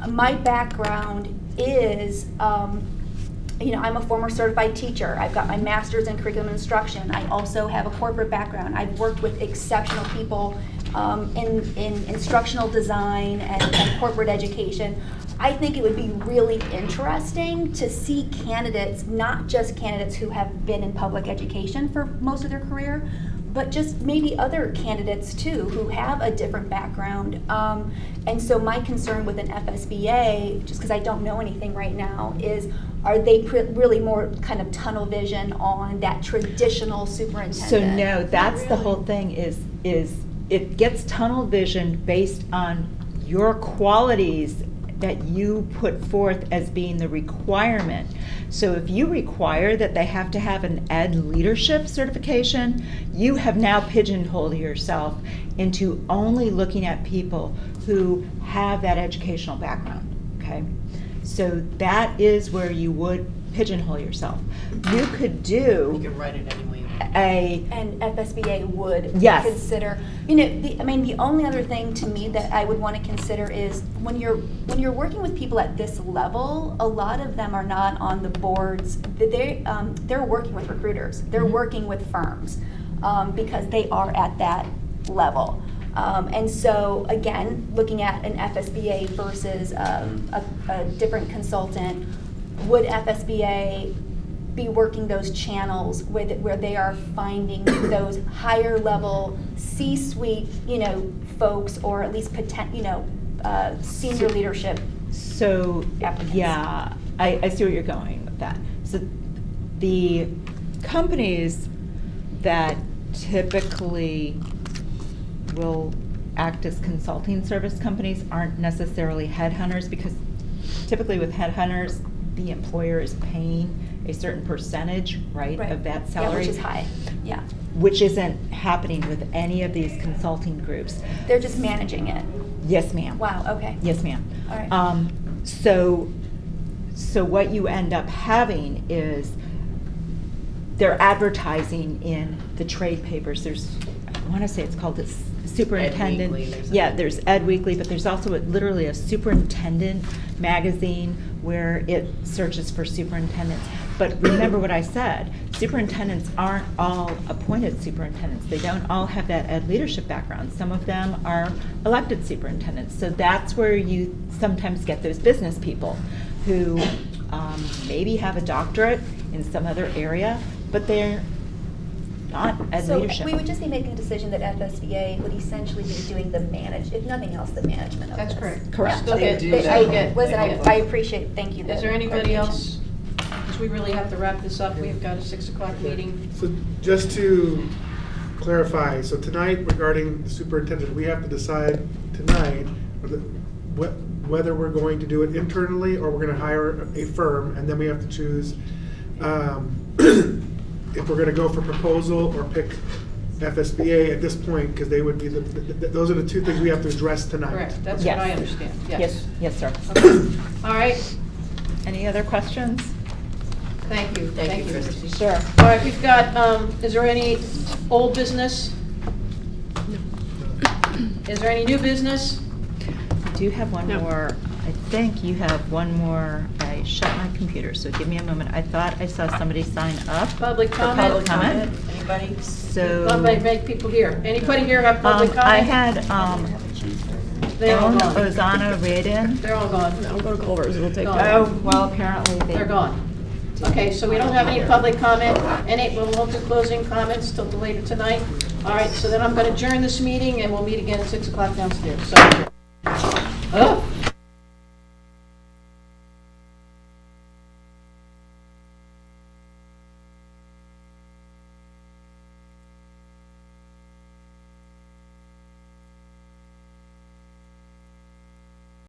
my background is I'm a former certified teacher. I've got my master's in curriculum instruction. I also have a corporate background. I've worked with exceptional people in instructional design and corporate education. I think it would be really interesting to see candidates, not just candidates who have been in public education for most of their career, but just maybe other candidates too who have a different background. And so my concern with an FSBA, just because I don't know anything right now, is are they really more kind of tunnel vision on that traditional superintendent? So no, that's the whole thing is it gets tunnel vision based on your qualities that you put forth as being the requirement. So if you require that they have to have an ed leadership certification, you have now pigeonholed yourself into only looking at people who have that educational background, okay? So that is where you would pigeonhole yourself. You could do... You can write it anyway. And FSBA would consider, the only other thing to me that I would want to consider is when you're working with people at this level, a lot of them are not on the boards. They're working with recruiters. They're working with firms because they are at that level. And so again, looking at an FSBA versus a different consultant, would FSBA be working those channels where they are finding those higher level C-suite, folks, or at least senior leadership? So yeah, I see where you're going with that. So the companies that typically will act as consulting service companies aren't necessarily headhunters, because typically with headhunters, the employer is paying a certain percentage, right, of that salary. Yeah, which is high, yeah. Which isn't happening with any of these consulting groups. They're just managing it. Yes, ma'am. Wow, okay. Yes, ma'am. All right. So what you end up having is they're advertising in the trade papers. There's, I want to say it's called the superintendent. Ed Weekly, yeah, there's Ed Weekly, but there's also literally a superintendent magazine where it searches for superintendents. But remember what I said, superintendents aren't all appointed superintendents. They don't all have that ed leadership background. Some of them are elected superintendents. So that's where you sometimes get those business people who maybe have a doctorate in some other area, but they're not ed leadership. So we would just be making a decision that FSBA would essentially be doing the if nothing else, the management of That's this. correct. Correct. Still Okay. get- Listen, I appreciate it. Thank you. Is there anybody else? Because we really have to wrap this up. We've got a 6 o'clock meeting. So just to clarify, so tonight regarding the superintendent, we have to decide tonight whether we're going to do it internally or we're going to hire a firm, and then we have to choose if we're going to go for proposal or pick FSBA at this point, because they would be those are the two things we have to address tonight. Correct. That's Yes. what I understand. Yes, yes, sir. Okay. All right. Any other questions? Thank you. Thank you, Christy. Christy. Sure. All right, we've got, is there any old business? Is there any new business? I do have one more. I think you have one more. I shut my computer, so give me a moment. I thought I saw somebody sign up. Public for comment? Public comment. Anybody? So. Love to make people here. Anybody here have public comment? I had, They're all gone. Ozana, Reardon. They're all gone. I'll go to Culver's, it'll take. Gone. Oh, well, apparently they. They're gone. Okay, so we don't have any public comment, we won't do closing comments till later tonight. All right, so then I'm gonna adjourn this meeting and we'll meet again at 6 o'clock downstairs, so. Oh.